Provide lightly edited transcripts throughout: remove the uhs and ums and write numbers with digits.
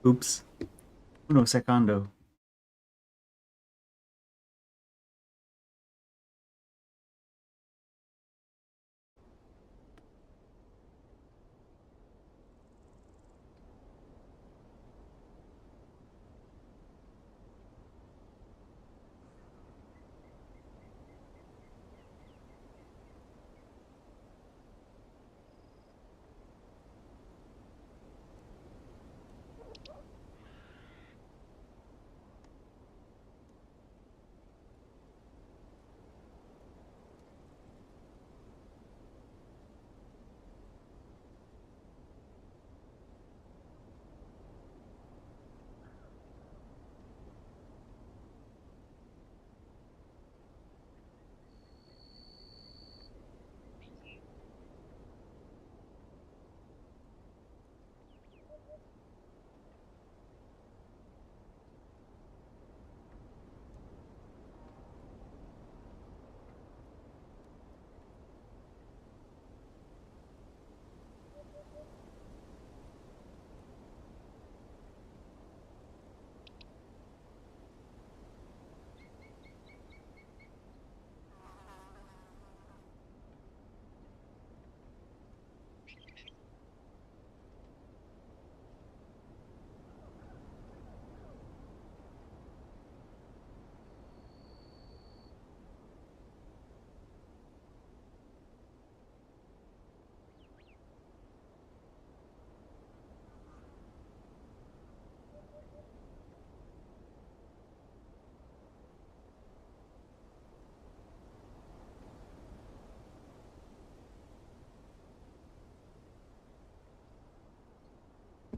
Oops. Uno secondo.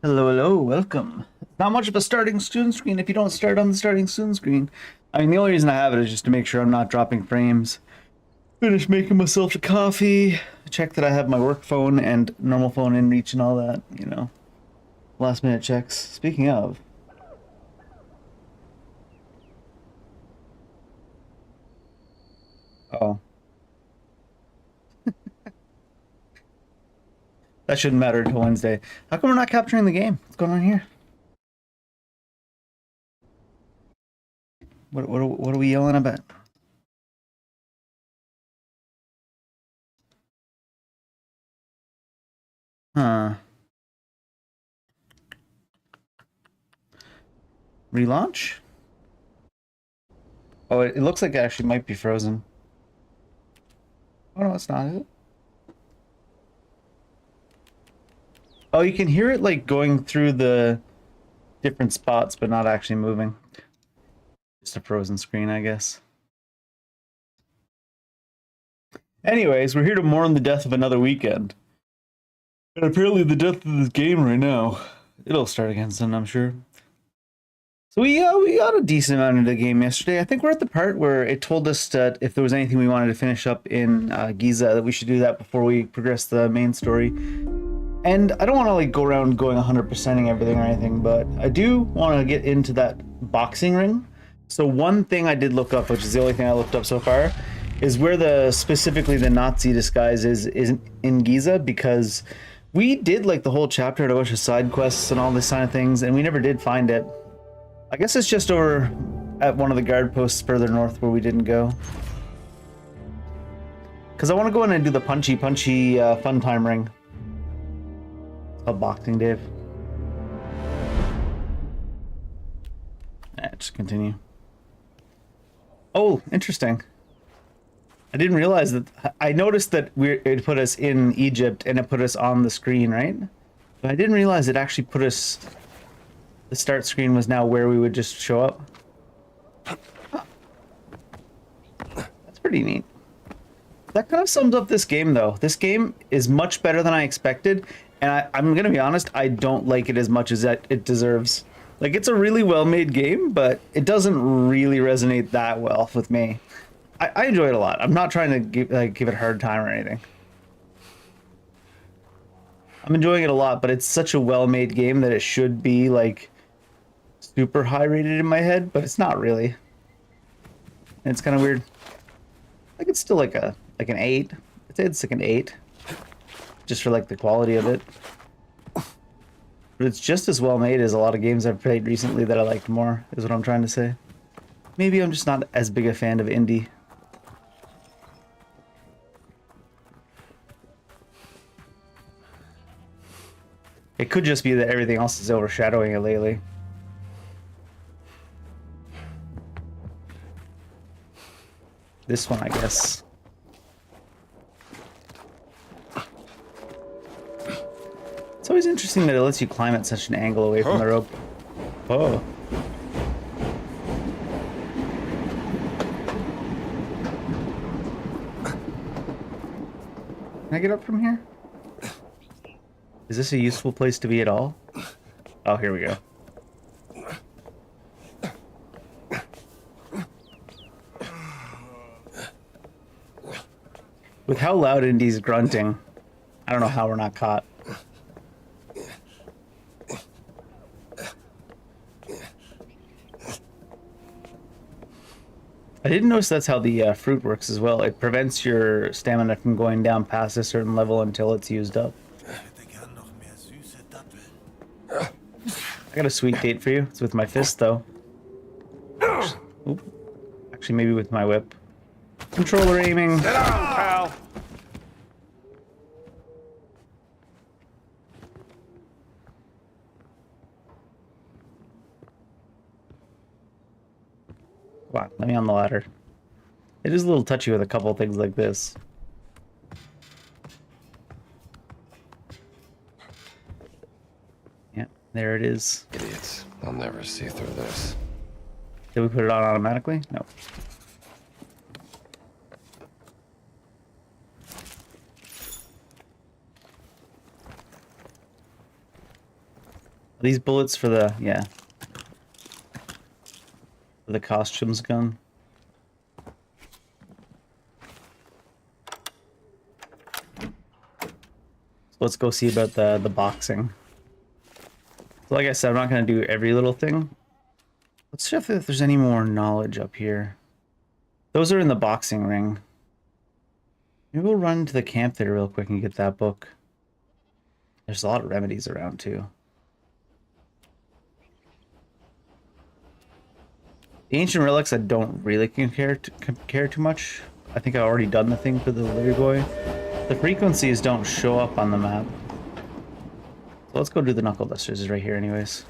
Hello, hello, welcome. Not much of a starting student screen if you don't start on the starting student screen. I mean, the only reason I have it is just to make sure I'm not dropping frames. Finish making myself a coffee, check that I have my work phone and normal phone in reach and all that, you know. Last minute checks. Speaking of. Oh. That shouldn't matter until Wednesday. How come we're not capturing the game? What's going on here? What are we yelling about? Huh. Relaunch? Oh, it looks like it actually might be frozen. Oh no, it's not, is it? Oh, you can hear it like going through the different spots, but not actually moving. Just a frozen screen, I guess. Anyways, we're here to mourn the death of another weekend. And apparently the death of this game right now. It'll start again soon, I'm sure. So we got a decent amount of the game yesterday. I think we're at the part where it told us that if there was anything we wanted to finish up in Giza, that we should do that before we progress the main story. And I don't want to like go around going 100%ing everything or anything, but I do want to get into that boxing ring. So one thing I did look up, which is the only thing I looked up so far, is where specifically the Nazi disguise is in Giza, because we did like the whole chapter, had a bunch of side quests and all this kind of things, and we never did find it. I guess it's just over at one of the guard posts further north where we didn't go. Because I want to go in and do the punchy fun time ring. It's called Boxing Dave. Just continue. Oh, interesting. I didn't realize that. I noticed that it put us in Egypt and it put us on the screen, right? But I didn't realize it actually put us... The start screen was now where we would just show up. That's pretty neat. That kind of sums up this game, though. This game is much better than I expected, and I'm gonna be honest, I don't like it as much as it deserves. Like, it's a really well-made game, but it doesn't really resonate that well with me. I enjoy it a lot. I'm not trying to give it a hard time or anything. I'm enjoying it a lot, but it's such a well-made game that it should be, like, super high rated in my head, but it's not really. And it's kind of weird. Like, it's still like an 8. I'd say it's like an 8. Just for like the quality of it. But it's just as well made as a lot of games I've played recently that I liked more, is what I'm trying to say. Maybe I'm just not as big a fan of Indy. It could just be that everything else is overshadowing it lately. This one, I guess. It's always interesting that it lets you climb at such an angle away from the rope. Oh. Can I get up from here? Is this a useful place to be at all? Oh, here we go. With how loud Indy's grunting, I don't know how we're not caught. I didn't notice that's how the fruit works as well. It prevents your stamina from going down past a certain level until it's used up. I got a sweet date for you. It's with my fist, though. Oop. Actually, maybe with my whip. Controller aiming. Get on, pal. Come on, let me on the ladder. It is a little touchy with a couple of things like this. Yeah, there it is. Idiots. They'll never see through this. Did we put it on automatically? No. These bullets for the, yeah. For the costumes gun. So let's go see about the boxing. So like I said, I'm not going to do every little thing. Let's check if there's any more knowledge up here. Those are in the boxing ring. Maybe we'll run to the camp there real quick and get that book. There's a lot of remedies around too. The ancient relics I don't really care too much. I think I've already done the thing for the Little Boy. The frequencies don't show up on the map. So let's go do the knuckle dusters. It's right here anyways.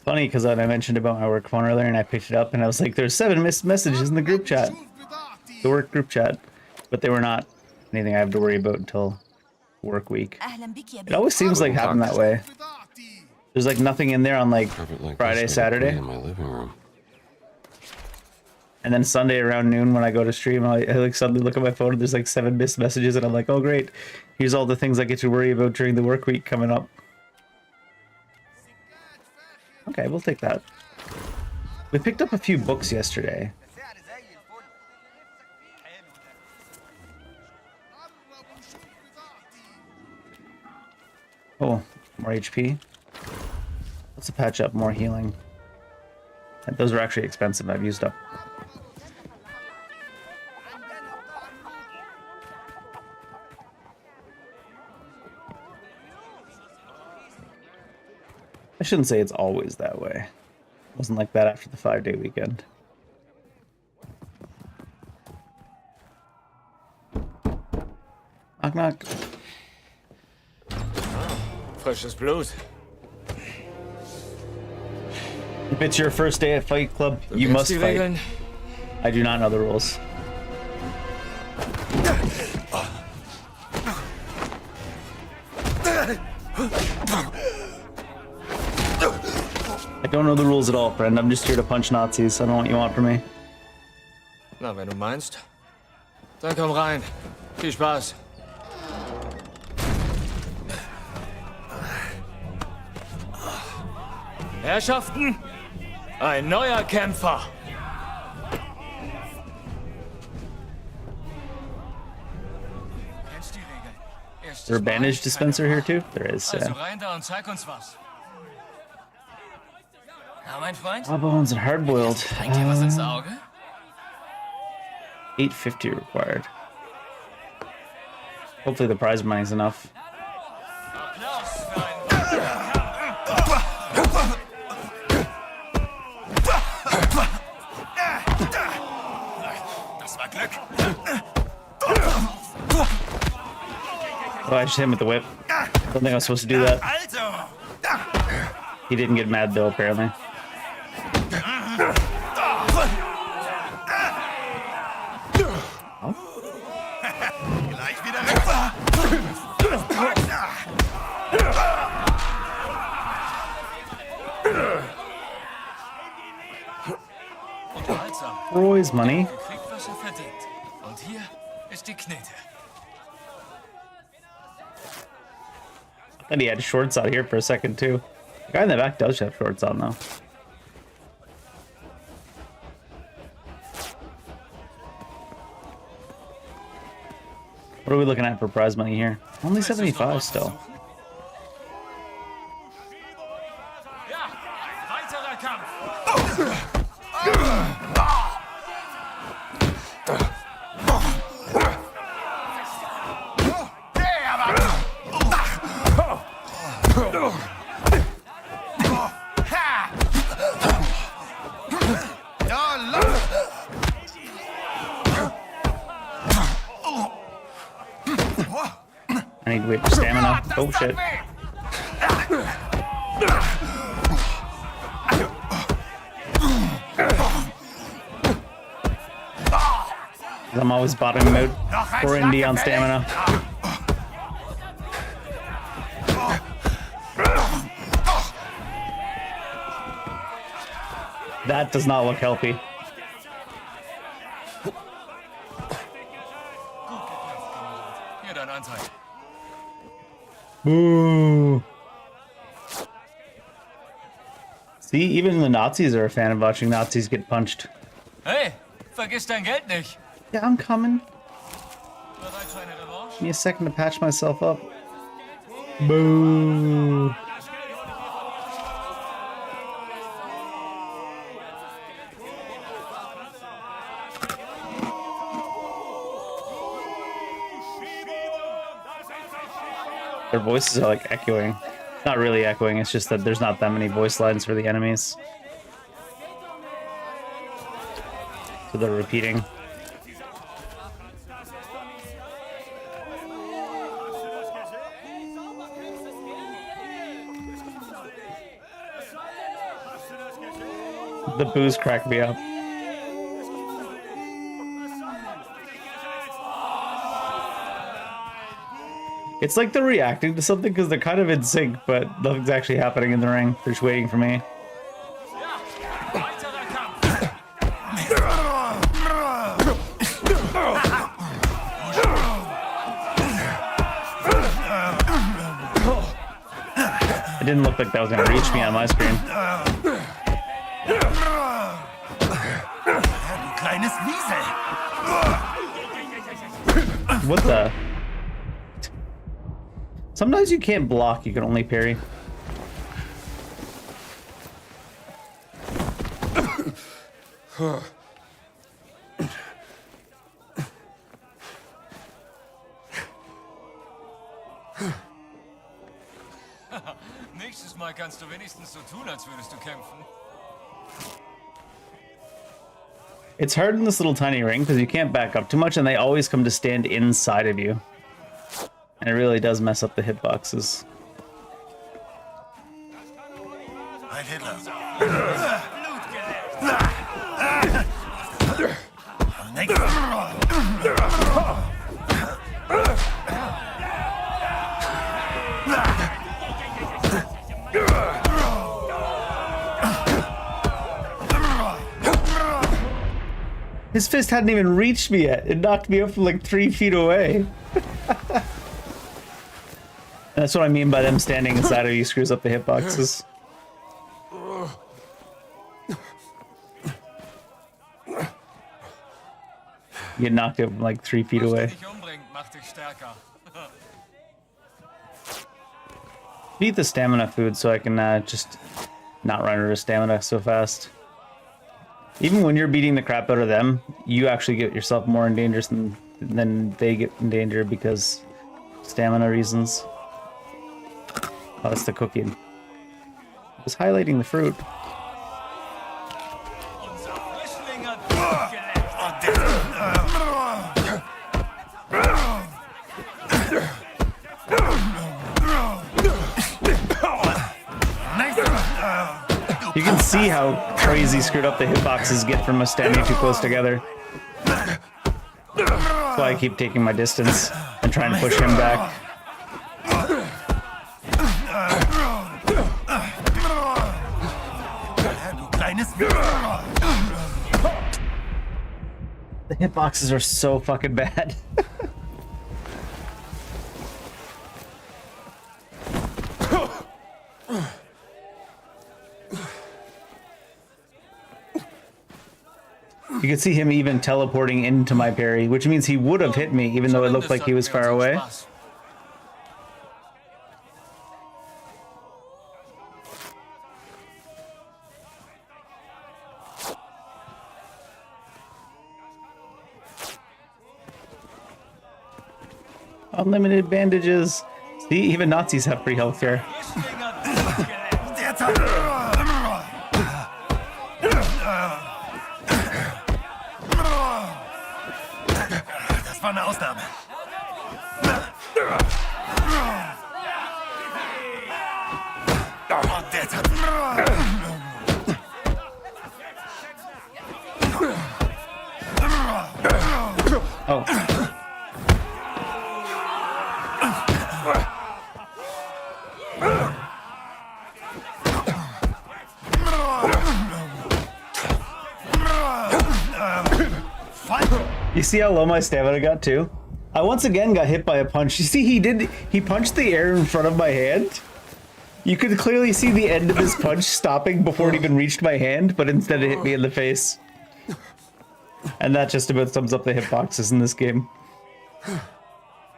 Funny because I mentioned about my work phone earlier and I picked it up and I was like, there's 7 missed messages in the group chat. The work group chat. But they were not anything I have to worry about until work week. It always seems like happened that way. There's like nothing in there on like Friday, Saturday. In my living room. And then Sunday around noon when I go to stream, I like suddenly look at my phone and there's like 7 missed messages and I'm like, oh great. Here's all the things I get to worry about during the work week coming up. Okay, we'll take that. We picked up a few books yesterday. Oh, more HP. Let's patch up more healing. And those are actually expensive. I've used up. I shouldn't say it's always that way. It wasn't like that after the 5-day weekend. Knock knock. Frisches Blut. If it's your first day at Fight Club, you must fight. I do not know the rules. I don't know the rules at all, friend. I'm just here to punch Nazis. I don't know what you want from me. Na, wenn du meinst. Dann komm rein. Viel Spaß. Herrschaften, ein neuer Kämpfer. Kennst die Regeln. Erstes there a bandage dispenser here too? There is. Also Yeah. rein da und zeig uns was. Na, mein Freund? Raw bones and hard boiled. Bringt dir was ins Auge? 850 required. Hopefully the prize money's enough. Applaus für einen Das war Glück. Oh, I just hit him with the whip. Don't think I was supposed to do that. Also! He didn't get mad though, apparently. Gleich wieder rüber. Unterhaltsam. Roy's money. Kriegt, was er verdient. Und hier ist die Knete. And he had shorts out here for a second too. The guy in the back does have shorts on though. What are we looking at for prize money here? Only 75 still. Ja, weiterer Kampf. I need to wait for stamina. Oh shit. I'm always bottoming mode for Indy on stamina. That does not look healthy. Hier dein Anteil. Boo. See, even the Nazis are a fan of watching Nazis get punched. Hey, vergiss dein Geld nicht. Yeah, I'm coming. Bereit für eine Revanche? Give me a second to patch myself up. Boo. Their voices are like echoing. Not really echoing, it's just that there's not that many voice lines for the enemies. So they're repeating. The boos crack me up. It's like they're reacting to something because they're kind of in sync, but nothing's actually happening in the ring. They're just waiting for me. Weiterer Kampf. It didn't look like that was going to reach me on my screen. Kleines Wiesel. What the? Sometimes you can't block, you can only parry. Nächstes Mal kannst du wenigstens so tun, als würdest du kämpfen. It's hard in this little tiny ring because you can't back up too much and they always come to stand inside of you. And it really does mess up the hitboxes. Ein Hitler. His fist hadn't even reached me yet. It knocked me up from like 3 feet away. That's what I mean by them standing inside of you screws up the hitboxes. You get knocked up from like 3 feet away. Dich umbringt, macht dich stärker. Eat the stamina food so I can just not run out of stamina so fast. Even when you're beating the crap out of them, you actually get yourself more in danger than they get in danger because stamina reasons. Oh, that's the cooking. I was highlighting the fruit. You can see how crazy screwed up the hitboxes get from us standing too close together. That's why I keep taking my distance and trying to push him back. The hitboxes are so fucking bad. You can see him even teleporting into my parry, which means he would have hit me even though it looked like he was far away. Unlimited bandages. See, even Nazis have free healthcare. Das war eine Ausnahme. Oh. You see how low my stamina got too? I once again got hit by a punch. You see he punched the air in front of my hand. You could clearly see the end of his punch stopping before it even reached my hand, but instead it hit me in the face. And that just about sums up the hitboxes in this game.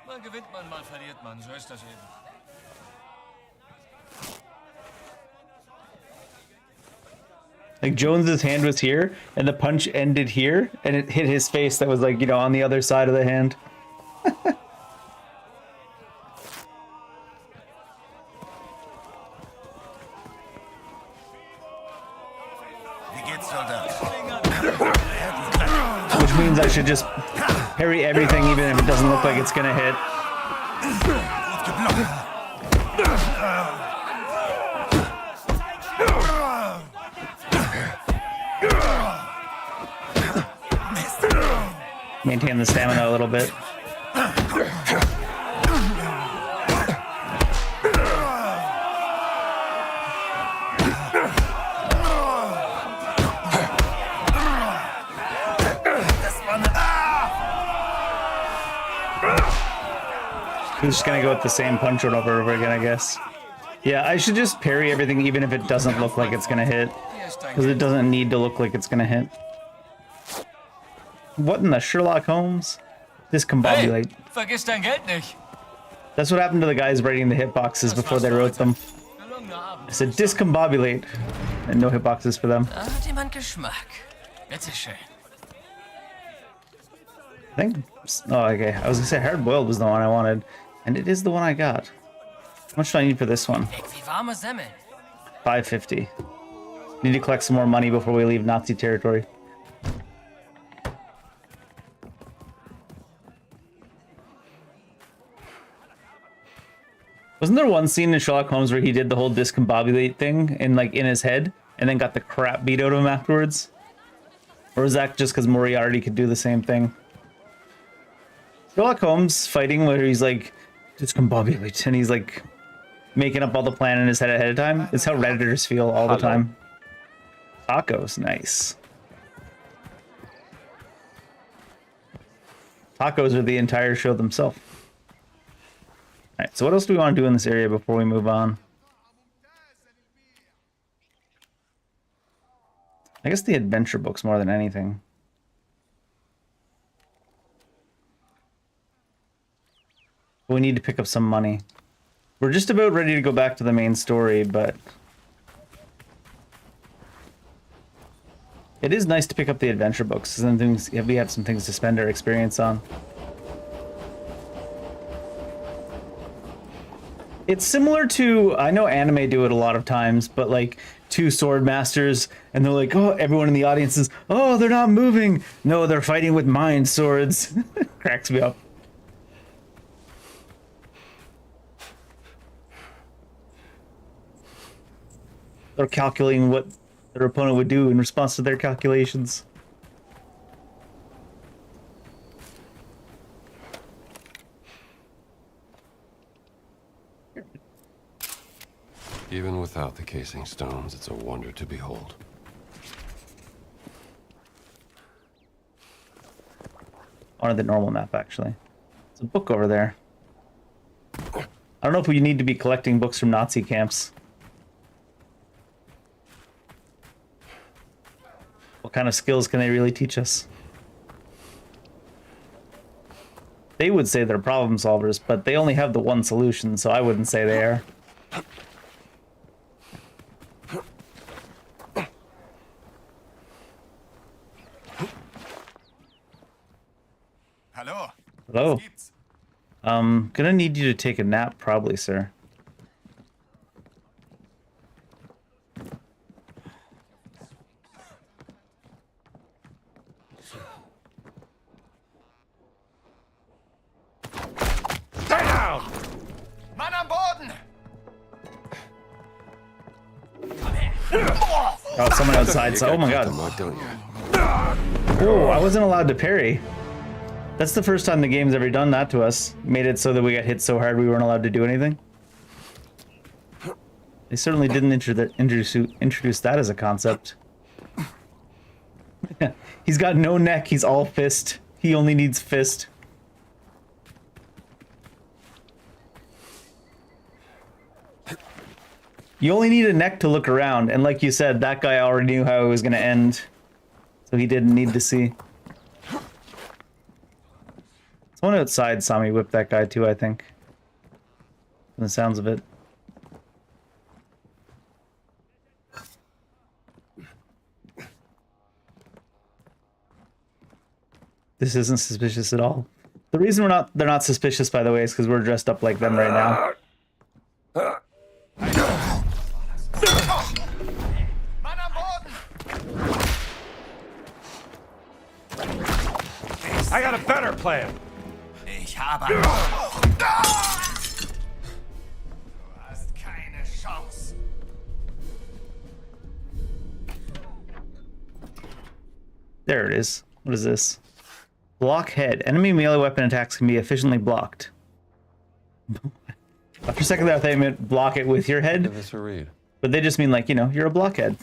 Mal gewinnt man, mal verliert man. So ist das eben. Like Jones's hand was here, and the punch ended here, and it hit his face that was like, you know, on the other side of the hand. Which means I should just parry everything even if it doesn't look like it's gonna hit. Maintain the stamina a little bit. I'm just gonna go with the same punch over and over again, I guess. Yeah, I should just parry everything even if it doesn't look like it's gonna hit. Because it doesn't need to look like it's gonna hit. What in the Sherlock Holmes? Discombobulate. Hey, vergiss dein Geld nicht. That's what happened to the guys writing the hitboxes before they wrote them. I said discombobulate. And no hitboxes for them. Da hat jemand Geschmack. Bitteschön. I think... Oh, okay. I was gonna say hard boiled was the one I wanted. And it is the one I got. How much do I need for this one? Wie warme Semmeln. 550. Need to collect some more money before we leave Nazi territory. Wasn't there one scene in Sherlock Holmes where he did the whole discombobulate thing in his head and then got the crap beat out of him afterwards? Or was that just because Moriarty could do the same thing? Sherlock Holmes fighting where he's like discombobulate and he's like making up all the plan in his head ahead of time. It's how Redditors feel all the time. Tacos, nice. Tacos are the entire show themselves. Alright, so what else do we want to do in this area before we move on? I guess the adventure books more than anything. We need to pick up some money. We're just about ready to go back to the main story, but it is nice to pick up the adventure books. Some things, we have some things to spend our experience on. It's similar to, I know anime do it a lot of times, but like two sword masters, and they're like, oh, everyone in the audience is, oh, they're not moving. No, they're fighting with mind swords. Cracks me up. They're calculating what their opponent would do in response to their calculations. Even without the casing stones, it's a wonder to behold. On the normal map, actually. There's a book over there. I don't know if we need to be collecting books from Nazi camps. What kind of skills can they really teach us? They would say they're problem solvers, but they only have the one solution, so I wouldn't say they are. Hallo. Hello. Was gibt's? Gonna need you to take a nap, probably, sir. Stay down! Mann am Boden! Oh, someone outside. So, oh my god. Don't you? Oh, I wasn't allowed to parry. That's the first time the game's ever done that to us. Made it so that we got hit so hard we weren't allowed to do anything. They certainly didn't introduce that as a concept. He's got no neck. He's all fist. He only needs fist. You only need a neck to look around, and like you said, that guy already knew how it was going to end, so he didn't need to see. Someone outside saw me whip that guy too, I think. From the sounds of it. This isn't suspicious at all. The reason they're not suspicious, by the way, is because we're dressed up like them right now. Mann am Boden! I got a better plan. Ich habe... Du hast keine Chance. There it is. What is this? Block head. Enemy melee weapon attacks can be efficiently blocked. After a second there, I thought you meant block it with your head. Give this a read. But they just mean like, you know, you're a blockhead.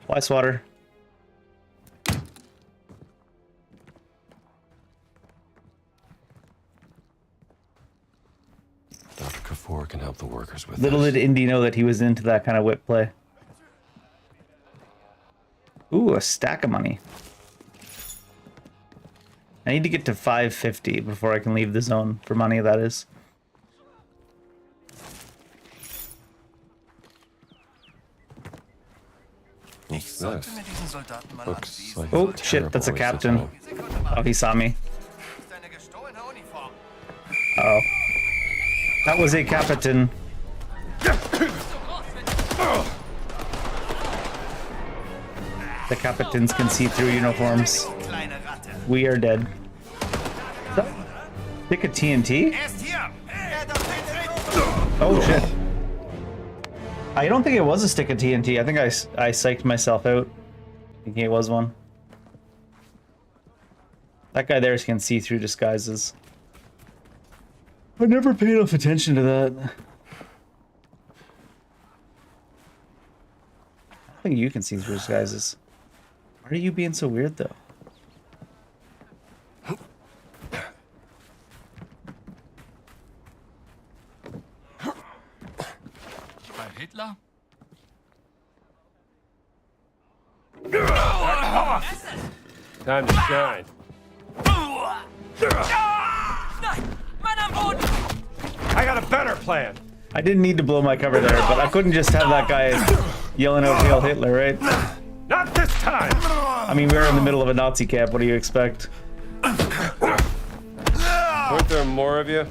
Fly swatter. Dr. Kafour can help the workers with Little this. did Indy know that he was into that kind of whip play. Ooh, a stack of money. I need to get to 550 before I can leave the zone for money, that is. Ich sollte mir diesen Soldaten mal Looks anbieten. like Oh, a shit, that's a terrible waste of captain. time. Sekunde mal. Oh, he saw me. Das ist eine gestohlene Uniform. Uh-oh. That was a captain. The captains can see through uniforms. Du kleine Ratte. We are dead. Stick of TNT? Er ist hier. Er darf nicht. Oh shit. I don't think it was a stick of TNT. I think I psyched myself out thinking it was one. That guy there can see through disguises. I never paid enough attention to that. I think you can see through disguises. Why are you being so weird though? Bei Hitler? Time to shine. Nein! plan. I didn't need to blow my cover there, but I couldn't just have that guy yelling out Hail Hitler, right? Not this time! I mean, we're in the middle of a Nazi camp. What do you expect? Weren't there more of you?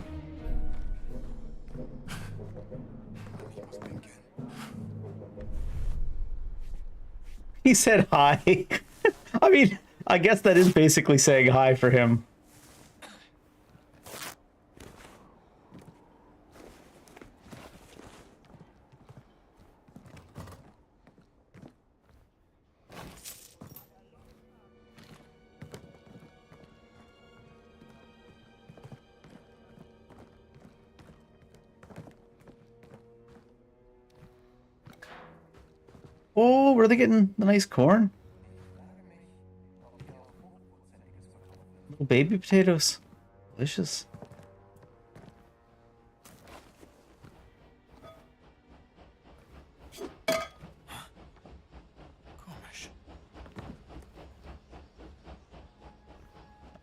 He said hi. I mean, I guess that is basically saying hi for him. Oh, were they getting the nice corn? Little baby potatoes. Delicious.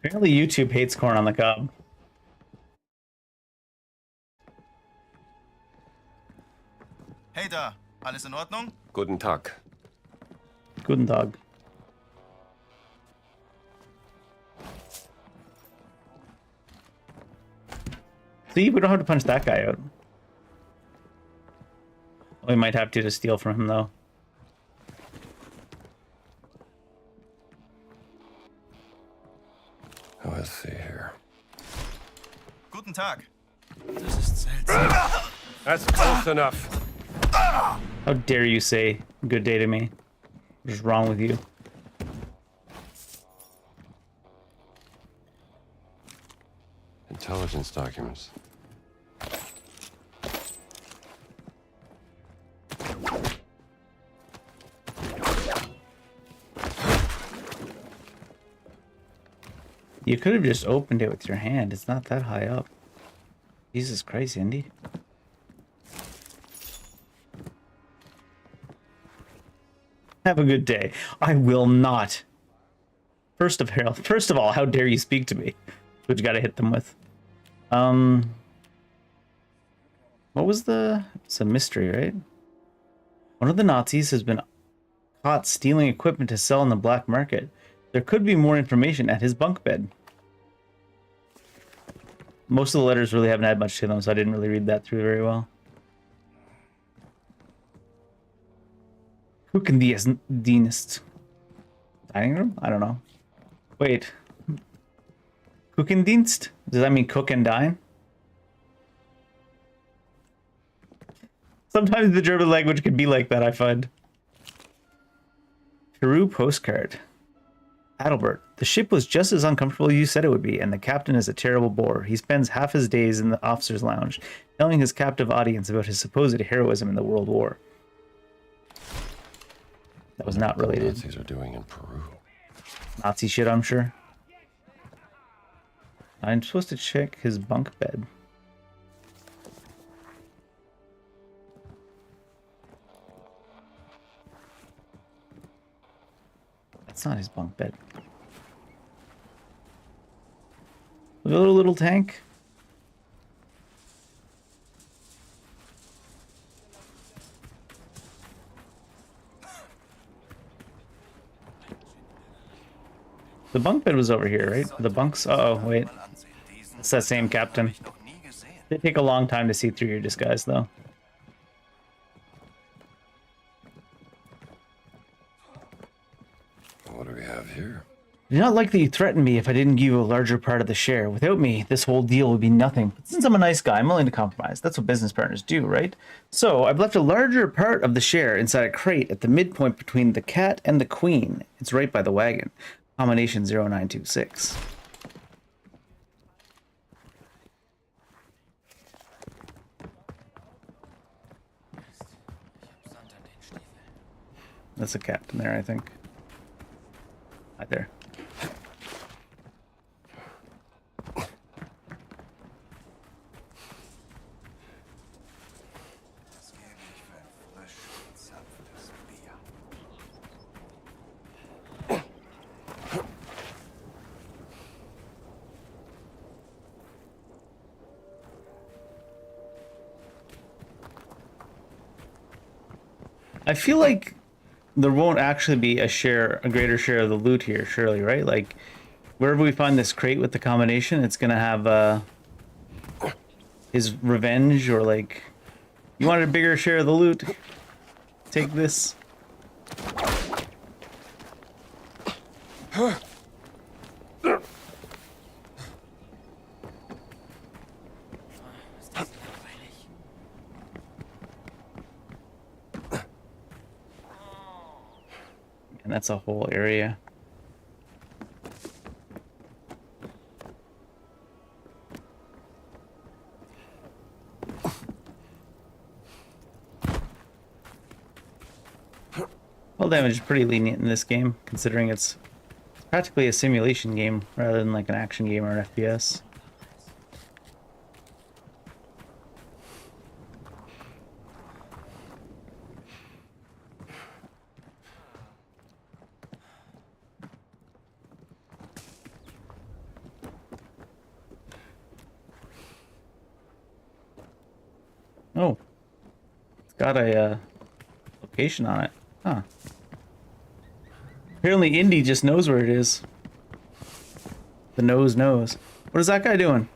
Apparently YouTube hates corn on the cob. Hey da, alles in Ordnung? Guten Tag. Guten Tag. See, we don't have to punch that guy out. We might have to steal from him, though. Oh, let's see here. Guten Tag. Das ist seltsam. That's close enough. How dare you say good day to me? What is wrong with you? Intelligence documents. You could have just opened it with your hand. It's not that high up. Jesus Christ, Indy. Have a good day. I will not. First of all, how dare you speak to me? What you gotta hit them with. What was it's a mystery, right? One of the Nazis has been caught stealing equipment to sell on the black market. There could be more information at his bunk bed. Most of the letters really haven't had much to them, so I didn't really read that through very well. Kuchendienst. Dining room? I don't know. Wait. Kuchendienst? Does that mean cook and dine? Sometimes the German language can be like that, I find. Peru postcard. Adalbert, the ship was just as uncomfortable as you said it would be, and the captain is a terrible bore. He spends half his days in the officer's lounge, telling his captive audience about his supposed heroism in the World War. That was not related. Nazis are doing in Peru. Nazi shit, I'm sure. I'm supposed to check his bunk bed. That's not his bunk bed. Little tank. The bunk bed was over here, right? The bunks. Uh oh, wait. It's that same captain. They take a long time to see through your disguise, though. What do we have here? I do not like that you threatened me if I didn't give you a larger part of the share. Without me, this whole deal would be nothing. But since I'm a nice guy, I'm willing to compromise. That's what business partners do, right? So I've left a larger part of the share inside a crate at the midpoint between the cat and the queen. It's right by the wagon. Combination 0926. That's a captain there, I think. Right there. I feel like there won't actually be a greater share of the loot here, surely, right? Like, wherever we find this crate with the combination, it's gonna have his revenge, or like, you wanted a bigger share of the loot? Take this. And that's a whole area. Hull damage is pretty lenient in this game, considering it's practically a simulation game rather than like an action game or an FPS. Oh, it's got a location on it. Huh. Apparently Indy just knows where it is. The nose knows. What is that guy doing?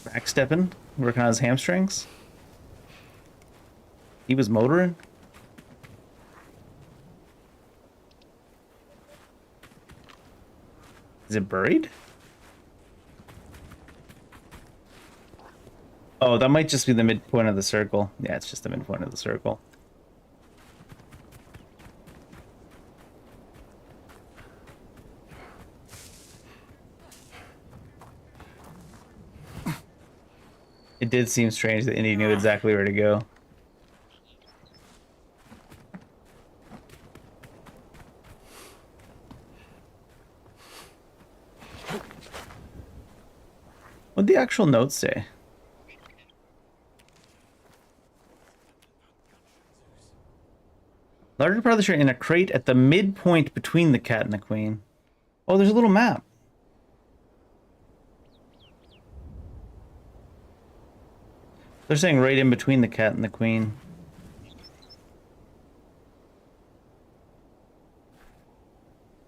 Backstepping? Working on his hamstrings? He was motoring? Is it buried? Oh, that might just be the midpoint of the circle. Yeah, it's just the midpoint of the circle. It did seem strange that Indy knew exactly where to go. What'd the actual notes say? Larger part of the shirt in a crate at the midpoint between the cat and the queen. Oh, there's a little map. They're saying right in between the cat and the queen.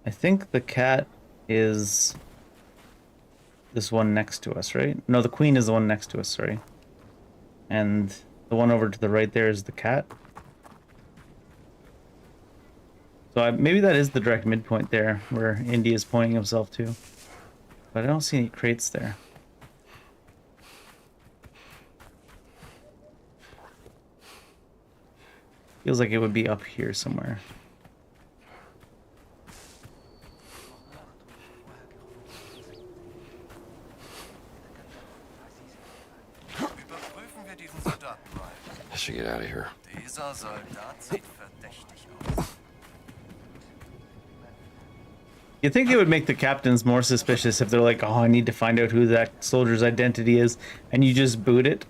I think the cat is this one next to us, right? No, the queen is the one next to us, sorry. And the one over to the right there is the cat. So maybe that is the direct midpoint there, where Indy is pointing himself to. But I don't see any crates there. Feels like it would be up here somewhere. Überprüfen wir diesen Soldaten mal. I should get out of here. Dieser Soldat sieht verdächtig aus. You think it would make the captains more suspicious if they're like, oh, I need to find out who that soldier's identity is, and you just boot it?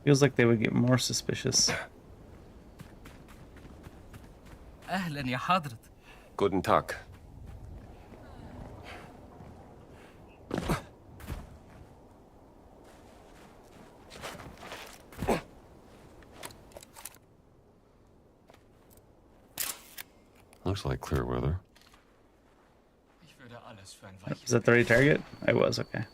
Feels like they would get more suspicious. أهلا يا حضرة. Guten Tag. Looks like clear weather. Ich würde alles für ein weiches. Is that the right target? I was, okay.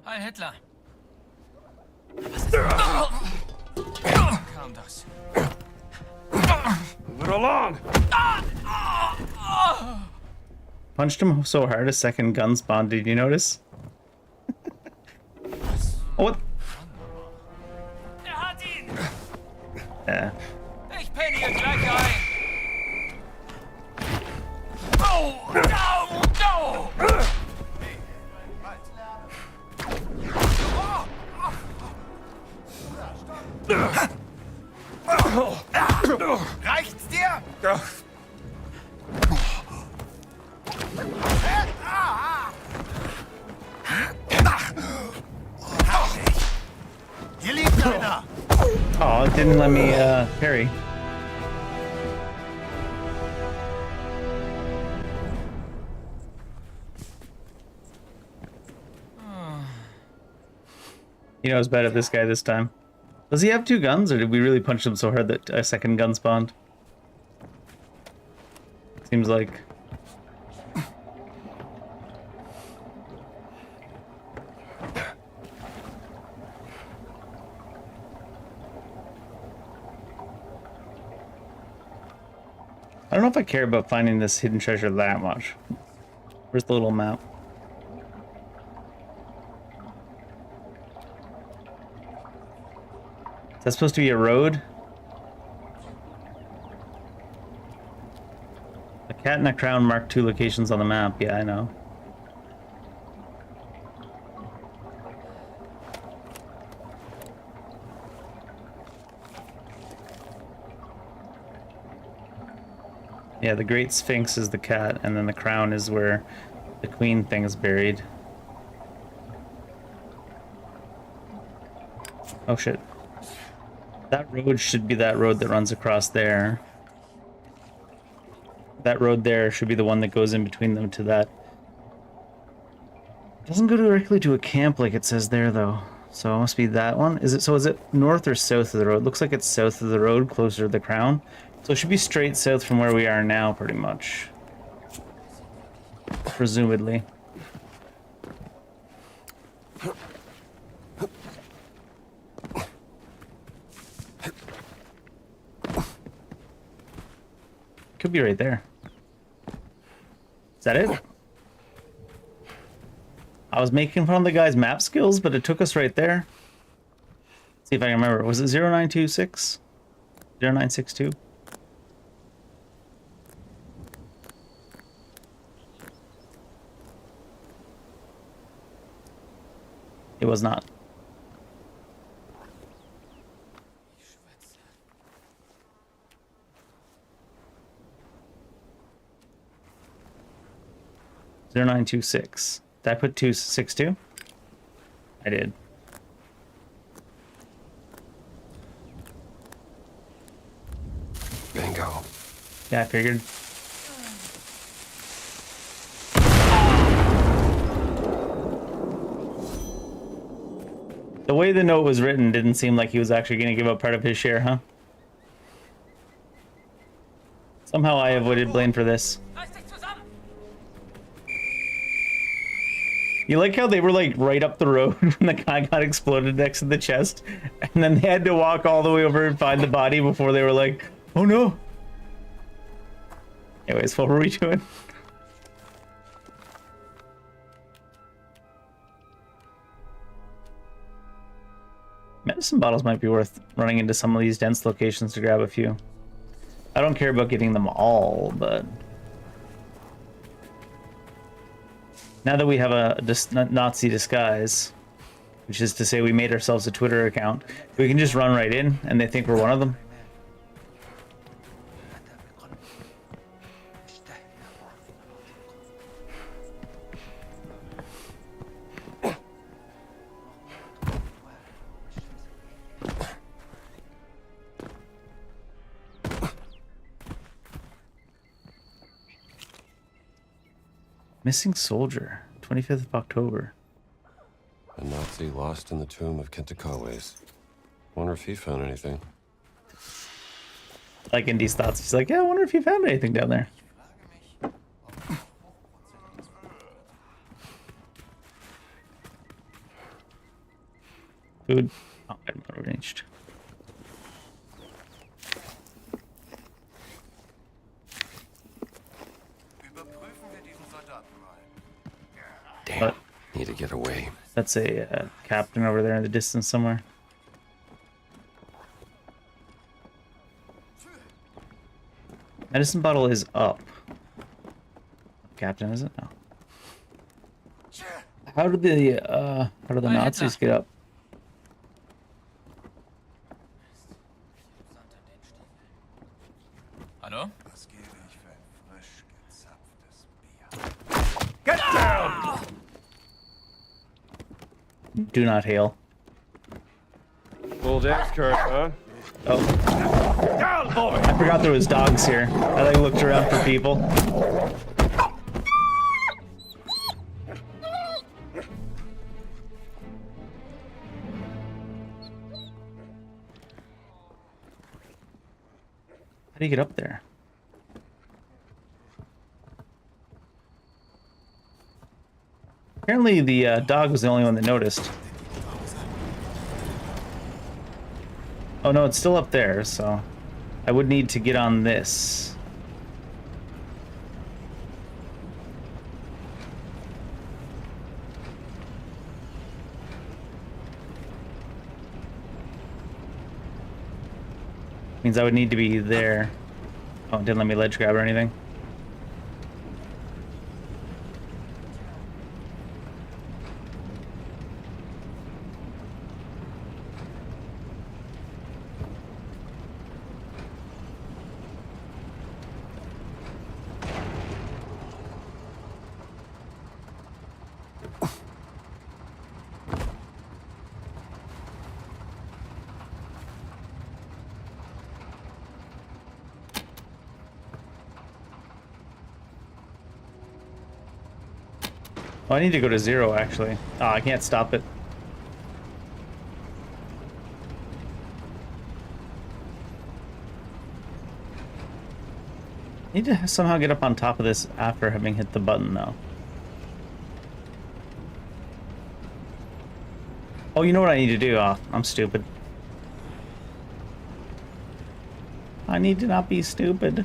Hi Hitler. Kam das? Move it along! Punched him so hard a second gun spawned, did you notice? Oh, what? Er hat ihn. Yeah. Ich penne hier gleich ein. Oh, no, no. Reicht's dir? didn't let me parry. You know, I was bad at this guy this time. Does he have two guns, or did we really punch him so hard that a second gun spawned? Seems like. I don't know if I care about finding this hidden treasure that much. Where's the little map? Is that supposed to be a road? A cat and a crown mark 2 locations on the map. Yeah, I know. Yeah, the Great Sphinx is the cat, and then the crown is where the queen thing is buried. Oh shit. That road should be that road that runs across there. That road there should be the one that goes in between them to that. It doesn't go directly to a camp like it says there, though. So it must be that one. Is it north or south of the road? Looks like it's south of the road, closer to the crown. So it should be straight south from where we are now, pretty much. Presumably. Could be right there. Is that it? I was making fun of the guy's map skills, but it took us right there. Let's see if I can remember. Was it 0926? 0962? It was not. Zero 0926. Did I put 262? I did. Bingo. Yeah, I figured. The way the note was written didn't seem like he was actually going to give up part of his share, huh? Somehow I avoided blame for this. You like how they were like right up the road when the guy got exploded next to the chest, and then they had to walk all the way over and find the body before they were like, oh no. Anyways, what were we doing? Medicine bottles might be worth running into some of these dense locations to grab a few. I don't care about getting them all, but now that we have a Nazi disguise, which is to say we made ourselves a Twitter account, we can just run right in and they think we're one of them. Missing soldier, 25th of October. A Nazi lost in the tomb of Kentakaways. Wonder if he found anything. Like Indy's thoughts. He's like, yeah, I wonder if you found anything down there. Food. Oh, I'm arranged. Damn. But need to get away. that's a captain over there in the distance somewhere. Medicine bottle is up. Captain, is it? No. How did the Nazis get up? Hallo? Was gebe ich für ein frisch gezapftes Bier? Get down! Do not hail. Full dance card, huh? Oh. I forgot there was dogs here. I like looked around for people. How do you get up there? Apparently the dog was the only one that noticed. Oh no, it's still up there, so I would need to get on this. Means I would need to be there. Oh, it didn't let me ledge grab or anything. Oh, I need to go to 0, actually. Oh, I can't stop it. I need to somehow get up on top of this after having hit the button, though. Oh, you know what I need to do? Oh, I'm stupid. I need to not be stupid.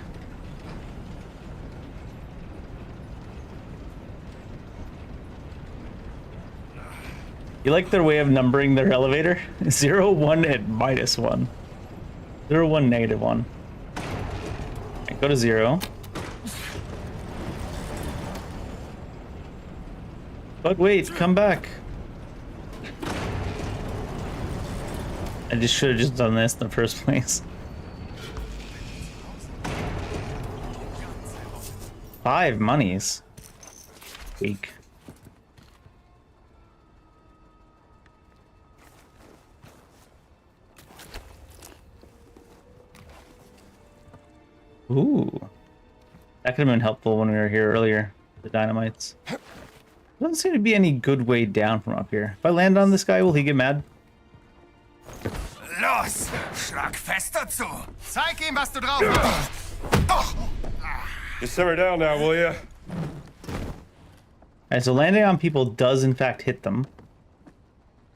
You like their way of numbering their elevator? 0, 1, and -1. 0, 1, -1. Right, go to 0. But wait, come back. I just should have just done this in the first place. 5 monies. Weak. Ooh. That could have been helpful when we were here earlier. The dynamites. Doesn't seem to be any good way down from up here. If I land on this guy, will he get mad? Los! Schlag fester zu! Zeig ihm, was du drauf hast. Just simmer down now, will ya? Alright, so landing on people does in fact hit them.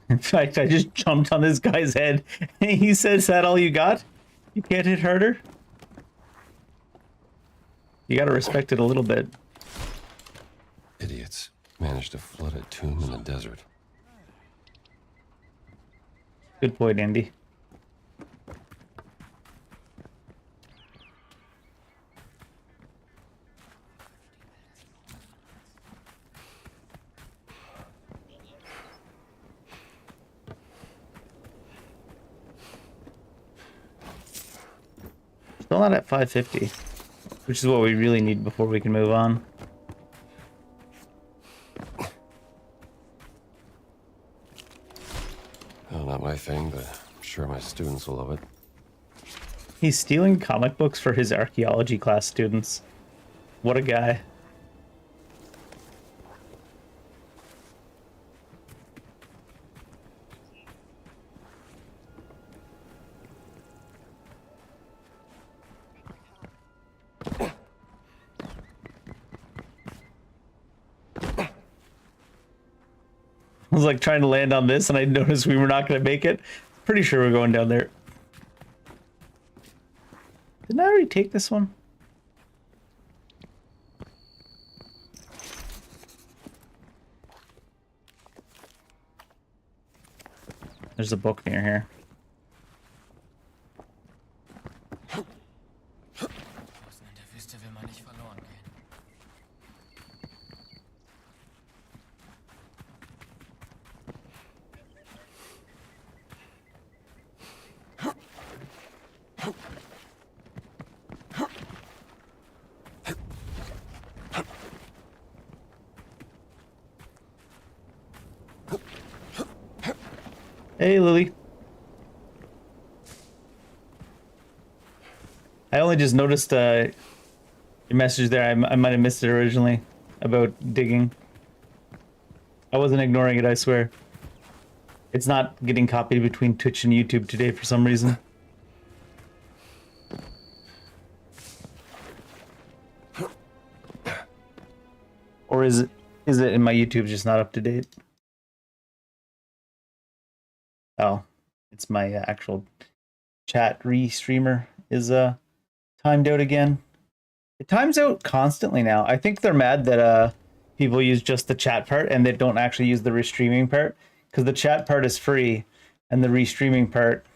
In fact, I just jumped on this guy's head and he said, "Is that all you got? You can't hit harder?" You gotta respect it a little bit. Idiots managed to flood a tomb in the desert. Good point, Indy. Still not at 550, which is what we really need before we can move on. Well, not my thing, but I'm sure my students will love it. He's stealing comic books for his archaeology class students. What a guy. I was like trying to land on this and I noticed we were not going to make it. Pretty sure we're going down there. Didn't I already take this one? There's a book near here. Draußen in der Wüste will man nicht verloren gehen. Hey, Lily. only just noticed your message there. I might have missed it originally about digging. I wasn't ignoring it, I swear. It's not getting copied between Twitch and YouTube today for some reason. Or is it in my YouTube just not up to date? Oh, it's my actual chat restreamer is timed out again. It times out constantly now. I think they're mad that people use just the chat part and they don't actually use the restreaming part, because the chat part is free and the restreaming part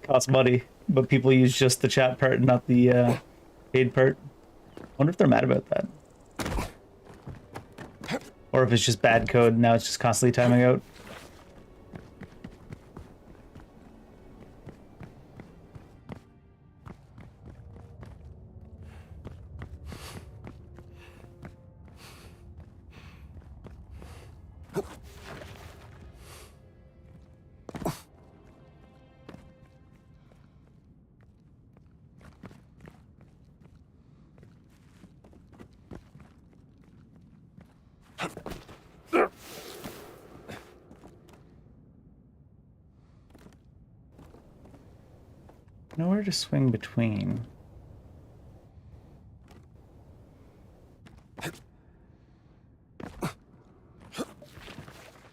costs money, but people use just the chat part, not the paid part. I wonder if they're mad about that. Or if it's just bad code, now it's just constantly timing out. Nowhere to swing between.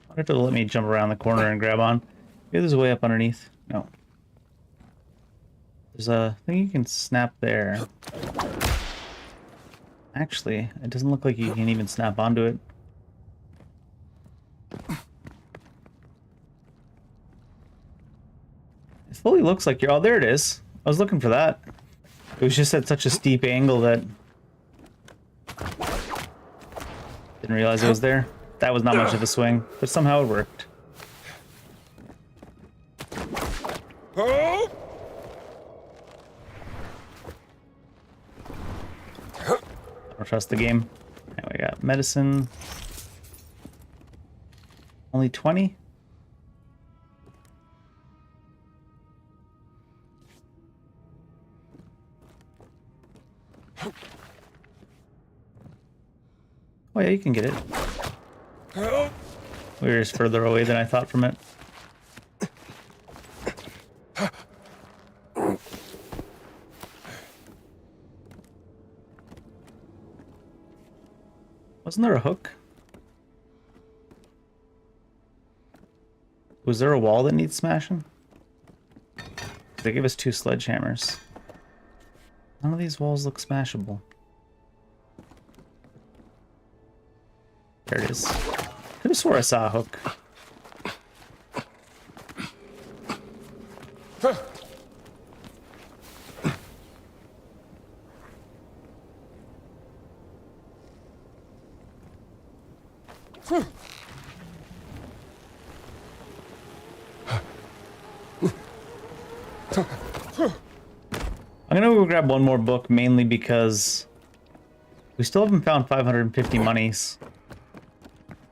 Why don't let me jump around the corner and grab on? Maybe there's a way up underneath. No. There's a thing you can snap there. Actually, it doesn't look like you can even snap onto it. It fully looks like you're... Oh, there it is. I was looking for that. It was just at such a steep angle that... Didn't realize it was there. That was not much of a swing, but somehow it worked. I don't trust the game. Now we got medicine. Only 20? Oh yeah, you can get it. We were just further away than I thought from it. Wasn't there a hook? Was there a wall that needs smashing? They gave us 2 sledgehammers. None of these walls look smashable. There it is. Could have swore I saw a hook. I'm gonna go grab one more book, mainly because we still haven't found 550 monies.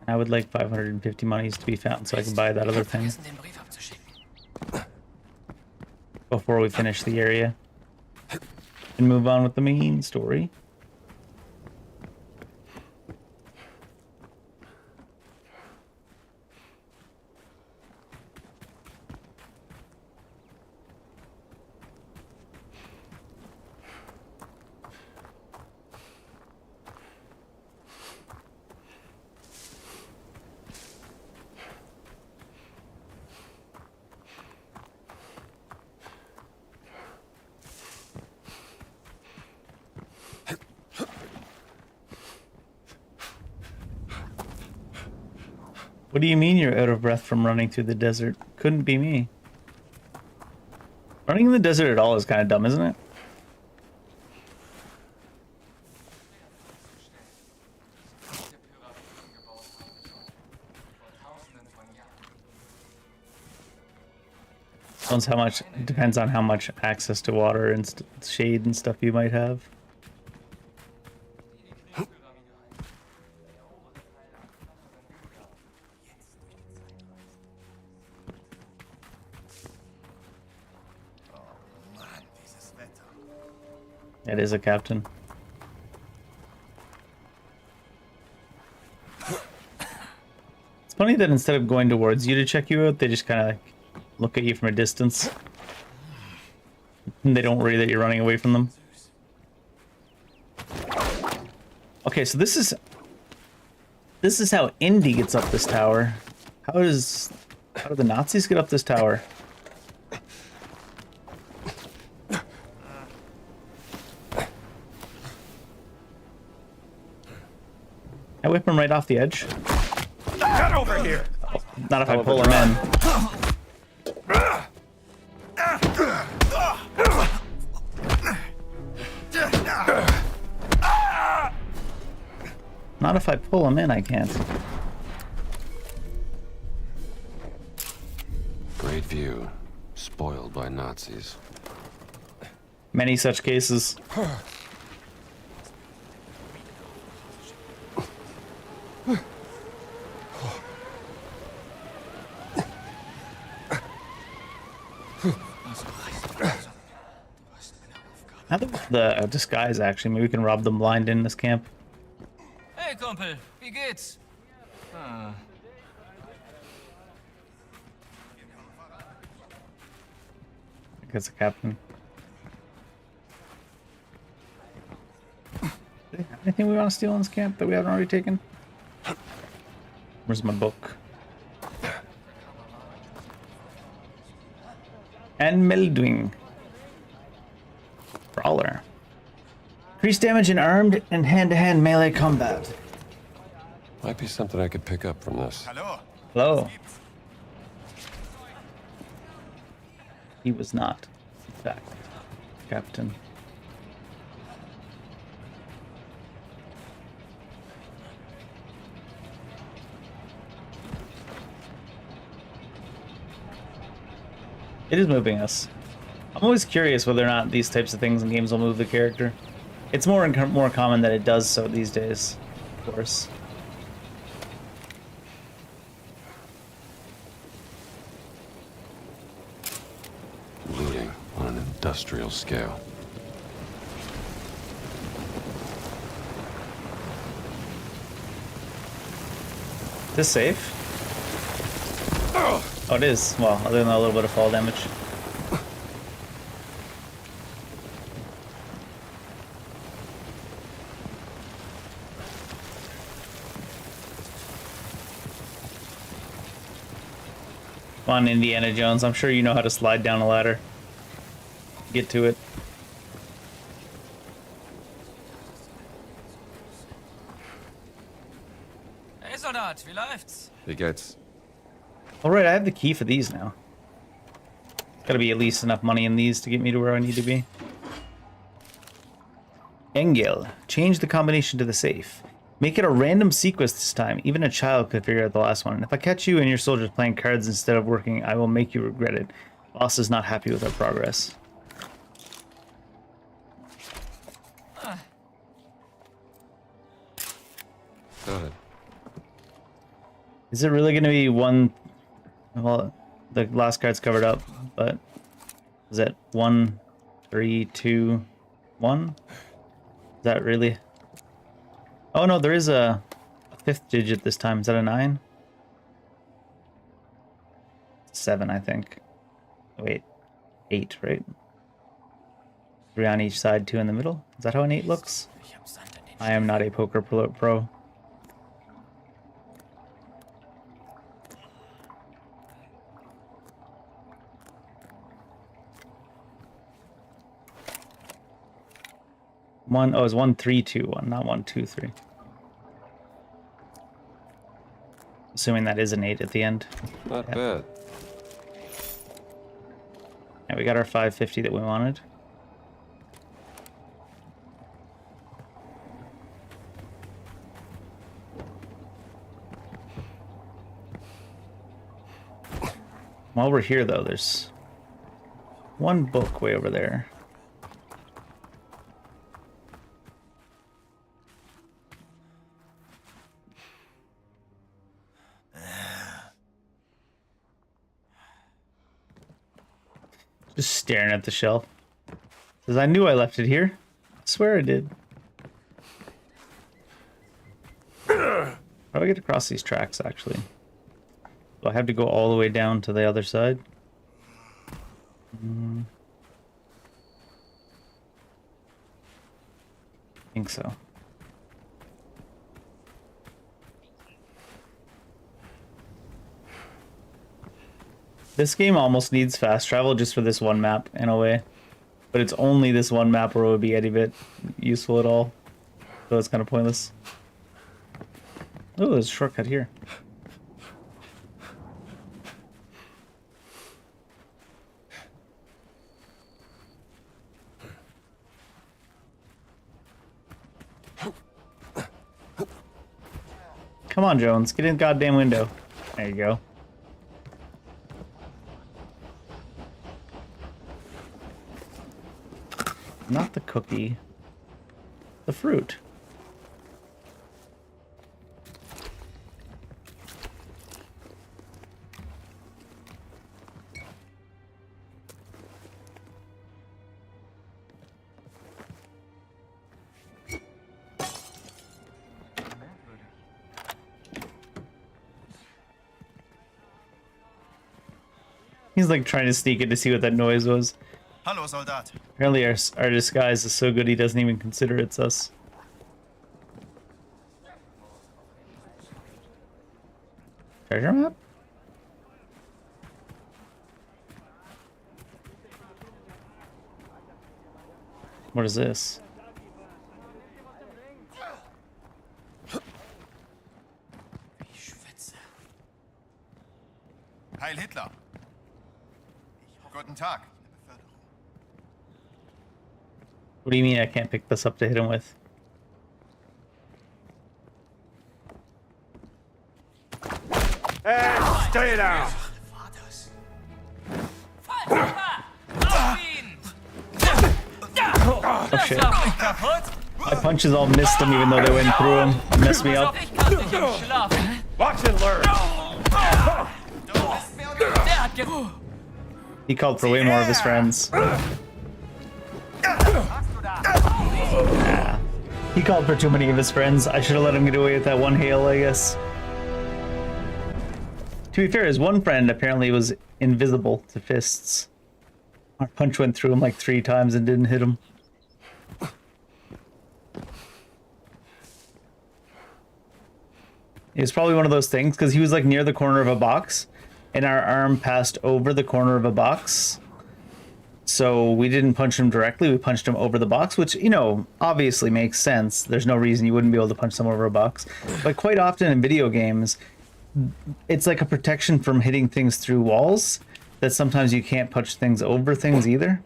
I would like 550 monies to be found so I can buy that other thing before we finish the area and move on with the main story. What do you mean you're out of breath from running through the desert? Couldn't be me. Running in the desert at all is kind of dumb, isn't it? Depends on how much access to water and shade and stuff you might have. It is a captain. It's funny that instead of going towards you to check you out, they just kind of like look at you from a distance. And they don't worry that you're running away from them. Okay, so this is how Indy gets up this tower. How do the Nazis get up this tower? I whip him right off the edge. Get over here! Not if I pull him in. Not if I pull him in, I can't. Great view. Spoiled by Nazis. Many such cases. Now that the disguise, actually, maybe we can rob them blind in this camp. Hey, Kumpel, wie geht's? Ah. I think it's a captain. Do they have anything we want to steal in this camp that we haven't already taken? Where's my book? And Meldwing. Brawler. Increased damage in armed and hand-to-hand melee combat. Might be something I could pick up from this. Hallo. Hello. He was not, in fact, captain. It is moving us. I'm always curious whether or not these types of things in games will move the character. It's more common that it does so these days, of course. Looting on an industrial scale. Is this safe? Oh, it is. Well, other than a little bit of fall damage. Come on, Indiana Jones. I'm sure you know how to slide down a ladder. Get to it. Hey, Soldat, wie läuft's? He gets Alright, I have the key for these now. Gotta be at least enough money in these to get me to where I need to be. Engel. Change the combination to the safe. Make it a random sequence this time. Even a child could figure out the last one. If I catch you and your soldiers playing cards instead of working, I will make you regret it. Boss is not happy with our progress. got it. Is it really going to be one? Well, the last card's covered up, but is it 1, 3, 2, 1? Is that really? Oh no, there is a fifth digit this time. Is that a 9? 7, I think. Wait, 8, right? 3 on each side, 2 in the middle. Is that how an 8 looks? I am not a poker pro. Oh, it's 1, 3, 2, 1, not 1, 2, 3. Assuming that is an 8 at the end. Not bad. Yeah, we got our 550 that we wanted. While we're here, though, there's one book way over there. Just staring at the shelf. Says, I knew I left it here. Swear I did. How do I get across these tracks, actually? Do I have to go all the way down to the other side? I think so. This game almost needs fast travel just for this one map, in a way. But it's only this one map where it would be any bit useful at all. So it's kind of pointless. Oh, there's a shortcut here. Come on, Jones. Get in the goddamn window. There you go. Not the cookie. The fruit. He's like trying to sneak in to see what that noise was. Hallo, Soldat. Apparently our disguise is so good he doesn't even consider it's us. Treasure map? What is this? Heil Hitler. Guten Tag. What do you mean I can't pick this up to hit him with? Hey, stay down! Oh shit. My punches all missed him even though they went through him. Messed me up. Watch and learn! He called for way more of his friends. Yeah. He called for too many of his friends. I should have let him get away with that one hail, I guess. To be fair, his one friend apparently was invisible to fists. Our punch went through him like 3 times and didn't hit him. It was probably one of those things because he was like near the corner of a box and our arm passed over the corner of a box. So we didn't punch him directly, we punched him over the box, which, you know, obviously makes sense. There's no reason you wouldn't be able to punch someone over a box. But quite often in video games, it's like a protection from hitting things through walls that sometimes you can't punch things over things either.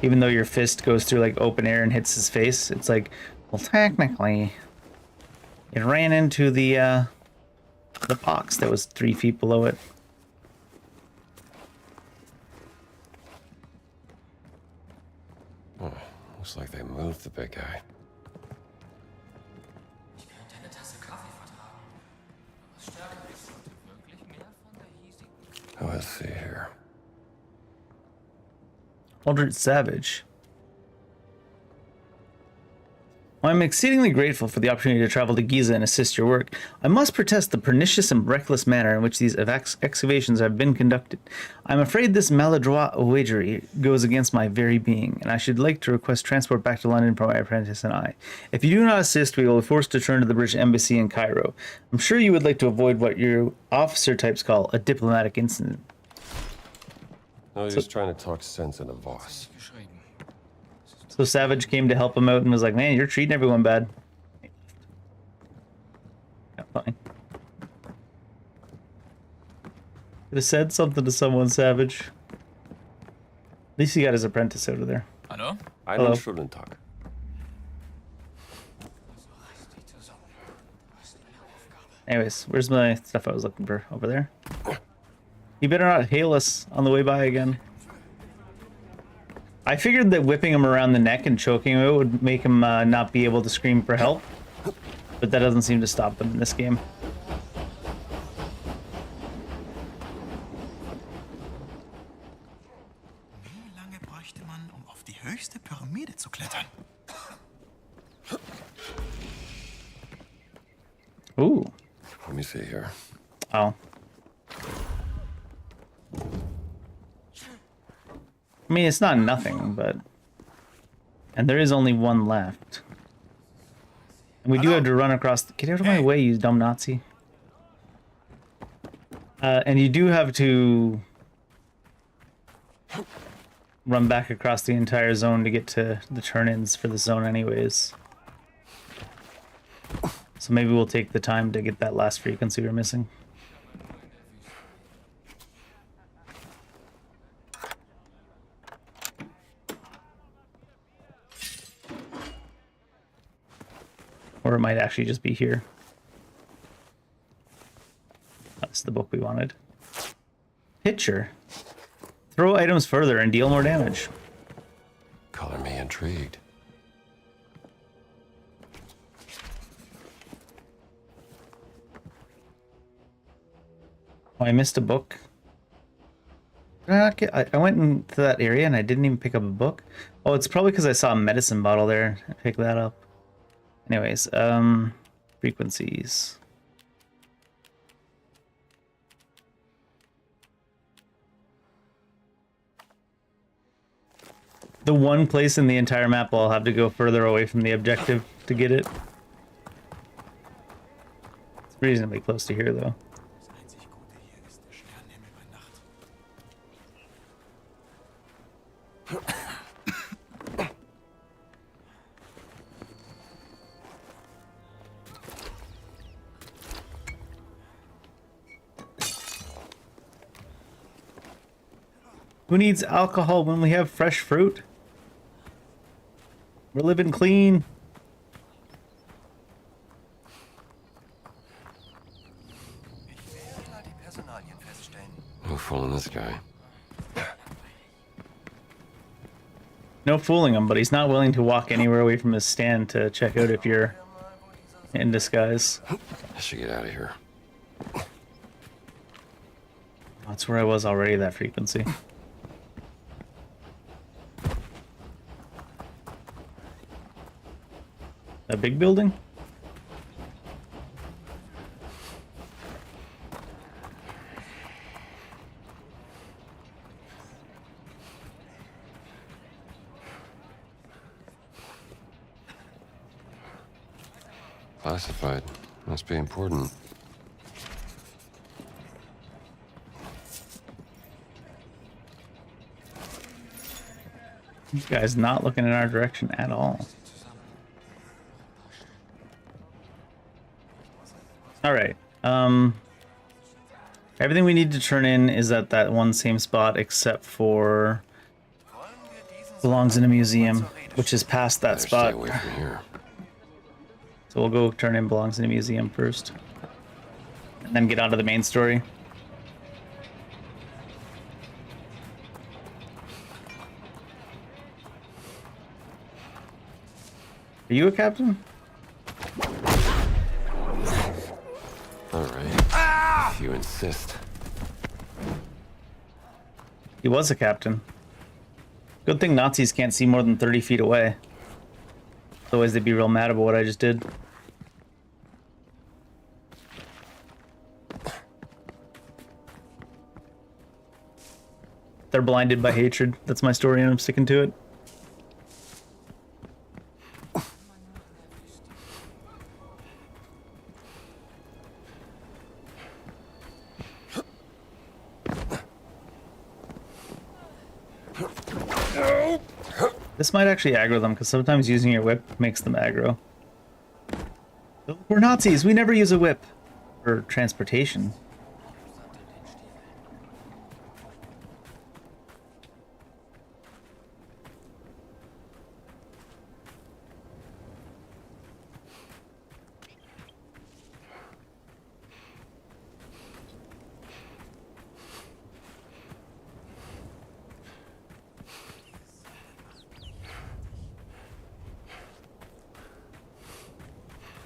Even though your fist goes through like open air and hits his face, it's like, well, technically, it ran into the box that was 3 feet below it. Oh, looks like they moved the big guy. Oh, let's see here. Aldrich Savage. While I'm exceedingly grateful for the opportunity to travel to Giza and assist your work, I must protest the pernicious and reckless manner in which these excavations have been conducted. I'm afraid this maladroit waggery goes against my very being, and I should like to request transport back to London for my apprentice and I. If you do not assist, we will be forced to return to the British Embassy in Cairo. I'm sure you would like to avoid what your officer types call a diplomatic incident. No, he's just trying to talk sense into Voss. So Savage came to help him out and was like, man, you're treating everyone bad. Yeah, fine. Could have said something to someone, Savage. At least he got his apprentice out of there. Hallo? Einen Stunden Tag. Anyways, where's my stuff I was looking for? Over there? You better not hail us on the way by again. I figured that whipping him around the neck and choking him would make him not be able to scream for help, but that doesn't seem to stop them in this game. auf die höchste Pyramide zu klettern. Ooh. Let me see here. Oh. I mean, it's not nothing, but... And there is only one left. And we do have to run across... Get out of my way, you dumb Nazi. And you do have to... run back across the entire zone to get to the turn-ins for the zone anyways. So maybe we'll take the time to get that last frequency we're missing. Or it might actually just be here. That's the book we wanted. Picture. Throw items further and deal more damage. Color me intrigued. Oh, I missed a book. I went into that area and I didn't even pick up a book. Oh, it's probably because I saw a medicine bottle there. I picked that up. Anyways, frequencies. The one place in the entire map I'll have to go further away from the objective to get it. It's reasonably close to here, though. Who needs alcohol when we have fresh fruit? We're living clean. No fooling this guy. No fooling him, but he's not willing to walk anywhere away from his stand to check out if you're in disguise. I should get out of here. That's where I was already, that frequency. A big building? Classified. Must be important. This guy's not looking in our direction at all. All right. Everything we need to turn in is at that one same spot, except for belongs in a museum, which is past that Better spot. stay away from here. So we'll go turn in belongs in a museum first, and then get onto the main story. Are you a captain? All right. If you insist. He was a captain. Good thing Nazis can't see more than 30 feet away. Otherwise they'd be real mad about what I just did. They're blinded by hatred. That's my story and I'm sticking to it. This might actually aggro them, because sometimes using your whip makes them aggro. We're Nazis! We never use a whip! For transportation.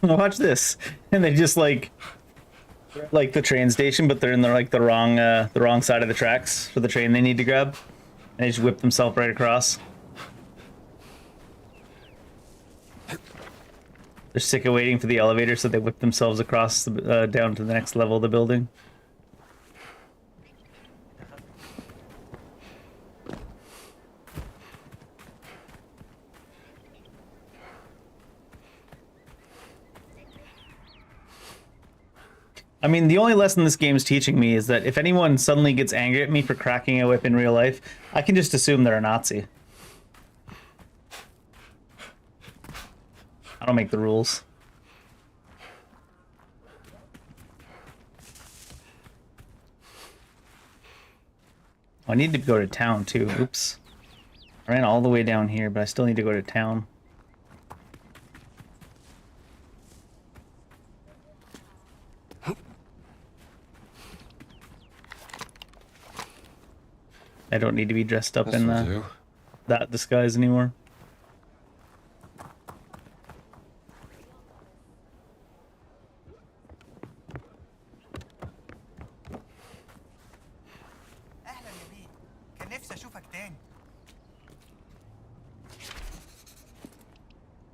Watch this, and they just like the train station, but they're in the wrong side of the tracks for the train they need to grab, and they just whip themselves right across. They're sick of waiting for the elevator, so they whip themselves across the, down to the next level of the building. I mean, the only lesson this game is teaching me is that if anyone suddenly gets angry at me for cracking a whip in real life, I can just assume they're a Nazi. I don't make the rules. Oh, I need to go to town too. Oops. I ran all the way down here, but I still need to go to town. I don't need to be dressed up in that disguise anymore. اهلا يا بيه، كان نفسي اشوفك تاني.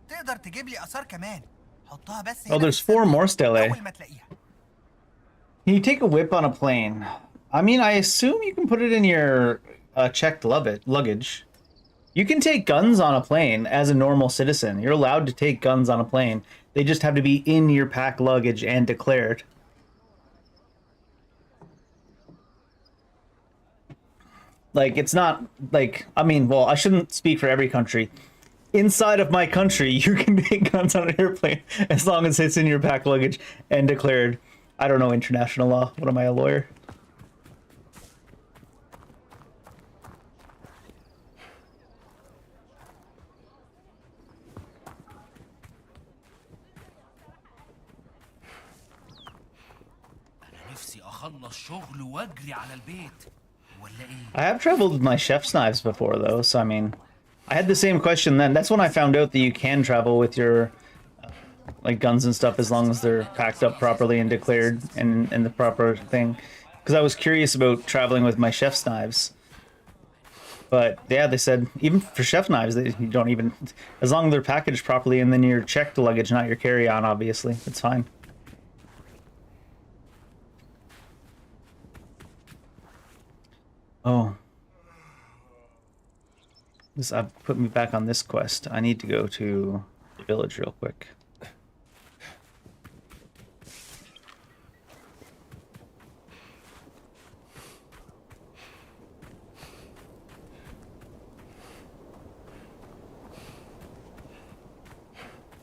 تقدر تجيب لي اثار كمان، حطها بس هنا. Oh, there's 4 more still, eh? اول ما تلاقيها. Can you take a whip on a plane? I mean, I assume you can put it in your checked luggage. You can take guns on a plane as a normal citizen. You're allowed to take guns on a plane. They just have to be in your packed luggage and declared. Like, it's not like, I mean, well, I shouldn't speak for every country. Inside of my country, you can take guns on an airplane as long as it's in your packed luggage and declared. I don't know international law. What am I, a lawyer? I have traveled with my chef's knives before, though, so I mean, I had the same question then. That's when I found out that you can travel with your like guns and stuff as long as they're packed up properly and declared in the proper thing. Because I was curious about traveling with my chef's knives. But yeah, they said even for chef knives, you don't even, as long as they're packaged properly and then your checked luggage, not your carry-on, obviously, it's fine. Oh. This put me back on this quest. I need to go to the village real quick.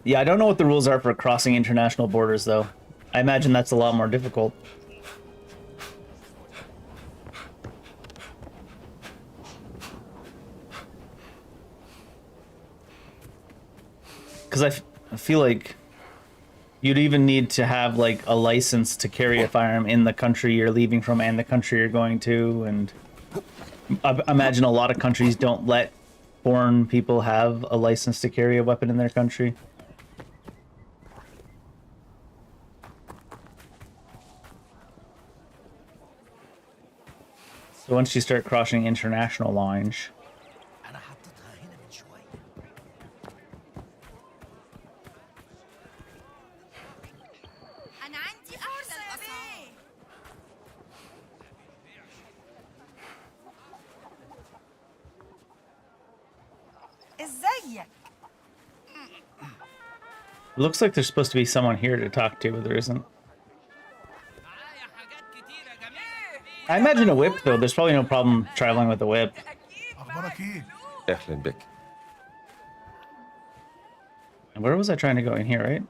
Yeah, I don't know what the rules are for crossing international borders, though. I imagine that's a lot more difficult. Because I feel like you'd even need to have like a license to carry a firearm in the country you're leaving from and the country you're going to, and I imagine a lot of countries don't let foreign people have a license to carry a weapon in their country. So once you start crossing international lines, it looks like there's supposed to be someone here to talk to, but there isn't. I imagine a whip, though. There's probably no problem traveling with a whip. أهلا بك. And where was I trying to go? In here, right?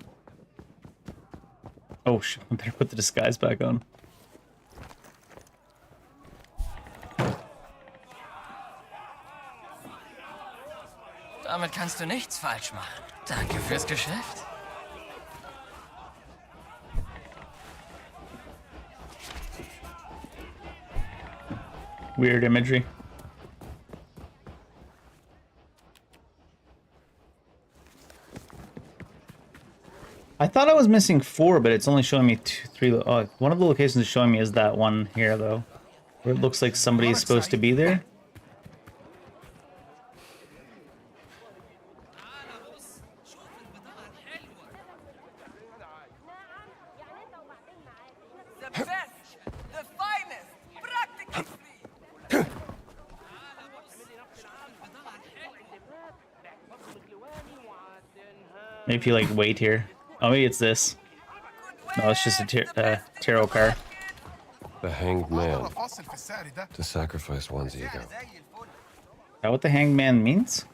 Oh, shit. I better put the disguise back on. Damit kannst du nichts falsch machen. Danke fürs Geschäft. Weird imagery. I thought I was missing 4, but it's only showing me 2, 3. Oh, one of the locations it's showing me is that one here, though, where it looks like somebody's supposed to be there. Maybe if you like wait here. Oh, maybe it's this. No, it's just a tarot card. The hanged man. فاصل في السعر ده. To sacrifice one's ego. زي الفل. Is that what the hanged man means?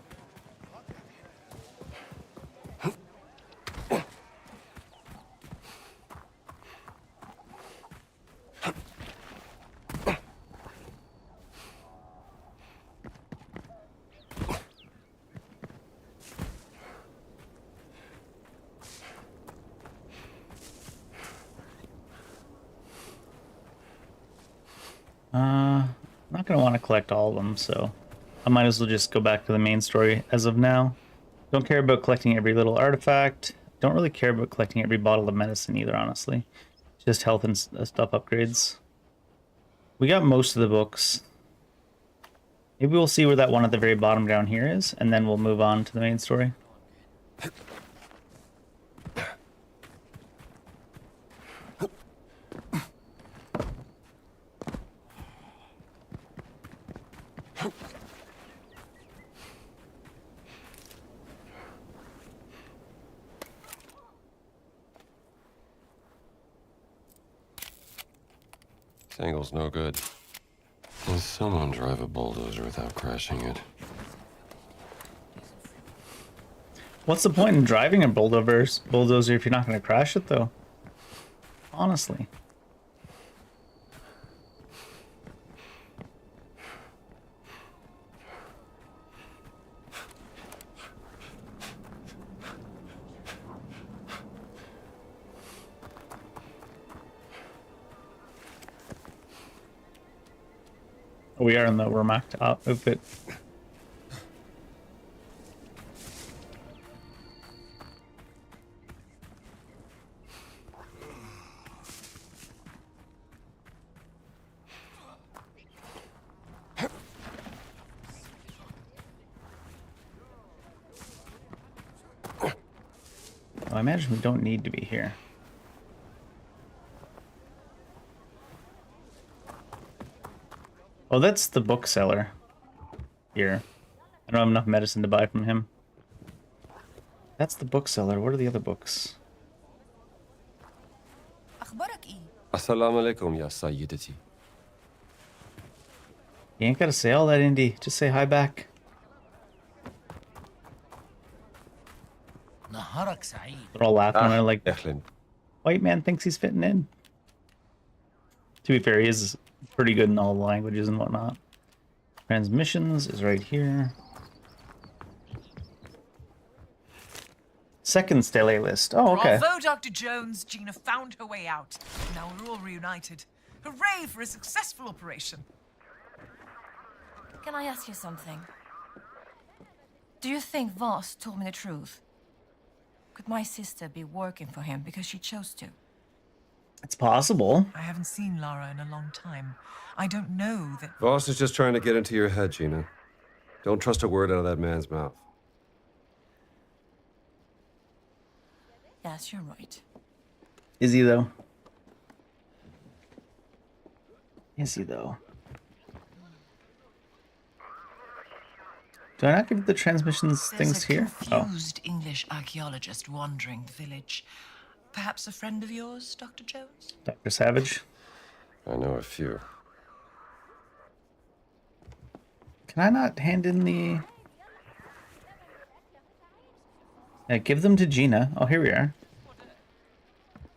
I'm not gonna want to collect all of them, so I might as well just go back to the main story as of now. Don't care about collecting every little artifact. Don't really care about collecting every bottle of medicine either, honestly. Just health and stuff upgrades. We got most of the books. Maybe we'll see where that one at the very bottom down here is, and then we'll move on to the main story. This angle's no good. Can someone drive a bulldozer without crashing it? What's the point in driving a bulldozer if you're not going to crash it, though? Honestly. We are in the Wehrmacht outfit. I imagine we don't need to be here. Oh, that's the bookseller here. I don't have enough medicine to buy from him. That's the bookseller. What are the other books? أخبارك إيه؟ Assalamu alaikum, ya sayyidati. You ain't gotta say all that, Indy. Just say hi back. نهارك سعيد. They're all laughing when they're like, Echlin. white man thinks he's fitting in. To be fair, he is pretty good in all the languages and whatnot. Transmissions is right here. Second stele list. Oh, okay. Bravo, Dr. Jones. Gina found her way out. Now we're all reunited. Hooray for a successful operation. Can I ask you something? Do you think Voss told me the truth? Could my sister be working for him because she chose to? It's possible. I haven't seen Lara in a long time. I don't know that... Voss is just trying to get into your head, Gina. Don't trust a word out of that man's mouth. Yes, you're right. Is he, though? Is he, though? Do I not give the transmissions things here? Oh. Confused English archaeologist wandering the village. Perhaps a friend of yours, Dr. Jones? Dr. Savage. I know a few. Can I not hand in the... Yeah, give them to Gina. Oh, here we are.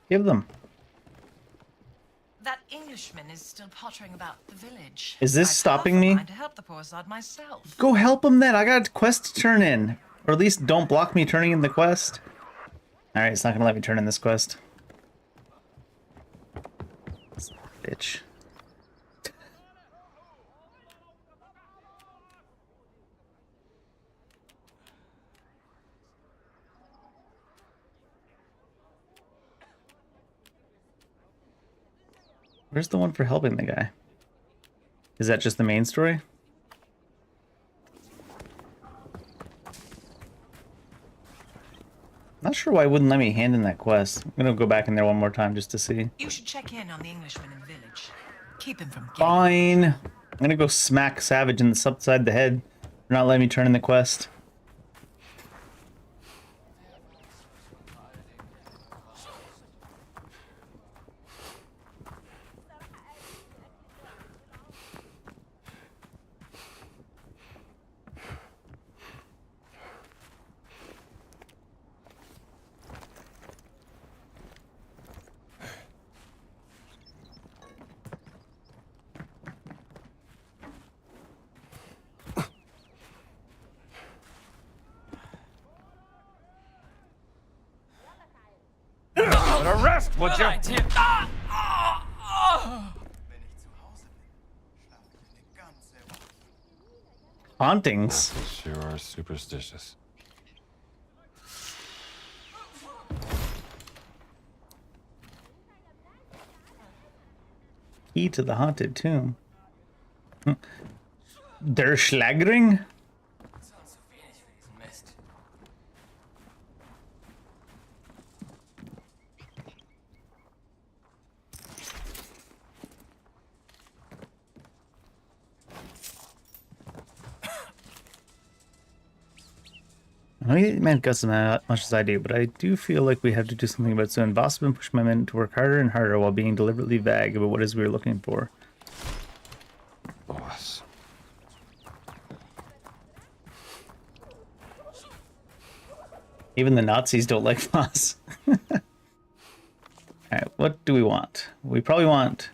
Give them. That Englishman is still pottering about the village. Is this I'd stopping half a me? mind to help the poor sod myself. Go help him then. I got a quest to turn in. Or at least don't block me turning in the quest. Alright, it's not gonna let me turn in this quest. Bitch. Where's the one for helping the guy? Is that just the main story? Not sure why it wouldn't let me hand in that quest. I'm gonna go back in there one more time just to see. You should check in on the Englishman in the village. Keep him from getting... Fine. I'm gonna go smack Savage in the upside the head for not letting me turn in the quest. But arrest, would you? Right, Tim. Ah! Wenn ich zu Hause bin, schlafe ich eine ganze Woche. Hauntings. They sure are superstitious. Key to the haunted tomb. Der Schlagring? Mist. I know you might guess as much as I do, but I do feel like we have to do something about it soon. Boss has been pushing my men to work harder and harder while being deliberately vague about what it is we were looking for. Boss. Even the Nazis don't like Boss. Alright, what do we want? We probably want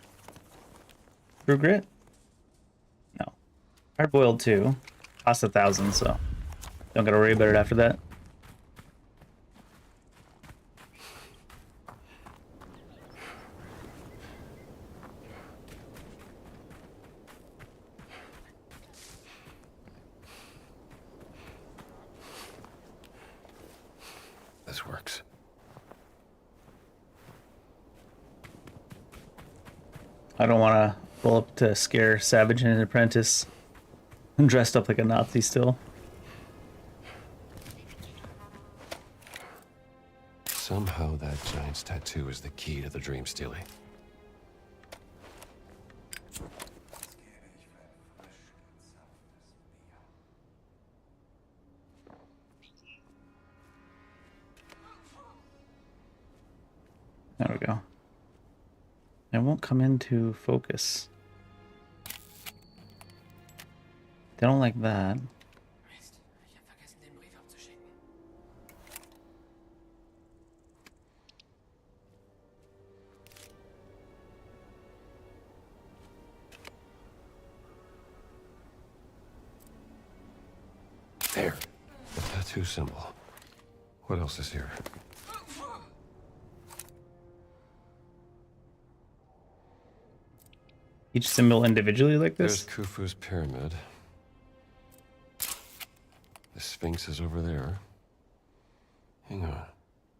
True Grit? No. Hard Boiled 2. Cost 1,000, so don't gotta worry about it after that. This works. I don't want to roll up to scare Savage and his apprentice. I'm dressed up like a Nazi still. Somehow that giant's tattoo is the key to the dream stealing. There we go. It won't come into focus. They don't like that. Mist. Ich hab vergessen, den Brief abzuschicken. There. The tattoo symbol. What else is here? Each symbol individually like There's this? Khufu's pyramid. The Sphinx is over there. Hang on.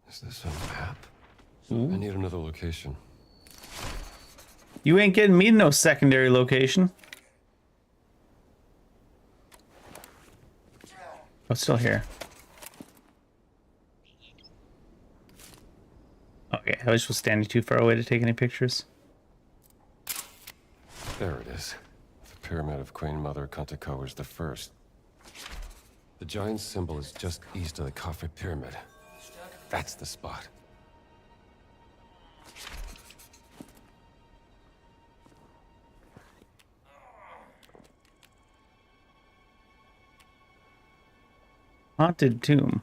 Is this a map? I need another location. You ain't getting me no secondary location. Oh, it's still here. Okay, I was just standing too far away to take any pictures. There it is. The pyramid of Queen Mother Kantako is the first. The giant symbol is just east of the Khafre pyramid. That's the spot. Haunted tomb.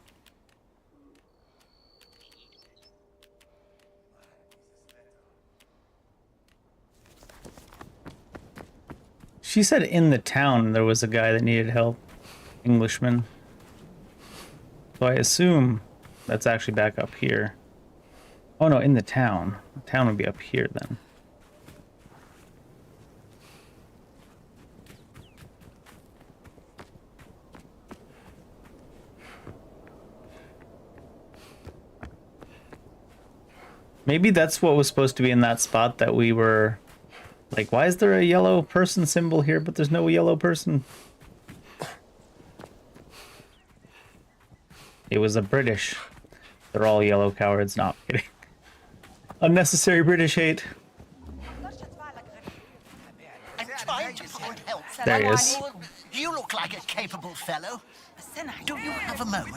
She said in the town there was a guy that needed help. Englishman. So I assume that's actually back up here. Oh no, in the town. The town would be up here then. Maybe that's what was supposed to be in that spot that we were like, why is there a yellow person symbol here, but there's no yellow person? It was a British. They're all yellow cowards, not kidding. Unnecessary British hate. I'm trying to find help. There he is. You look like a capable fellow. Do you have a moment?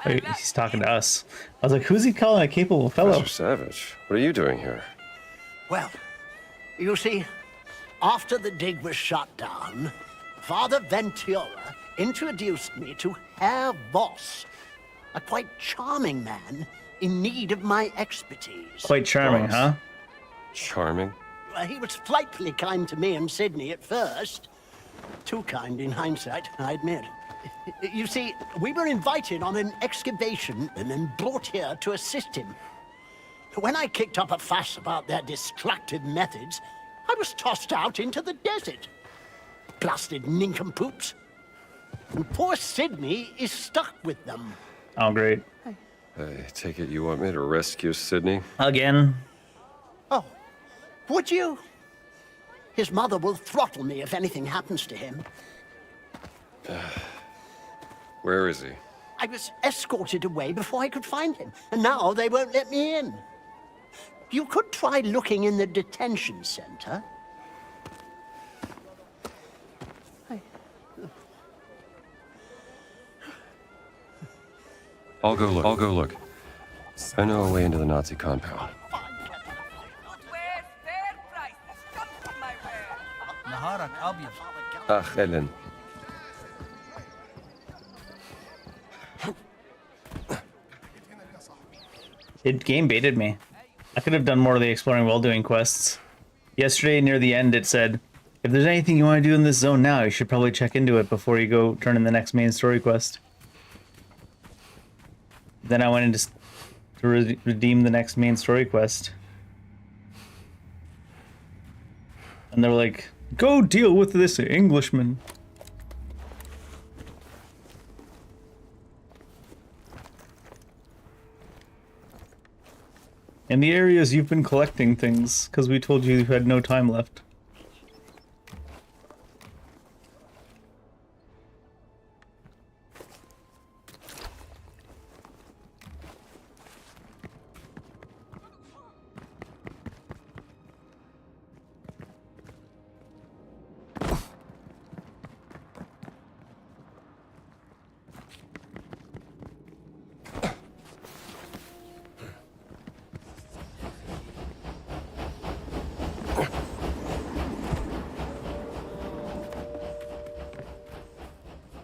Wait, he's talking to us. I was like, who's he calling a capable fellow? Professor Savage, what are you doing here? Well, you see, after the dig was shut down, Father Ventura introduced me to Herr Voss, a quite charming man in need of my expertise. Quite charming, Boss. huh? Charming? He was frightfully kind to me in Sydney at first. Too kind in hindsight, I admit. You see, we were invited on an excavation and then brought here to assist him. When I kicked up a fuss about their destructive methods, I was tossed out into the desert. Blasted nincompoops. And poor Sydney is stuck with them. Oh, great. I take it you want me to rescue Sydney? Again. Oh, would you? His mother will throttle me if anything happens to him. Where is he? I was escorted away before I could find him, and now they won't let me in. You could try looking in the detention center. I'll go look. I know a way into the Nazi compound. Where's fair prices? Come to my way. Naharak Albion. Ach, Ellen. It game baited me. I could have done more of the exploring while doing quests. Yesterday, near the end, it said, if there's anything you want to do in this zone now, you should probably check into it before you go turn in the next main story quest. Then I went in to redeem the next main story quest. And they were like, go deal with this Englishman. In the areas you've been collecting things, because we told you had no time left.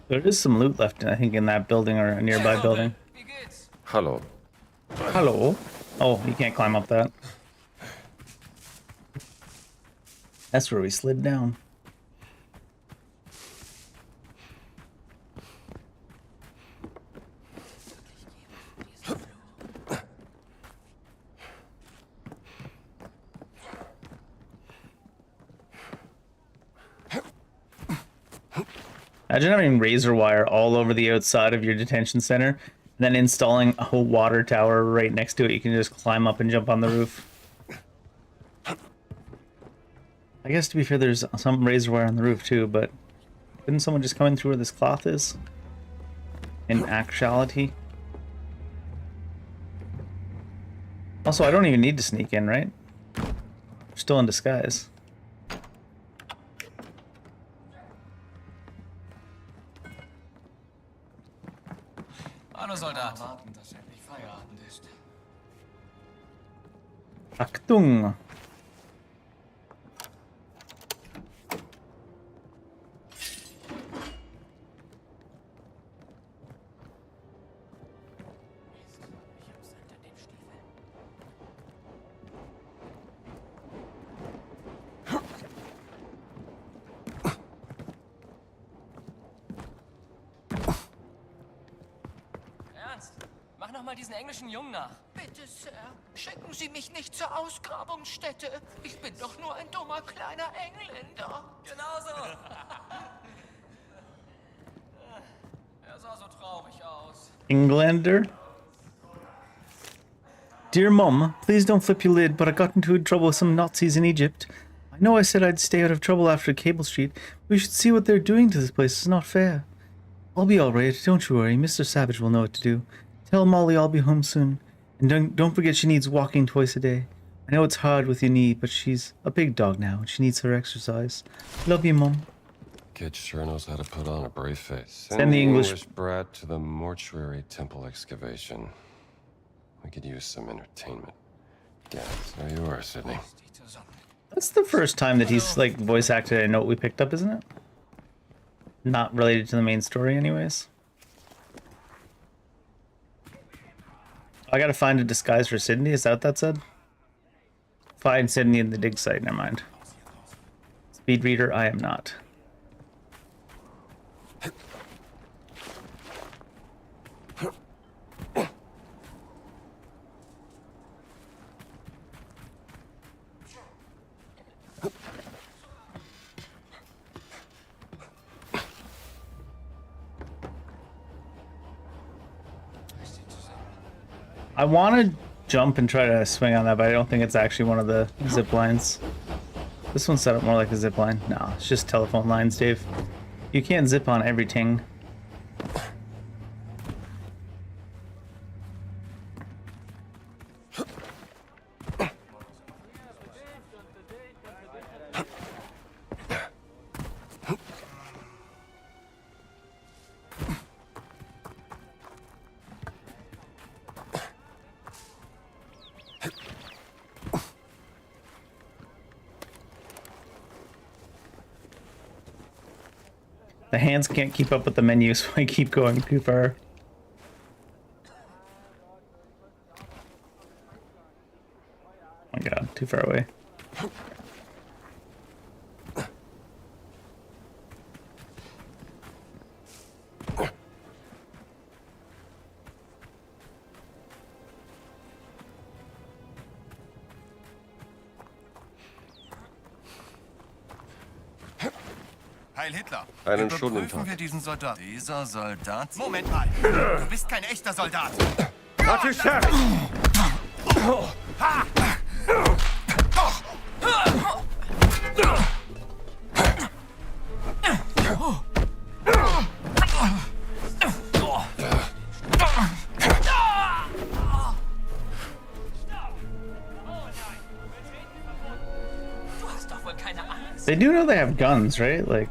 There is some loot left, I think, in that building or a nearby building. Wie geht's? Hello. Hello. Oh, you can't climb up that. That's where we slid down. Imagine having razor wire all over the outside of your detention center, and then installing a whole water tower right next to it. You can just climb up and jump on the roof. I guess, to be fair, there's some razor wire on the roof too, but couldn't someone just come in through where this cloth is? In actuality? Also, I don't even need to sneak in, right? We're still in disguise. Hallo Soldat. Warten, dass endlich Feierabend ist. Achtung! Ernst? Mach noch mal diesen englischen Jungen nach. Bitte, Sir, schicken Sie mich nicht zur Ausgrabungsstätte. Ich bin doch nur ein dummer kleiner Engländer. Genau so. Er sah so traurig aus. Englander? Dear Mum, please don't flip your lid, but I got into trouble with some Nazis in Egypt. I know I said I'd stay out of trouble after Cable Street, but we should see what they're doing to this place. It's not fair. I'll be alright, don't you worry. Mr. Savage will know what to do. Tell Molly I'll be home soon. And don't forget she needs walking twice a day. I know it's hard with your knee, but she's a big dog now, and she needs her exercise. Love you, Mum. Kid sure knows how to put on a brave face. Send the English brat to the mortuary temple excavation. We could use some entertainment. Yeah, there you are, Sydney. That's the first time that he's, like, voice acted a note we picked up, isn't it? Not related to the main story, anyways. I gotta find a disguise for Sydney, is that what that said? Find Sydney in the dig site, never mind. Speed reader, I am not. I want to jump and try to swing on that, but I don't think it's actually one of the zip lines. This one's set up more like a zip line. No, it's just telephone lines, Dave. You can't zip on everything. The hands can't keep up with the menu, so I keep going too far. Oh my god, too far away. Heil Hitler. Einen Stunden Überprüfen wir diesen Soldat. Dieser Soldat... Moment mal. Du bist kein echter Soldat. Not too shabby. Du hast doch wohl keine Angst. They do know they have guns, right? Like,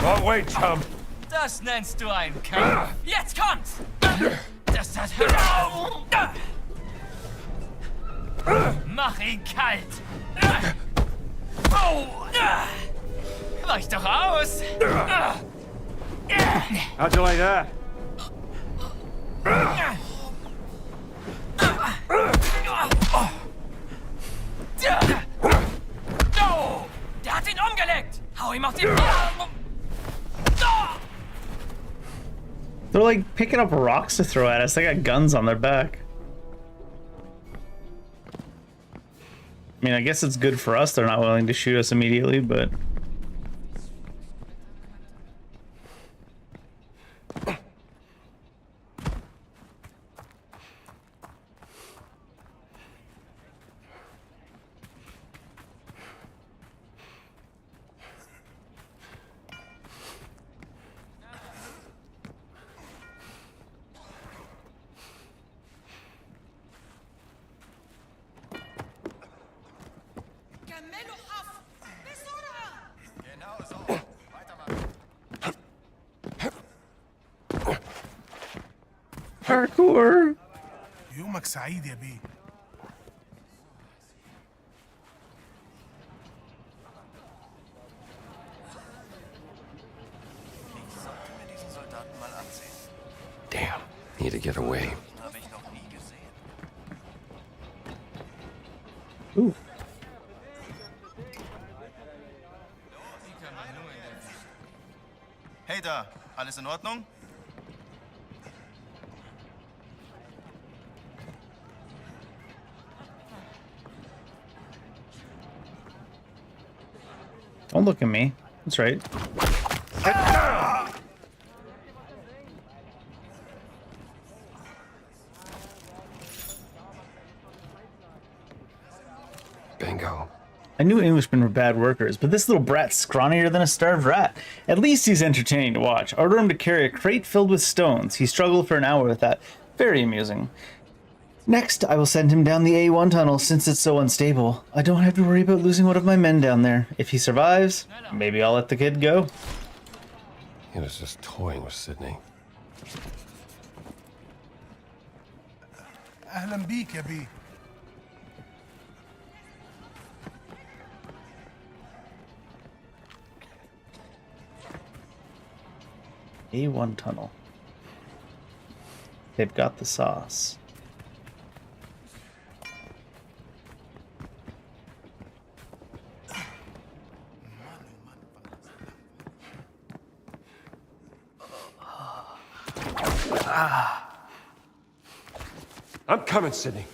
Wrong way, chum. Das nennst du einen Kampf. Jetzt kommt's! Das hat... Mach ihn kalt! Weich doch aus! How'd you like that? Der hat ihn umgelegt! Hau ihm auf die... they're like picking up rocks to throw at us. They got guns on their back. I mean, I guess it's good for us they're not willing to shoot us immediately, but... Genau so. Weitermachen. Parkour! يومك سعيد يا بيه. Ich sollte mir diesen Soldaten mal ansehen. Damn. Need to get away. Den habe ich noch nie gesehen. Ooh. Hey da, alles in Ordnung? Don't look at me. That's right. Bingo. I knew Englishmen were bad workers, but this little brat's scrawnier than a starved rat. At least he's entertaining to watch. I ordered him to carry a crate filled with stones. He struggled for an hour with that. Very amusing. Next, I will send him down the A1 tunnel since it's so unstable. I don't have to worry about losing one of my men down there. If he survives, maybe I'll let the kid go. He was just toying with Sydney. أهلا بيك يا بيه. A1 tunnel. They've got the sauce. I'm coming, Sydney.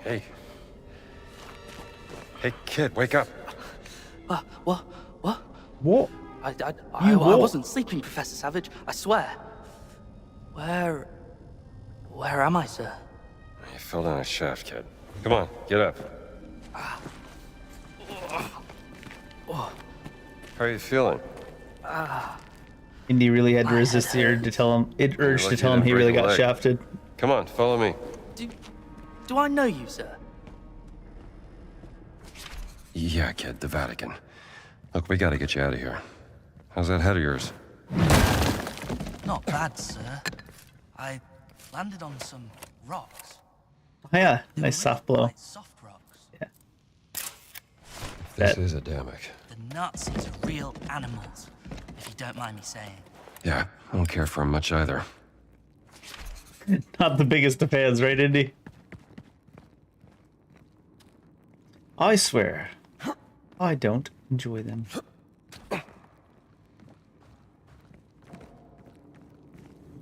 Hey. Hey, Kid, wake up. What? What? I wasn't sleeping, Professor Savage. I swear. Where am I, sir? You fell down a shaft, kid. Come on, get up. How are you feeling? Indy really had to resist the urge to tell him. It urged to tell him he really got shafted. Come on, follow me. Do I know you, sir? Yeah, kid, the Vatican. Look, we gotta get you out of here. How's that head of yours? Not bad, sir. I landed on some rocks. Oh, yeah, nice soft blow. Soft rocks. Yeah. This is Adamic. The Nazis are real animals, if you don't mind me saying. Yeah, I don't care for him much either. Not the biggest of fans, right, Indy? I swear, I don't enjoy them.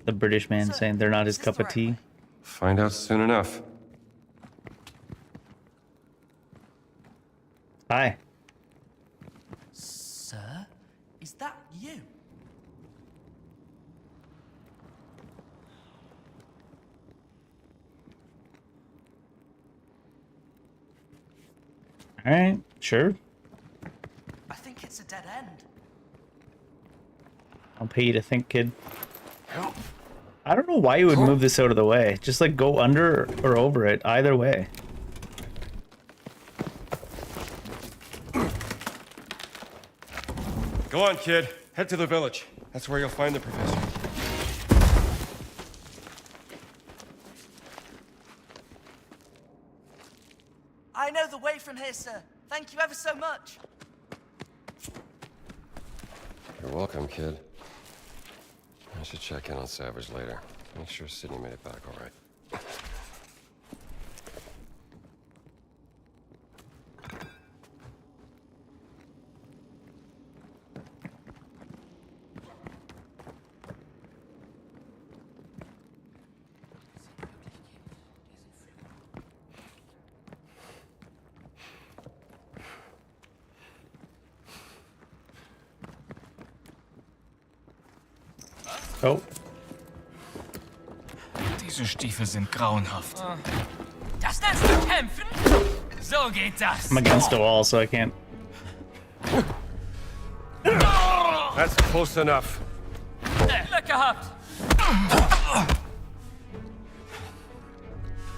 The British man saying they're not his cup of tea. Find out soon enough. Hi. Sir? Is that you? All right, sure. I think it's a dead end. I'll pay you to think, kid. I don't know why you would move this out of the way. Just like go under or over it, either way. Go on, kid. Head to the village. That's where you'll find the professor. I know the way from here, sir. Thank you ever so much. You're welcome, kid. I should check in on Savage later. Make sure Sydney made it back all right. Oh. Diese Stiefel sind grauenhaft. Das nennst du kämpfen? So geht das. I'm against a wall, so I can't. That's close enough. Glück gehabt.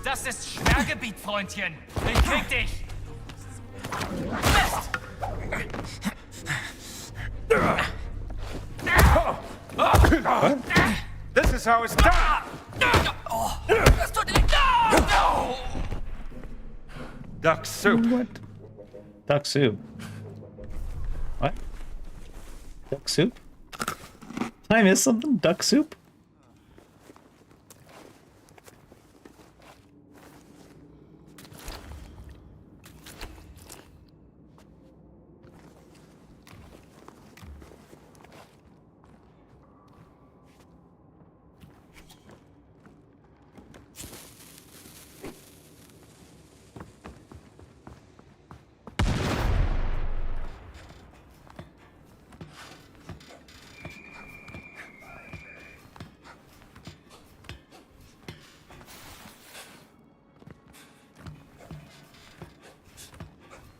Das ist Sperrgebiet, Freundchen. Ich krieg dich. Mist. This is how it's done! Das tut nicht. Duck soup. What? Duck soup. What? Duck soup? Did I miss something? Duck soup?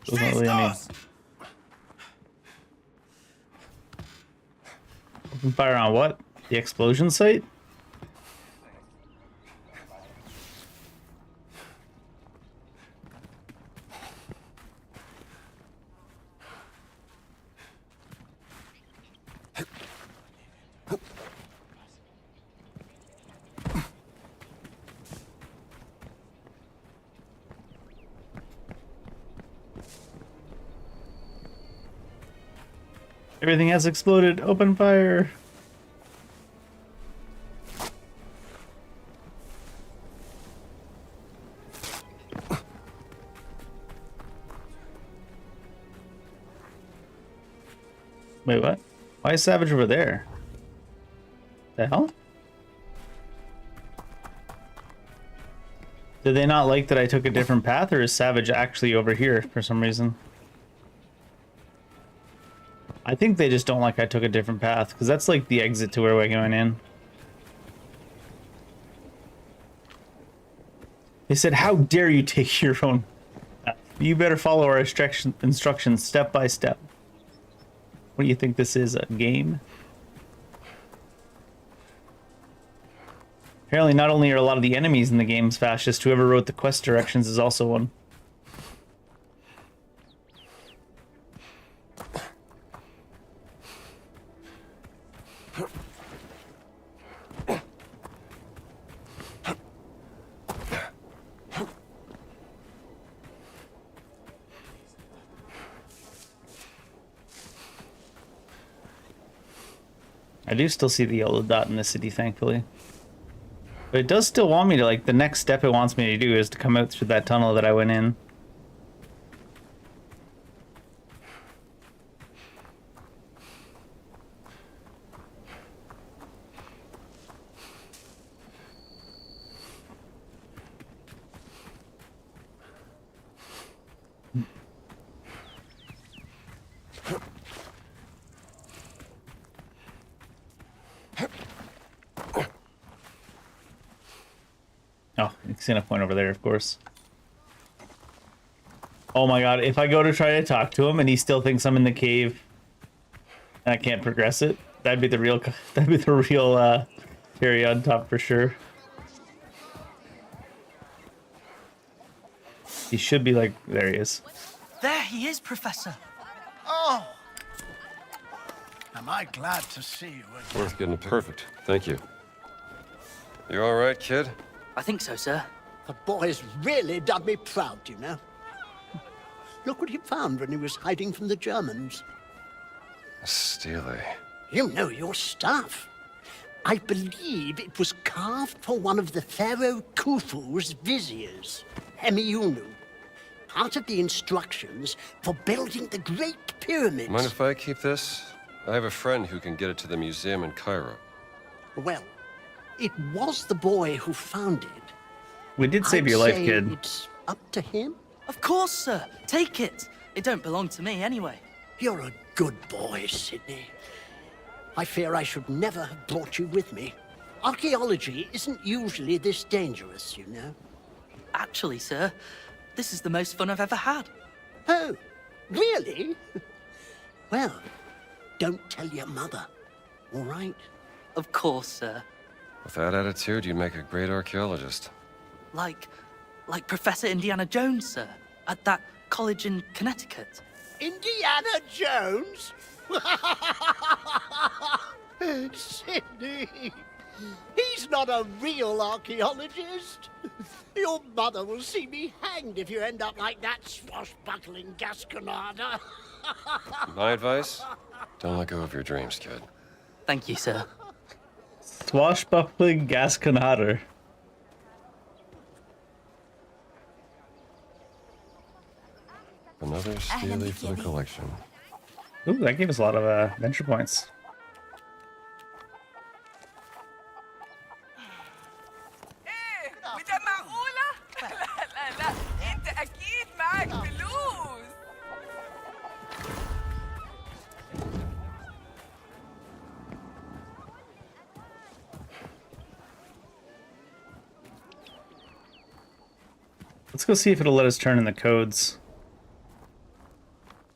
Doesn't really any. Open fire on what? The explosion site? Everything has exploded. Open fire. Wait, what? Why is Savage over there? The hell? Did they not like that I took a different path, or is Savage actually over here for some reason? I think they just don't like I took a different path, because that's like the exit to where we're going in. They said, how dare you take your own path? You better follow our instructions step by step. What do you think this is, a game? Apparently not only are a lot of the enemies in the games fascist, whoever wrote the quest directions is also one. I do still see the yellow dot in the city, thankfully. But it does still want me to, like, the next step it wants me to do is to come out through that tunnel that I went in. Oh, you can see a point over there, of course. Oh my god, if I go to try to talk to him and he still thinks I'm in the cave and I can't progress it, that'd be the real cherry on top for sure. He should be like, there he is. There he is, Professor. Oh! Am I glad to see you again. Worth getting it perfect. Thank you. You all right, kid? I think so, sir. The boy's really done me proud, you know. Look what he found when he was hiding from the Germans. Steely. You know your stuff. I believe it was carved for one of the Pharaoh Khufu's viziers, Hemiunu. Part of the instructions for building the Great Pyramids. Mind if I keep this? I have a friend who can get it to the museum in Cairo. Well, it was the boy who found it. We did save I'd your life, say kid. It's up to him. Of course, sir. Take it. It don't belong to me anyway. You're a good boy, Sydney. I fear I should never have brought you with me. Archaeology isn't usually this dangerous, you know. Actually, sir, this is the most fun I've ever had. Oh, really? Well, don't tell your mother, all right? Of course, sir. With that attitude, you'd make a great archaeologist. Like Professor Indiana Jones, sir, at that college in Connecticut. Indiana Jones? Sydney, he's not a real archaeologist. Your mother will see me hanged if you end up like that swashbuckling Gasconada. My advice? Don't let go of your dreams, kid. Thank you, sir. Swashbuckling Gasconada. Another Steely for the collection. Ooh, that gave us a lot of venture points. وده معقولة؟ لا انت اكيد معك فلوس. Let's go see if it'll let us turn in the codes.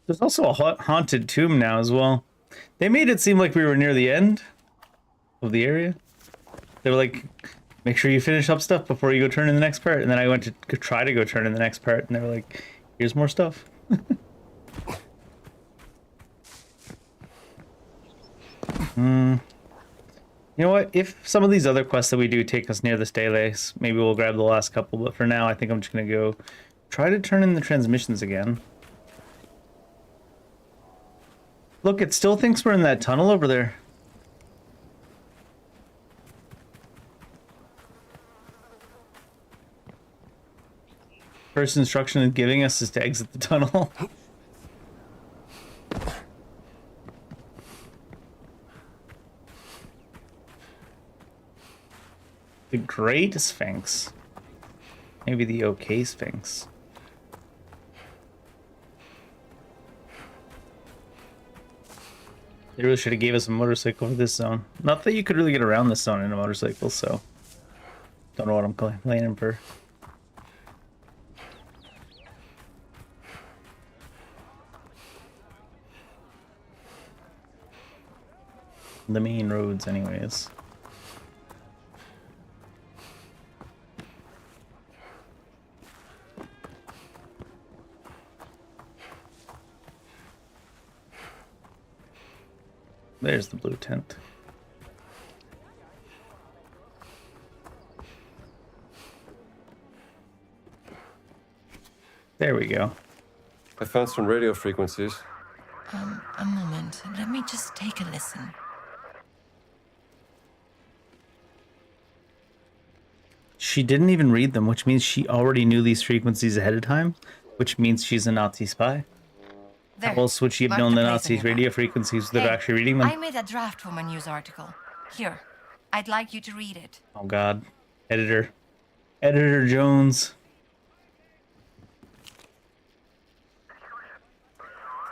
There's also a haunted tomb now as well. They made it seem like we were near the end of the area. They were like, make sure you finish up stuff before you go turn in the next part. And then I went to try to go turn in the next part, and they were like, here's more stuff. You know what? If some of these other quests that we do take us near the steles, maybe we'll grab the last couple. But for now, I think I'm just going to go try to turn in the transmissions again. Look, it still thinks we're in that tunnel over there. First instruction it's giving us is to exit the tunnel. The Great Sphinx. Maybe the OK Sphinx. They really should have gave us a motorcycle for this zone. Not that you could really get around this zone in a motorcycle, so don't know what I'm complaining for. The main roads, anyways. There's the blue tent. There we go. I found some radio frequencies. A moment. Let me just take a listen. She didn't even read them, which means she already knew these frequencies ahead of time, which means she's a Nazi spy. There. How else would she have Mark known the place on Nazis' your radio map. frequencies without Hey, actually reading them? I made a draft for my news article. Here, I'd like you to read it. Oh god. Editor. Editor Jones.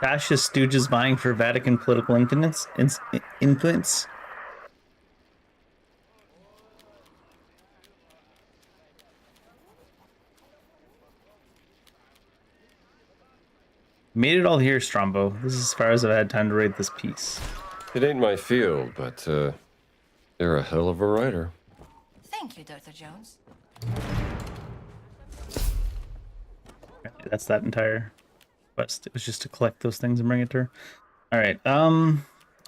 Fascist stooges vying for Vatican political influence. Made it all here, Strombo. This is as far as I've had time to write this piece. It ain't my field, but you're a hell of a writer. Thank you, Dr. Jones. That's that entire quest. It was just to collect those things and bring it to her. Alright, I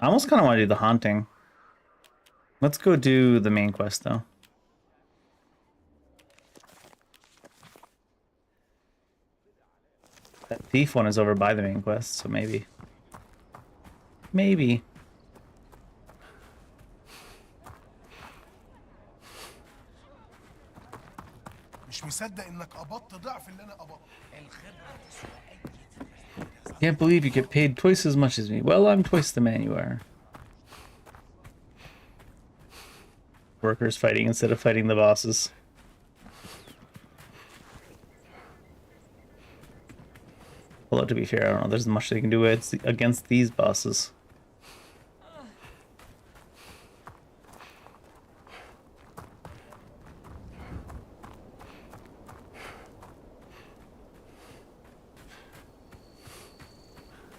almost kind of want to do the haunting. Let's go do the main quest, though. That thief one is over by the main quest, so maybe. Maybe. مش مصدق انك قبضت ضعف اللي انا قبضته. Can't believe you get paid twice as much as me. Well, I'm twice the man you are. Workers fighting instead of fighting the bosses. Although, to be fair, I don't know. There's much they can do against these bosses.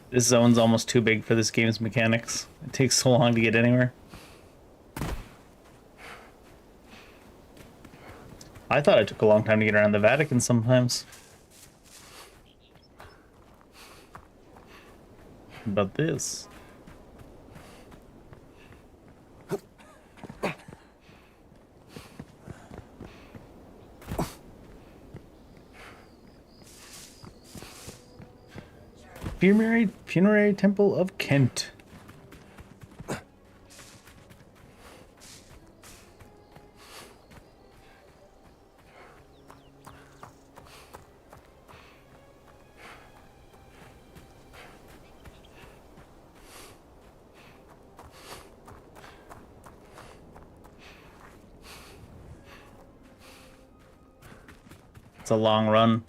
This zone's almost too big for this game's mechanics. It takes so long to get anywhere. I thought it took a long time to get around the Vatican sometimes. But this... Funerary Temple of Kent. It's a long run.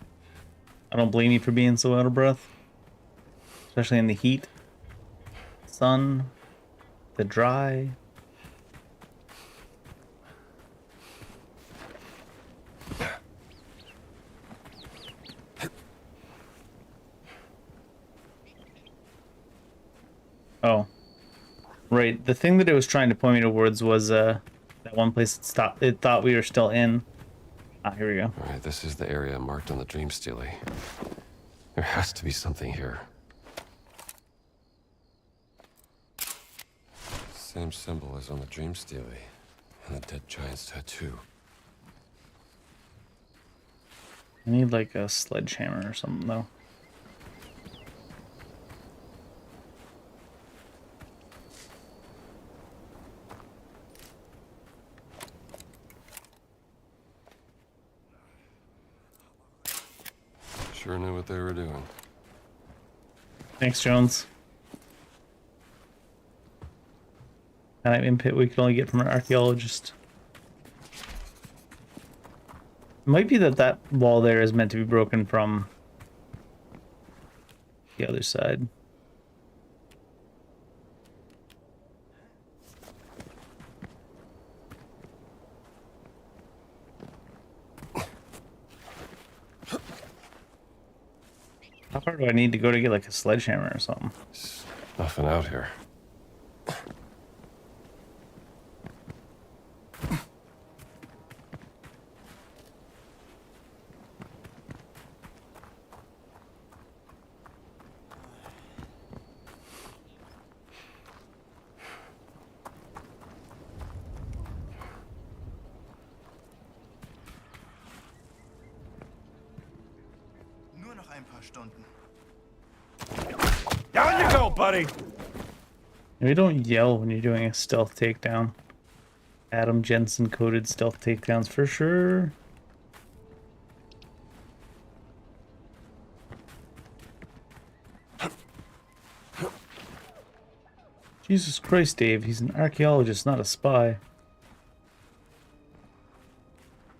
I don't blame you for being so out of breath. Especially in the heat, sun, the dry. Oh, right. The thing that it was trying to point me towards was that one place it stopped. It thought we were still in. Ah, here we go. All right, this is the area marked on the Dream Steely. There has to be something here. Same symbol as on the Dream Steely and the dead giant's tattoo. I need like a sledgehammer or something though. Sure knew what they were doing. Thanks, Jones. Kind of input we could only get from an archaeologist. It might be that that wall there is meant to be broken from the other side. How far do I need to go to get like a sledgehammer or something? There's nothing out here. Nur noch ein paar Stunden. Down you go, buddy! Maybe don't yell when you're doing a stealth takedown. Adam Jensen coded stealth takedowns for sure. Jesus Christ, Dave. He's an archaeologist, not a spy.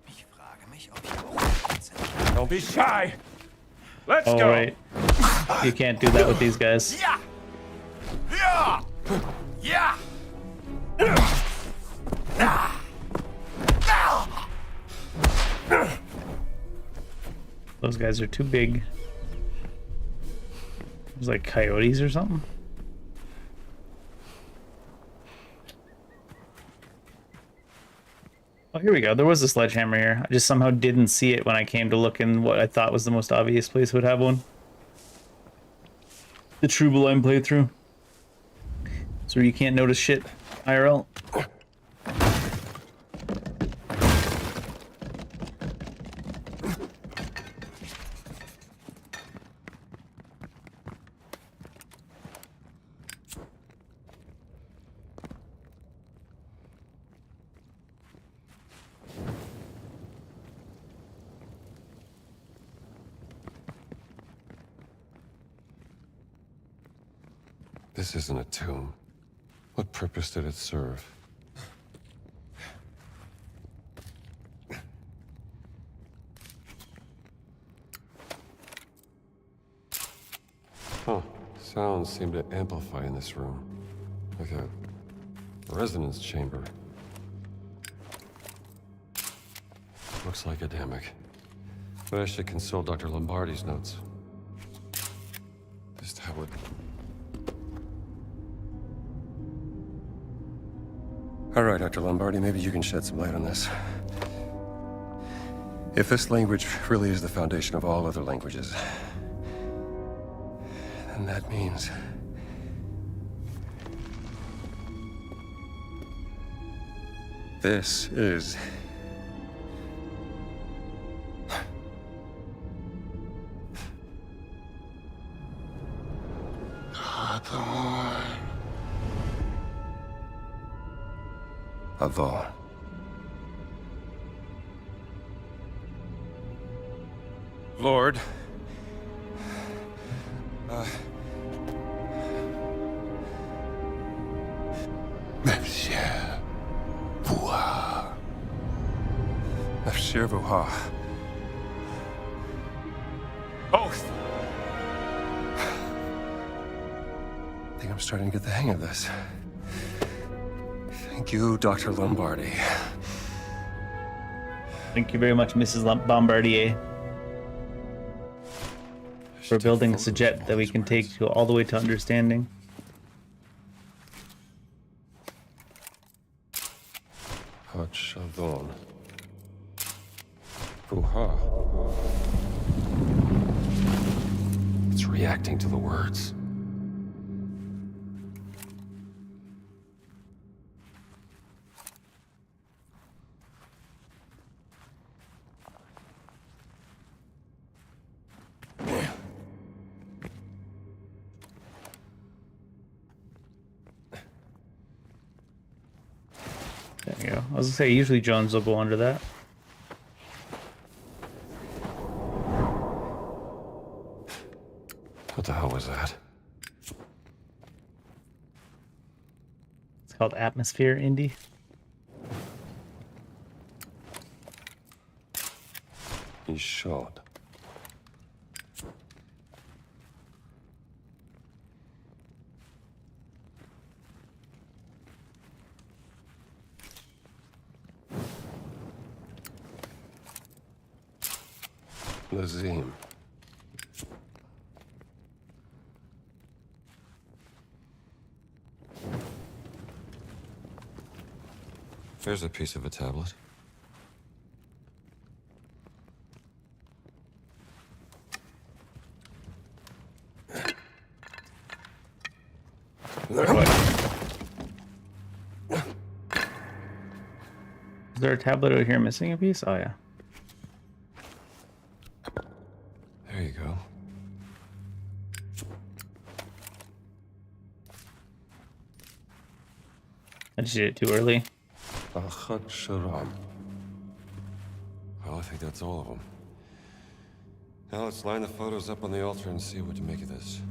Ich frage mich, ob ich Don't be shy! Let's Oh, go! right. You can't do that with these guys. Ja! Ja! Ja! Those guys are too big. There's like coyotes or something. Oh, here we go. There was a sledgehammer here. I just somehow didn't see it when I came to look in what I thought was the most obvious place would have one. The True Blind playthrough. So you can't notice shit, IRL. This isn't a tomb. What purpose did it serve? Huh. Sounds seem to amplify in this room. Like a resonance chamber. Looks like academic. But I should consult Dr. Lombardi's notes. Just how it... All right, Dr. Lombardi, maybe you can shed some light on this. If this language really is the foundation of all other languages, then that means... this is... Avon. Lord. Monsieur Vuha. Monsieur Vuha. Oath! I think I'm starting to get the hang of this. Thank you, Dr. Lombardi. Thank you very much, Mrs. Bombardier, for building us a jet that we can take to all the way to understanding. Hachavon. Vuha. It's reacting to the words. There you go. I was gonna say, usually Jones will go under that. What the hell was that? It's called Atmosphere, Indy. He's shot. Lazim. Here's a piece of a tablet. Is there a tablet out here missing a piece? Oh yeah. There you go. I just did it too early. Achat Sharam. Well, I think that's all of them. Now let's line the photos up on the altar and see what to make of this.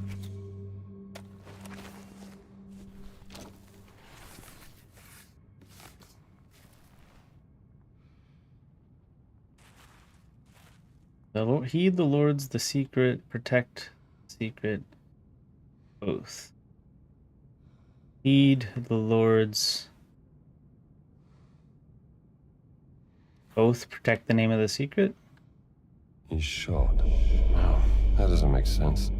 Heed the Lord's the secret, protect secret oath. Heed the Lord's oath, protect the name of the secret. He's shot. No, that doesn't make sense.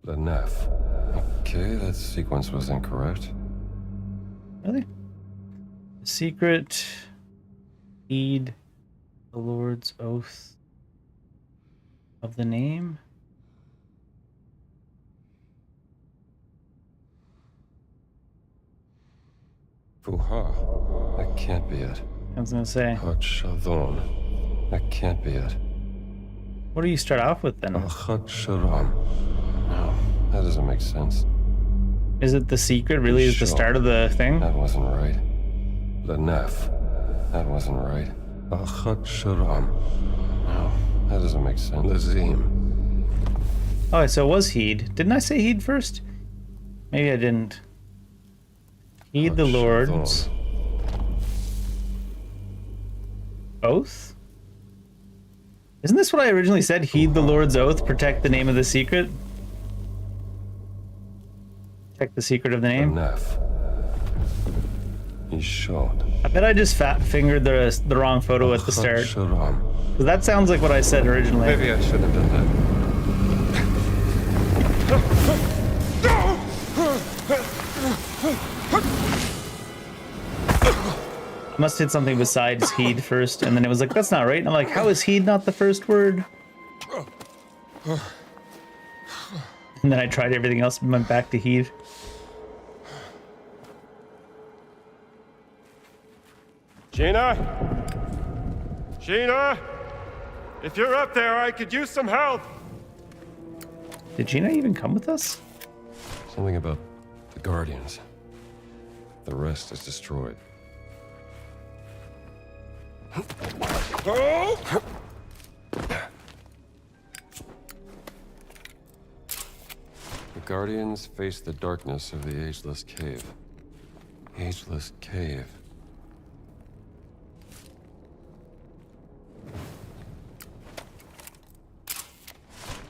The Neff. Okay, that sequence was incorrect. Really? Secret. Heed the Lord's oath of the name. Fuha. That can't be it. I was gonna say. Achat Shadon. That can't be it. What do you start off with then? Achat Sharam. No, that doesn't make sense. Is it the secret really is the start of the thing? That wasn't right. The Neff. That wasn't right. Achat Sharam. No, that doesn't make sense. Lazim. Oh, so it was heed. Didn't I say heed first? Maybe I didn't. Heed the Lord's oath? Isn't this what I originally said? Heed the Lord's oath, protect the name of the secret? Check the secret of the name? Neff. He's shot. I bet I just fat fingered the wrong photo at the start. Because that sounds like what I said originally. Maybe I shouldn't have done that. I must hit something besides heed first, and then it was like, that's not right. And I'm like, how is heed not the first word? And then I tried everything else and went back to heed. Gina? Gina? If you're up there, I could use some help. Did Gina even come with us? Something about the Guardians. The rest is destroyed. The Guardians face the darkness of the Ageless Cave. Ageless Cave.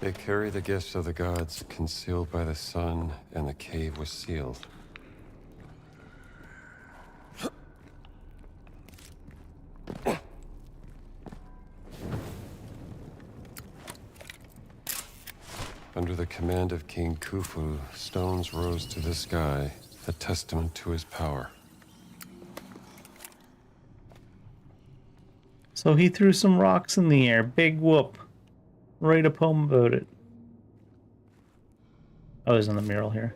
They carry the gifts of the gods concealed by the sun, and the cave was sealed. Under the command of King Khufu, stones rose to the sky, a testament to his power. So he threw some rocks in the air. Big whoop. Write a poem about it. Oh, there's on the mural here.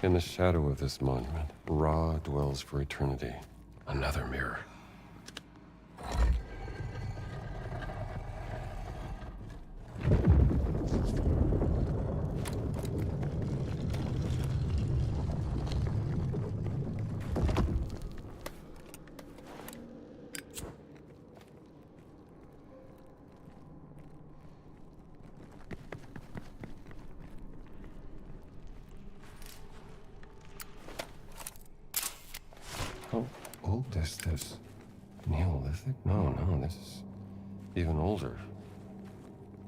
In the shadow of this monument, Ra dwells for eternity. Another mirror. How old is this? Neolithic? No, this is even older.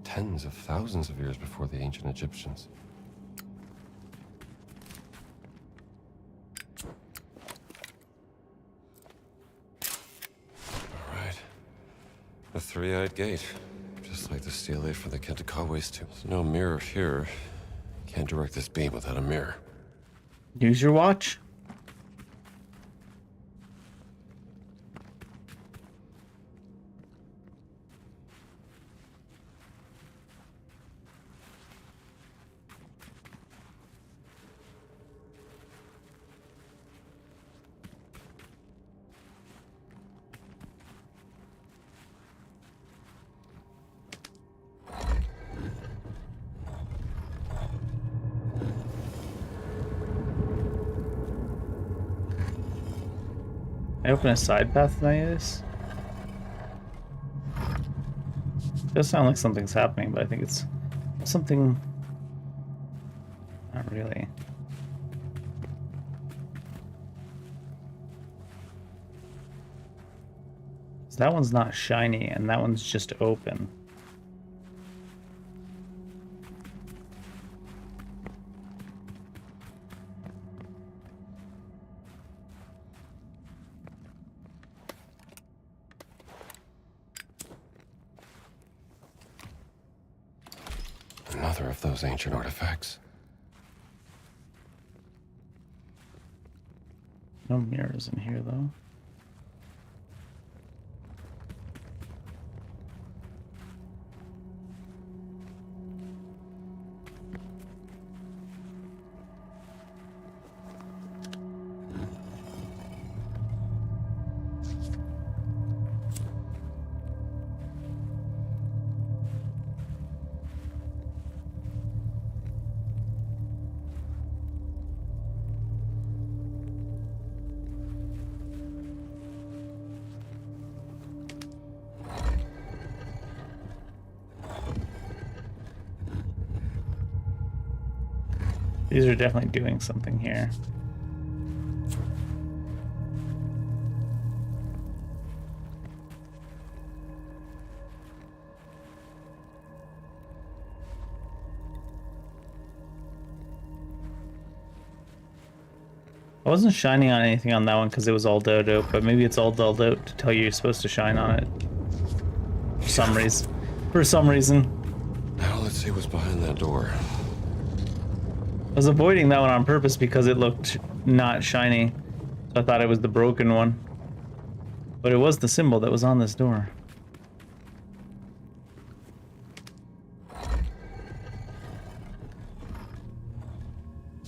Tens of thousands of years before the ancient Egyptians. A three-eyed gate. Just like the stele from the Kentakawa's tomb. There's no mirror here. Can't direct this beam without a mirror. Use your watch. I open a side path to any of this? It does sound like something's happening, but I think it's something... Not really. So that one's not shiny, and that one's just open. Another of those ancient artifacts. No mirrors in here, though. These are definitely doing something here. I wasn't shining on anything on that one because it was all dulled out, but maybe it's all dulled out to tell you you're supposed to shine on it. For some reason. For some reason. Now let's see what's behind that door. I was avoiding that one on purpose because it looked not shiny. So I thought it was the broken one. But it was the symbol that was on this door.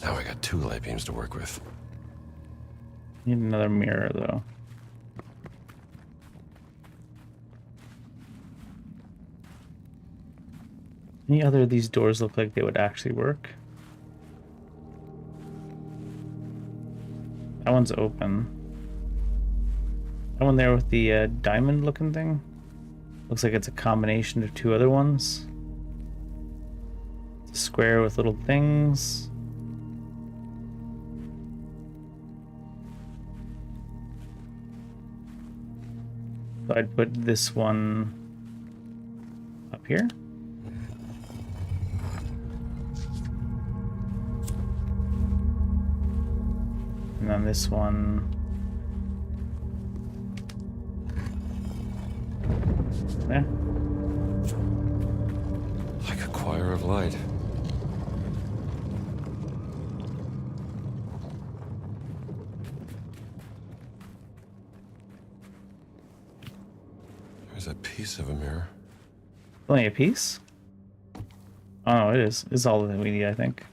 Now I got 2 light beams to work with. Need another mirror, though. Any other of these doors look like they would actually work? That one's open. That one there with the diamond looking thing? Looks like it's a combination of 2 other ones. It's a square with little things. So I'd put this one up here. And then this one there. Like a choir of light. There's a piece of a mirror. Only a piece? Oh no, it is. It's all that we need, I think.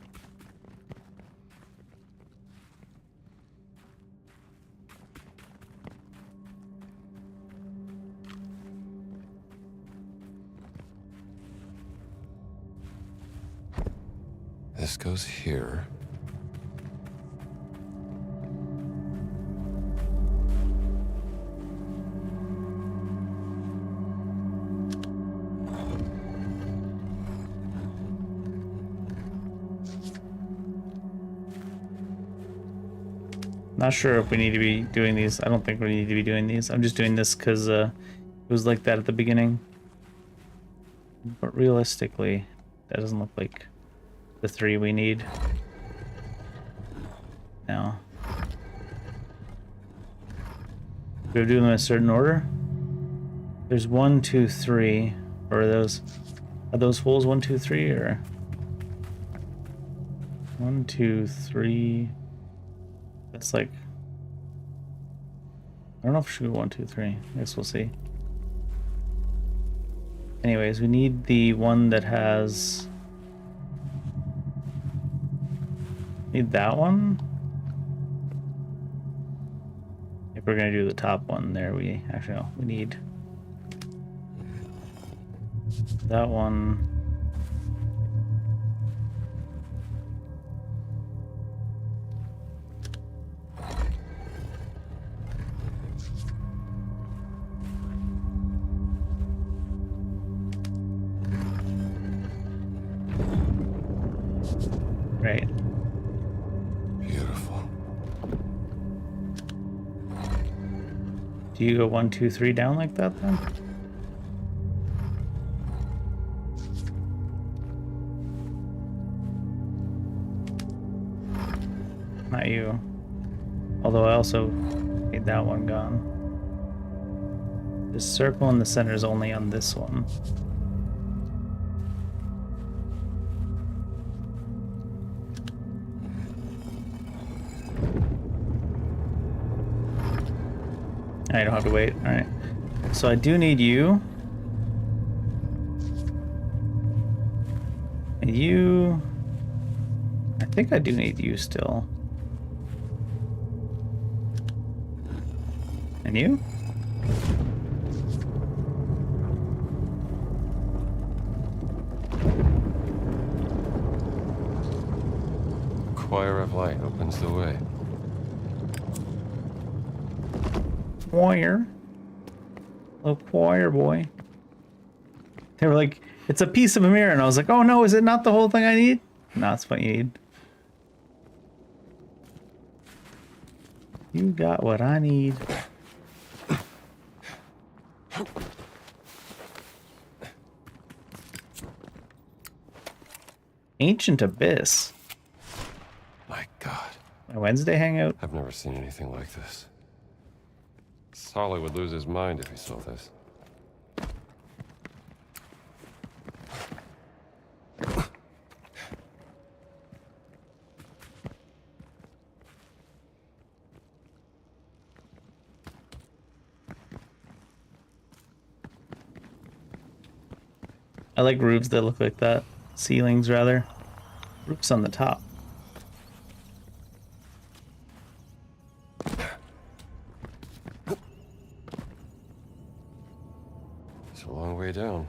This goes here. Not sure if we need to be doing these. I don't think we need to be doing these. I'm just doing this because it was like that at the beginning. But realistically, that doesn't look like the 3 we need. Now, do we do them in a certain order? There's 1, 2, 3. Or are those holes 1, 2, 3 or 1, 2, 3? That's like, I don't know if it should go 1, 2, 3. I guess we'll see. Anyways, we need the one that has. Need that one. If we're gonna do the top one, there we actually no, we need that one. Right. Beautiful. Do you go 1, 2, 3 down like that then? Not you. Although I also need that one gone. This circle in the center is only on this one. I don't have to wait. Alright. So I do need you. And you. I think I do need you still. And you? Choir of light opens the way. Choir. Little choir boy. They were like, it's a piece of a mirror. And I was like, oh no, is it not the whole thing I need? No, that's what you need. You got what I need. Ancient Abyss. My God. My Wednesday hangout. I've never seen anything like this. Solly would lose his mind if he saw this. I like roofs that look like that. Ceilings, rather. Roofs on the top. It's a long way down.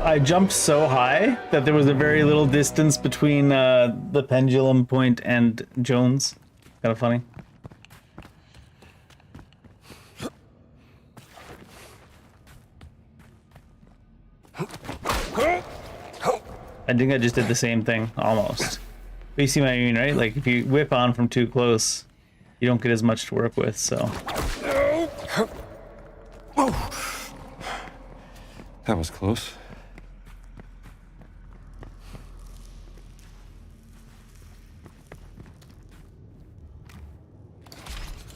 I jumped so high that there was a very little distance between the pendulum point and Jones. Kind of funny. I think I just did the same thing, almost. But you see what I mean, right? Like, if you whip on from too close, you don't get as much to work with, so... That was close.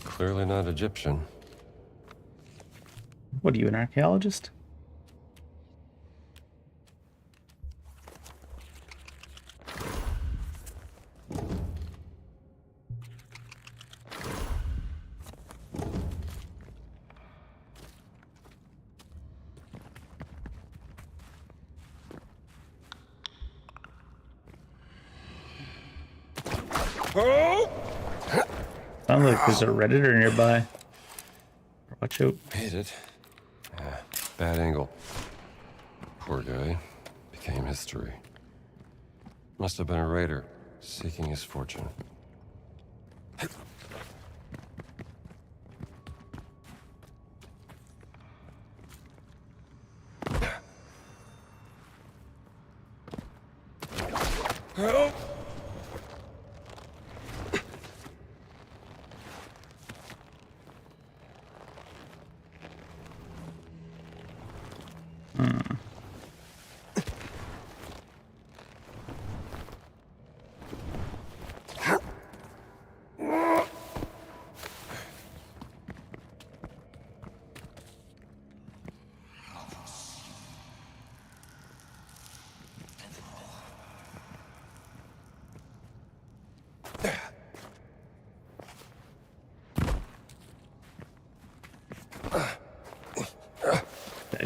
Clearly not Egyptian. What are you, an archaeologist? Sounds like there's a Redditor nearby. Watch out. Made it. Yeah, bad angle. Poor guy. Became history. Must have been a raider, seeking his fortune.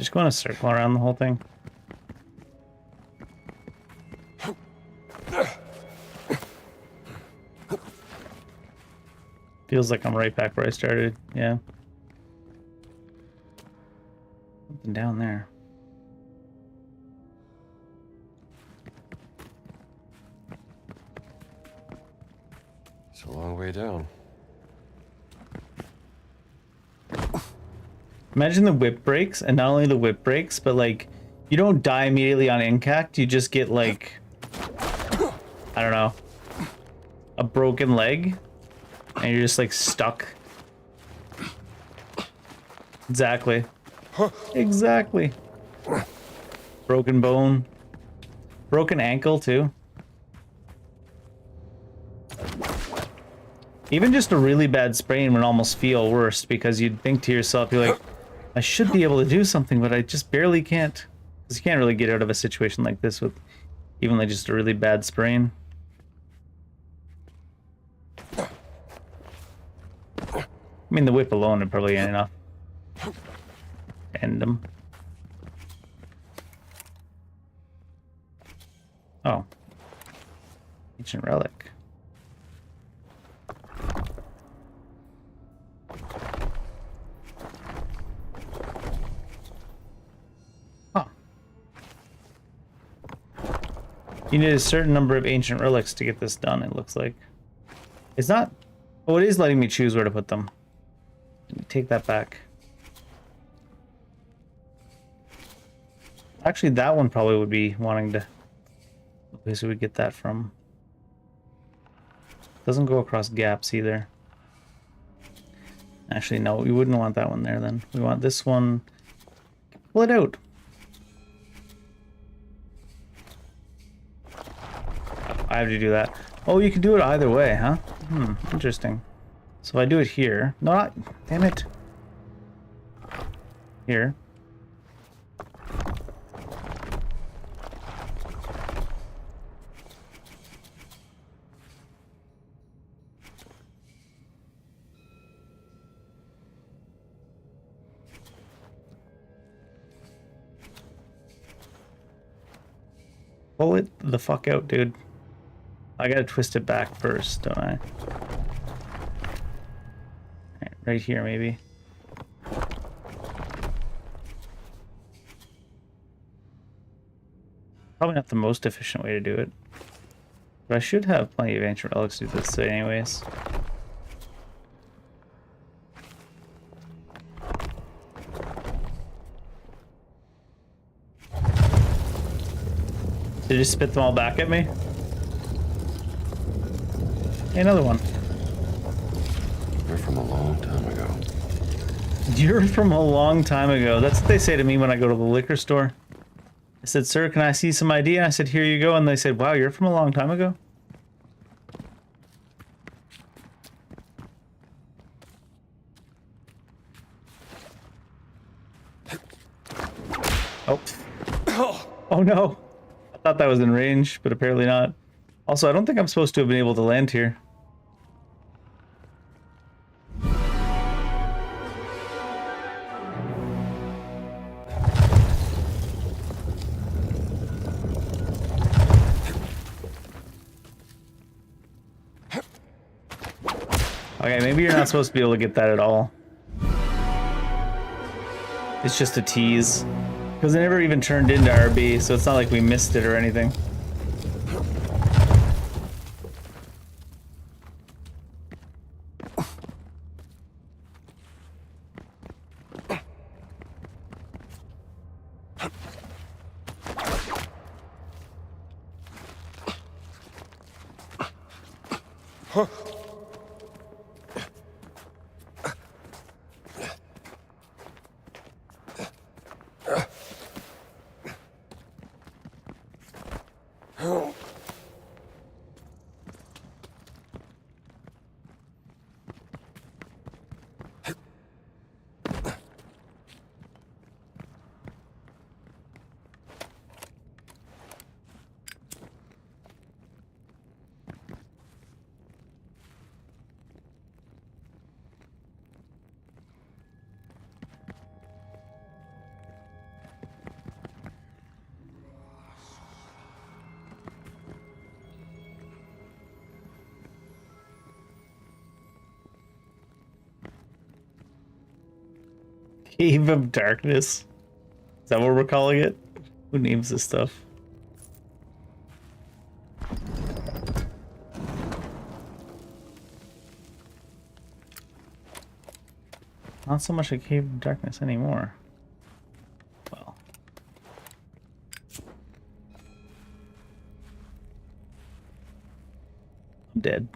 just go in a circle around the whole thing. Feels like I'm right back where I started. Yeah. Something down there. It's a long way down. Imagine the whip breaks, and not only the whip breaks, but like you don't die immediately on impact. You just get like, I don't know, a broken leg, and you're just like stuck. Exactly. Exactly. Broken bone. Broken ankle too. Even just a really bad sprain would almost feel worse because you'd think to yourself, you're like, I should be able to do something, but I just barely can't. Because you can't really get out of a situation like this with even like just a really bad sprain. I mean, the whip alone would probably end enough. End them. Oh. Ancient relic. Huh. You need a certain number of ancient relics to get this done, it looks like. It's not... Oh, it is letting me choose where to put them. Take that back. Actually, that one probably would be wanting to... The place we would get that from. Doesn't go across gaps either. Actually, no, we wouldn't want that one there then. We want this one. Pull it out. I have to do that. Oh, you can do it either way, huh? Interesting. So if I do it here... No, not... Damn it. Here. Pull it the fuck out, dude. I gotta twist it back first, don't I? Right here, maybe. Probably not the most efficient way to do it. But I should have plenty of ancient relics to do this anyways. Did you spit them all back at me? Hey, another one. You're from a long time ago. You're from a long time ago. That's what they say to me when I go to the liquor store. I said, sir, can I see some ID? I said, here you go. And they said, wow, you're from a long time ago? Oh. Oh no. I thought that was in range, but apparently not. Also, I don't think I'm supposed to have been able to land here. Okay, maybe you're not supposed to be able to get that at all. It's just a tease. Because it never even turned into RB, so it's not like we missed it or anything. Cave of Darkness. Is that what we're calling it? Who names this stuff? Not so much a Cave of Darkness anymore. Well. I'm dead.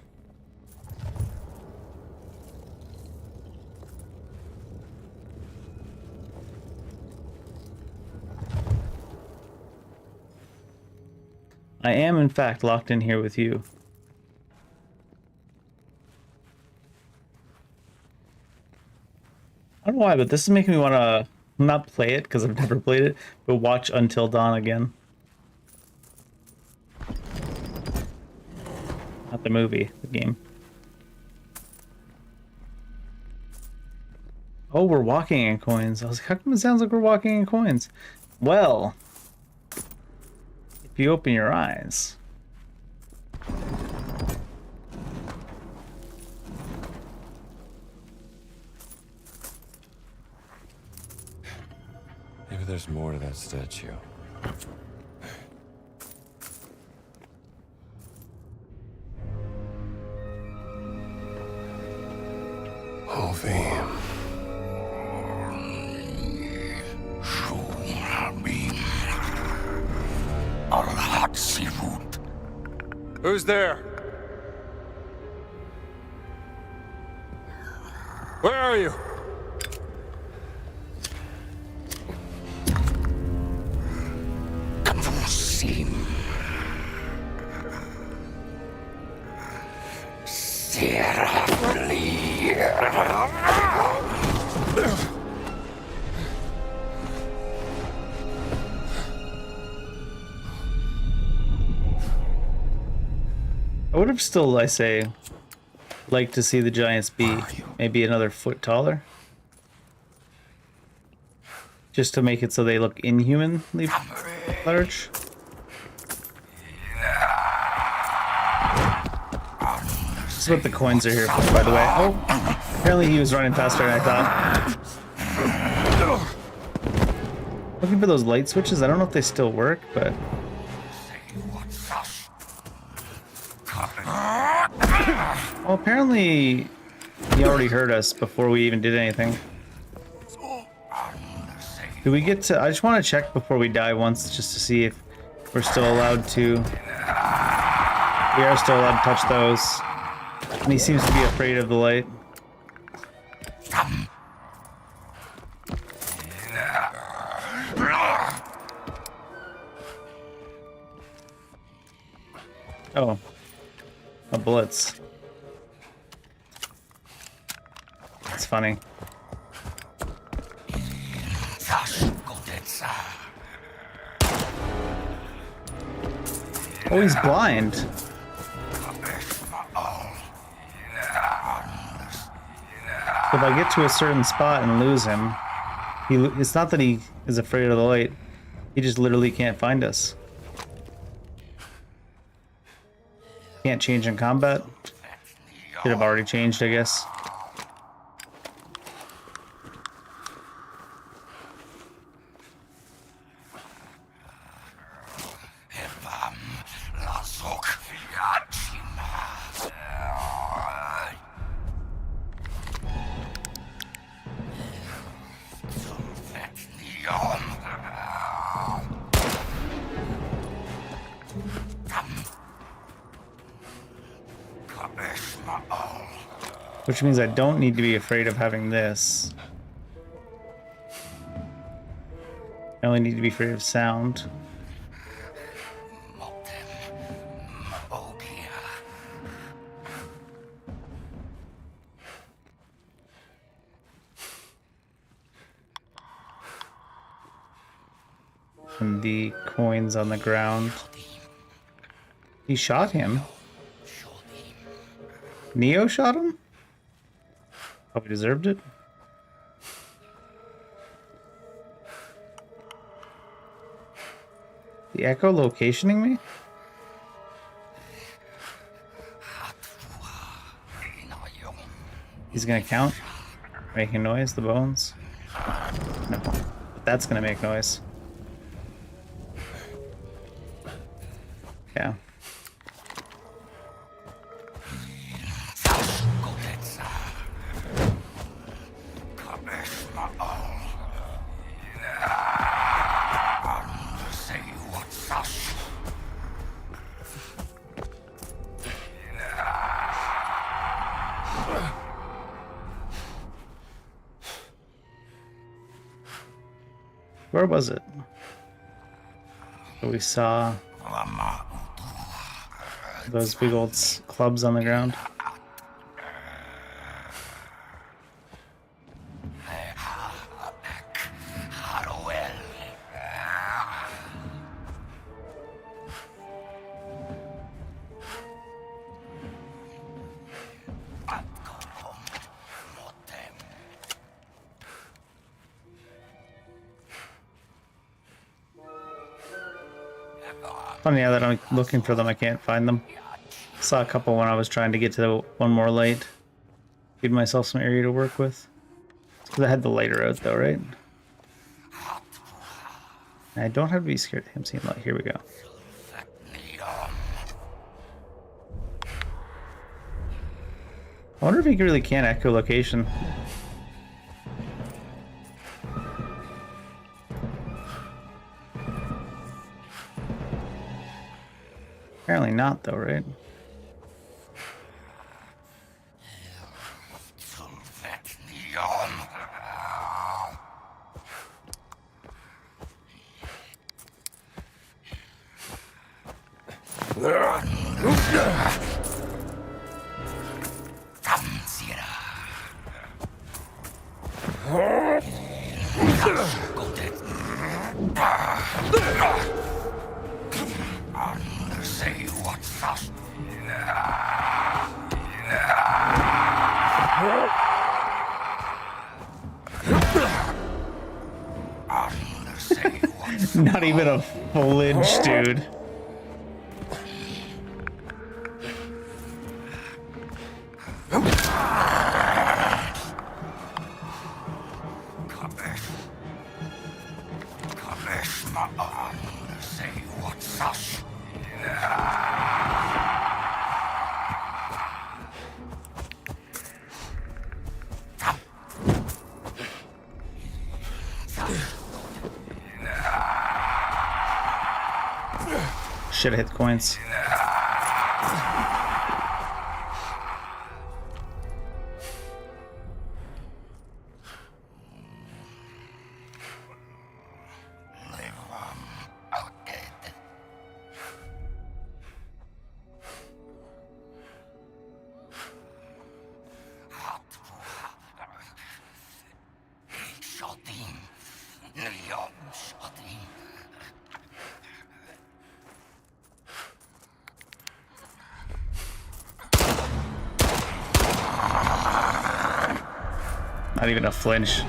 I am, in fact, locked in here with you. I don't know why, but this is making me want to not play it because I've never played it, but watch Until Dawn again. Not the movie, the game. Oh, we're walking in coins. I was like, how come it sounds like we're walking in coins? Well, if you open your eyes. Maybe there's more to that statue. Who's there? Where are you? I would have still, I say, liked to see the giants be maybe another foot taller. Just to make it so they look inhumanly large. This is what the coins are here for, by the way. Oh, apparently he was running faster than I thought. Looking for those light switches. I don't know if they still work, but... Well, apparently he already heard us before we even did anything. Do we get to... I just want to check before we die once, just to see if we're still allowed to... We are still allowed to touch those. And he seems to be afraid of the light. Oh. Bullets. That's funny. Oh, he's blind. If I get to a certain spot and lose him, it's not that he is afraid of the light. He just literally can't find us. Can't change in combat. Should have already changed, I guess. Which means I don't need to be afraid of having this. I only need to be afraid of sound. And the coins on the ground. He shot him. Neo shot him? Probably deserved it. The echolocationing me? He's gonna count? Making noise, the bones. That's gonna make noise. Yeah. Where was it? We saw those big old clubs on the ground. Funny now that I'm looking for them, I can't find them. Saw a couple when I was trying to get to the one more light. Give myself some area to work with. Because I had the lighter out though, right? I don't have to be scared of him seeing light. Here we go. I wonder if he really can echo location. Apparently not though, right? Not even a full inch, dude. Should have hit the coins. Not even a flinch.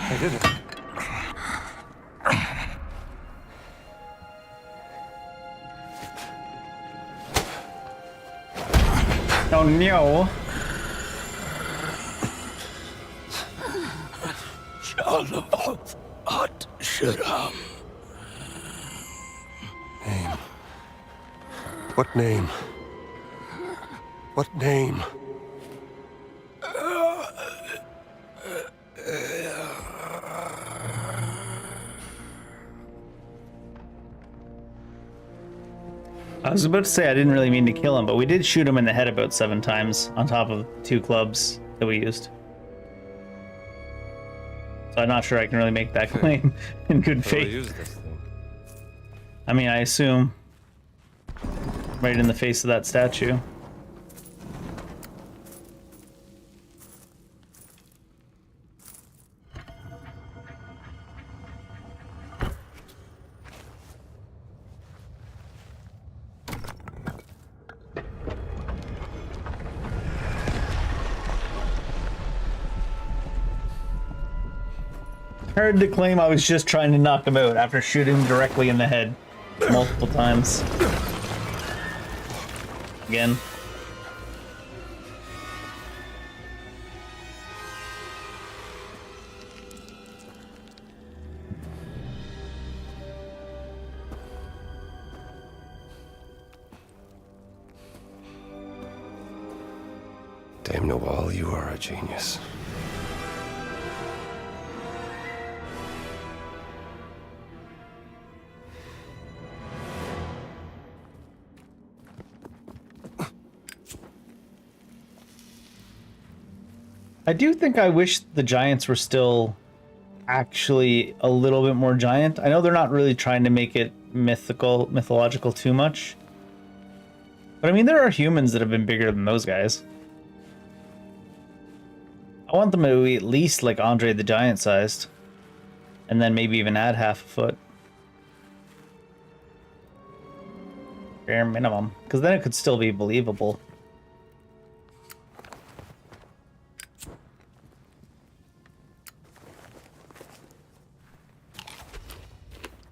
I did it. Oh no. Name. What name? What name? I was about to say I didn't really mean to kill him, but we did shoot him in the head about 7 times on top of 2 clubs that we used. So I'm not sure I can really make that claim in good How do I faith. use this thing? I mean, I assume right in the face of that statue. Hard to claim I was just trying to knock him out after shooting him directly in the head multiple times. Again. Dame Noel, you are a genius. I do think I wish the giants were still actually a little bit more giant. I know they're not really trying to make it mythological too much. But I mean, there are humans that have been bigger than those guys. I want them to be at least like Andre the Giant sized. And then maybe even add half a foot. Bare minimum. Because then it could still be believable.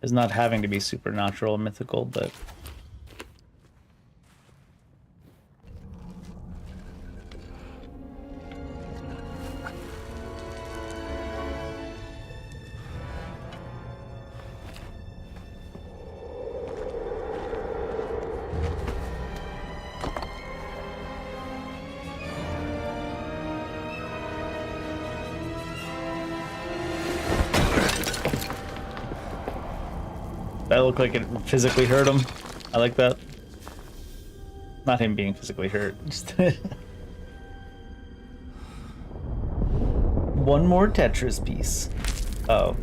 Is not having to be supernatural and mythical, but that looked like it physically hurt him. I like that. Not him being physically hurt. Just one more Tetris piece. Oh.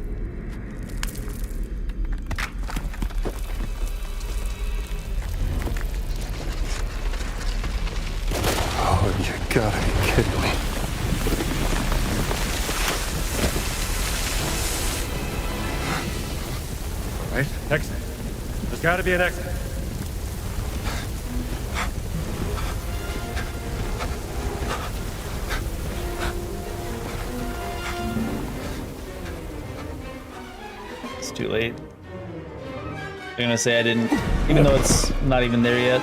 Oh, you gotta be kidding me. Right? Exit. There's gotta be an exit. It's too late. I'm gonna say I didn't, even though it's not even there yet.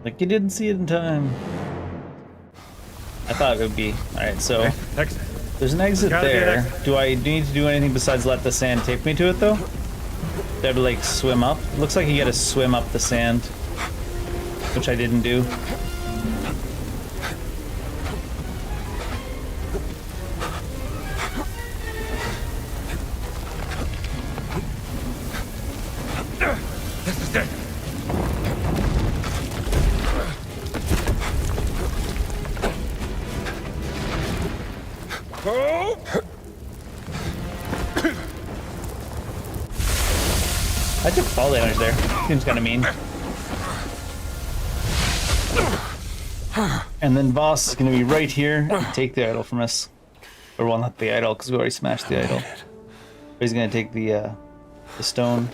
Like, you didn't see it in time. I thought it would be. Alright, so Exit. there's an exit Gotta be an there. exit. Do I need to do anything besides let the sand take me to it, though? Do I have to, like, swim up? It looks like you gotta swim up the sand. Which I didn't do. This is it. Oh! I took fall damage there. Seems kind of mean. And then Voss is going to be right here and take the idol from us. Or, well, not the idol, because we already smashed the idol. But he's going to take the stone.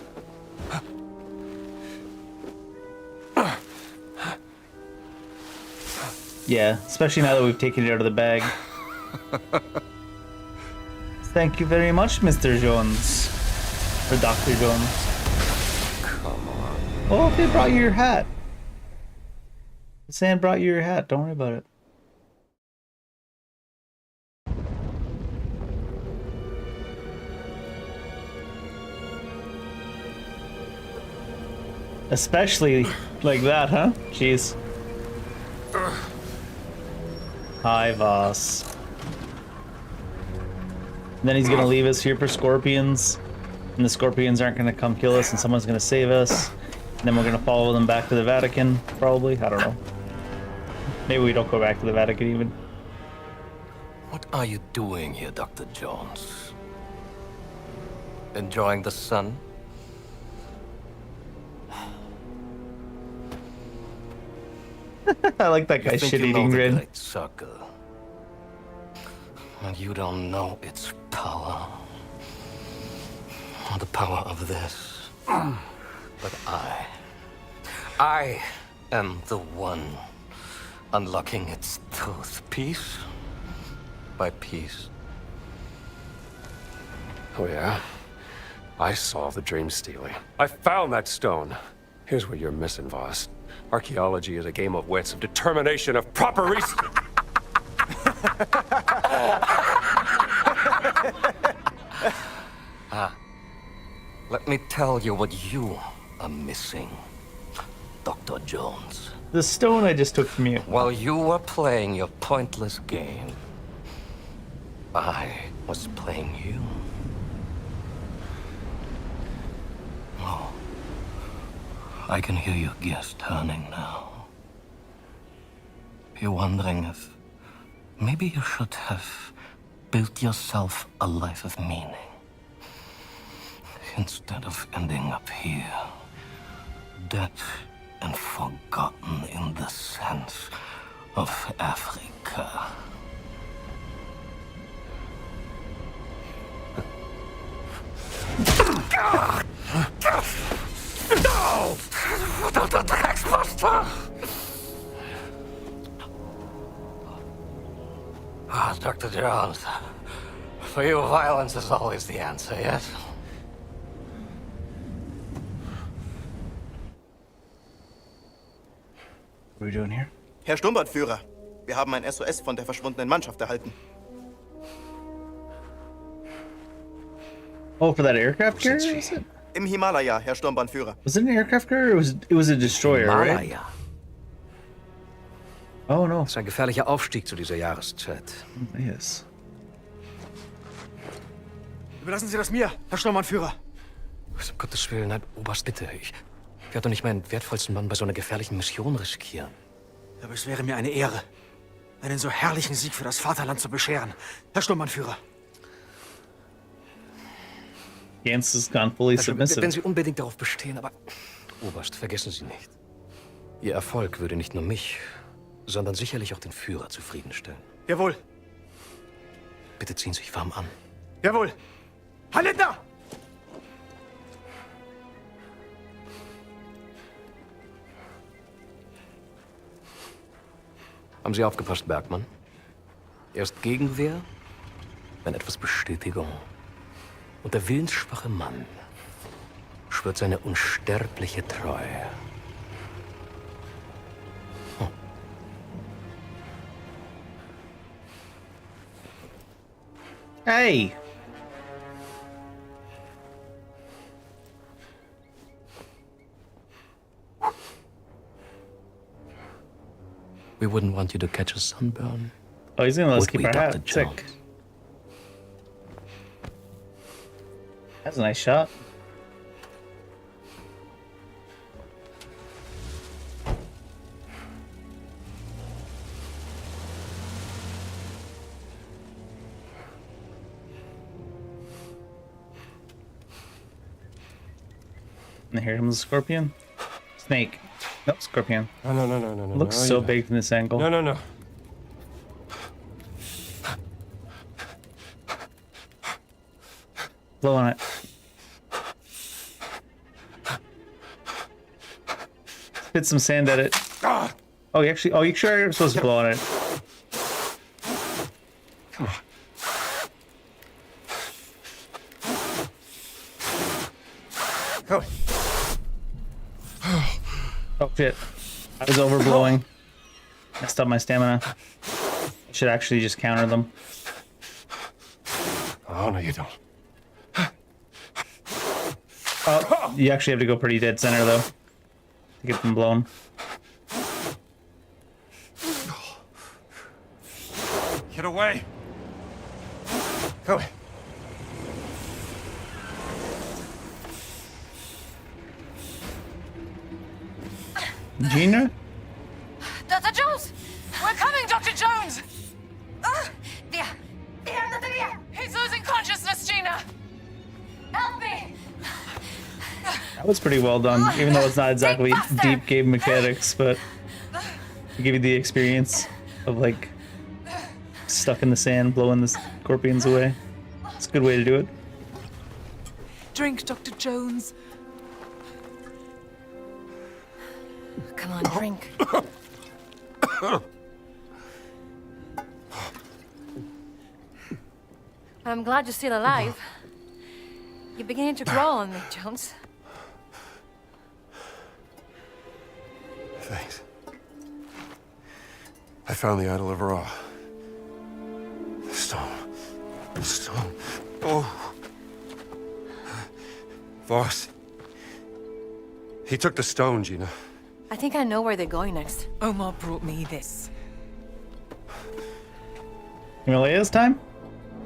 Yeah, especially now that we've taken it out of the bag. Thank you very much, Mr. Jones. Or Dr. Jones. Come on. Oh, they brought you your hat. The sand brought you your hat. Don't worry about it. Especially like that, huh? Jeez. Hi, Voss. And then he's gonna leave us here for scorpions. And the scorpions aren't gonna come kill us and someone's gonna save us. And then we're gonna follow them back to the Vatican, probably. I don't know. Maybe we don't go back to the Vatican even. What are you doing here, Dr. Jones? Enjoying the sun? I like that guy's You think you know shit-eating the grin. Great Circle, and you don't know its power, or the power of this. But I am the one unlocking its truth, piece by piece. Oh, yeah? I saw the dream stealing. I found that stone. Here's what you're missing, Voss. Archaeology is a game of wits, of determination, of proper research. Let me tell you what you are missing, Dr. Jones. The stone I just took from you. While you were playing your pointless game, I was playing you. Oh, I can hear your gears turning now. You're wondering if maybe you should have built yourself a life of meaning instead of ending up here, dead and forgotten in the sense of Africa. No! Dr. Drecksbuster! Ah, Dr. Jones. For you, violence is always the answer, yes? What are we doing here? Herr Sturmbannführer, wir haben ein SOS von der verschwundenen Mannschaft erhalten. Oh, for that aircraft carrier? Was it? Im Himalaya, Herr Sturmbannführer. Was it an aircraft carrier or it was a destroyer, right? Himalaya. Oh no. Das ist ein gefährlicher Aufstieg zu dieser Jahreszeit. Yes. Überlassen Sie das mir, Herr Sturmbannführer. Um Gottes Willen, nein, Oberst, bitte. Ich werde doch nicht meinen wertvollsten Mann bei so einer gefährlichen Mission riskieren. Aber es wäre mir eine Ehre, einen so herrlichen Sieg für das Vaterland zu bescheren, Herr Sturmbannführer. Jens has gone fully submissive. Wenn Sie unbedingt darauf bestehen, aber Oberst, vergessen Sie nicht. Ihr Erfolg würde nicht nur mich, sondern sicherlich auch den Führer zufriedenstellen. Jawohl. Bitte ziehen Sie sich warm an. Jawohl. Herr Lindner! Haben Sie aufgepasst, Bergmann? Erst Gegenwehr, dann etwas Bestätigung. Und der willensschwache Mann schwört seine unsterbliche Treue. Hm. Hey! We wouldn't want you to catch a sunburn. Oh, he's gonna let us Would keep we, our Dr. hat. Sick. Jones? That's a nice shot. And here comes the scorpion. Snake. Nope, scorpion. No. Looks so big from this angle. No. Blow on it. Spit some sand at it. Oh, you sure you're supposed to blow on it? Come on. Go. Oh shit. I was overblowing. Messed up my stamina. I should actually just counter them. Oh, no, you don't. Oh, you actually have to go pretty dead center though to get them blown. Get away! Go. Gina? Dr. Jones! We're coming, Dr. Jones! That was pretty well done, even though it's not exactly deep game mechanics, but to give you the experience of like stuck in the sand, blowing the scorpions away. It's a good way to do it. Drink, Dr. Jones. Come on, drink. I'm glad you're still alive. You're beginning to grow on me, Jones. Thanks. I found the Idol of Ra. The stone. The stone. Oh. Voss. He took the stone, Gina. I think I know where they're going next. Omar brought me this. Himalaya's time?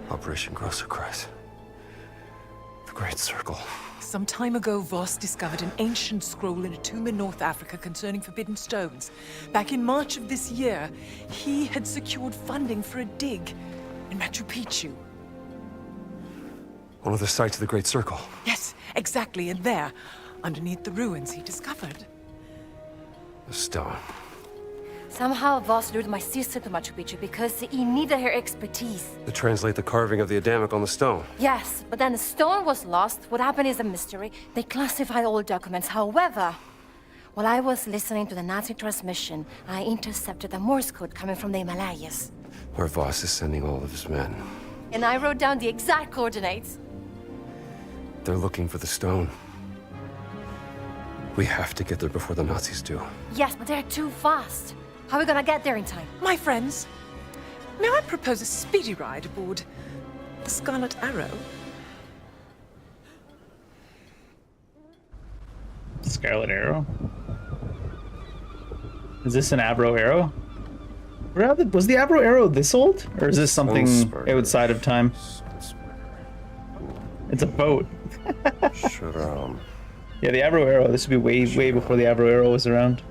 Operation Grosser Kreis. The Great Circle. Some time ago, Voss discovered an ancient scroll in a tomb in North Africa concerning forbidden stones. Back in March of this year, he had secured funding for a dig in Machu Picchu. One of the sites of the Great Circle. Yes, exactly, and there, underneath the ruins, he discovered The stone. Somehow Voss lured my sister to Machu Picchu because he needed her expertise. To translate the carving of the Adamic on the stone. Yes, but then the stone was lost. What happened is a mystery. They classified all documents. However, while I was listening to the Nazi transmission, I intercepted a Morse code coming from the Himalayas. Where Voss is sending all of his men. And I wrote down the exact coordinates. They're looking for the stone. We have to get there before the Nazis do. Yes, but they're too fast. How are we gonna get there in time? My friends, may I propose a speedy ride aboard the Scarlet Arrow? Scarlet Arrow? Is this an Abro Arrow? Was the Abro Arrow this old? Or is this something outside of time? It's a boat. Should, Yeah, the Abro Arrow. This would be way before the Abro Arrow was around.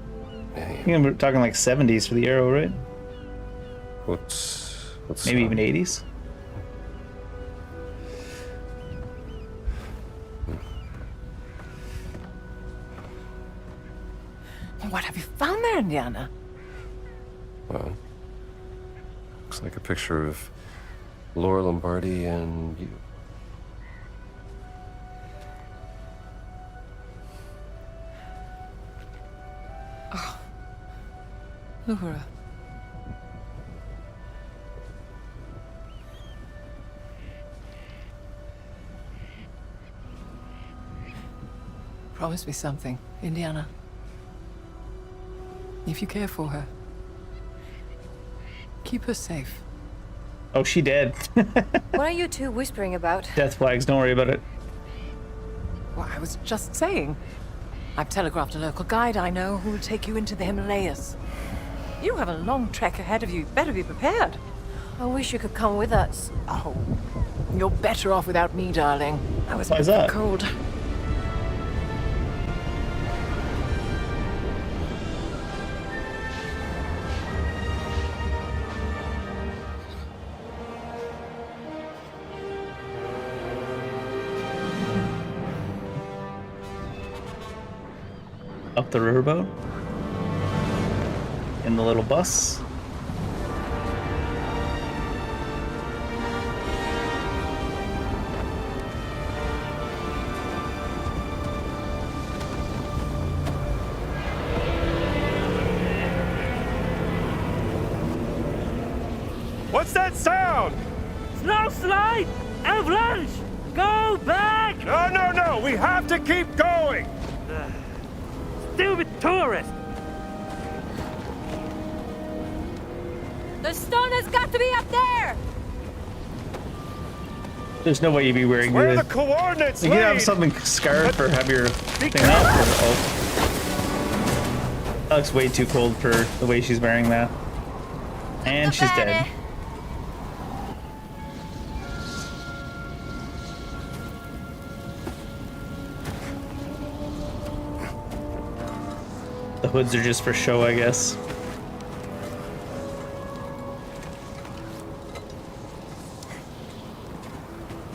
I think we're talking like 70s for the Arrow, right? What's maybe even 80s? What have you found there, Indiana? Well, looks like a picture of Laura Lombardi and you. Oh. Laura. Promise me something, Indiana. If you care for her, keep her safe. Oh, she dead. What are you two whispering about? Death flags, don't worry about it. Well, I was just saying. I've telegraphed a local guide I know who will take you into the Himalayas. You have a long trek ahead of you. Better be prepared. I wish you could come with us. Oh, you're better off without me, darling. I was Why is that? cold. Up the riverboat. In the little bus. What's that sound? Snow slide! Avalanche! Go back! No! We have to keep going! Stupid tourist! The stone has got to be up there! There's no way you'd be wearing Where are the coordinates? You could have something scarred for have your thing up. That looks way too cold for the way she's wearing that. And she's dead. The hoods are just for show, I guess.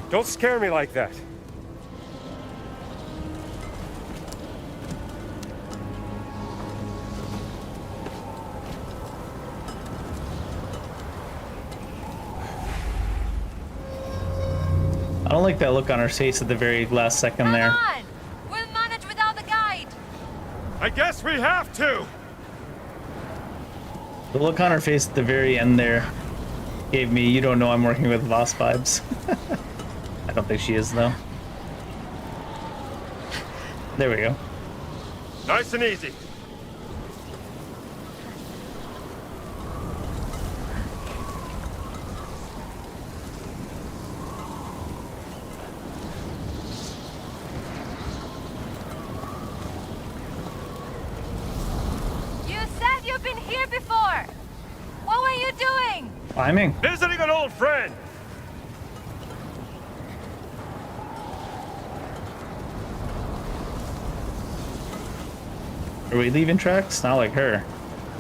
Don't scare me like that. don't like that look on her face at the very last second there. Come on! We'll manage without the guide! I guess we have to! The look on her face at the very end there gave me, you don't know I'm working with Voss vibes. I don't think she is, though. There we go. Nice and easy. You said you've been here before! What were you doing? Climbing. Visiting an old friend! Are we leaving tracks? Not like her.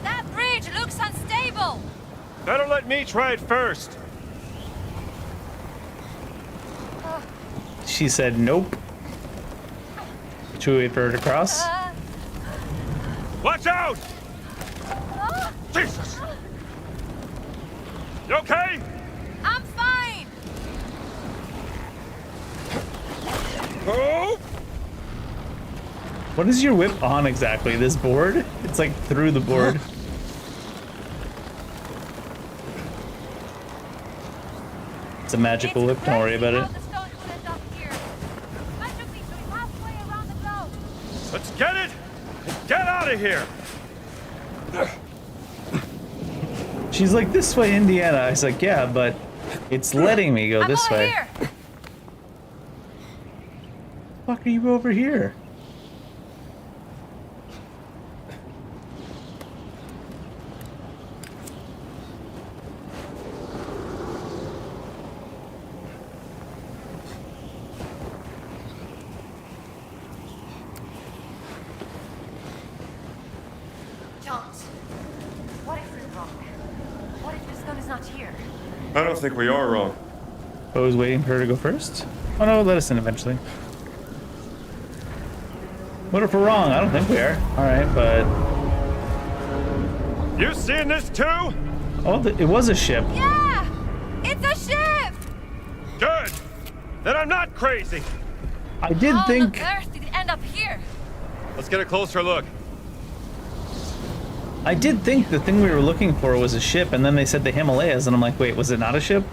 That bridge looks unstable! Better let me try it first. She said nope. Should we wait for her to cross? Watch out! Jesus! You okay? I'm fine! Oh! What is your whip on exactly? This board? It's like through the board. It's a magical whip, don't worry about it. Let's get it and get out of here! She's like, this way, Indiana. I was like, yeah, but it's letting me go this way. Here. Fuck are you over here? Jones, what if we're wrong? What if the stone is not here? I don't think we are wrong. I was waiting for her to go first. Oh no, let us in eventually. What if we're wrong? I don't think we are. Alright, but... You seeing this too? Oh, it was a ship. Yeah! It's a ship! Good! Then I'm not crazy! I did How think... on earth did it end up here? Let's get a closer look. I did think the thing we were looking for was a ship, and then they said the Himalayas, and I'm like, wait, was it not a ship?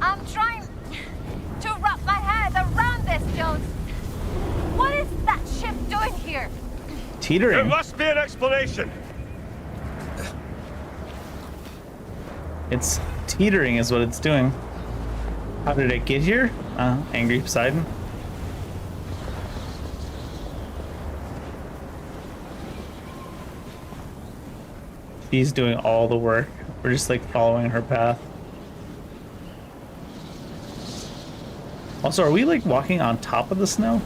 I'm trying to wrap my head around this, Jones. What is that ship doing here? Teetering. There must be an explanation. It's teetering is what it's doing. How did it get here? Angry Poseidon. She's doing all the work. We're just like following her path. Also, are we like walking on top of the snow?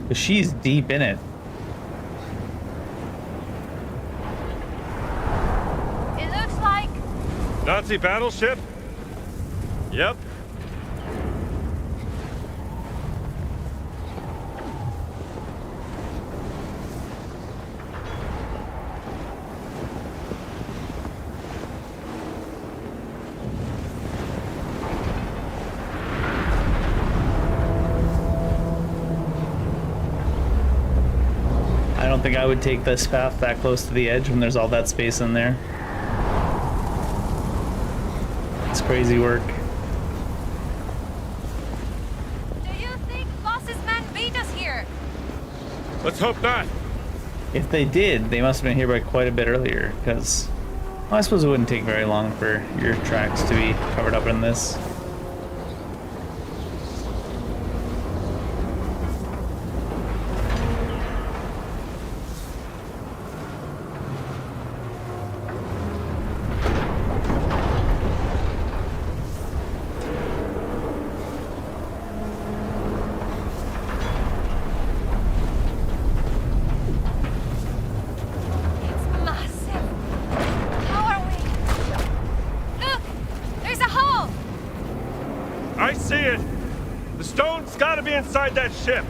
Because she's deep in it. It looks like... Nazi battleship? Yep. I don't think I would take this path that close to the edge when there's all that space in there. It's crazy work. Do you think Voss's men beat us here? Let's hope not. If they did, they must have been here by quite a bit earlier, because well, I suppose it wouldn't take very long for your tracks to be covered up in this. It's gotta be inside that ship.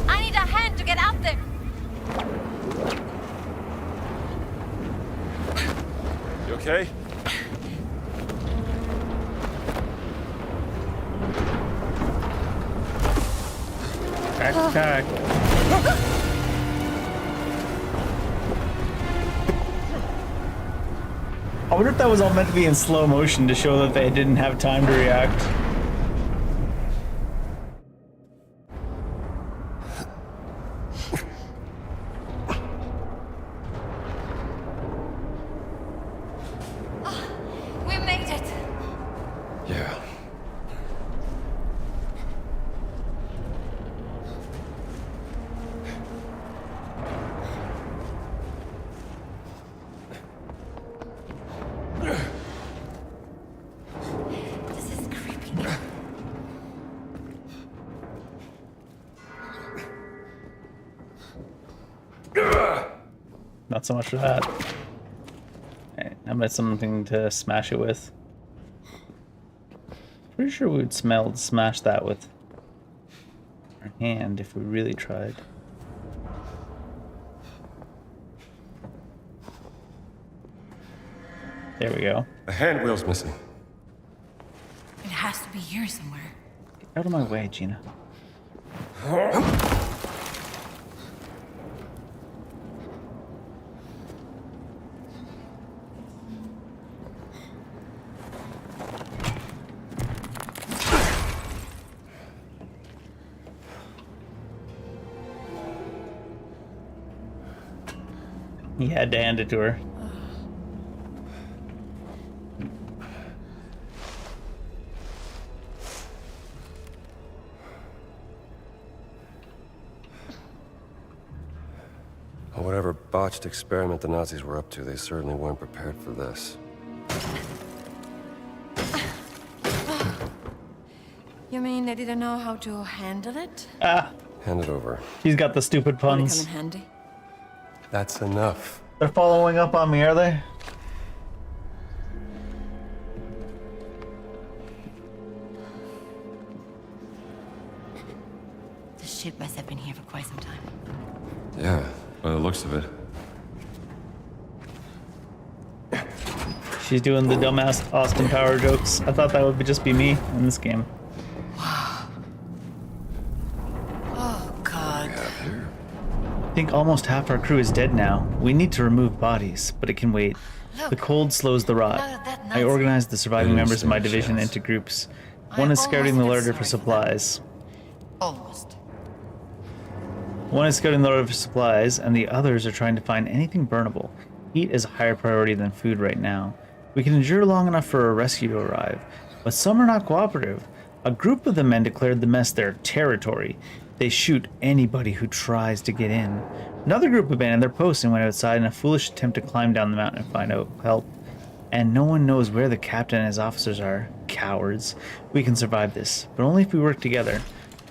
I need a hand to get out there. You okay? Attack. I wonder if that was all meant to be in slow motion to show that they didn't have time to react. We made it. Yeah. This is creepy. Not so much for that. Alright, how about something to smash it with? Pretty sure we would smash that with our hand if we really tried. There we go. The hand wheel's missing. It has to be here somewhere. Get out of my way, Gina. He had to hand it to her. Whatever botched experiment the Nazis were up to, they certainly weren't prepared for this. You mean they didn't know how to handle it? Ah, Hand it over. he's got the stupid Will it come puns. in handy? That's enough. They're following up on me, are they? The ship must have been here for quite some time. Yeah, by the looks of it. She's doing the dumbass Austin Power jokes. I thought that would just be me in this game. Oh, God. I think almost half our crew is dead now. We need to remove bodies, but it can wait. The cold slows the rot. I organized the surviving members of my division into groups. One is scouting the larder for supplies. Almost. One is scouting the larder for supplies, and the others are trying to find anything burnable. Heat is a higher priority than food right now. We can endure long enough for a rescue to arrive, but some are not cooperative. A group of the men declared the mess their territory. They shoot anybody who tries to get in. Another group abandoned their post and went outside in a foolish attempt to climb down the mountain and find out help. And no one knows where the captain and his officers are. Cowards. We can survive this, but only if we work together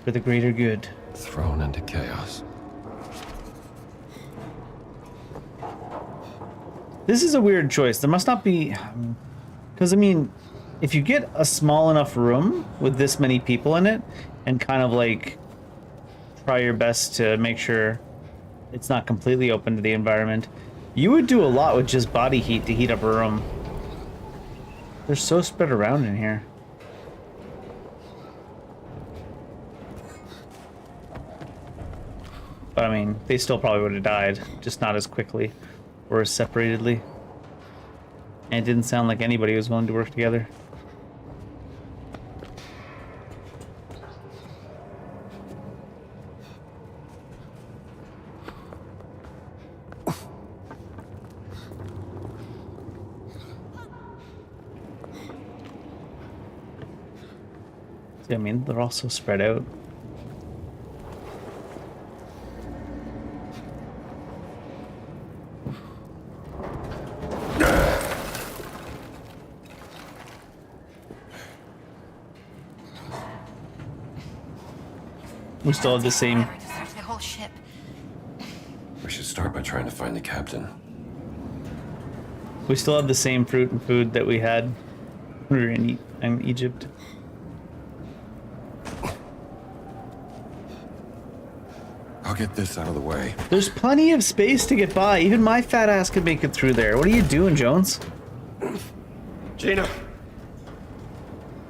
for the greater good. Thrown into chaos. This is a weird choice. There must not be... Because, I mean, if you get a small enough room with this many people in it and kind of, like, try your best to make sure it's not completely open to the environment, you would do a lot with just body heat to heat up a room. They're so spread around in here. But, I mean, they still probably would have died, just not as quickly. Or as separatedly. And it didn't sound like anybody was willing to work together. See, I mean, they're all so spread out. We still have the same. To search the whole ship. We should start by trying to find the captain. We still have the same fruit and food that we had when we were in Egypt. I'll get this out of the way. There's plenty of space to get by. Even my fat ass could make it through there. What are you doing, Jones? Gina,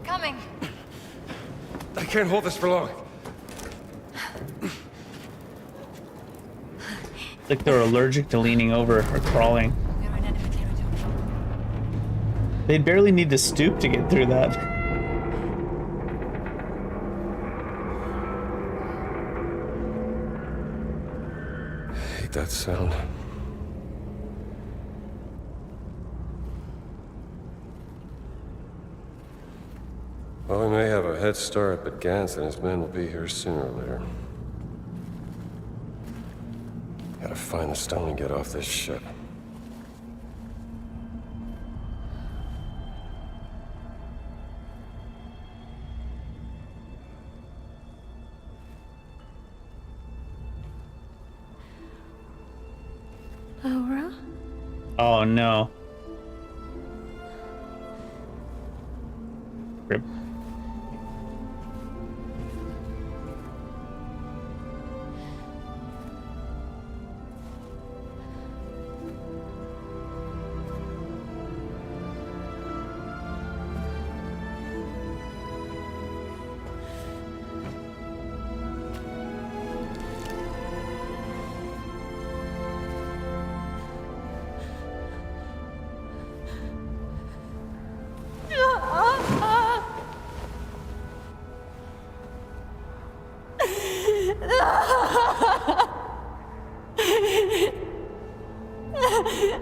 Coming. I can't hold this for long. It's like they're allergic to leaning over or crawling. We're in enemy territory. They'd barely need to stoop to get through that. I hate that sound. Well, we may have a head start, but Gantz and his men will be here sooner or later. Gotta find the stone and get off this ship. Laura? Oh no. Rip.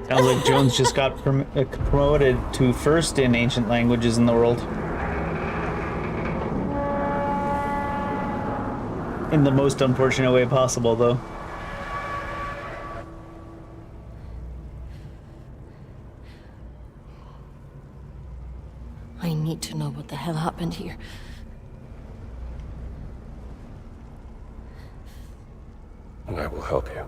Sounds like Jones just got promoted to first in ancient languages in the world. In the most unfortunate way possible, though. I need to know what the hell happened here. And I will help you.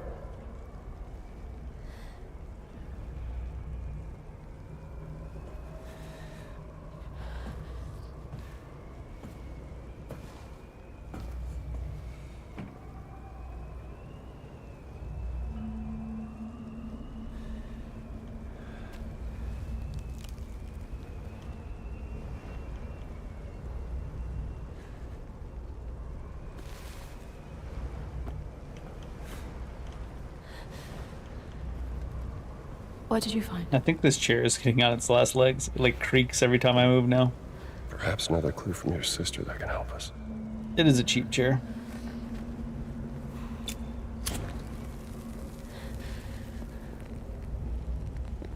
What did you find? I think this chair is getting on its last legs. It like creaks every time I move now. Perhaps another clue from your sister that can help us. It is a cheap chair.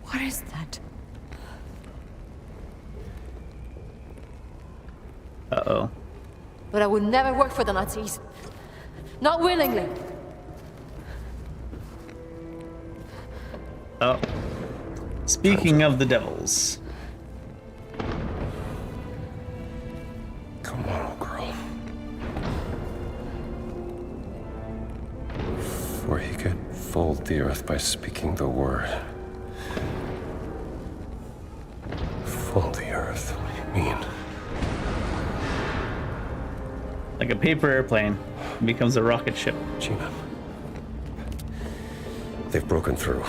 What is that? Uh-oh. But I would never work for the Nazis. Not willingly. Oh. Speaking of the devils. Come on, old girl. For he could fold the earth by speaking the word. Fold the earth? What do you mean? Like a paper airplane becomes a rocket ship. Gina. They've broken through.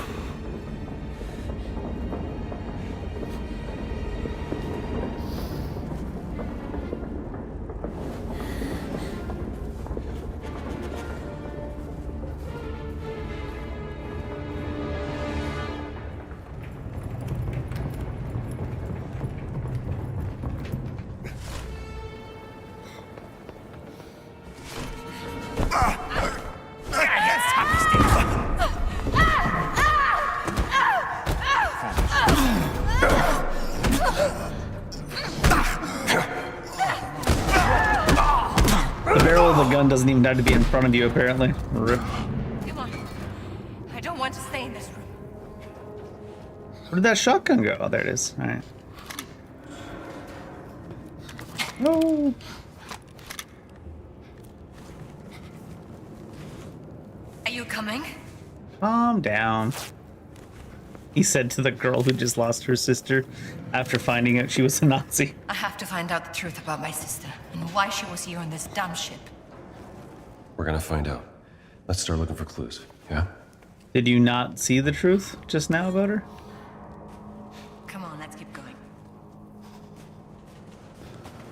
Doesn't even have to be in front of you, apparently. Rip. Come on. I don't want to stay in this room. Where did that shotgun go? Oh, there it is. All right. No. Are you coming? Calm down. He said to the girl who just lost her sister after finding out she was a Nazi. I have to find out the truth about my sister and why she was here on this dumb ship. We're gonna find out. Let's start looking for clues, yeah? Did you not see the truth just now about her? Come on, let's keep going.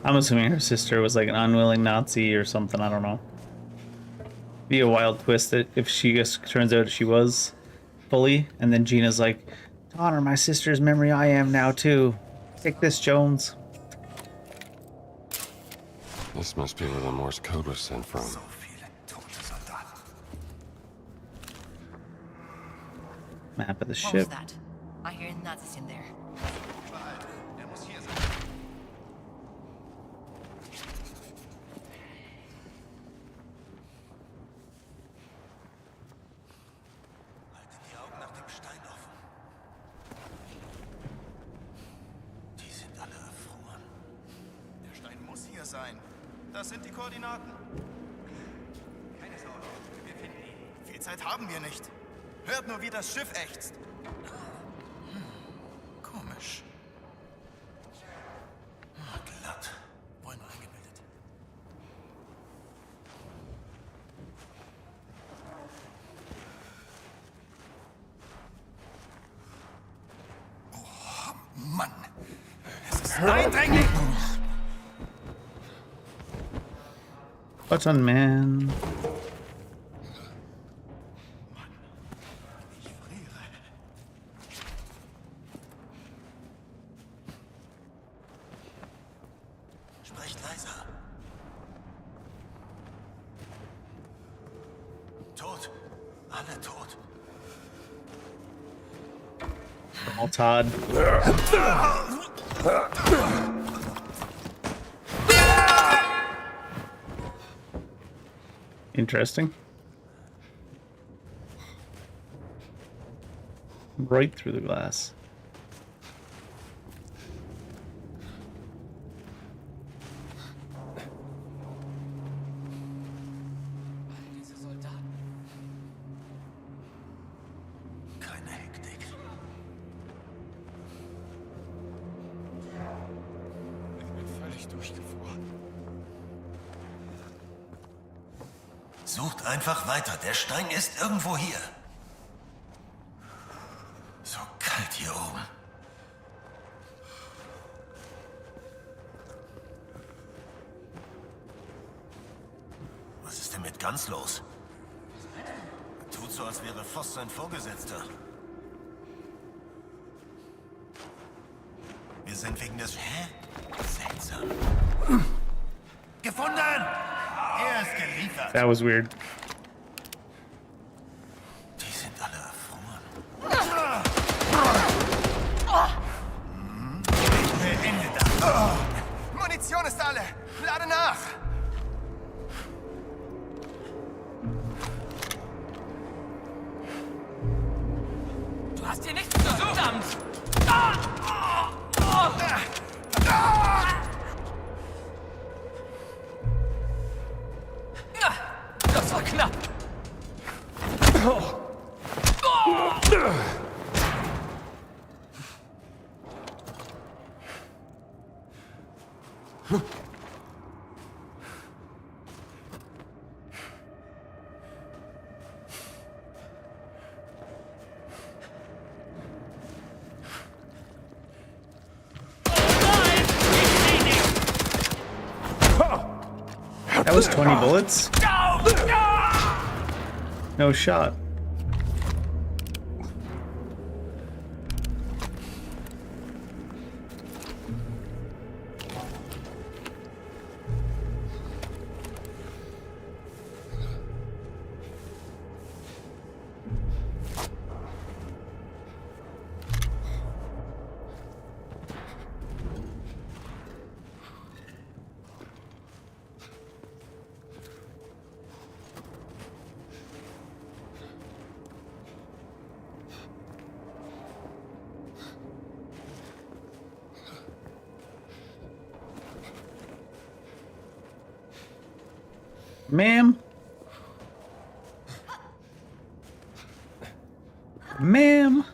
I'm assuming her sister was like an unwilling Nazi or something, I don't know. Be a wild twist that if she just turns out she was fully, and then Gina's like, to honor my sister's memory, I am now too. Take this, Jones. This must be where the Morse code was sent from. Map of the What ship. was that? I hear Nazis in there. Sein. Das sind die Koordinaten. Keine Sorge, wir finden ihn. Viel Zeit haben wir nicht. Hört nur, wie das Schiff ächzt. Komisch. Glatt. Bäume eingebildet. Oh, Mann. Es ist eindringlich. Button man. Sprecht leiser. Tot. Alle tot. All Todd. Interesting. Right through the glass. Diese Soldaten. Keine Hektik. Ich bin völlig durchgefroren. Sucht einfach weiter. Der Stein ist irgendwo hier. So kalt hier oben. Was ist denn mit Ganz los? Tut so, als wäre Voss sein Vorgesetzter. Wir sind wegen des... Hä? Seltsam. Gefunden! Er ist geliefert. That was weird. Die sind alle erfroren. Beende das. Munition ist alle. Lade nach. Du hast hier nichts zu verdammt! Das war knapp! That was 20 bullets? No shot. Ma'am? Ma'am?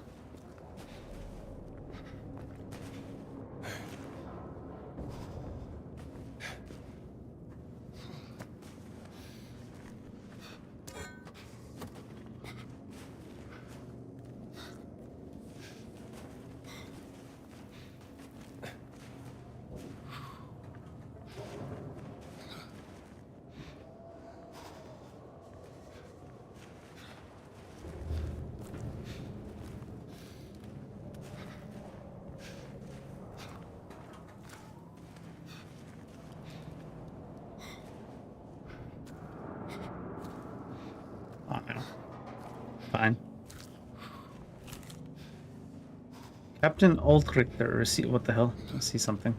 Captain Ulrich, the receipt. What the hell? I see something.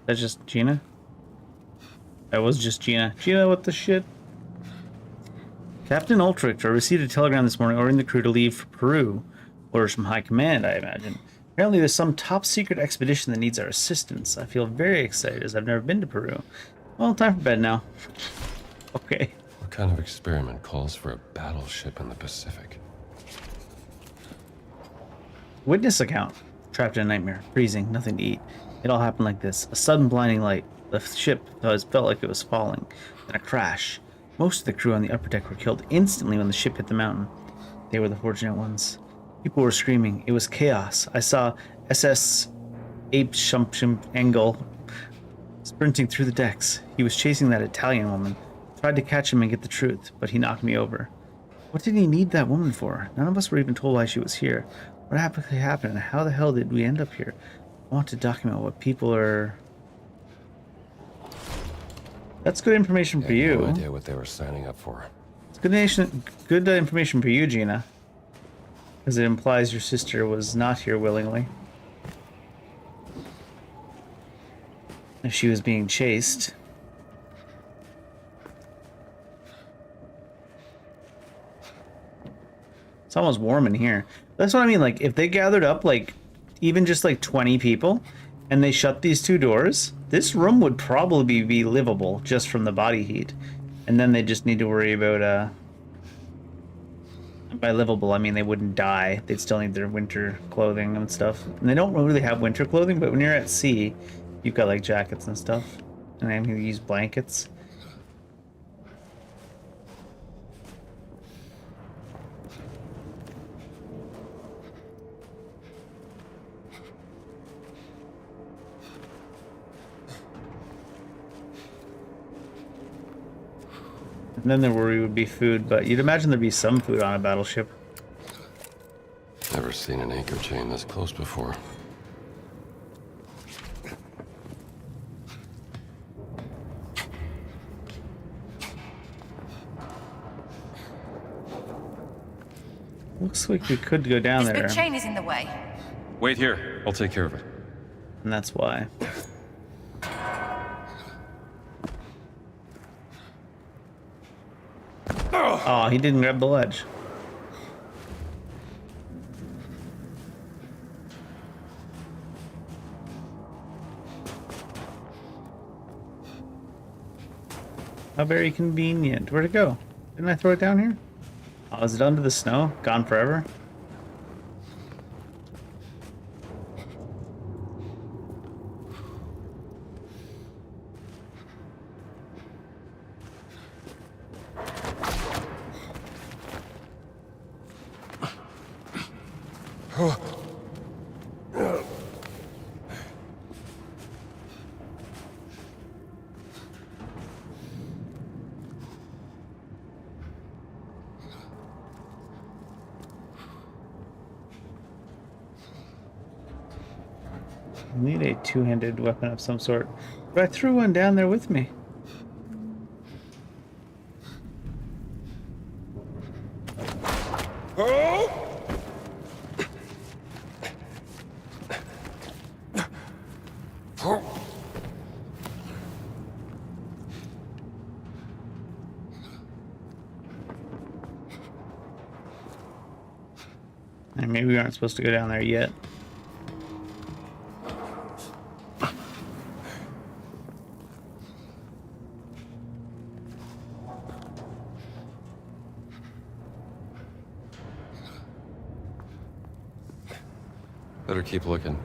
That's just Gina? That was just Gina. Gina, what the shit? Captain Ulrich received a telegram this morning ordering the crew to leave for Peru. Orders from High Command, I imagine. Apparently there's some top secret expedition that needs our assistance. I feel very excited as I've never been to Peru. Well, time for bed now. Okay. What kind of experiment calls for a battleship in the Pacific? Witness account. Trapped in a nightmare. Freezing. Nothing to eat. It all happened like this. A sudden blinding light. The ship felt like it was falling. Then a crash. Most of the crew on the upper deck were killed instantly when the ship hit the mountain. They were the fortunate ones. People were screaming. It was chaos. I saw SS Ape Shump Engel sprinting through the decks. He was chasing that Italian woman. Tried to catch him and get the truth, but he knocked me over. What did he need that woman for? None of us were even told why she was here. What happened and how the hell did we end up here? I want to document what people are... That's good information for you. No idea what they were signing up for. It's good information for you, Gina. Because it implies your sister was not here willingly. If she was being chased. It's almost warm in here. That's what I mean, like, if they gathered up, like, even just, like, 20 people, and they shut these two doors, this room would probably be livable just from the body heat. And then they just need to worry about, by livable, I mean they wouldn't die. They'd still need their winter clothing and stuff. And they don't really have winter clothing, but when you're at sea, you've got, like, jackets and stuff. And I'm gonna use blankets. And then the worry would be food, but you'd imagine there'd be some food on a battleship. Never seen an anchor chain this close before. Looks like we could go down there. This big chain is in the way. Wait here. I'll take care of it. And that's why. Oh, he didn't grab the ledge. How very convenient. Where'd it go? Didn't I throw it down here? Oh, is it under the snow? Gone forever? I need a two-handed weapon of some sort. But I threw one down there with me. And maybe we aren't supposed to go down there yet. Better keep looking.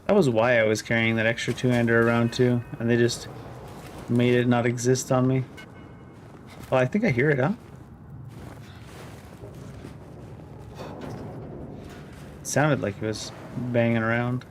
That was why I was carrying that extra two-hander around too, and they just made it not exist on me. Oh, I think I hear it, huh? Sounded like it was banging around.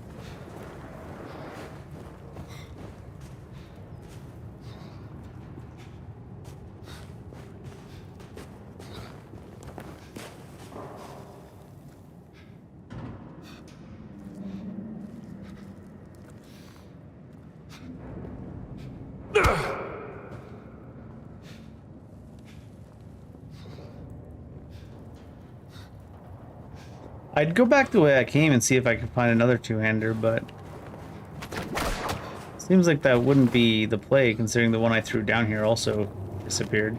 I'd go back the way I came and see if I could find another two-hander, but seems like that wouldn't be the play, considering the one I threw down here also disappeared.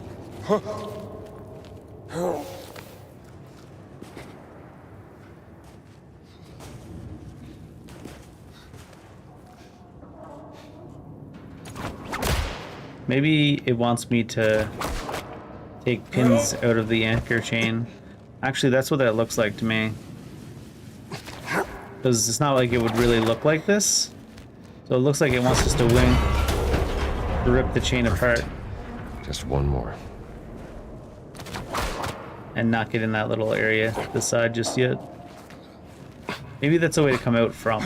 Maybe it wants me to take pins out of the anchor chain. Actually, that's what that looks like to me. Because it's not like it would really look like this. So it looks like it wants us to rip the chain apart. Just one more. And not get in that little area to the side just yet. Maybe that's a way to come out from.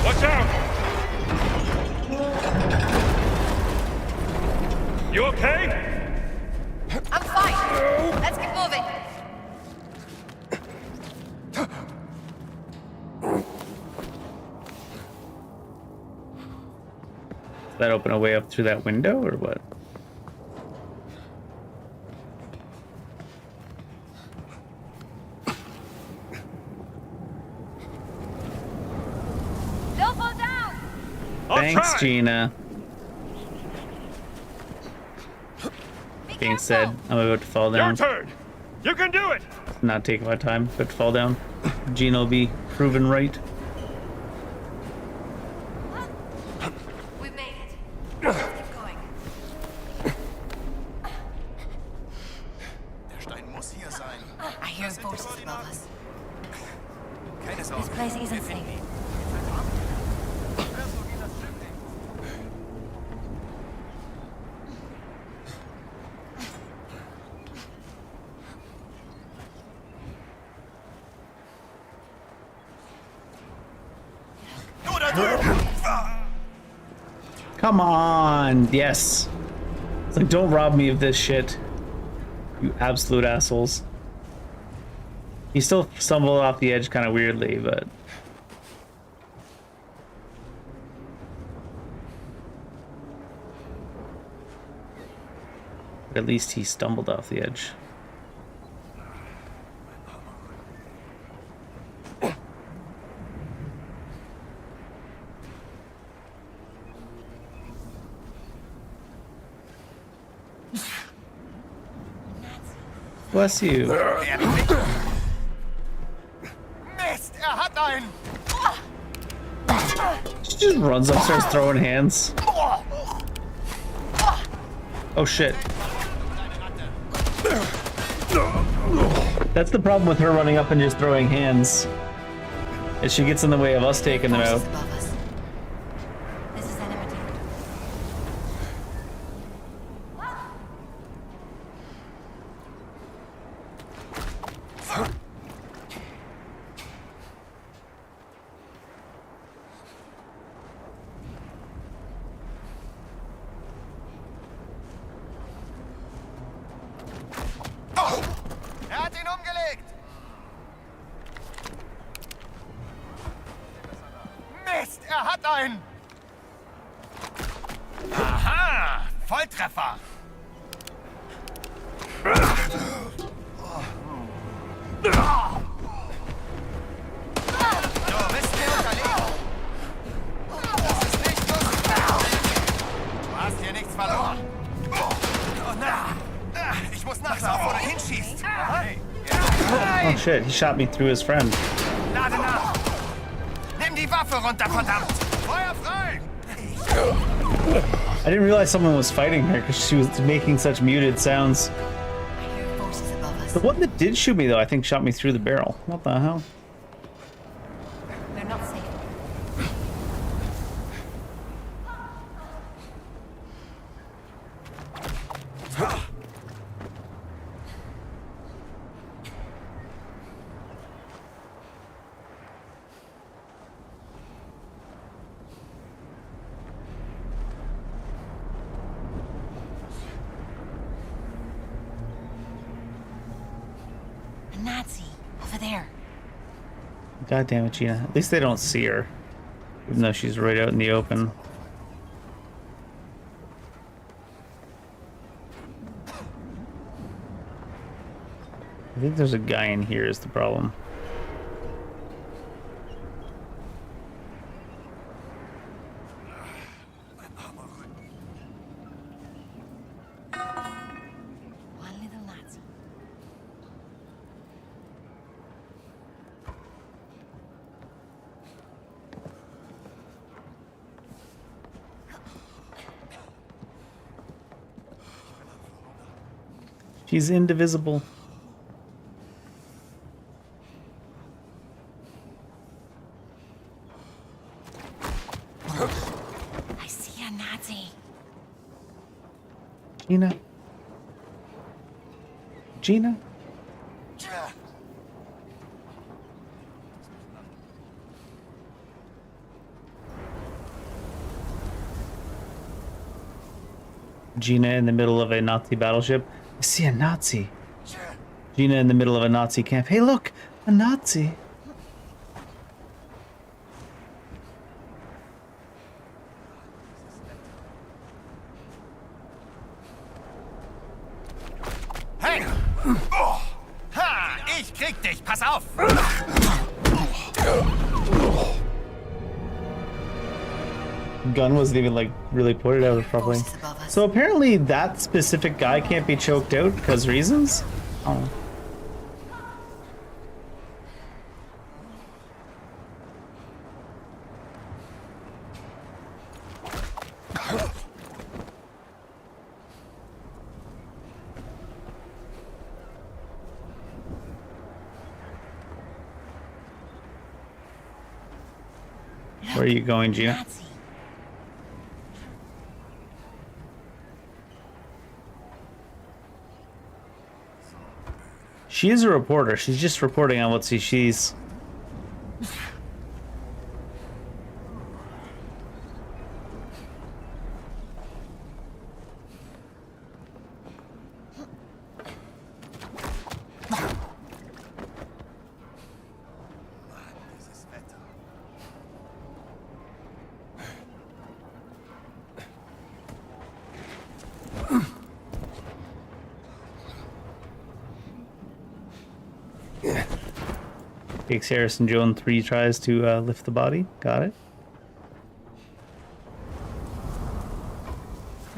Watch out! You okay? I'm fine. Let's keep moving. Does that open a way up through that window or what? Don't fall down. Thanks, Gina. Being said, I'm about to fall down. Your turn. You can do it. Not taking my time, but to fall down. Gina will be proven right. We made it. Let's keep going. Der Stein muss hier sein. I hear voices above us. Keine This Sorge. place isn't safe. Come on, yes. It's like, don't rob me of this shit. You absolute assholes. He still stumbled off the edge kind of weirdly, but... at least he stumbled off the edge. Bless you. Mist, hat einen. She just runs up, starts throwing hands. Oh shit. That's the problem with her running up and just throwing hands. Is she gets in the way of us taking them out. This is enemy territory. Hat ihn umgelegt. Mist, hat einen. Aha, Volltreffer. Du bist mir unterlegen. Das ist nicht lustig. Du hast hier nichts verloren. Oh, na. Ich muss nachsehen, wo du hinschießt. Oh shit, he shot me through his friend. Lade nach. Nimm die Waffe runter, verdammt. Feuer frei. I didn't realize someone was fighting her because she was making such muted sounds. I hear voices above us. The one that did shoot me, though, I think shot me through the barrel. What the hell? They're not safe. A Nazi over there. God damn it, Gina. At least they don't see her. Even though she's right out in the open. I think there's a guy in here is the problem. One little Nazi. She's indivisible. I see a Nazi. Gina? Gina? Gina in the middle of a Nazi battleship. I see a Nazi. Gina in the middle of a Nazi camp. Hey, look! A Nazi! Hey! Ha! Ich krieg dich! Pass auf! Gun wasn't even like really pointed out properly. So apparently that specific guy can't be choked out because reasons? Oh. Where are you going, Gina? She is a reporter. She's just reporting on what she sees. Takes Harrison Jones 3 tries to lift the body. Got it.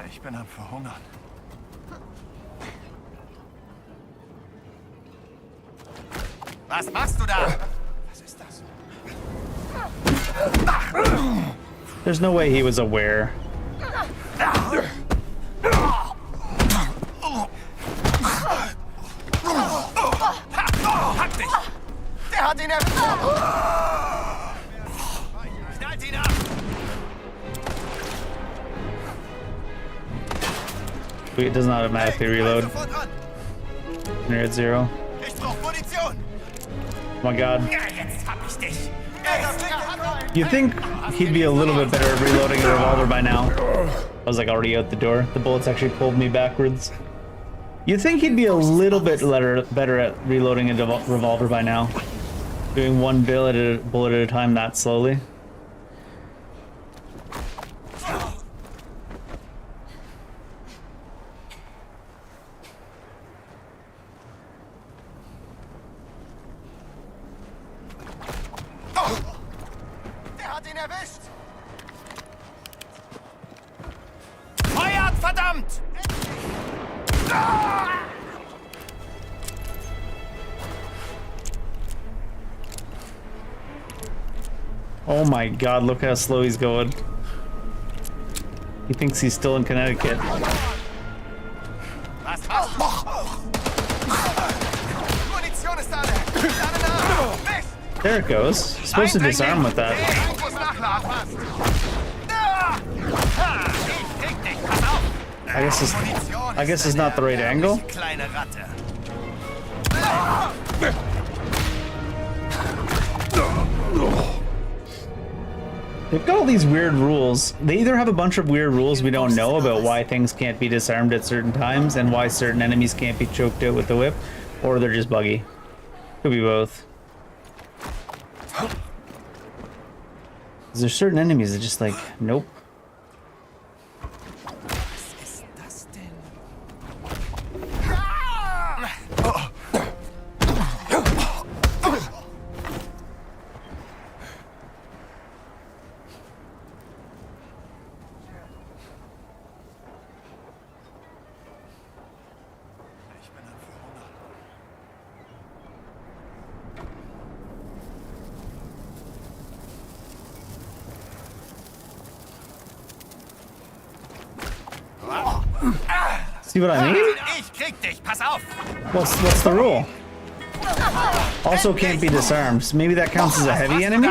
Ich bin am Verhungern. Was machst du da? Was ist das? There's no way he was aware. Hab dich! Der hat ihn erwischt! Knallt ihn ab! It doesn't automatically reload. You're at 0. Ich brauch Munition! Oh my god. Ja, jetzt hab ich dich! You'd think he'd be a little bit better at reloading a revolver by now. I was like already out the door. The bullets actually pulled me backwards. You'd think he'd be a little bit better at reloading a revolver by now. Doing one bullet at a time that slowly. Der hat ihn erwischt! Feuert, verdammt! Oh my god, look how slow he's going. He thinks he's still in Connecticut. There it goes. You're supposed to disarm with that. Ich muss nachladen. Ich krieg dich, pass auf. I guess it's not the right angle. Kleine Ratte. They've got all these weird rules. They either have a bunch of weird rules we don't know about why things can't be disarmed at certain times and why certain enemies can't be choked out with the whip, or they're just buggy. Could be both. There's certain enemies that just like, nope. See what I mean? Ich krieg dich, pass auf. What's the rule? Also can't be disarmed. So maybe that counts as a heavy enemy?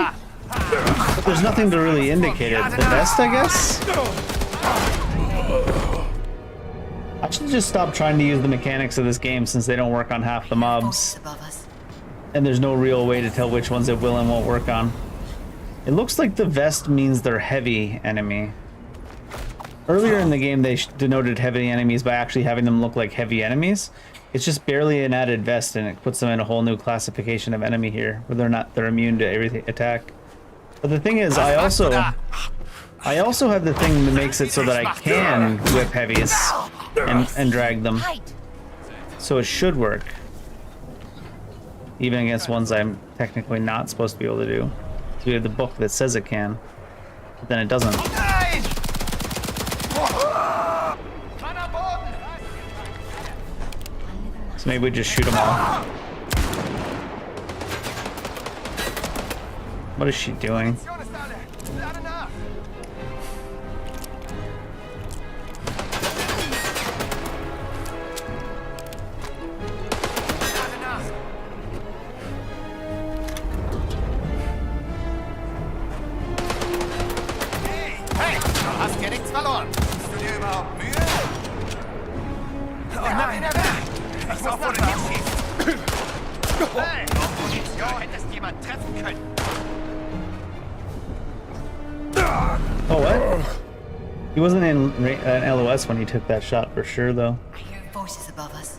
But there's nothing to really indicate it. The best, I guess? I should just stop trying to use the mechanics of this game since they don't work on half the mobs. And there's no real way to tell which ones it will and won't work on. It looks like the vest means they're heavy enemy. Earlier in the game, they denoted heavy enemies by actually having them look like heavy enemies. It's just barely an added vest, and it puts them in a whole new classification of enemy here, where they're immune to every attack. But the thing is, I also have the thing that makes it so that I can whip heavies and drag them, so it should work, even against ones I'm technically not supposed to be able to do. So we have the book that says it can, but then it doesn't. So maybe we just shoot them all. What is she doing? Hey, du hast hier nichts verloren. Bist du dir überhaupt Mühe? Oh nein! Ich muss vor den hinschießen. Hey, auf Position hättest jemand treffen können. Oh, what? He wasn't in an LOS when he took that shot for sure, though. I hear voices above us.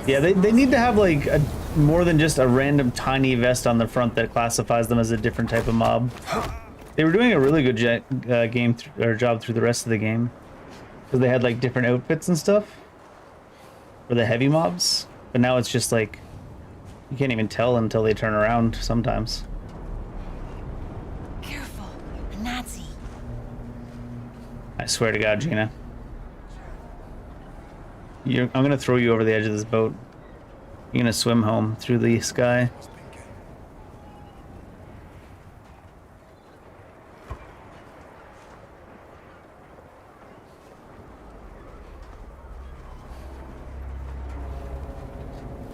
Yeah, they need to have like more than just a random tiny vest on the front that classifies them as a different type of mob. They were doing a really good job through the rest of the game, because they had like different outfits and stuff for the heavy mobs. But now it's just like you can't even tell until they turn around sometimes. Careful, a Nazi. I swear to God, Gina. I'm gonna throw you over the edge of this boat. You're gonna swim home through the sky.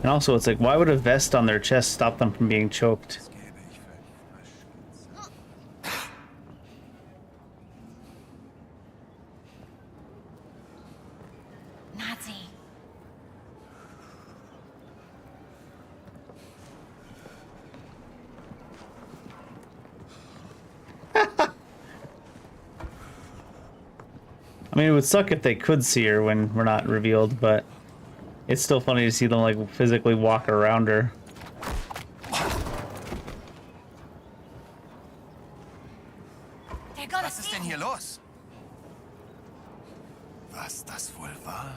And also, it's like, why would a vest on their chest stop them from being choked? Nazi. I mean, it would suck if they could see her when we're not revealed, but it's still funny to see them like physically walk around her. Was ist denn hier los? Was das wohl war?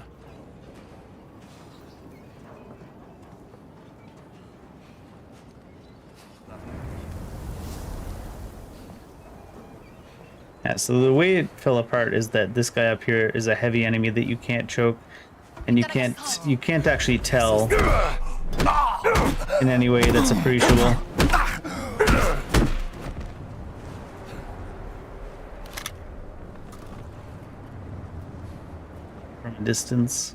Yeah, so the way it fell apart is that this guy up here is a heavy enemy that you can't choke, and you can't actually tell in any way that's appreciable. From a distance.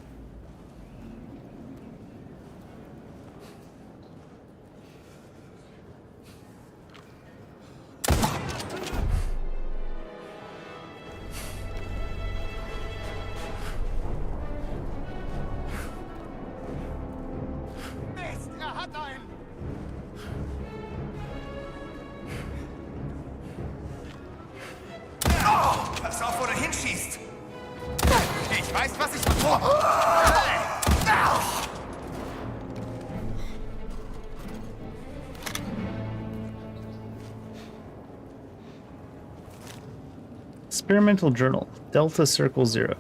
Experimental Journal, Delta Circle 0.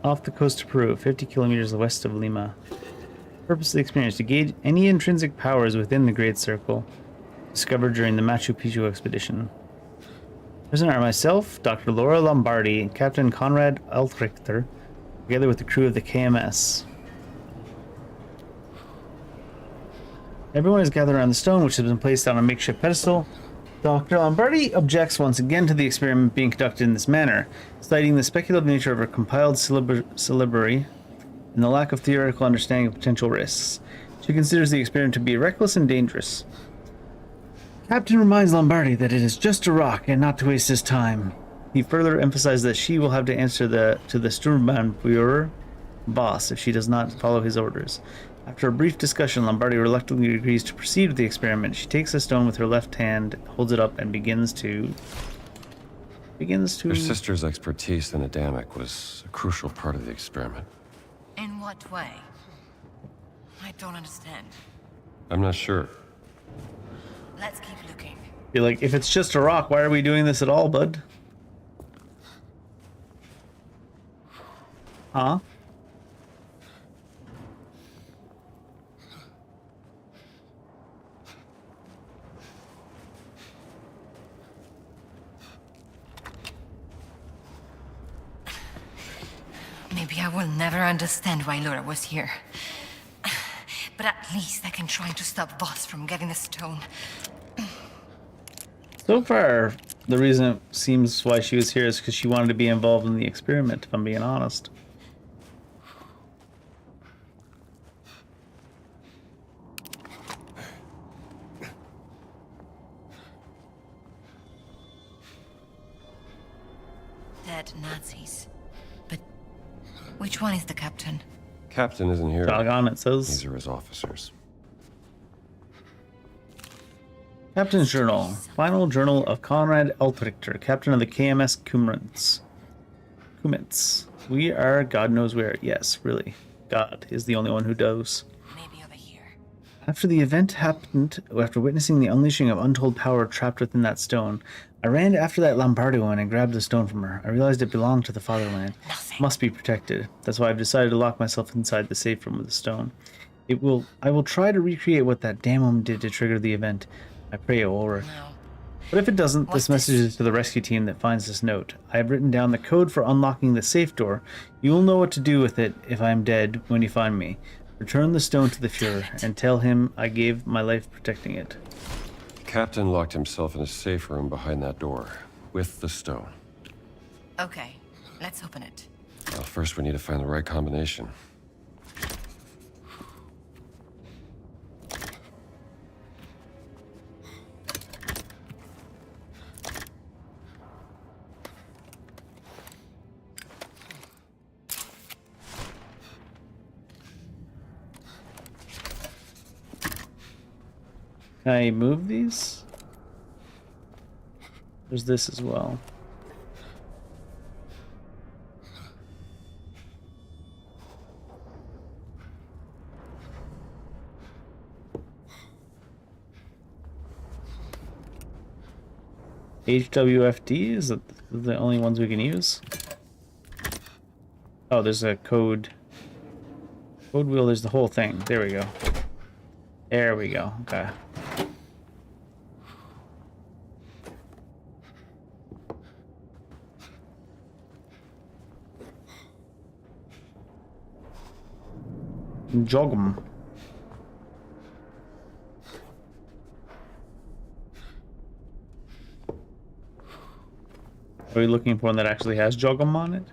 Off the coast of Peru, 50 kilometers west of Lima. Purpose of the experience: to gauge any intrinsic powers within the Great Circle discovered during the Machu Picchu expedition. Present are myself, Dr. Laura Lombardi, and Captain Conrad Altrichter, together with the crew of the KMS. Everyone is gathered around the stone, which has been placed on a makeshift pedestal. Dr. Lombardi objects once again to the experiment being conducted in this manner, citing the speculative nature of her compiled syllabary and the lack of theoretical understanding of potential risks. She considers the experiment to be reckless and dangerous. Captain reminds Lombardi that it is just a rock and not to waste his time. He further emphasizes that she will have to answer to the Sturmbannführer boss if she does not follow his orders. After a brief discussion, Lombardi reluctantly agrees to proceed with the experiment. She takes a stone with her left hand, holds it up, and begins to... Her sister's expertise in Adamic was a crucial part of the experiment. In what way? I don't understand. I'm not sure. Let's keep looking. Be like, if it's just a rock, why are we doing this at all, bud? Huh? Maybe I will never understand why Laura was here. But at least I can try to stop Voss from getting the stone. So far, the reason it seems why she was here is because she wanted to be involved in the experiment, if I'm being honest. Dead Nazis. But which one is the captain? Captain isn't here. Doggone, it says. These are his officers. Captain's Journal. Final Journal of Conrad Altrichter, Captain of the KMS Kumets. We are God knows where. Yes, really. God is the only one who knows. Maybe over here. After the event happened, after witnessing the unleashing of untold power trapped within that stone, I ran after that Lombardi woman and grabbed the stone from her. I realized it belonged to the fatherland. Must be protected. That's why I've decided to lock myself inside the safe room with the stone. I will try to recreate what that damn woman did to trigger the event. I pray it will work. No. But if it doesn't, this message is to the rescue team that finds this note. I have written down the code for unlocking the safe door. You will know what to do with it if I am dead when you find me. Return the stone to the Fuhrer and tell him I gave my life protecting it. Captain locked himself in a safe room behind that door, with the stone. Okay, let's open it. Well, first we need to find the right combination. Can I move these? There's this as well. HWFD is that the only ones we can use? Oh, there's a code. Code wheel, there's the whole thing. There we go. There we go. Okay. Jog 'em. Are we looking for one that actually has jog 'em on it?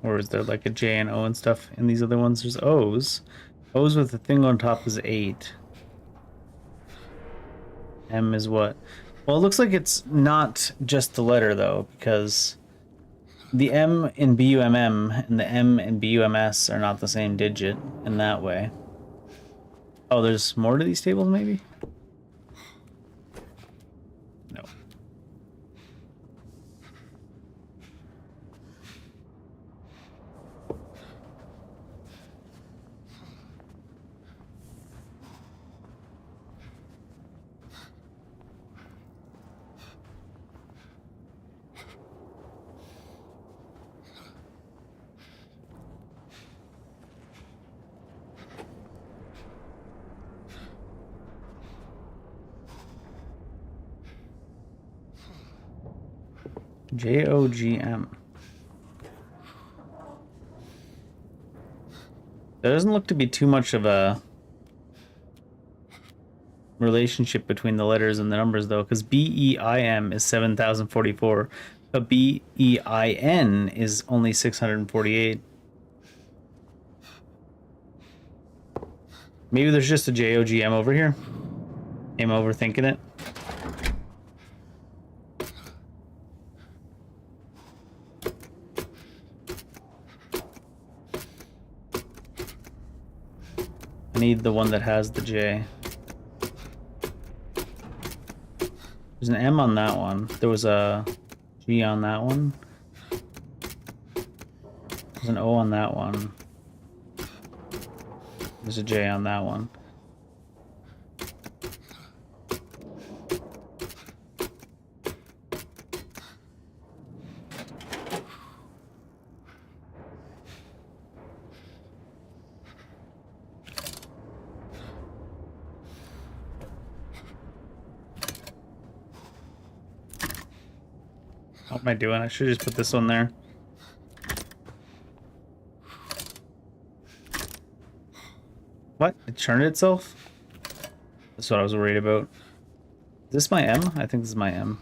Or is there like a J and O and stuff in these other ones? There's O's. O's with the thing on top is 8. M is what? Well, it looks like it's not just the letter, though, because the M in BUMM and the M in BUMS are not the same digit in that way. Oh, there's more to these tables, maybe? No. JOGM. There doesn't look to be too much of a relationship between the letters and the numbers, though, because BEIM is 7,044, but BEIN is only 648. Maybe there's just a JOGM over here. I'm overthinking it. I need the one that has the J. There's an M on that one. There was a G on that one. There's an O on that one. There's a J on that one. What am I doing? I should just put this one there. What? It turned itself? That's what I was worried about. Is this my M? I think this is my M.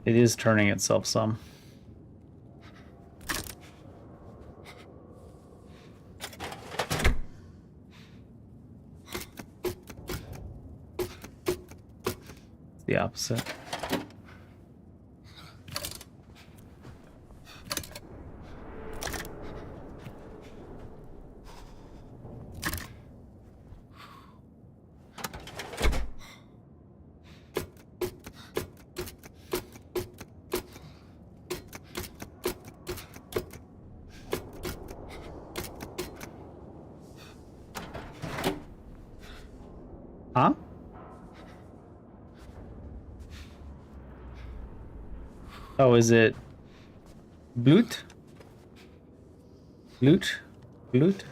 It is turning itself some. It's the opposite. Huh? Oh, is it Blut? Blut? Blut?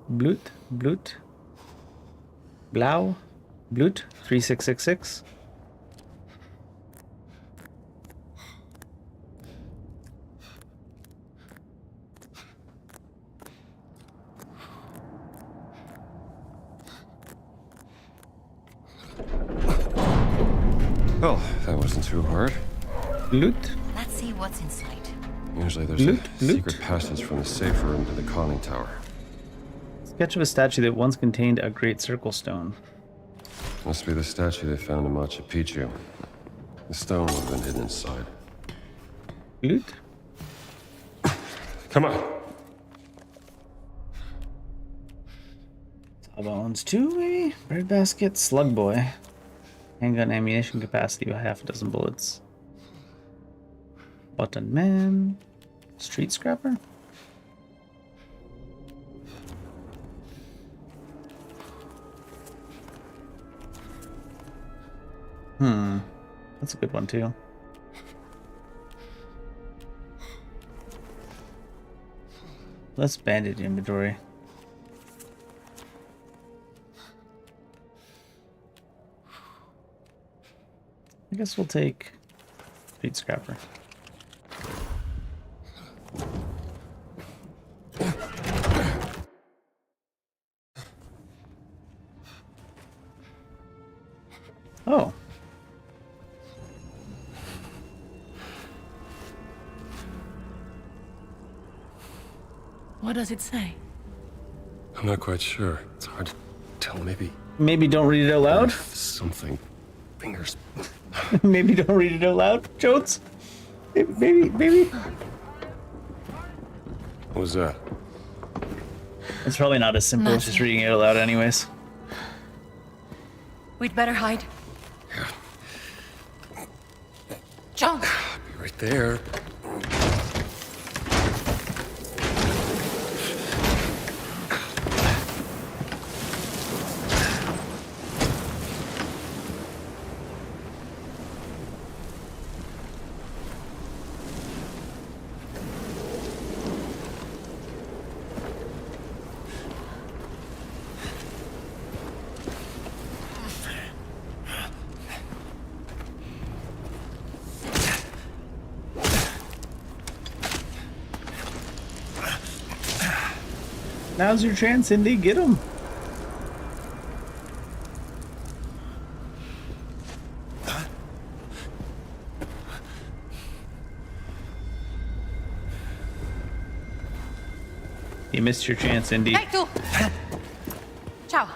Blut? Blut? Blau? Blut? 3666? Well, that wasn't too hard. Loot? Let's see what's inside. Usually there's a secret passage from the safe room to the conning tower. Sketch of a statue that once contained a great circle stone. Must be the statue they found in Machu Picchu. The stone would have been hidden inside. Loot? Come on. Sawbones 2, maybe? Breadbasket, Slug Boy. Handgun ammunition capacity by half a dozen bullets. Button Man. Street Scrapper? That's a good one too. Let's bandage inventory. I guess we'll take Street Scrapper. Oh. What does it say? I'm not quite sure. It's hard to tell. Maybe don't read it out loud? Something. Fingers. Maybe don't read it out loud, Jones? Maybe. What was that? It's probably not as simple as just reading it out loud anyways. We'd better hide. Yeah. John! Be right there. Now's your chance, Indy. Get him. You missed your chance, Indy. Hey, tu! Ciao.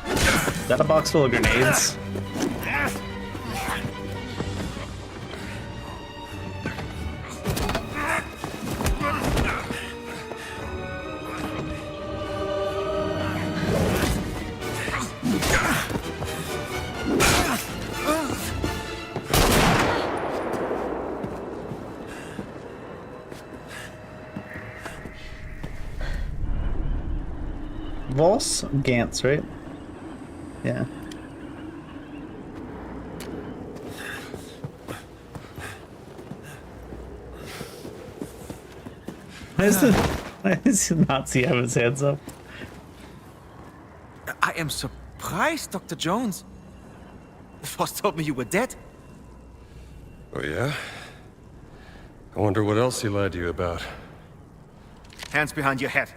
Is that a box full of grenades? Voss? Gantz, right? Yeah. Why does the Nazi have his hands up? I am surprised, Dr. Jones. Voss told me you were dead. Oh, yeah? I wonder what else he lied to you about. Hands behind your head.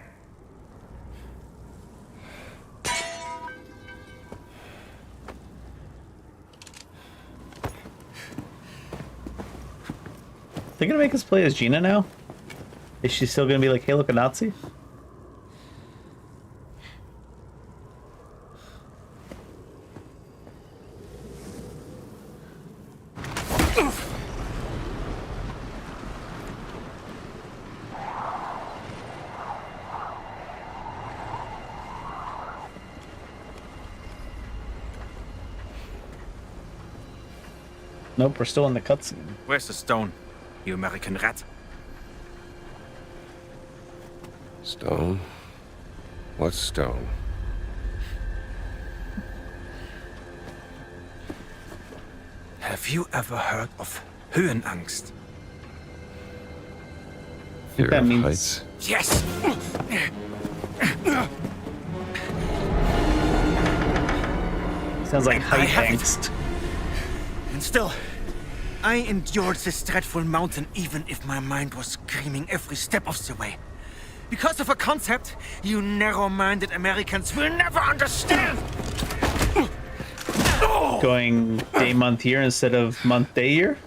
They're gonna make us play as Gina now? Is she still gonna be like, hey, look, a Nazi? Nope, we're still in the cutscene. Where's the stone, you American rat? Stone? What stone? Have you ever heard of Höhenangst? Fear that of means- heights? Yes! Sounds like I height have it. angst. And still, I endured this dreadful mountain even if my mind was screaming every step of the way. Because of a concept you narrow-minded Americans will never understand! Going day, month, year instead of month, day, year?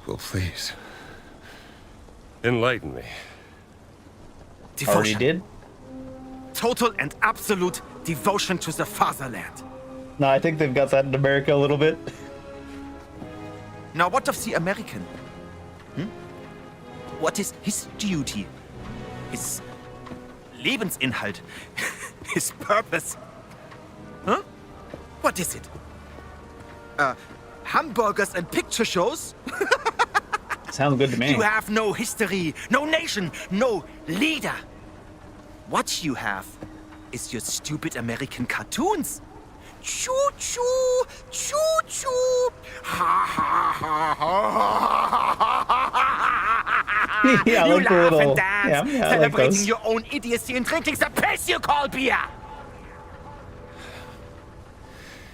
Well, please. Enlighten me. Already Devotion. did? Total and absolute devotion to the fatherland. No, I think they've got that in America a little bit. Now, what of the American? What is his duty? His Lebensinhalt? His purpose? Huh? What is it? Hamburgers and picture shows? Sounds good to me. You have no history, no nation, no leader. What you have is your stupid American cartoons. Choo choo, choo choo, ha ha ha ha. Yeah, You like the laugh little- and dance, yeah, I like celebrating those. your own idiocy and drinking the piss you call beer.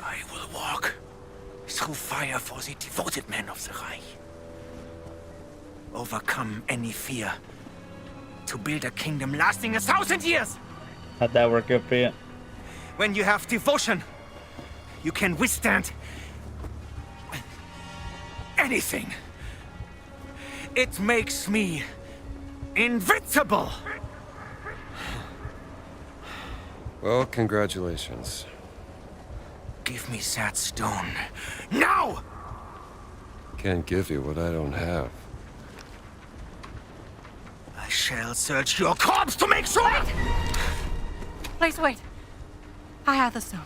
I will walk care for the devoted men of the Reich. Overcome any fear to build a kingdom lasting 1,000 years. How'd that work out for you? When you have devotion, you can withstand anything. It makes me invincible. Well, congratulations. Give me that stone. Now! Can't give you what I don't have. I shall search your corpse to make sure! Please wait. I have the stone.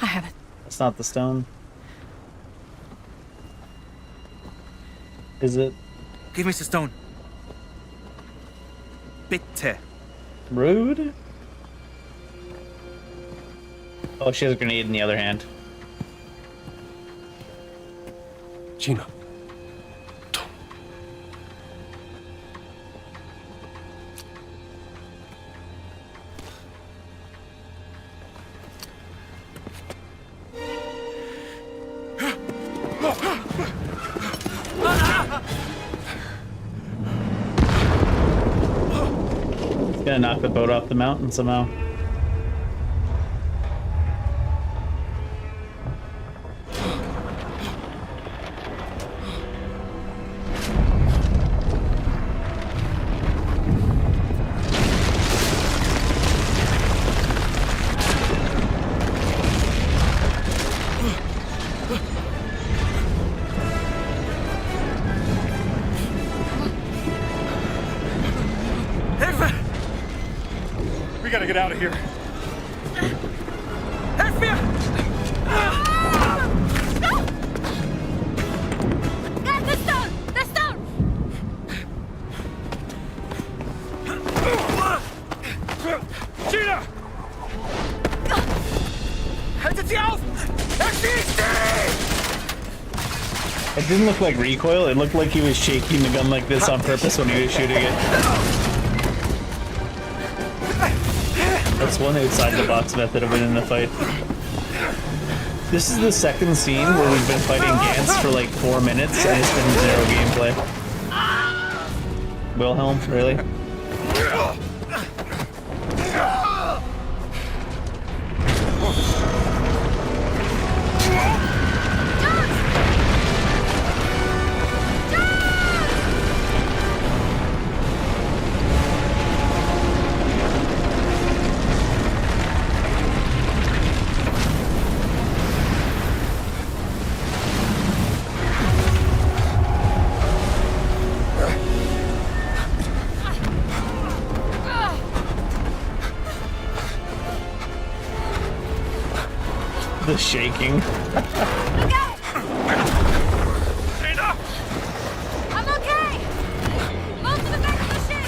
I have it. That's not the stone. Is it? Give me the stone. Bitte. Rude? Oh, she has a grenade in the other hand. Gina. It's gonna knock the boat off the mountain somehow. We gotta get out of here. Helf mir! Get the stone! The stone! Gina! Haltet sie auf! Er schießt sie! It didn't look like recoil, it looked like he was shaking the gun like this on purpose when he was shooting it. That's one outside the box method of winning the fight. This is the second scene where we've been fighting Gantz for like 4 minutes and it's been zero gameplay. Wilhelm, really? The shaking. Look out! I'm okay! Move to the back of the ship!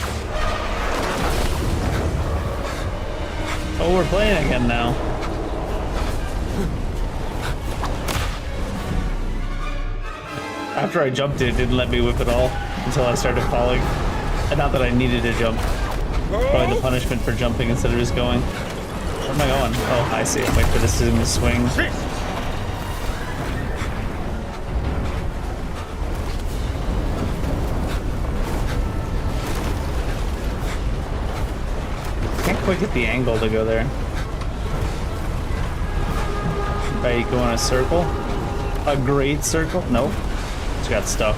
Oh, we're playing again now. After I jumped it didn't let me whip at all until I started falling. And not that I needed to jump. Probably the punishment for jumping instead of just going. Where am I going? Oh, I see. Wait for this thing to swing. Can't quite get the angle to go there. Right, go in a circle? A great circle? Nope. Just got stuck.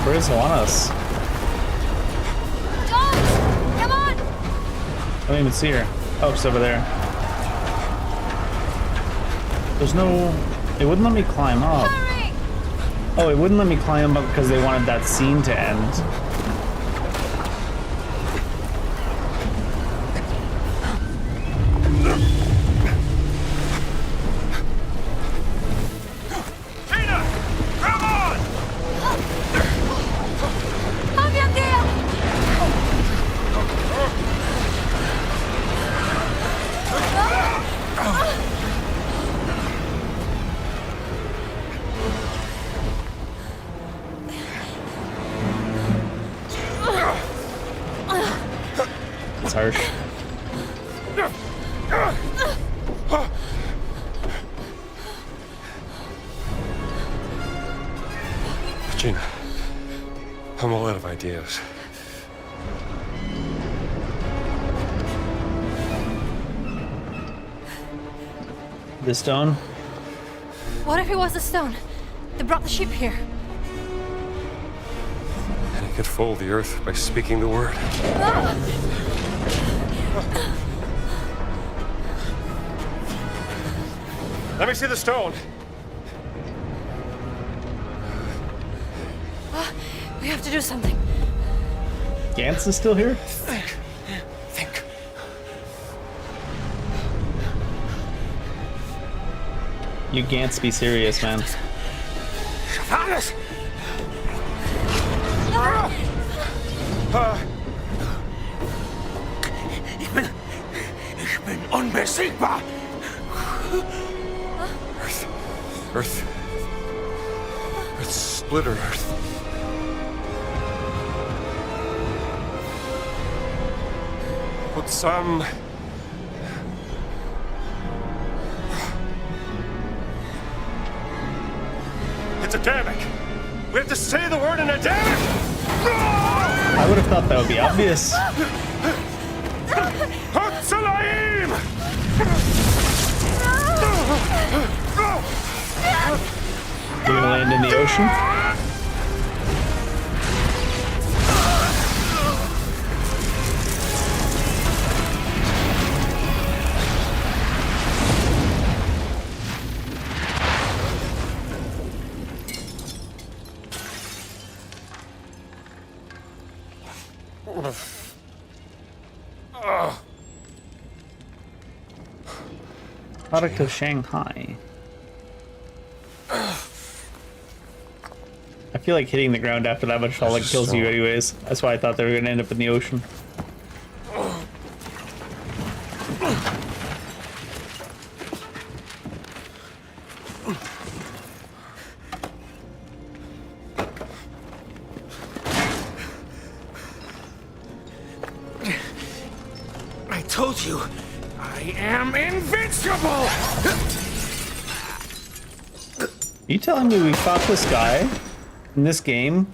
Where's Juanas? Don't! Come on! I don't even see her. Oh, she's over there. There's no... It wouldn't let me climb up. Hurry! Oh, it wouldn't let me climb up because they wanted that scene to end. Gina, I'm all out of ideas. The stone? What if it was the stone that brought the ship here? And he could fold the earth by speaking the word. Let me see the stone. We have to do something. Gantz is still here? Think. You Gantz be serious, man. Alles! Ich bin unbesiegbar! Earth. It's splinter Earth. But some... It's Adamic! We have to say the word in Adamic! I would have thought that would be obvious. Hatsalaim! We're gonna land in the ocean. Product of Shanghai. I feel like hitting the ground after that much fall like kills you anyways. That's why I thought they were gonna end up in the ocean. I told you, I am invincible! Are you telling me we fought this guy in this game?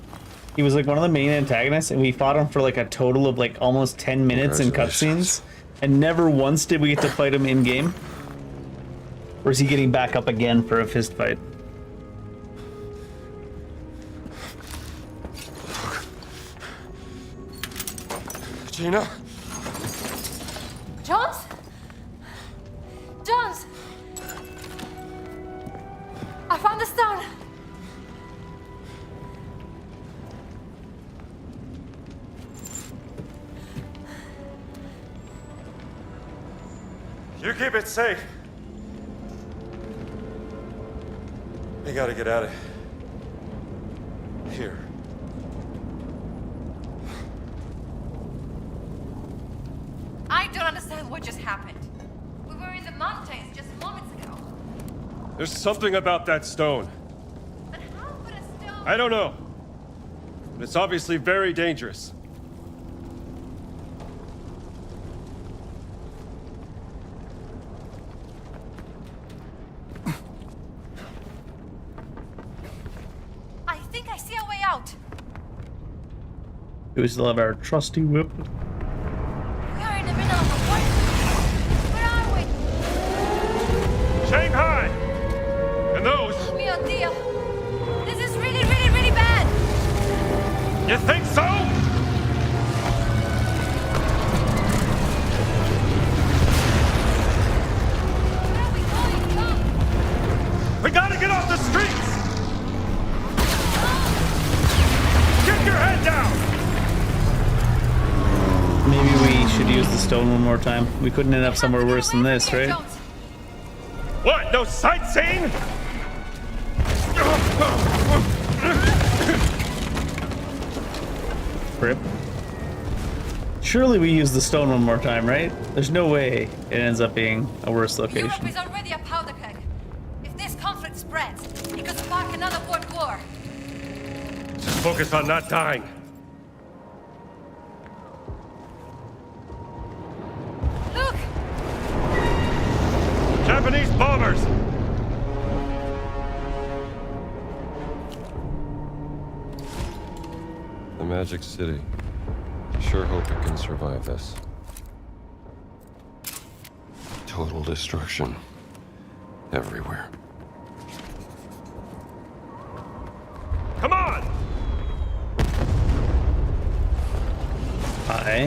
He was like one of the main antagonists and we fought him for like a total of like almost 10 minutes in cutscenes and never once did we get to fight him in game? Or is he getting back up again for a fist fight? Gina? Jones? Jones! I found the stone! You keep it safe. We gotta get out of here. I don't understand what just happened. We were in the mountains just moments ago. There's something about that stone. But how could a stone... I don't know. But it's obviously very dangerous. I think I see a way out. Do we still have our trusty whip? We are in the middle of a war. Where are we? Shanghai! And those... Mio Dio. This is really, really, really bad. You think so? Where are we going, John? We gotta get off the streets! Get your head down! Maybe we should use the stone one more time. We couldn't end up somewhere worse than this, right? What? No sightseeing? Rip. Surely we use the stone one more time, right? There's no way it ends up being a worse Europe location. is already a powder keg. If this conflict spreads, it could spark another world war. Just focus on not dying. Look! Japanese bombers! Magic City. Sure hope it can survive this. Total destruction. Everywhere. Come on! Hi.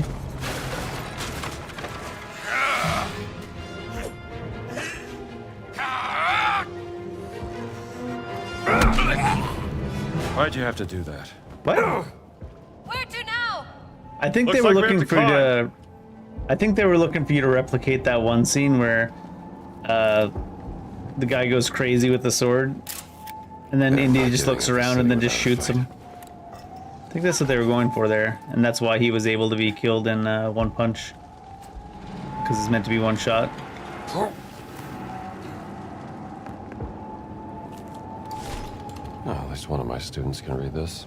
Why'd you have to do that? What? Where to now? I think Looks they were like we looking have to for you to. I think they were looking for you to replicate that one scene where the guy goes crazy with the sword, and then Indy just looks around and then just shoots him. I think that's what they were going for there, and that's why he was able to be killed in one punch. Because it's meant to be one shot. Oh, at least one of my students can read this.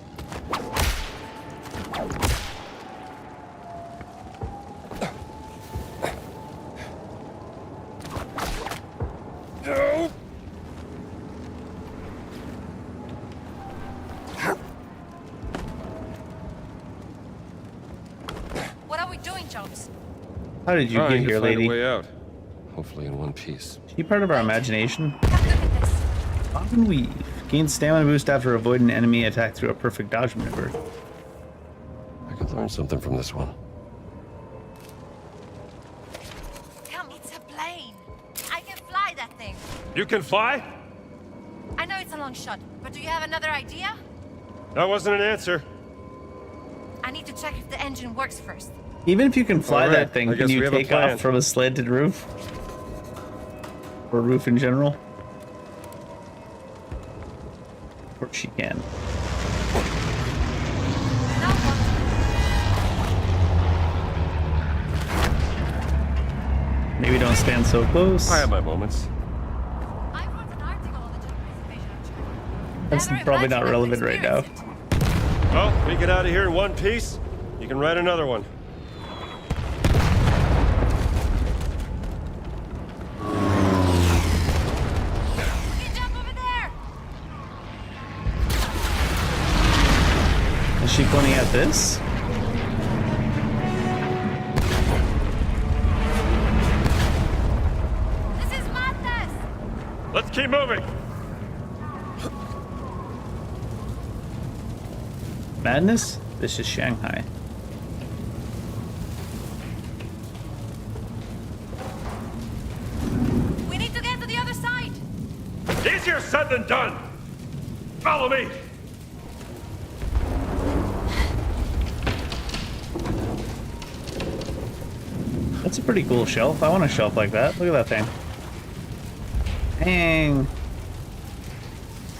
What are we doing, Jones? How did you Trying get to here, find lady? a way out. Hopefully in one piece. Are you part of our imagination? Bob and weave. Gain stamina boost after avoiding an enemy attack through a perfect dodge maneuver. I could learn something from this one. Come, it's a plane. I can fly that thing. You can fly? I know it's a long shot, but do you have another idea? That wasn't an answer. I need to check if the engine works first. Even if you can fly All right, that thing, I can guess you we have a take plan. off from a slanted roof? Or roof in general? Of course she can. Maybe don't stand so close. I have my moments. That's probably not relevant right now. Well, we get out of here in one piece. You can write another one. Is she pointing at this? This is madness! Let's keep moving. Madness? This is Shanghai. We need to get to the other side! Easier said than done. Follow me. That's a pretty cool shelf. I want a shelf like that. Look at that thing. Dang.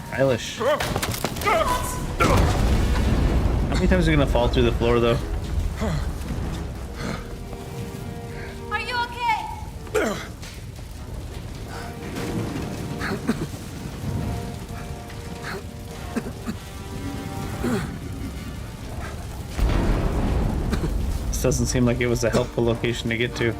Stylish. How many times are you gonna fall through the floor though? Are you okay? This doesn't seem like it was a helpful location to get to.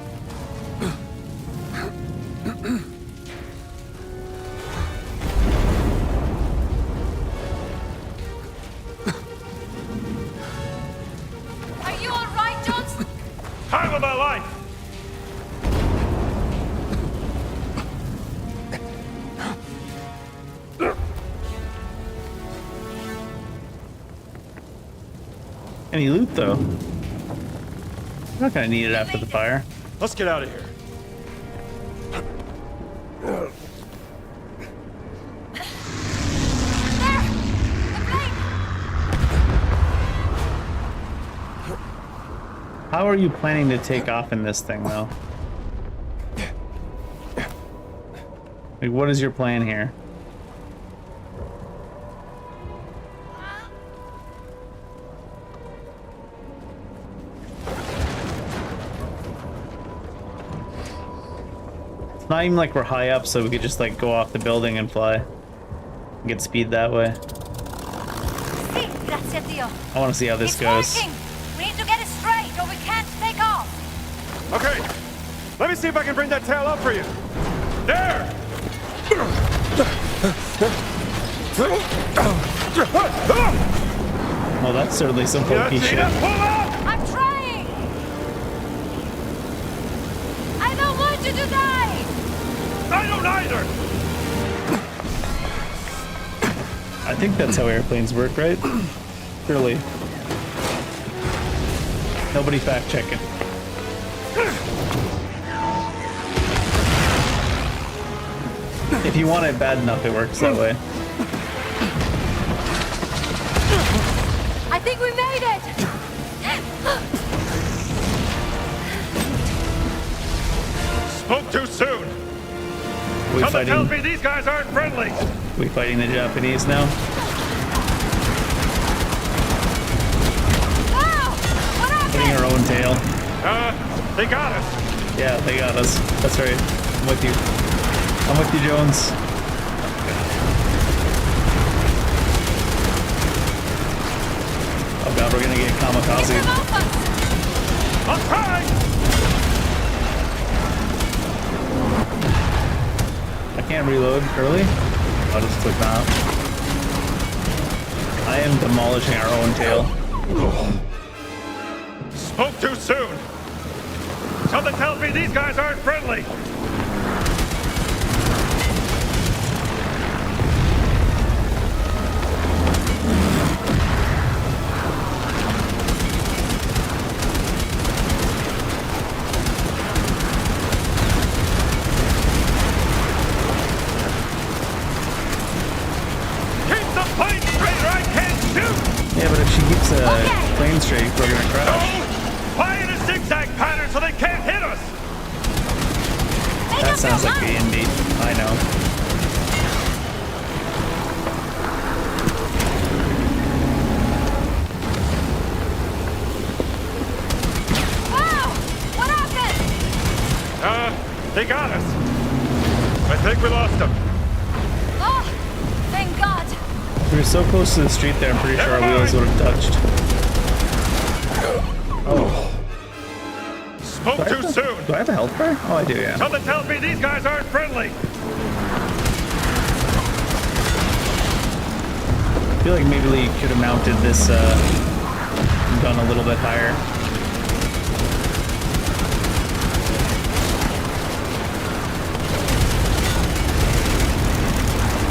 Are you alright, Jones? Time of my life. Any loot though? I'm not gonna need it after the fire. Let's get out of here. How are you planning to take off in this thing though? Like, what is your plan here? It's not even like we're high up, so we could just like go off the building and fly. Get speed that way. See, that's it, Theo. I want to see how this It's goes. working. We need to get it straight, or we can't take off. Okay. Let me see if I can bring that tail up for you. There. Well, that's certainly some pokey shit. I'm trying! I don't want you to die! I don't either! I think that's how airplanes work, right? Surely. Nobody fact check it. If you want it bad enough, it works that way. I think we made it! Spoke too soon! We Something tells fighting? me these guys aren't friendly! We fighting the Japanese now? Getting our own tail. They got us. Yeah, they got us. That's right. I'm with you. I'm with you, Jones. Oh god, we're gonna get kamikaze. I'll try! I can't reload early. I'll just click that. I am demolishing our own tail. Spoke too soon! Something tells me these guys aren't friendly! Keep the plane straight or I can't shoot! Yeah, but if she keeps a plane straight, we're gonna crash. Fly in a zigzag pattern so they can't hit us! That sounds like the Indy. I know. Wow! What happened? They got us. I think we lost them. Oh, thank God. We were so close to the street there, I'm pretty sure our wheels would have touched. Oh. Spoke too soon. Do I have a health bar? Oh, I do, yeah. Something tells me these guys aren't friendly. I feel like maybe we could have mounted this gun a little bit higher.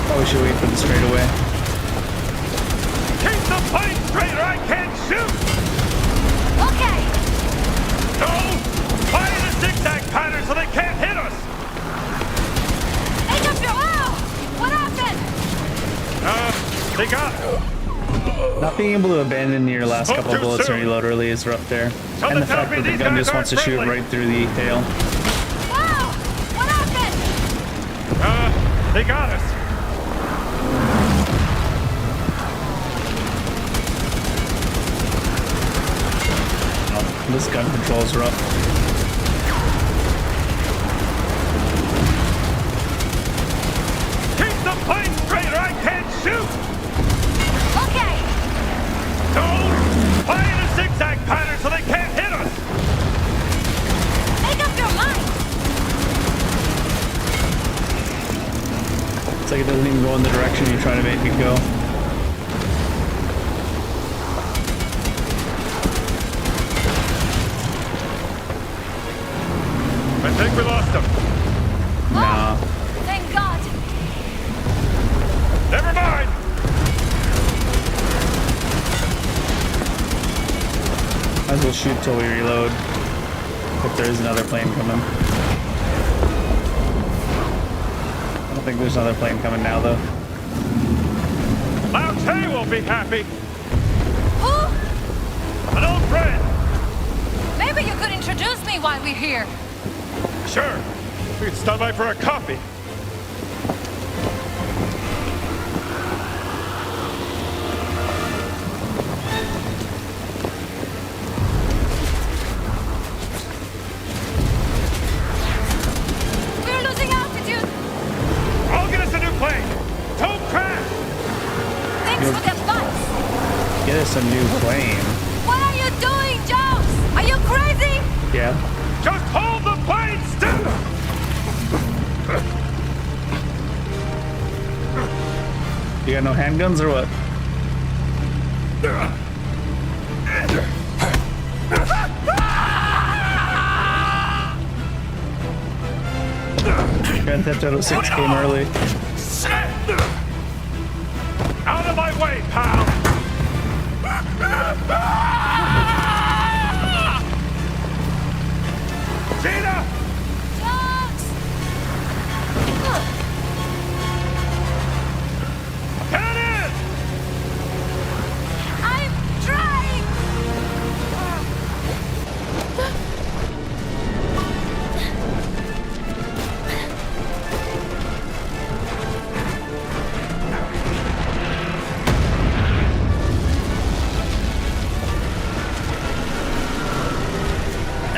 Probably should wait for the straightaway. Keep the plane straight or I can't shoot! Okay! No! Fly in a zigzag pattern so they can't hit us! Make up your... Oh! What happened? They got us. Not being able to abandon your last couple of bullets and reload early is rough there. And the fact that the gun just wants to shoot right through the tail. Wow! What happened? They got us. Oh, this gun control is rough. Keep the plane straight or I can't shoot! Okay! No! Fly in a zigzag pattern so they can't hit us! Make up your mind! It's like it doesn't even go in the direction you're trying to make it go. I think we lost them. Nah. Thank God! Never mind! Might as well shoot till we reload. If there is another plane coming. I don't think there's another plane coming now, though. Lao Che won't be happy. Who? An old friend. Maybe you could introduce me while we're here. Sure. We could stop by for a coffee. We're losing altitude. I'll get us a new plane. Don't crash. Thanks for the advice. Get us a new plane. What are you doing, Jones? Are you crazy? Yeah. Just hold the plane still. You got no handguns or what? Grand Theft Auto 6 came early. Out of my way, pal! Gina! Cannon! I'm trying!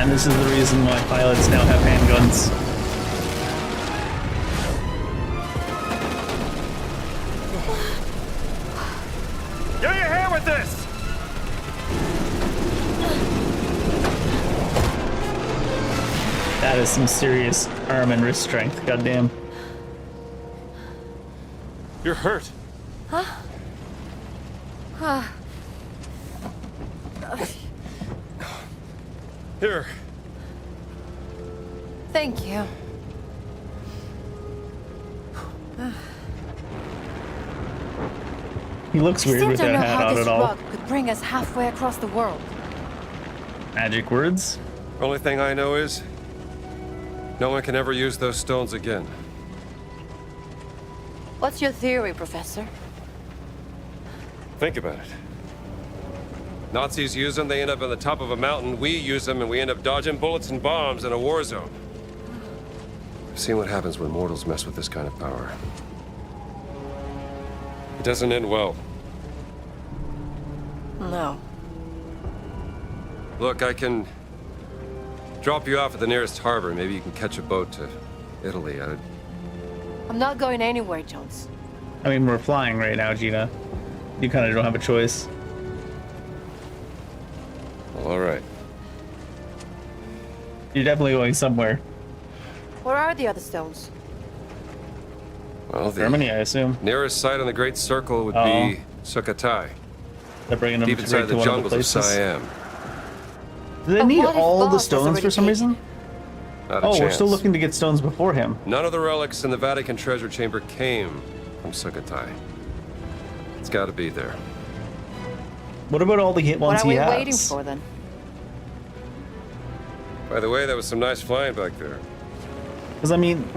And this is the reason why pilots now have handguns. Get your hand with this! That is some serious arm and wrist strength, goddamn. You're hurt. Huh? Here. Thank you. He looks weird with that hat on this at all. rug could bring us halfway across the world. Magic words? Only thing I know is, no one can ever use those stones again. What's your theory, Professor? Think about it. Nazis use them, they end up on the top of a mountain. We use them, and we end up dodging bullets and bombs in a war zone. I've seen what happens when mortals mess with this kind of power. It doesn't end well. No. Look, I can drop you off at the nearest harbor. Maybe you can catch a boat to Italy. I'm not going anywhere, Jones. I mean, we're flying right now, Gina. You kind of don't have a choice. Well, all right. You're definitely going somewhere. Where are the other stones? Well, the Germany, I assume. nearest site on the Great Circle would be Sukhothai. They're bringing them deep to inside the one of jungles of Siam. Do they need all the stones for some reason? Not a Oh, we're chance. still looking to get stones before him. None of the relics in the Vatican treasure chamber came from Sukhothai. It's got to be there. What about all the hit ones he has? What are we waiting for then? By the way, that was some nice flying back there. Because I mean,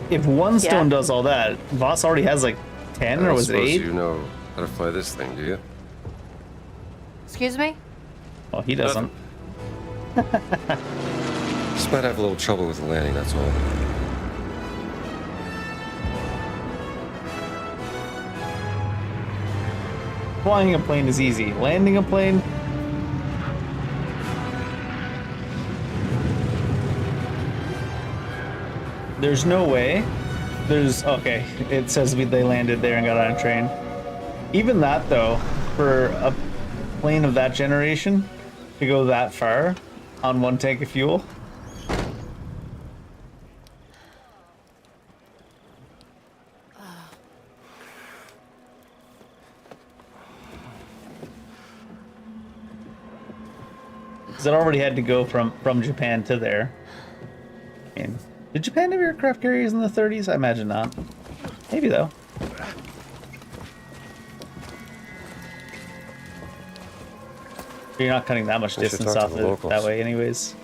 if one stone does all that, Voss already has like 10 or was it 8? You know how to fly this thing, do you? Excuse me? Well, he doesn't. Just might have a little trouble with the landing, that's all. Flying a plane is easy. Landing a plane? There's no way. Okay, it says they landed there and got on a train. Even that though, for a plane of that generation to go that far on one tank of fuel. Because it already had to go from Japan to there. And did Japan have aircraft carriers in the 30s? I imagine not. Maybe though. You're not cutting that much distance off it that way anyways.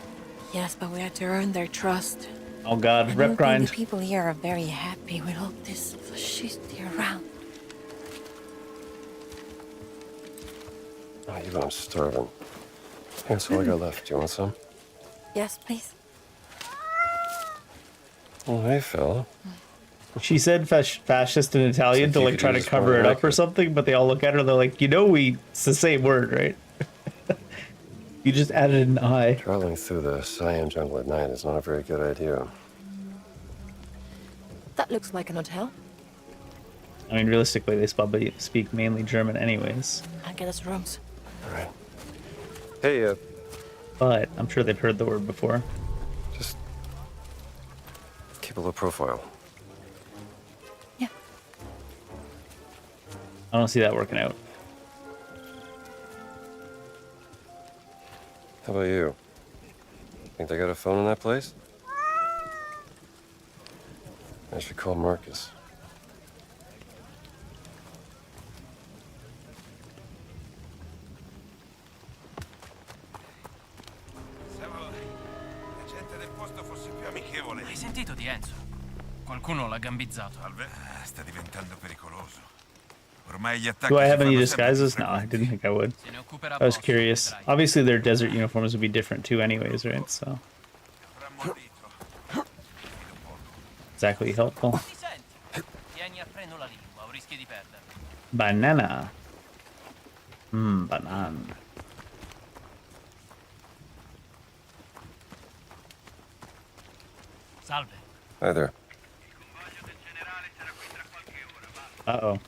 Yes, but we had to earn their trust. Oh god, rep grind. The people here are very happy with all this fascisty around. Oh, even I'm starving. Here's all I got left. Do you want some? Yes, please. Oh, hey, fella. She said fascist in Italian to like try to cover it up or something, but they all look at her, they're like, it's the same word, right? You just added an I. Traveling through the Siam jungle at night is not a very good idea. That looks like an hotel. I mean, realistically, they probably speak mainly German anyways. I'll get us rooms. All right. Hey, But I'm sure they've heard the word before. Just keep a low profile. Yeah. I don't see that working out. How about you? Think they got a phone in that place? I should call Marcus. Hai sentito di Enzo? Qualcuno l'ha gambizzato. Salve, sta diventando pericoloso. Ormai gli attacchi Do I si have any fanno sempre più disguises? No, I didn't think I would. Se ne occuperà I was Boss, curious. vedrai. Obviously, their desert uniforms would be different too, anyways, right? So exactly helpful. Ti senti? Tieni a freno la lingua, o rischi di perderla. Banana. Banana. Salve. Hi there. Uh-oh.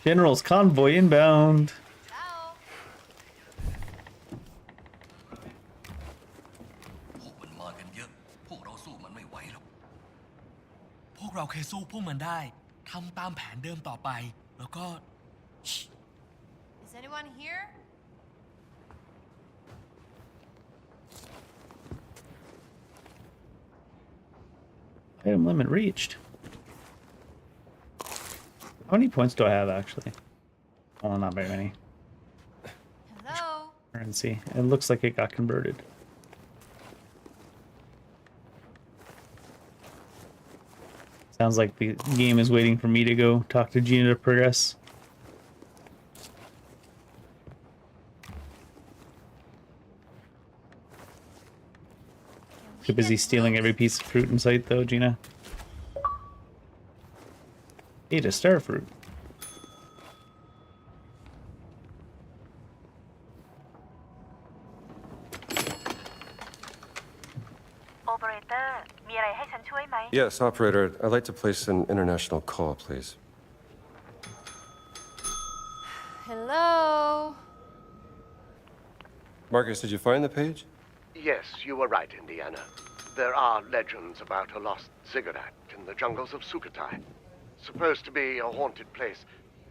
General's convoy inbound. พวกเราเคยสู้พวกมันได้ ทำตามแผนเดิมต่อไป แล้วก็ Is anyone here? Item limit reached. How many points do I have, actually? Oh, not very many. Hello? Currency. It looks like it got converted. Sounds like the game is waiting for me to go talk to Gina to progress. Too busy stealing every piece of fruit in sight, though, Gina. Ate a star fruit. Yes, operator. I'd like to place an international call, please. Hello? Marcus, did you find the page? Yes, you were right, Indiana. There are legends about a lost ziggurat in the jungles of Sukhothai. Supposed to be a haunted place,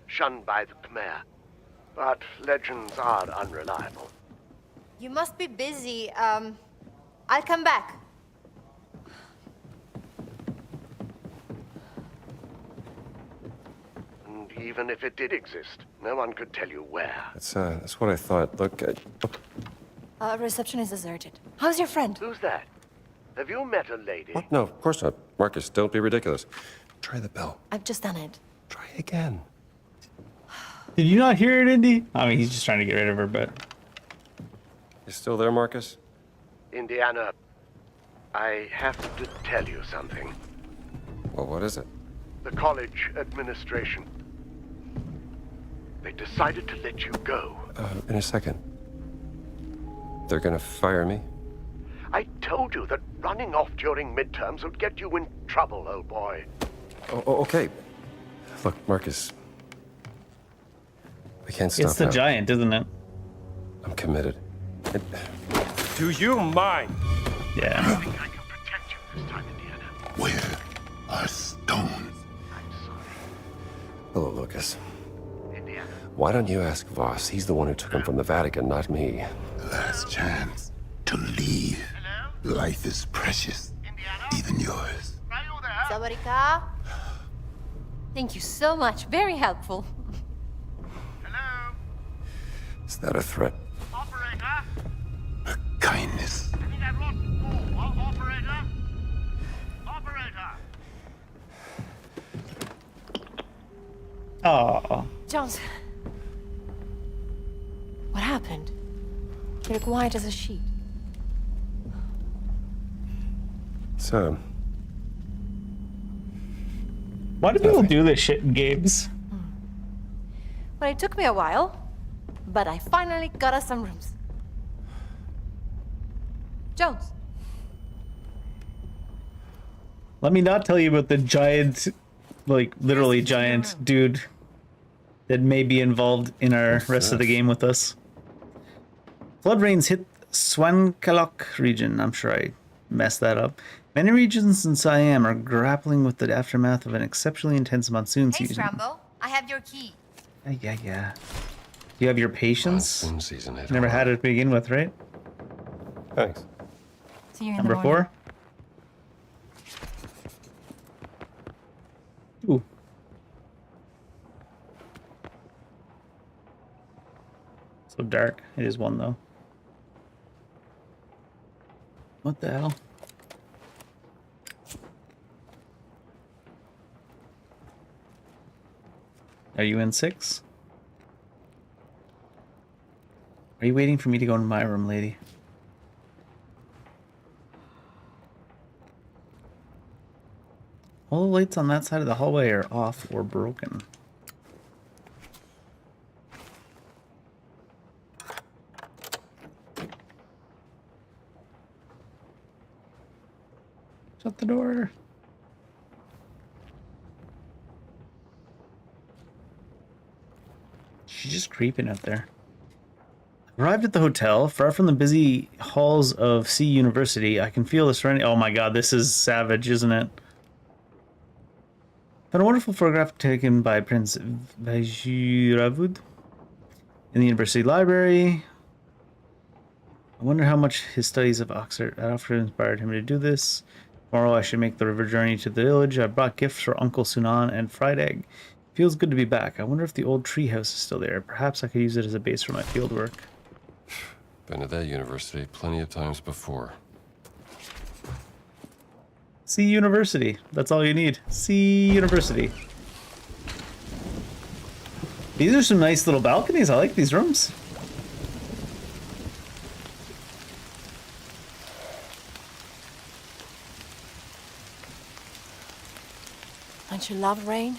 shunned by the Khmer. But legends are unreliable. You must be busy. I'll come back. And even if it did exist, no one could tell you where. That's what I thought. Look, Reception is deserted. How's your friend? Who's that? Have you met a lady? What? No, of course not. Marcus, don't be ridiculous. Try the bell. I've just done it. Try again. Did you not hear it, Indy? I mean, he's just trying to get rid of her, but... You still there, Marcus? Indiana, I have to tell you something. Well, what is it? The college administration. They decided to let you go. In a second. They're gonna fire me? I told you that running off during midterms would get you in trouble, old boy. Okay. Look, Marcus. We can't stop It's the now. giant, isn't it? I'm committed. Do you mind? Yeah. I think I can protect you this time, Indiana. Where are stones? I'm sorry, Hello, Lucas. Indiana. Why don't you ask Voss? He's the one who took him from the Vatican, not me. Last chance to leave. Hello? Life is precious, Indiana? even yours. Are you there? Sabarika? Thank you so much. Very helpful. Hello? Is that a threat? Operator? A kindness. I think I've lost the call. Operator? Operator? Oh. Jones. What happened? You look white as a sheet. So, Why do people do this shit in games? Well, it took me a while, but I finally got us some rooms. Jones. Let me not tell you about the giant, like, literally giant dude that may be involved in our rest of the game with us. Flood rains hit Swankalok region. I'm sure I messed that up. Many regions in Siam are grappling with the aftermath of an exceptionally intense monsoon Hey, season. Strambo. I have your key. Yeah. You have your patience? monsoon season hit Never hard. had it to begin with, right? Thanks. See you in Number the morning. 4? So dark. It is one though. What the hell? Are you in 6? Are you waiting for me to go into my room, lady? All the lights on that side of the hallway are off or broken. Shut the door. She's just creeping up there. Arrived at the hotel, far from the busy halls of C University. I can feel the serenity. Oh my god, this is savage, isn't it? Found a wonderful photograph taken by Prince Vajiravud in the university library. I wonder how much his studies of Oxford inspired him to do this. Tomorrow I should make the river journey to the village. I brought gifts for Uncle Sunan and fried egg. Feels good to be back. I wonder if the old treehouse is still there. Perhaps I could use it as a base for my field work. Been to that university plenty of times before. C University. That's all you need. C University. These are some nice little balconies. I like these rooms. Don't you love rain?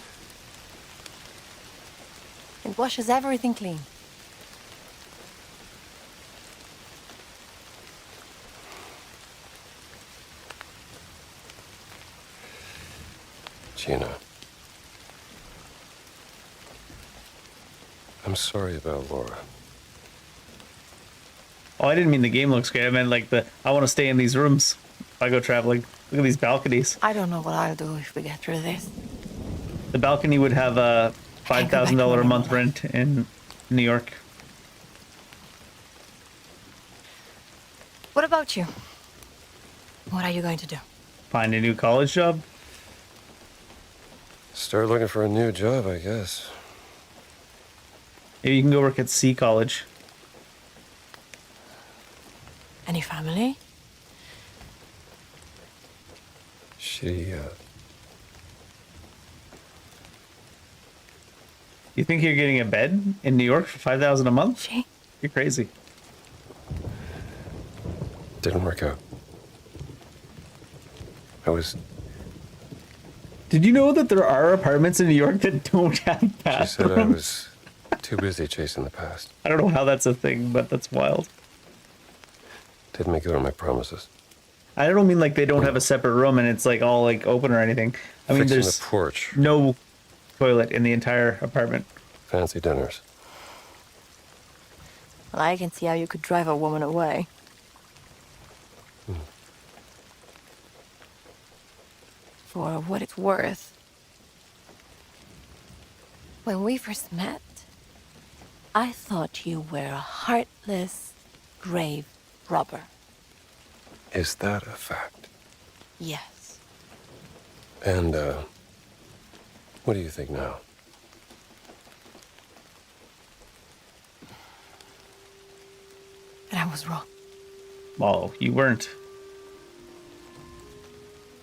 It washes everything clean. Gina. I'm sorry about Laura. Oh, I didn't mean the game looks great. I meant like I want to stay in these rooms if I go traveling. Look at these balconies. I don't know what I'll do if we get through this. The balcony would have a $5,000 a month rent in New York. What about you? What are you going to do? Find a new college job. Start looking for a new job, I guess. Maybe you can go work at C College. Any family? You think you're getting a bed in New York for $5,000 a month? You're crazy. Didn't work out. Did you know that there are apartments in New York that don't have bathrooms? She said I was too busy chasing the past. I don't know how that's a thing, but that's wild. Didn't make good on my promises. I don't mean like they don't have a separate room and it's like all like open or anything. I mean, Fixing there's the porch. no toilet in the entire apartment. Fancy dinners. Well, I can see how you could drive a woman away. For what it's worth, when we first met, I thought you were a heartless, grave robber. Is that a fact? Yes. And, what do you think now? And I was wrong. Well, you weren't.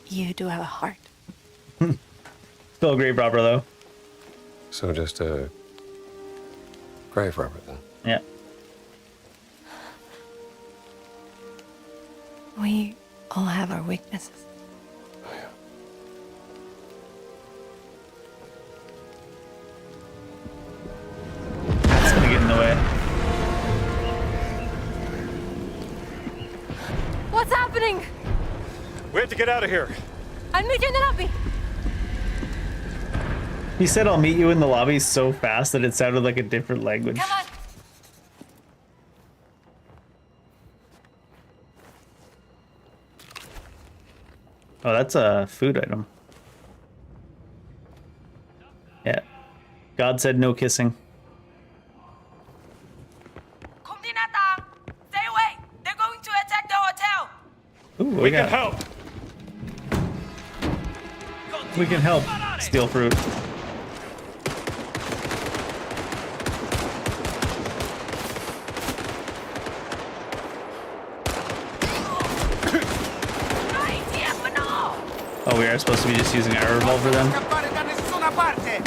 You do have a heart. Still a grave robber, though. So just a grave robber, then? Yeah. We all have our weaknesses. That's gonna get in the way. What's happening? We have to get out of here. I'll meet you in the lobby. He said, "I'll meet you in the lobby" so fast that it sounded like a different language. Come on. Oh, that's a food item. Yeah. God said no kissing. Stay away! They're going to attack the hotel! Ooh, We can help! We can help steal fruit. Oh, we are supposed to be just using our revolver then? Scappare da nessuna parte!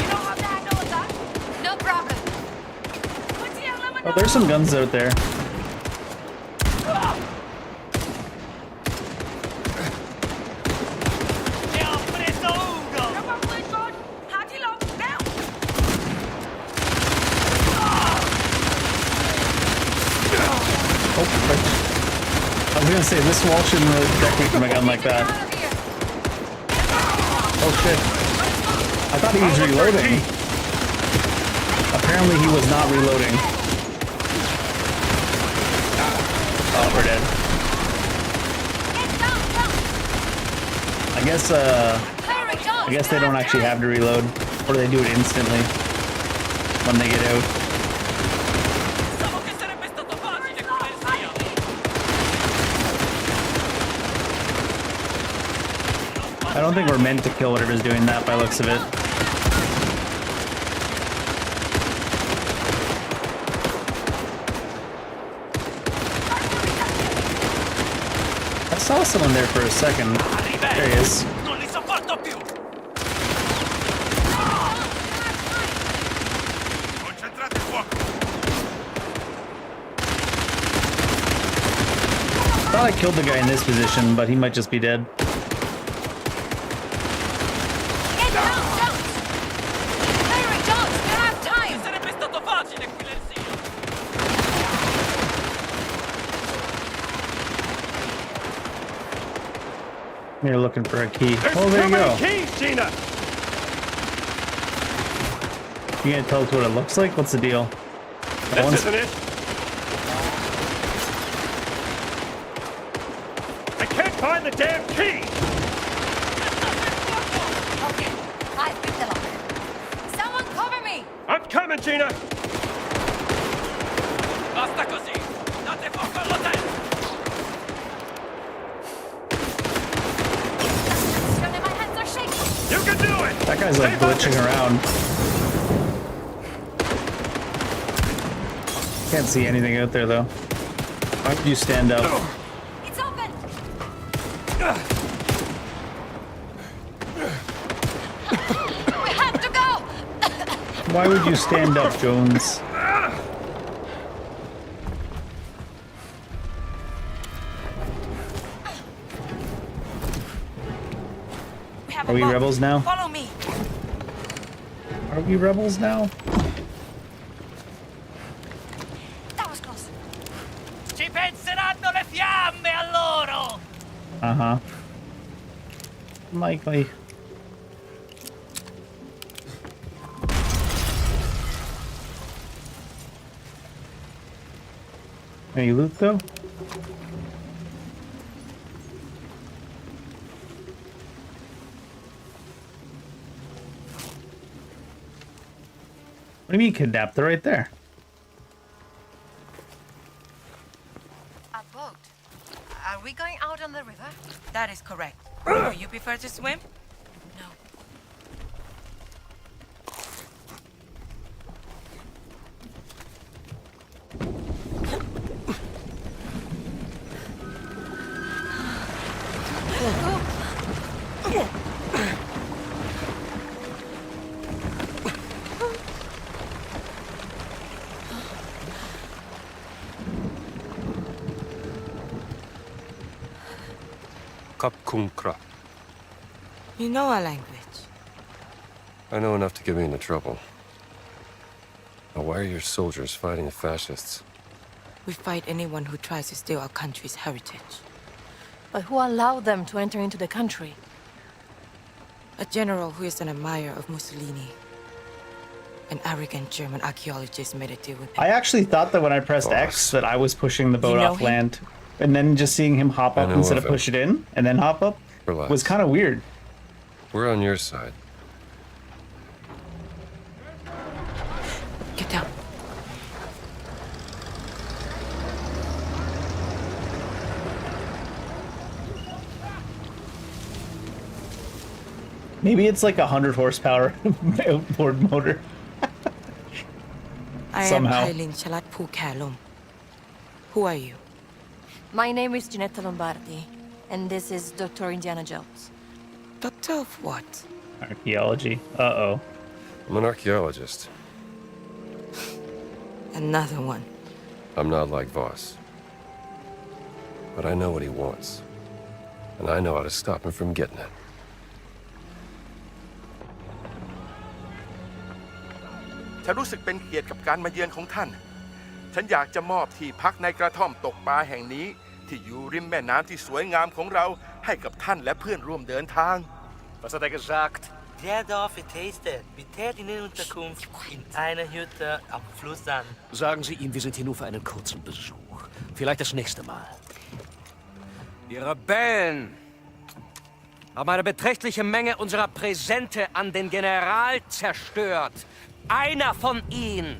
You know how to handle that? No problem. Oh, there's some guns out there. Oh, I was gonna say, this wall shouldn't really protect me from a gun like that. Oh shit. I thought he was reloading. Apparently he was not reloading. Oh, we're dead. I guess they don't actually have to reload, or they do it instantly when they get out. I don't think we're meant to kill whatever's doing that by looks of it. I saw someone there for a second. There he is. I thought I killed the guy in this position, but he might just be dead. You're looking for a key. Oh, there you go. Keys, Gina. You gonna tell us what it looks like? What's the deal? This isn't it. I can't find the damn key. Okay, I picked it up. Someone cover me! I'm coming, Gina. Basta così. Date fuoco all'hotel. You can do it! That guy's like glitching around. Can't see anything out there though. Why would you stand up? It's open! We have to go! Why would you stand up, Jones? Are we rebels now? Follow me. Are we rebels now? That was close. Ci penseranno le fiamme a loro. Uh-huh. Likely. Any loot though? What do you mean kidnapped? They're right there. A boat. Are we going out on the river? That is correct. Do you prefer to swim? No. Kapkunkra. You know our language. I know enough to get me into trouble. Now, why are your soldiers fighting the fascists? We fight anyone who tries to steal our country's heritage. But who allowed them to enter into the country? A general who is an admirer of Mussolini. An arrogant German archaeologist made a deal with him. I actually thought that when I pressed X that I was pushing the boat You know off him? land. And then just seeing him hop up know instead of of him. push it in and then hop up Relax. was kind of weird. We're on your side. Get down. Maybe it's like 100 horsepower outboard motor. I Somehow. am Kailin Shalatpu Kalum. Who are you? My name is Ginetta Lombardi, And this is Dr. Indiana Jones. Doctor of what? Archaeology. Uh-oh. I'm an archaeologist. Another one. I'm not like Voss. But I know what he wants. And I know how to stop him from getting it. ฉันรู้สึกเป็นเกียรติกับการมาเยือนของท่าน ฉันอยากจะมอบที่พักในกระท่อมตกปลาแห่งนี้ที่อยู่ริมแม่น้ำที่สวยงามของเราให้กับท่านและพื่อนร่วมเดินทาง Was hat gesagt? Der Dorf getestet. Mit der in der Unterkunft in einer Hütte am Fluss an. Sagen Sie ihm, wir sind hier nur für einen kurzen Besuch. Vielleicht das nächste Mal. Die Rebellen haben eine beträchtliche Menge unserer Präsente an den General zerstört. Einer von ihnen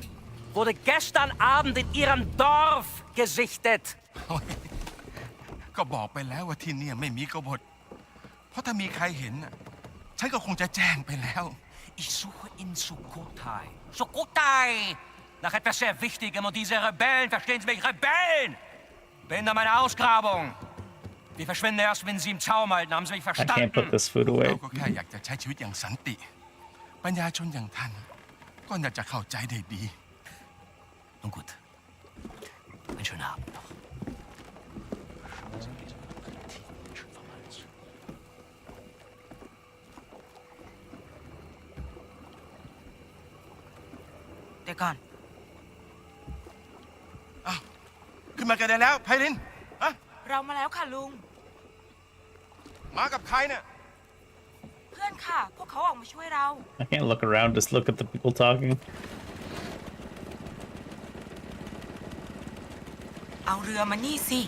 wurde gestern Abend in ihrem Dorf gesichtet. ก็บอกไปแล้วว่าที่นี่ไม่มีกบฏเพราะถ้ามีใครเห็นฉันก็คงจะแจ้งไปแล้ว Ich suche in Sukhothai. Sukhothai! Nach etwas sehr Wichtigem und diese Rebellen, verstehen Sie mich, Rebellen! Behindern meine Ausgrabung. Die verschwinden erst, wenn sie im Zaum halten. Haben Sie mich I can't verstanden? put this food away. เราก็แค่อยากจะใช้ชีวิตอย่างสันติปัญญาชนอย่างท่านก็น่าจะเข้าใจได้ดี Nun gut. Einen schönen Abend noch. They're gone. อ้าวขึ้นมากันได้แล้วไพลินฮะ เรามาแล้วค่ะลุง มากับใครเนี่ย เพื่อนค่ะ พวกเขาออกมาช่วยเรา I can't look around, just look at the people talking. เอาเรือมานี่สิ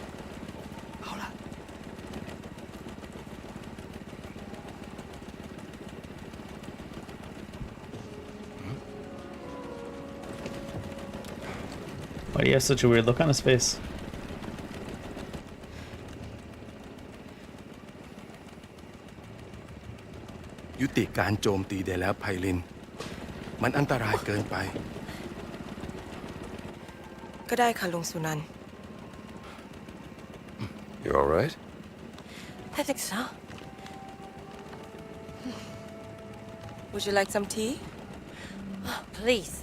Why do you have such a weird look on his face? ยุติการโจมตีได้แล้วไพลินมันอันตรายเกินไป ก็ได้ค่ะลุงสุนันท์ You all right? I think so. Would you like some tea? Oh, please.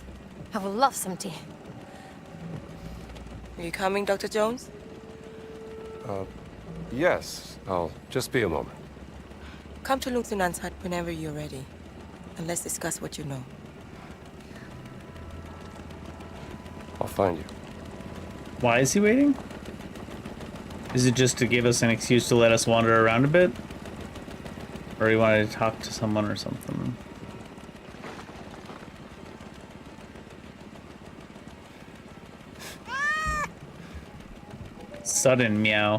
I would love some tea. Are you coming, Dr. Jones? Yes. I'll just be a moment. Come to Lung Sunan's hut whenever you're ready. And let's discuss what you know. I'll find you. Why is he waiting? Is it just to give us an excuse to let us wander around a bit? Or he wanted to talk to someone or something? Sudden meow.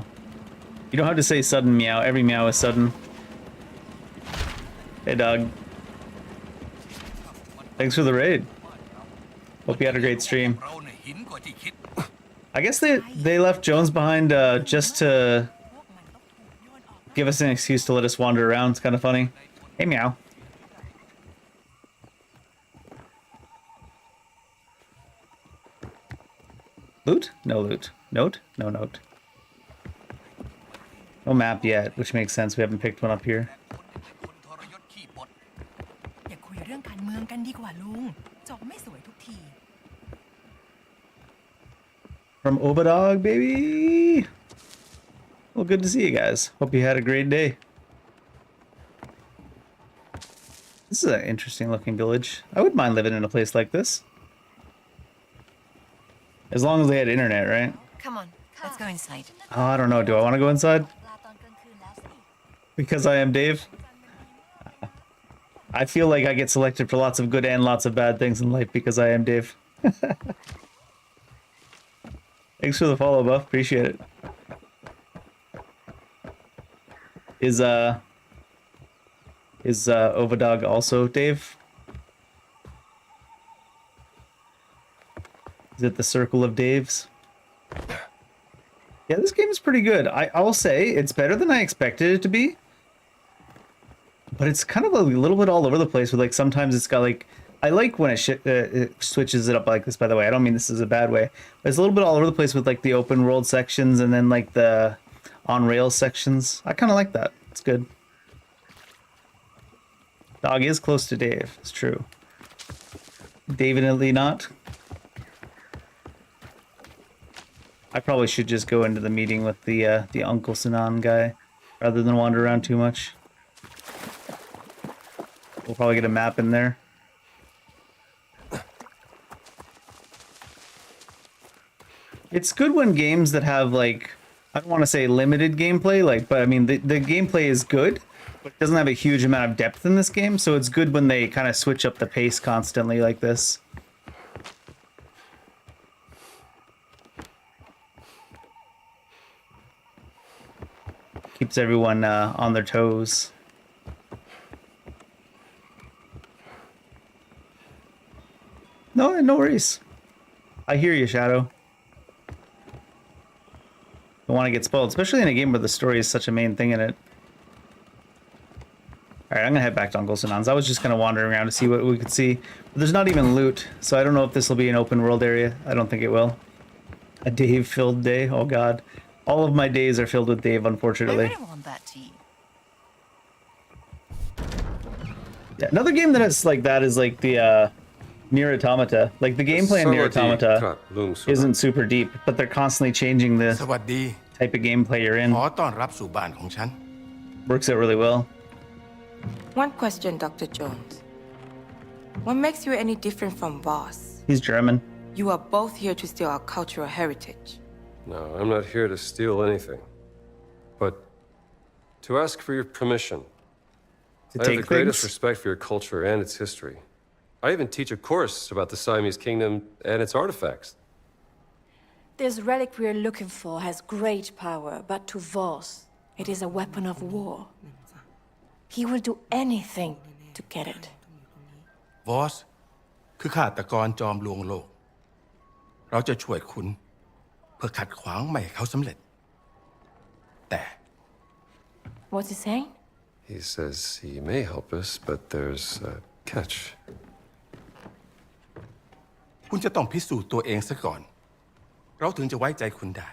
You don't have to say sudden meow. Every meow is sudden. Hey, dog. Thanks for the raid. Hope you had a great stream. I guess they left Jones behind just to give us an excuse to let us wander around. It's kind of funny. Hey, meow. Loot? No loot. Note? No note. No map yet, which makes sense. We haven't picked one up here. อย่าคุยเรื่องการเมืองกันดีกว่าลุงจบไม่สวยทุกที From Obadog, baby! Well, good to see you guys. Hope you had a great day. This is an interesting looking village. I wouldn't mind living in a place like this. As long as they had internet, right? Come on, let's go inside. Oh, I don't know. Do I want to go inside? Because I am Dave? I feel like I get selected for lots of good and lots of bad things in life because I am Dave. Thanks for the follow, Buff. Appreciate it. Is Overdog also Dave? Is it the circle of Daves? Yeah, this game is pretty good. I will say it's better than I expected it to be. But it's kind of a little bit all over the place with like sometimes it's got like I like when it switches it up like this, by the way. I don't mean this is a bad way. But it's a little bit all over the place with like the open world sections and then like the on rail sections. I kind of like that. It's good. Dog is close to Dave. It's true. Definitely not. I probably should just go into the meeting with the Uncle Sinan guy rather than wander around too much. We'll probably get a map in there. It's good when games that have, like, I don't want to say limited gameplay, like, but I mean the gameplay is good, but it doesn't have a huge amount of depth in this game, so it's good when they kind of switch up the pace constantly like this. Keeps everyone on their toes. No worries. I hear you, Shadow. Don't want to get spoiled, especially in a game where the story is such a main thing in it. Alright, I'm gonna head back to Uncle Sinan's. I was just gonna wander around to see what we could see. But there's not even loot, so I don't know if this will be an open world area. I don't think it will. A Dave-filled day? Oh god. All of my days are filled with Dave, unfortunately. I really want that tea. Yeah, another game that is like that is like the Nier Automata. Like the gameplay in Nier Automata isn't super deep, but they're constantly changing the type of gameplay you're in. Works out really well. One question, Dr. Jones. What makes you any different from Voss? He's German. You are both here to steal our cultural heritage. No, I'm not here to steal anything. But to ask for your permission. I have the greatest respect for your culture and its history. I even teach a course about the Siamese kingdom and its artifacts. This relic we are looking for has great power, but to Voss, it is a weapon of war. He will do anything to get it. Voss คือฆาตกรจอมลวงโลก เราจะช่วยคุณเพื่อขัดขวางไม่ให้เขาสำเร็จ แต่ What's he saying? He says he may help us, but there's a catch. คุณจะต้องพิสูจน์ตัวเองซะก่อน เราถึงจะไว้ใจคุณได้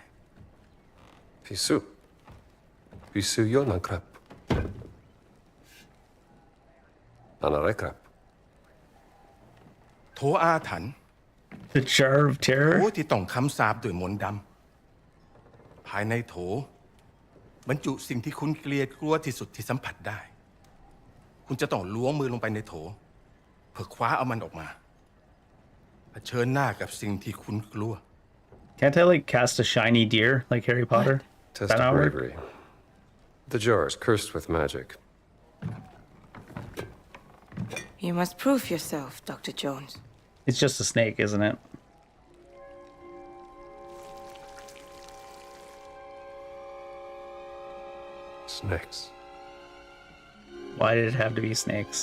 Pisu. Pisu yonakrap. Anarekrap. โถอาถรรพ์ The Jar of โถ Terror? ที่ต้องคำสาปด้วยมนต์ดำภายในโถบรรจุสิ่งที่คุณเกลียดกลัวที่สุดที่สัมผัสได้ คุณจะต้องล้วงมือลงไปในโถเพื่อคว้าเอามันออกมาเผชิญหน้ากับสิ่งที่คุณกลัว Can't I like cast a shiny deer like Harry Potter? Test That of not work? bravery. The jar is cursed with magic. You must prove yourself, Dr. Jones. It's just a snake, isn't it? Snakes. Why did it have to be snakes?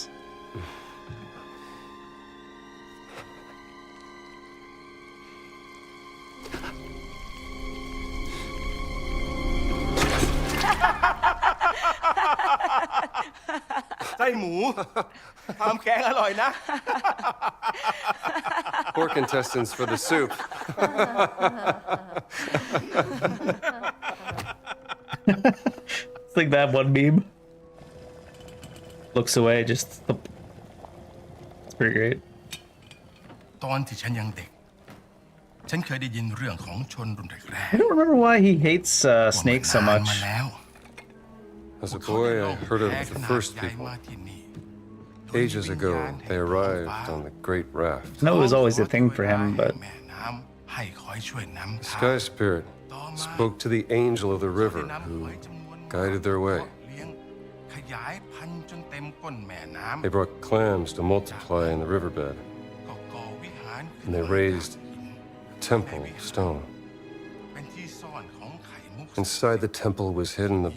Pork intestines for the soup. It's like that one meme. Looks away, just... It's pretty great. ตอนที่ฉันยังเด็ก ฉันเคยได้ยินเรื่องของชนรุ่นแรก I don't remember why he hates snakes so much. As a boy, I heard of the first people. Ages ago, they arrived on the Great Raft. I know it was always a thing for him, but... The Sky Spirit spoke to the angel of the river who guided their way. They brought clams to multiply in the riverbed. And they raised a temple of stone. Inside the temple was hidden the...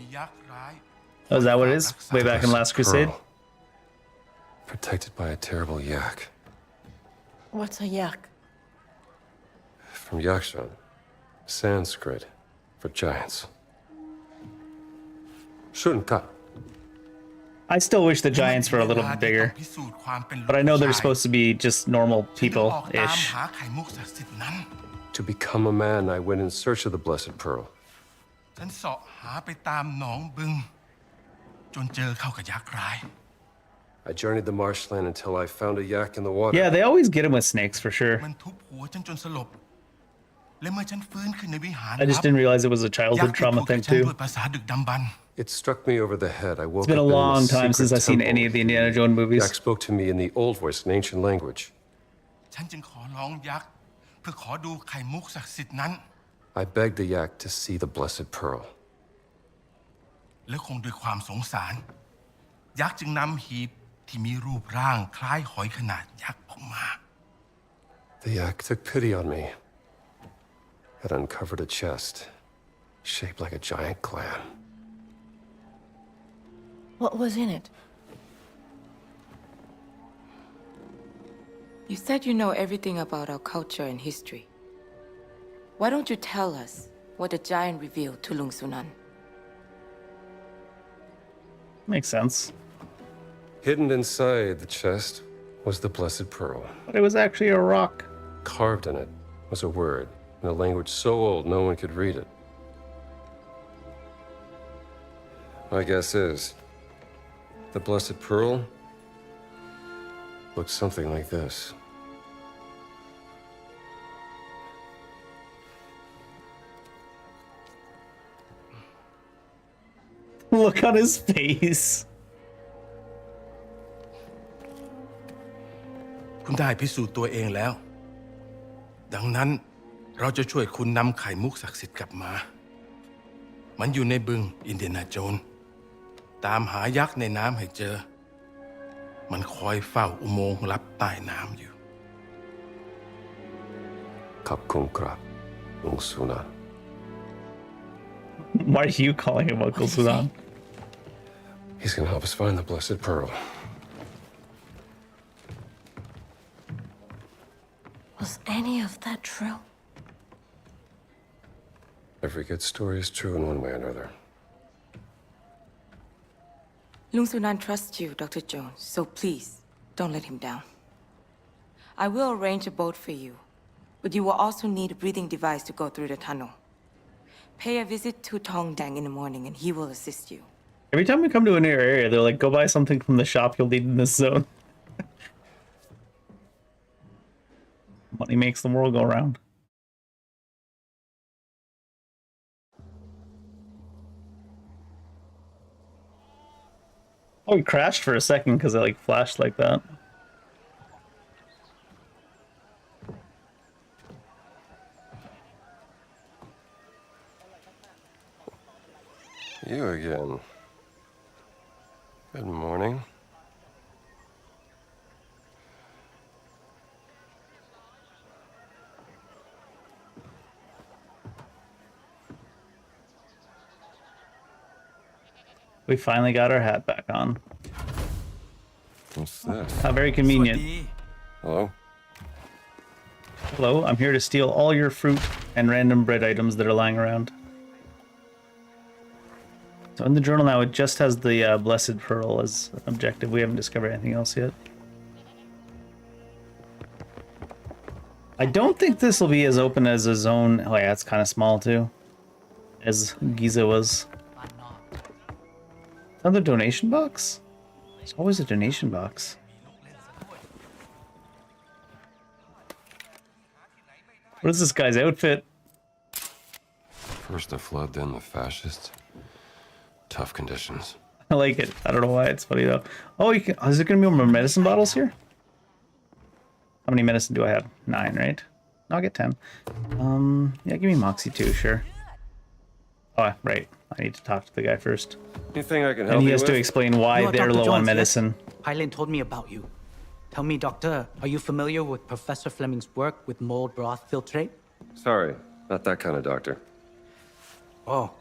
Oh, is that what it is? Way back in Last Crusade? Pearl, protected by a terrible yak. What's a yak? From Yakshan, Sanskrit for giants. Shunka. I still wish the giants were a little bit bigger. But I know they're supposed to be just normal people-ish. To become a man, I went in search of the Blessed Pearl. ฉันเสาะหาไปตามหนองบึงจนเจอเข้ากับยักษ์ร้าย I journeyed the marshland until I found a yak in the water. Yeah, they always get him with snakes for sure. มันทุบหัวฉันจนสลบและเมื่อฉันฟื้นขึ้นในวิหาร I just didn't realize it was a childhood trauma thing too. It struck me over the head. I woke It's been up a in long a time since secret I've seen temple. any of the Indiana Jones movies. Yak spoke to me in the old voice, an ancient language. ฉันจึงขอร้องยักษ์เพื่อขอดูไข่มุกศักดิ์สิทธิ์นั้น I begged the yak to see the blessed pearl. และคงด้วยความสงสารยักษ์จึงนำหีบที่มีรูปร่างคล้ายหอยขนาดยักษ์ออกมา The yak took pity on me. It uncovered a chest, shaped like a giant clam. What was in it? You said you know everything about our culture and history. Why don't you tell us what the giant revealed to Lung Sunan? Makes sense. Hidden inside the chest was the blessed pearl. But it was actually a rock. Carved in it was a word in a language so old no one could read it. My guess is the blessed pearl looks something like this. Look on his face. คุณได้พิสูจน์ตัวเองแล้ว ดังนั้นเราจะช่วยคุณนำไข่มุกศักดิ์สิทธิ์กลับมา มันอยู่ในบึงอินเดียนาโจนส์ตามหายักษ์ในน้ำให้เจอ มันคอยเฝ้าอุโมงค์ลับใต้น้ำอยู่ Kapkun krab, Lung Sunan. Why are you calling him Uncle Sunan? He's gonna help us find the blessed pearl. Was any of that true? Every good story is true in one way or another. Lung Sunan trusts you, Dr. Jones, so please, don't let him down. I will arrange a boat for you, but you will also need a breathing device to go through the tunnel. Pay a visit to Tong Dang in the morning and he will assist you. Every time we come to a new area, they're like, go buy something from the shop you'll need in this zone. Money makes the world go round. Oh, he crashed for a second because it like flashed like that. You again. Good morning. We finally got our hat back on. What's this? How very convenient. Hello? Hello, I'm here to steal all your fruit and random bread items that are lying around. So in the journal now, it just has the Blessed Pearl as an objective. We haven't discovered anything else yet. I don't think this will be as open as a zone. Oh yeah, it's kind of small too. As Giza was. Another donation box? There's always a donation box. What is this guy's outfit? First the flood, then the fascists. Tough conditions. I like it. I don't know why. It's funny though. Oh, you can. Is it going to be more medicine bottles here? How many medicine do I have? 9, right? No, I'll get 10. Yeah, give me Moxie too, sure. Oh, right. I need to talk to the guy first. Anything I can help And he you has with? to explain why they're Dr. low on Jones, medicine. Yes? Hyland told me about you. Tell me, Doctor, are you familiar with Professor Fleming's work with mold broth filtrate? Sorry, not that kind of doctor. Oh.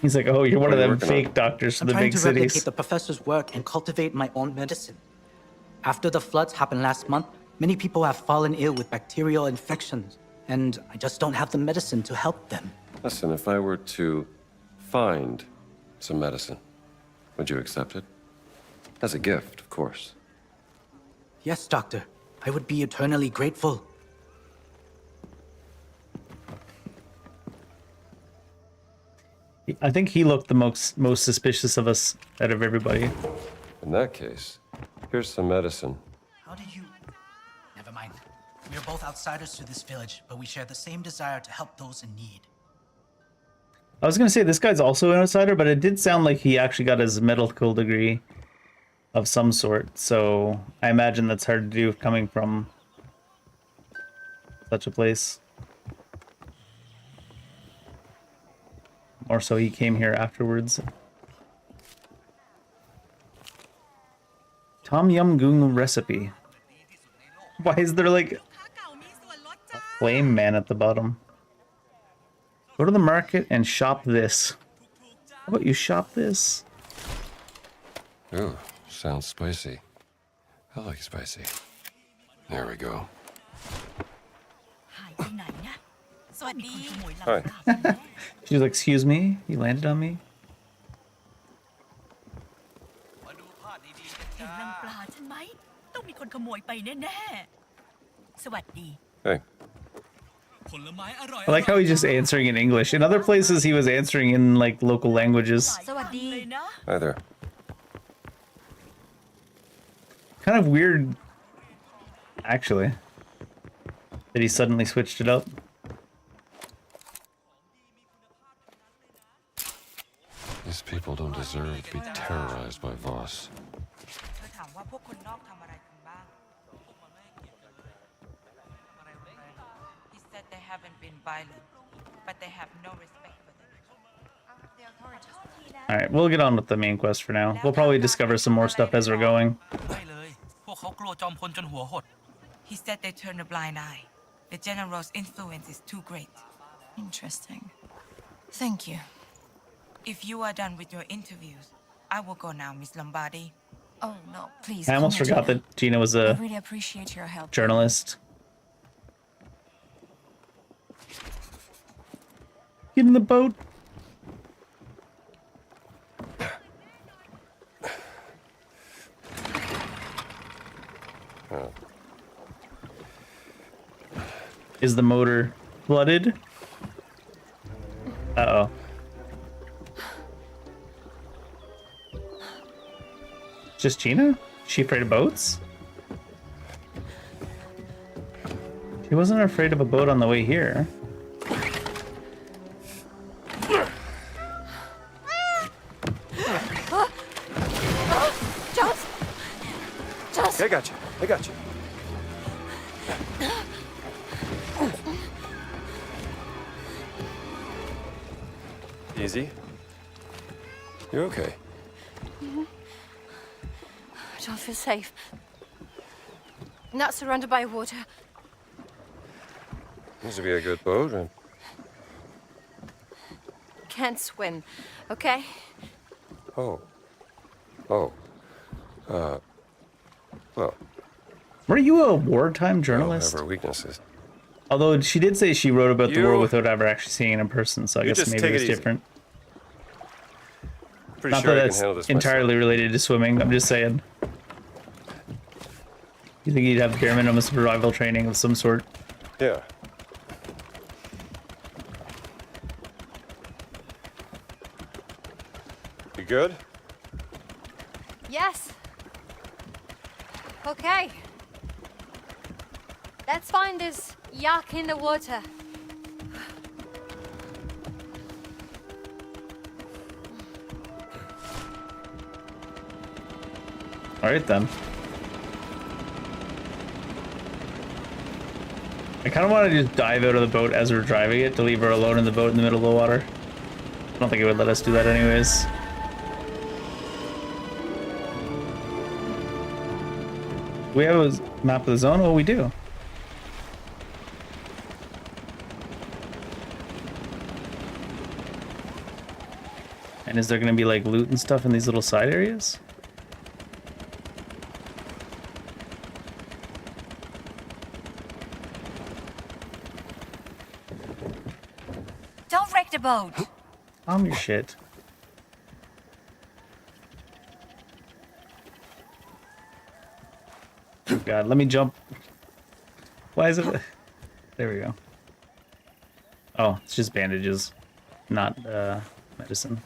He's like, oh, you're one of What are you them working fake on? doctors from I'm the trying big to replicate cities. the professor's work and cultivate my own medicine. After the floods happened last month, many people have fallen ill with bacterial infections, and I just don't have the medicine to help them. Listen, if I were to find some medicine, would you accept it? As a gift, of course. Yes, Doctor. I would be eternally grateful. I think he looked the most suspicious of us out of everybody. In that case, here's some medicine. How did you... Never mind. We are both outsiders to this village, but we share the same desire to help those in need. I was gonna say this guy's also an outsider, but it did sound like he actually got his medical degree of some sort, so I imagine that's hard to do coming from such a place. Or so he came here afterwards. Tom Yum Goong recipe. Why is there like a flame man at the bottom? Go to the market and shop this. How about you shop this? Ooh, sounds spicy. I like spicy. There we go. Hi. She's like, excuse me? You landed on me? Hey. I like how he's just answering in English. In other places, he was answering in like local languages. Hi there. Kind of weird, actually, that he suddenly switched it up. These people don't deserve to be terrorized by Voss. He said they haven't been violent, but they have no respect for them. Alright, we'll get on with the main quest for now. We'll probably discover some more stuff as we're going. He said they turn a blind eye. The general's influence is too great. Interesting. Thank you. If you are done with your interviews, I will go now, Miss Lombardi. Oh, no, please. I almost forgot that Gina was I a really appreciate your help. journalist. Get in the boat. Oh. Is the motor flooded? Uh-oh. Just Gina? Is she afraid of boats? She wasn't afraid of a boat on the way here. Jones! Jones! I got you. I got you. Easy. You're okay. I don't feel safe. Not surrounded by water. Seems to be a good boat. And... Can't swim, okay? Oh. Oh. Well. Were you a wartime journalist? Have our weaknesses. Although she did say she wrote about the war without ever actually seeing it in person, so I guess maybe it was different. Pretty Not sure that I can that's handle this entirely related to swimming, I'm just saying. You think you'd have bare minimum survival training of some sort? Yeah. You good? Yes. Okay. Let's find this yak in the water. Alright then. I kind of want to just dive out of the boat as we're driving it to leave her alone in the boat in the middle of the water. I don't think it would let us do that anyways. We have a map of the zone? Oh, we do. And is there going to be like loot and stuff in these little side areas? Don't wreck the boat. Calm your shit. Oh God, let me jump. Why is it? There we go. Oh, it's just bandages, not medicine.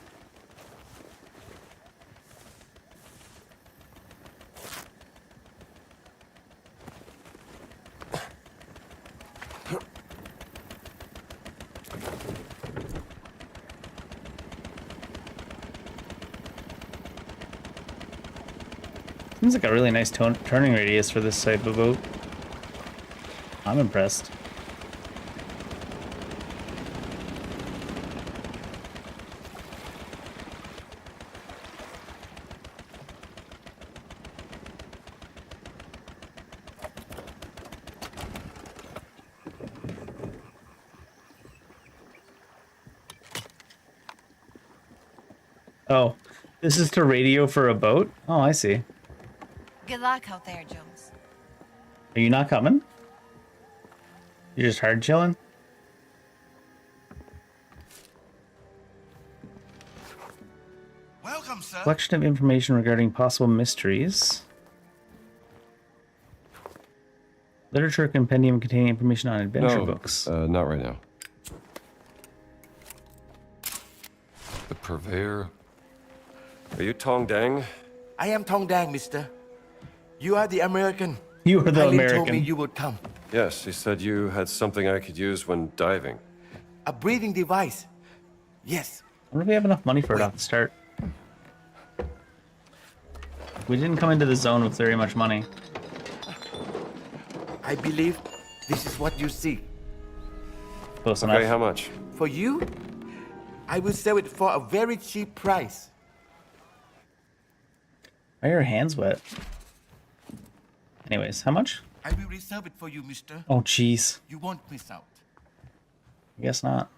Seems like a really nice turning radius for this type of boat. I'm impressed. Oh, this is to radio for a boat? Oh, I see. Good luck out there, Jones. Are you not coming? You're just hard chilling? Welcome, sir. Collection of information regarding possible mysteries. Literature compendium containing information on adventure books. Not right now. The purveyor. Are you Tong Dang? I am Tong Dang, mister. You are the American. You are the Eileen American. told me you would come. Yes, he said you had something I could use when diving. A breathing device. Yes. I wonder if we have enough money for it off the start. We didn't come into the zone with very much money. I believe this is what you seek. Close Okay, enough. how much? For you, I will sell it for a very cheap price. Why are your hands wet? Anyways, how much? I will reserve it for you, mister. Oh, jeez. You won't miss out. I guess not.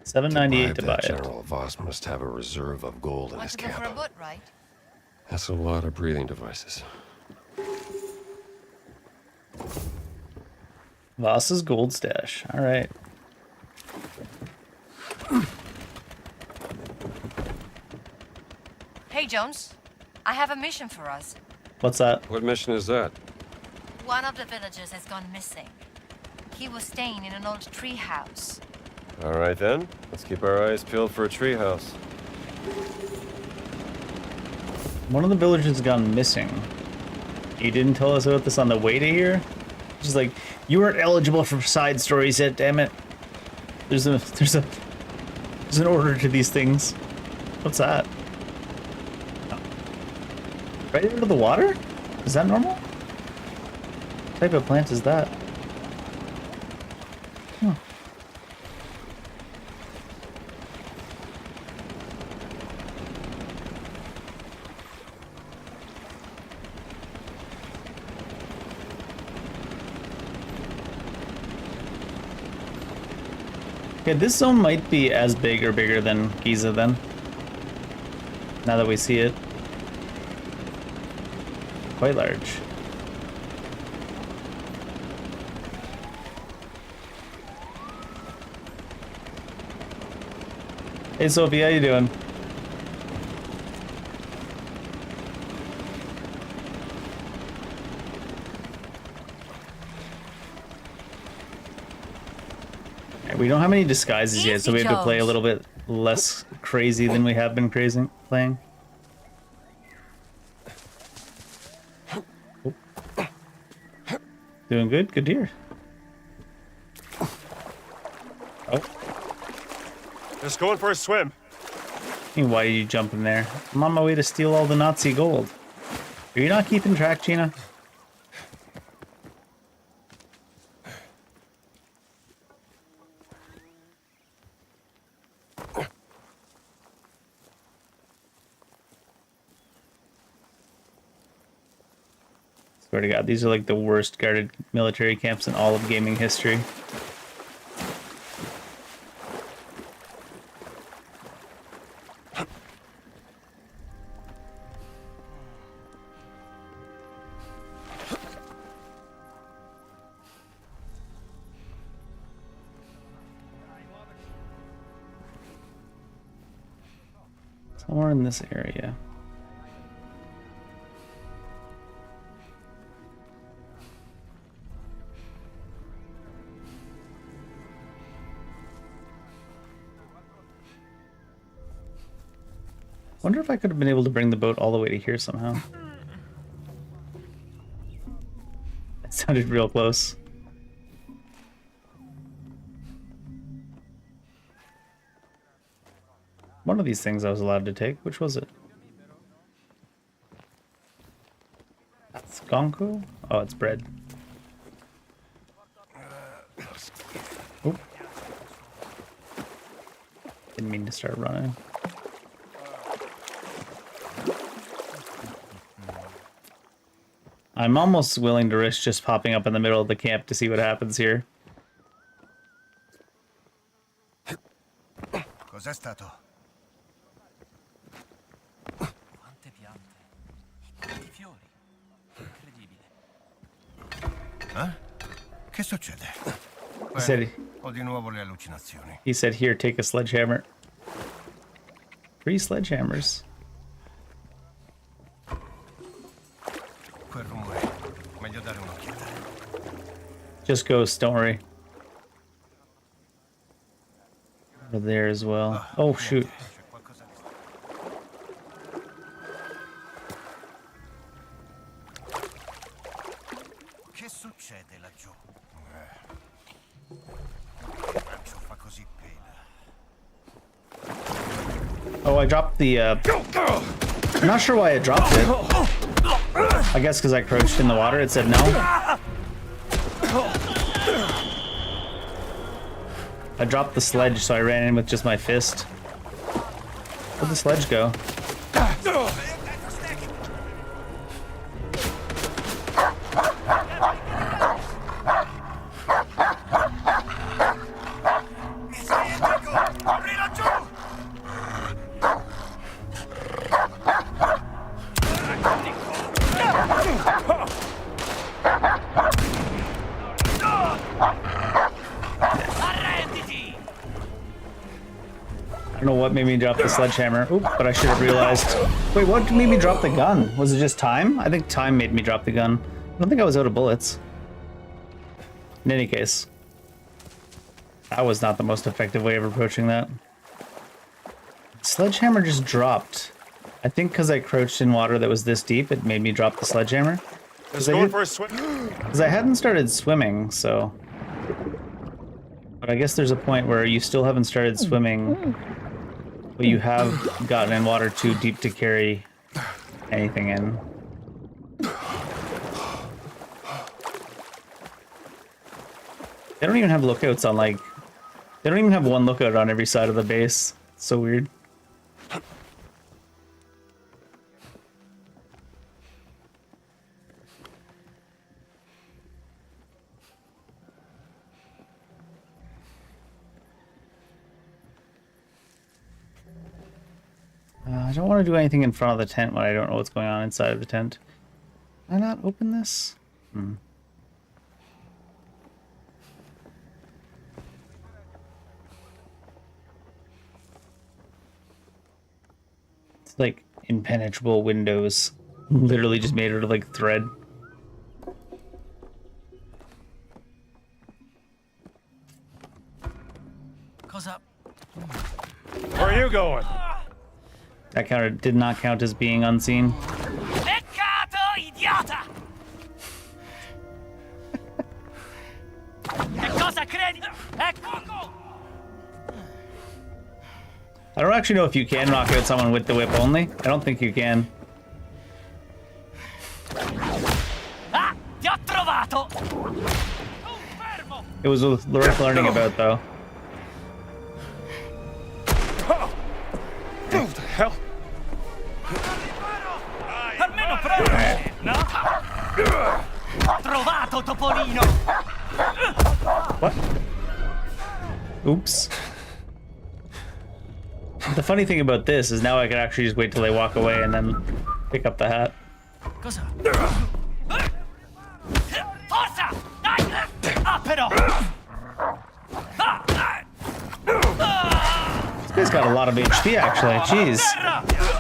$7.98 to buy that it. General Voss must have a reserve of gold in Want his to go for a camp. boat ride? That's a lot of breathing devices. Voss's gold stash. All right. Hey, Jones. I have a mission for us. What's that? What mission is that? One of the villagers has gone missing. He was staying in an old tree house. All right then, let's keep our eyes peeled for a treehouse. One of the villagers has gone missing. You didn't tell us about this on the way to here? She's like, you weren't eligible for side stories yet, damn it. There's an order to these things. What's that? Oh. Right into the water? Is that normal? What type of plant is that? Huh. Okay, this zone might be as big or bigger than Giza then. Now that we see it. Quite large. Hey Sophie, how you doing? We don't have any disguises yet, so we have to play a little bit less crazy than we have been playing. Oh. Doing good? Good to hear. Oh. Just going for a swim. Why are you jumping there? I'm on my way to steal all the Nazi gold. Are you not keeping track, Gina? Swear to God, these are like the worst guarded military camps in all of gaming history. Somewhere in this area. Wonder if I could have been able to bring the boat all the way to here somehow. That sounded real close. One of these things I was allowed to take. Which was it? That's gonko? Oh, it's bread. Oh. Didn't mean to start running. I'm almost willing to risk just popping up in the middle of the camp to see what happens here. Cos'è stato? Quante piante. Quanti fiori. Incredibile. Che succede? Ho di nuovo le allucinazioni. He said, here, take a sledgehammer. 3 sledgehammers. Quel rumore. Meglio dare un'occhiata. Just ghosts, don't worry. Over there as well. Oh, shoot. Che succede laggiù? Fa così pena. Oh, I dropped the, I'm not sure why I dropped it. I guess because I crouched in the water, it said no. I dropped the sledge, so I ran in with just my fist. Where'd the sledge go? I don't know what made me drop the sledgehammer. Oop, but I should have realized. Wait, what made me drop the gun? Was it just time? I think time made me drop the gun. I don't think I was out of bullets. In any case, that was not the most effective way of approaching that. Sledgehammer just dropped. I think because I crouched in water that was this deep, it made me drop the sledgehammer. Let's go for a swim. Because I hadn't started swimming, so... But I guess there's a point where you still haven't started swimming, but you have gotten in water too deep to carry anything in. They don't even have lookouts on, like... They don't even have one lookout on every side of the base. It's so weird. I don't want to do anything in front of the tent when I don't know what's going on inside of the tent. Can I not open this? It's like impenetrable windows. Literally just made out of like thread. Cosa? Where are you going? That did not count as being unseen. Peccato, idiota! Che cosa credi? Ecco! I don't actually know if you can knock out someone with the whip only. I don't think you can. Ah, ti ho trovato! It was worth learning about, though. What the hell? Almeno provaci, no? Trovato, Topolino! What? Oops. The funny thing about this is now I can actually just wait till they walk away and then pick up the hat. Cosa? Forza! Dai! Ah, però! This guy's got a lot of HP, actually. Jeez.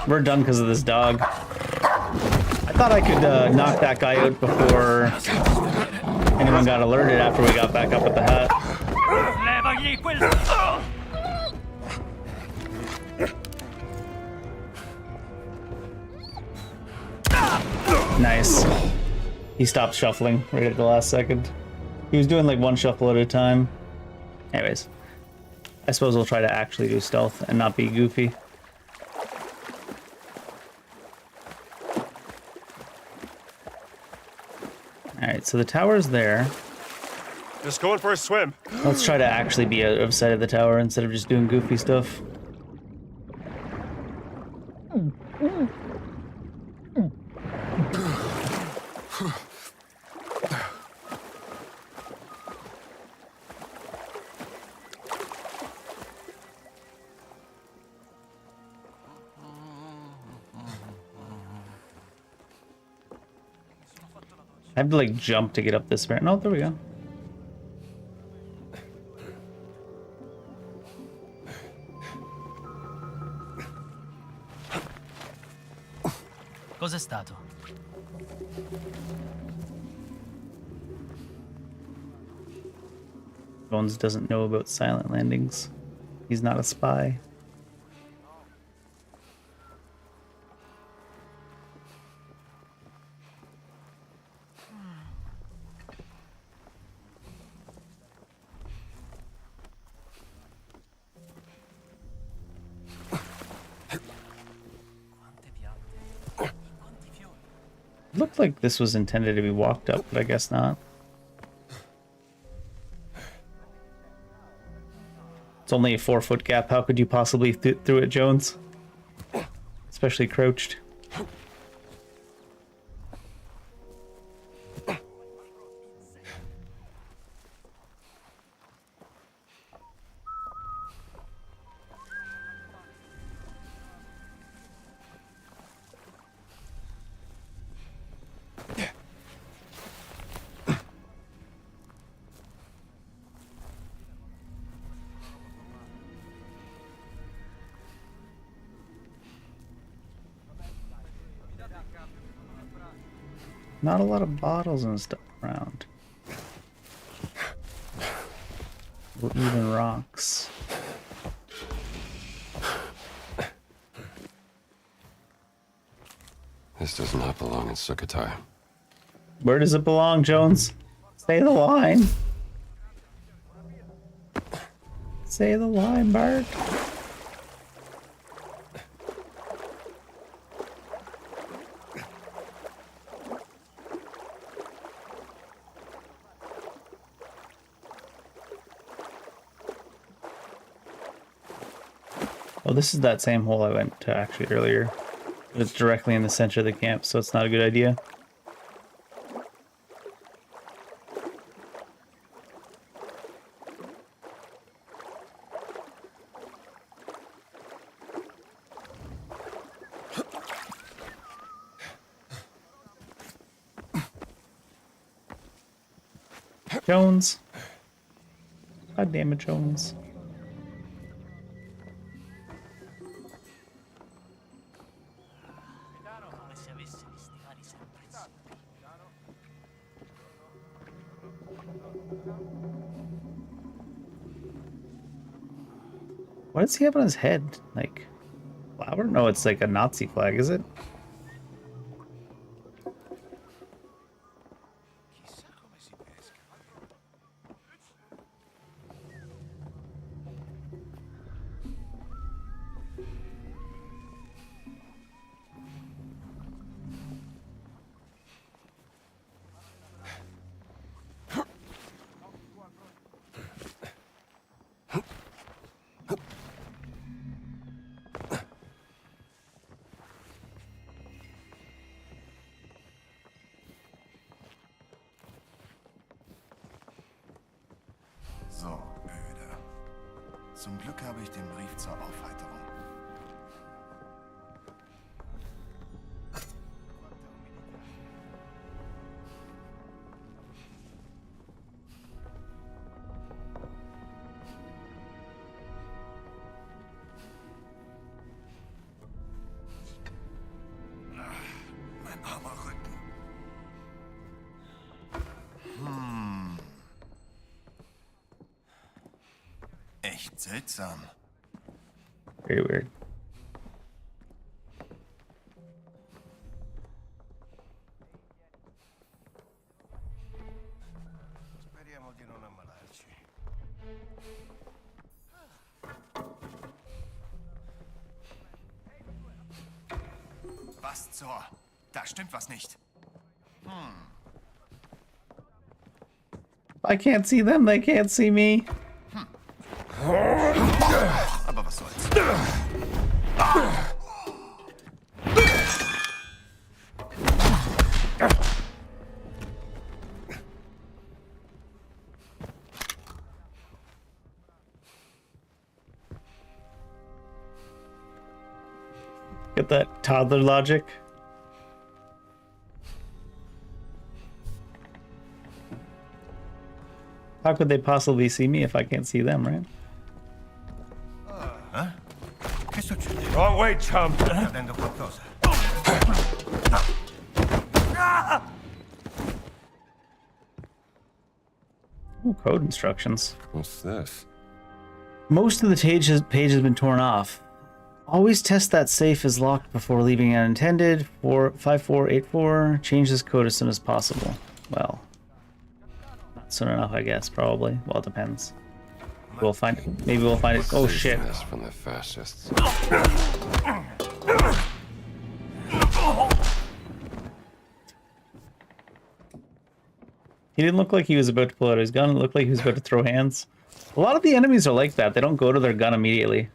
We're done because of this dog. I thought I could knock that guy out before anyone got alerted after we got back up with the hat. Nice. He stopped shuffling right at the last second. He was doing like one shuffle at a time. Anyways, I suppose we'll try to actually do stealth and not be goofy. Alright, so the tower's there. Just going for a swim. Let's try to actually be out of sight of the tower instead of just doing goofy stuff. I have to like jump to get up this ramp. No, there we go. Cos'è stato? Bones doesn't know about silent landings. He's not a spy. Looked like this was intended to be walked up, but I guess not. It's only a 4-foot gap. How could you possibly through it, Jones? Especially crouched. Not a lot of bottles and stuff around. Or even rocks. This does not belong in Sukhothai. Where does it belong, Jones? Say the line. Say the line, Bart. Oh, this is that same hole I went to actually earlier. But it's directly in the center of the camp, so it's not a good idea. Jones. God damn it, Jones. What does he have on his head? Like, flower? No, it's like a Nazi flag, is it? So, öde. Zum Glück habe ich den Brief zur Aufheiterung. Mein armer Rücken. Echt seltsam. Very weird. Was zur... Da stimmt was nicht. I can't see them, they can't see me. Aber was soll's. Get that toddler logic. How could they possibly see me if I can't see them, right? Wrong way, chum. Then go closer. Ooh, code instructions. What's this? Most of the page has been torn off. Always test that safe is locked before leaving unattended. 5484. Change this code as soon as possible. Well, not soon enough, I guess. Probably. Well, it depends. We'll find it. Maybe we'll find it. Oh shit! This from the fascists. He didn't look like he was about to pull out his gun. It looked like he was about to throw hands. A lot of the enemies are like that. They don't go to their gun immediately.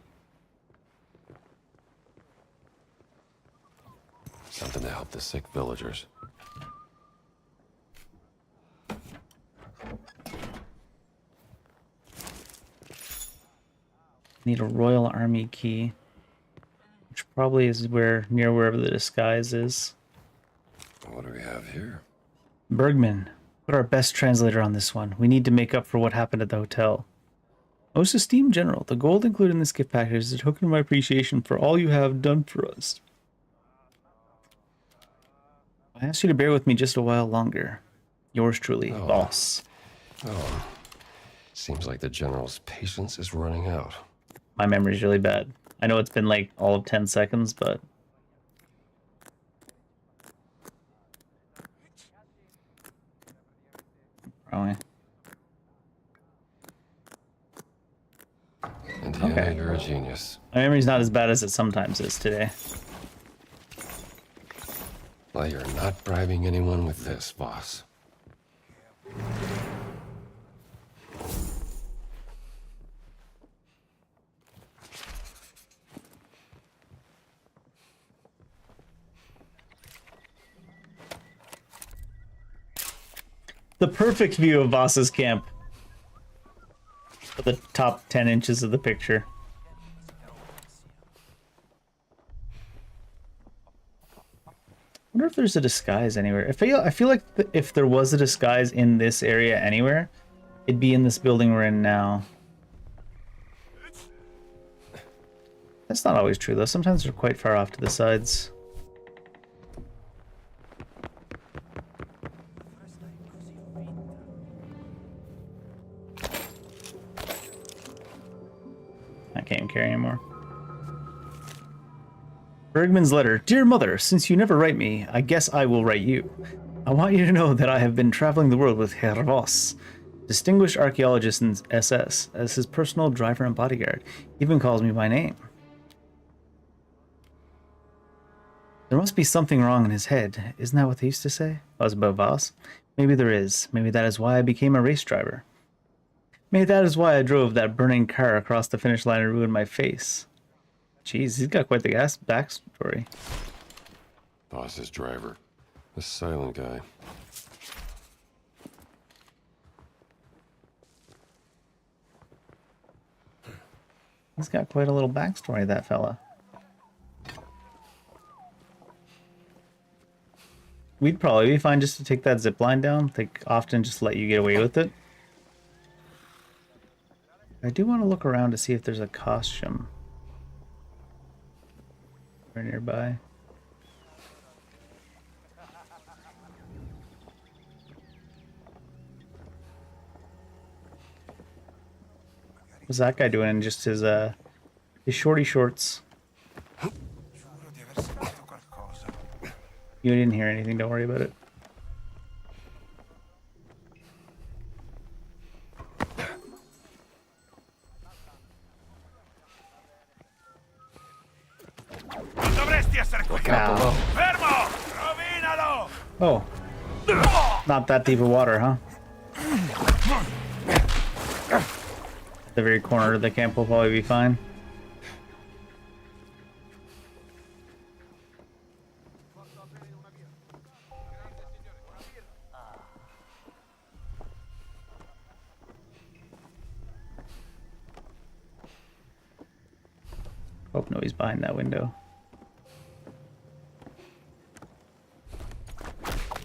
Something to help the sick villagers. Need a Royal Army key, which probably is near wherever the disguise is. What do we have here? Bergman, put our best translator on this one. We need to make up for what happened at the hotel. Most esteemed General, the gold included in this gift package is a token of my appreciation for all you have done for us. I ask you to bear with me just a while longer. Yours truly, Boss. Oh, seems like the General's patience is running out. My memory's really bad. I know it's been like all of 10 seconds, but... Probably. Indiana, Okay. you're a genius. My memory's not as bad as it sometimes is today. Well, you're not bribing anyone with this, boss. The perfect view of Voss's camp. For the top 10 inches of the picture. I wonder if there's a disguise anywhere. I feel like if there was a disguise in this area anywhere, it'd be in this building we're in now. That's not always true though. Sometimes they're quite far off to the sides. I can't even carry anymore. Bergman's letter. Dear Mother, since you never write me, I guess I will write you. I want you to know that I have been traveling the world with Herr Voss, distinguished archaeologist in SS, as his personal driver and bodyguard. He even calls me by name. There must be something wrong in his head. Isn't that what they used to say? That was about Voss. Maybe there is. Maybe that is why I became a race driver. Maybe that is why I drove that burning car across the finish line and ruined my face. Jeez, he's got quite the backstory. Boss's driver. The silent guy. He's got quite a little backstory, that fella. We'd probably be fine just to take that zip line down. They often just let you get away with it. I do want to look around to see if there's a costume nearby. What's that guy doing in just his shorty shorts? You didn't hear anything, don't worry about it. Oh. Not that deep of water, huh? The very corner of the camp will probably be fine. Hope no, he's behind that window.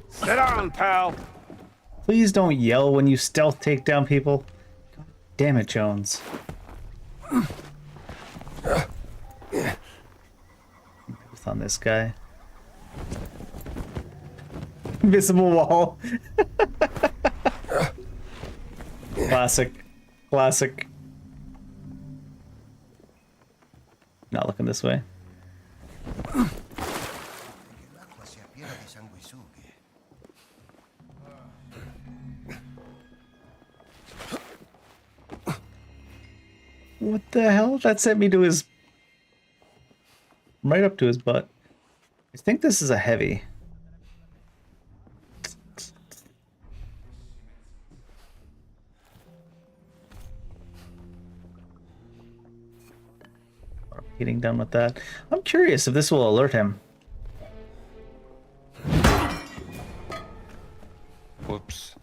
Sit down, pal. Please don't yell when you stealth take down people. God damn it, Jones. Both on this guy. Invisible wall. Classic. Classic. Not looking this way. What the hell? That sent me to his... right up to his butt. I think this is a heavy. Getting done with that. I'm curious if this will alert him. Whoops.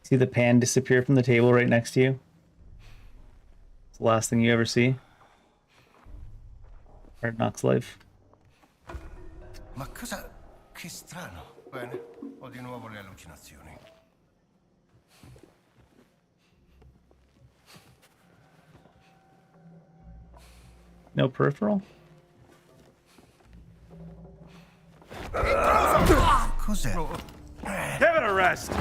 See the pan disappear from the table right next to you? It's the last thing you ever see. Hard Knocks life. Ma cosa... che strano. Bene, ho di nuovo le allucinazioni. No peripheral? Cos'è? Give it a rest.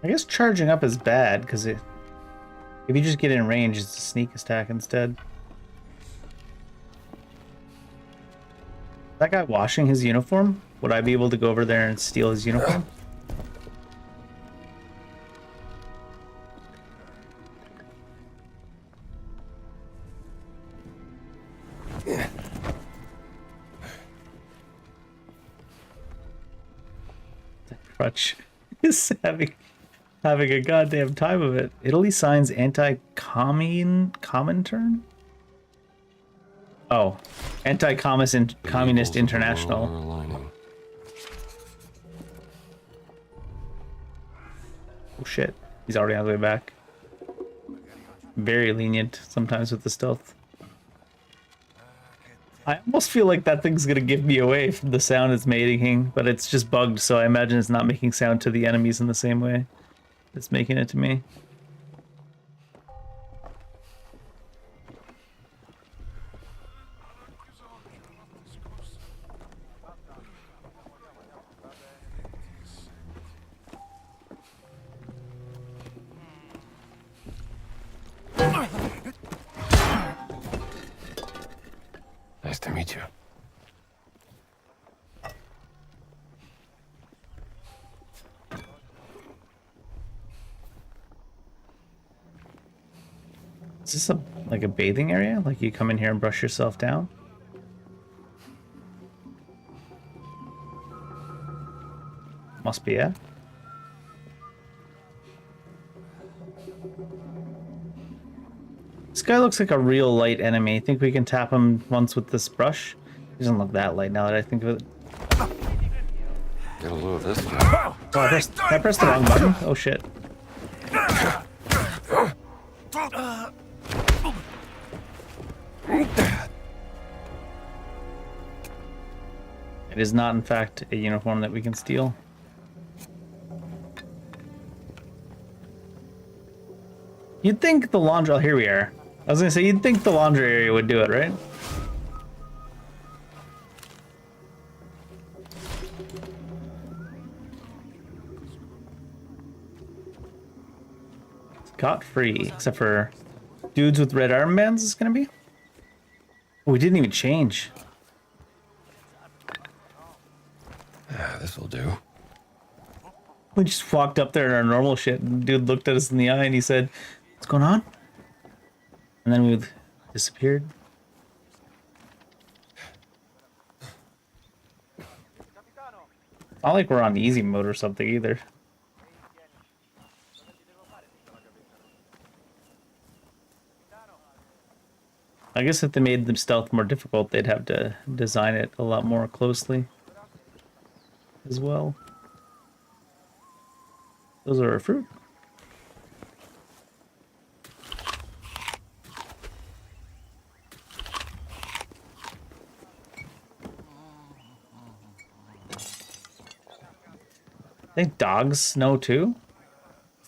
I guess charging up is bad, because if you just get in range, it's a sneak attack instead. That guy washing his uniform? Would I be able to go over there and steal his uniform? Crutch is having a goddamn time of it. Italy signs anti-Comintern? Oh, anti-communist international. Oh shit, he's already on his way back. Very lenient sometimes with the stealth. I almost feel like that thing's gonna give me away from the sound it's making, but it's just bugged, so I imagine it's not making sound to the enemies in the same way it's making it to me. Nice to meet you. Is this like a bathing area? Like you come in here and brush yourself down? Must be, yeah. This guy looks like a real light enemy. Think we can tap him once with this brush? He doesn't look that light now that I think of it. Get a little of this. Oh, I pressed the wrong button. Oh shit. It is not, in fact, a uniform that we can steal. You'd think the laundry... Oh, here we are. I was gonna say, you'd think the laundry area would do it, right? Scot-free, except for dudes with red armbands is gonna be? Oh, we didn't even change. Yeah, this'll do. We just walked up there in our normal shit, and dude looked at us in the eye and he said, "What's going on?" And then we disappeared. Not like we're on easy mode or something either. I guess if they made the stealth more difficult, they'd have to design it a lot more closely as well. Those are our fruit. I think dogs know too.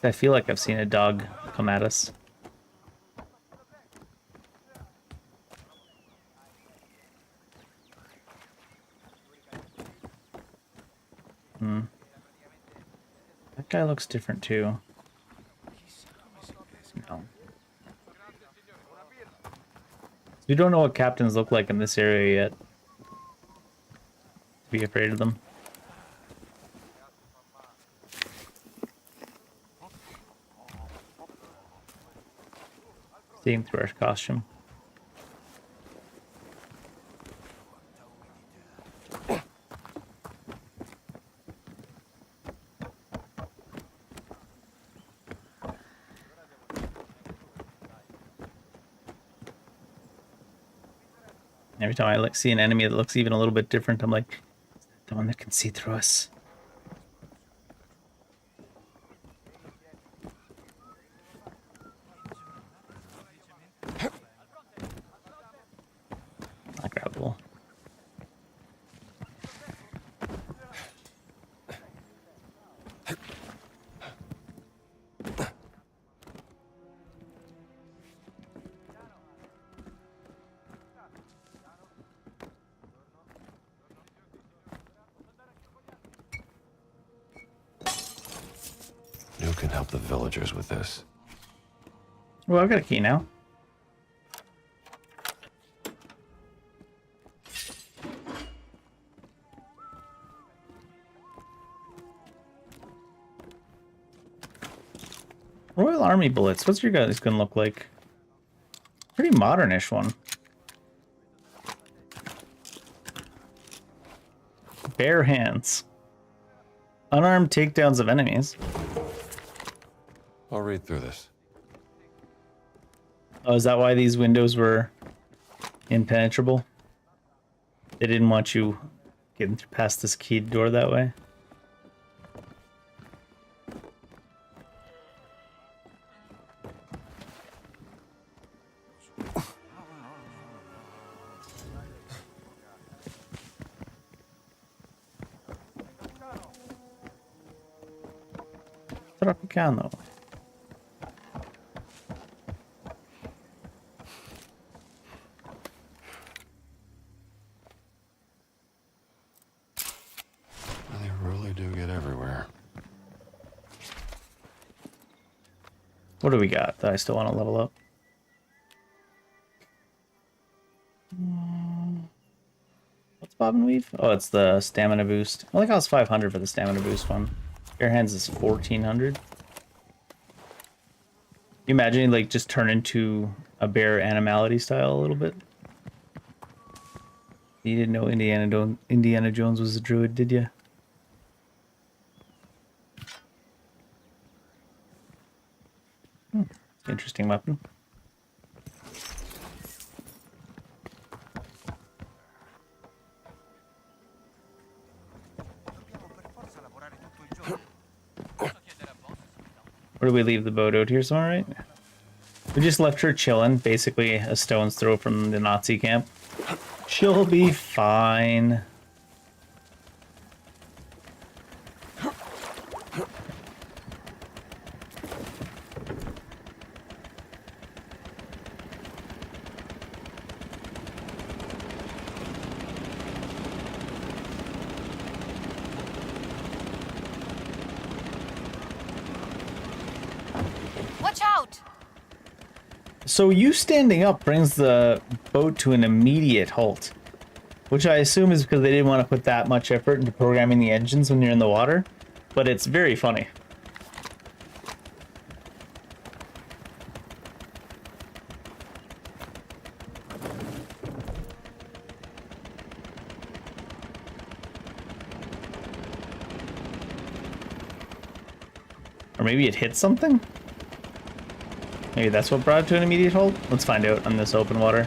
I feel like I've seen a dog come at us. That guy looks different too. No. We don't know what captains look like in this area yet. Be afraid of them. Seeing through our costume. Every time I like see an enemy that looks even a little bit different, I'm like, the one that can see through us. I'll grab the wall. You can help the villagers with this. Well, I've got a key now. Royal Army bullets. What's your guys gonna look like? Pretty modernish one. Bare hands. Unarmed takedowns of enemies. I'll read through this. Oh, is that why these windows were impenetrable? They didn't want you getting past this keyed door that way? Tropicano. They really do get everywhere. What do we got that I still want to level up? What's Bob and Weave? Oh, it's the stamina boost. I like how it's 500 for the stamina boost one. Air hands is 1400. You imagine like just turn into a bear animality style a little bit? You didn't know Indiana Jones was a druid, did you? Interesting weapon. Where do we leave the boat? Out here somewhere, right? We just left her chilling, basically a stone's throw from the Nazi camp. She'll be fine. Watch out! So you standing up brings the boat to an immediate halt, which I assume is because they didn't want to put that much effort into programming the engines when you're in the water, but it's very funny. Or maybe it hit something? Maybe that's what brought it to an immediate halt? Let's find out on this open water.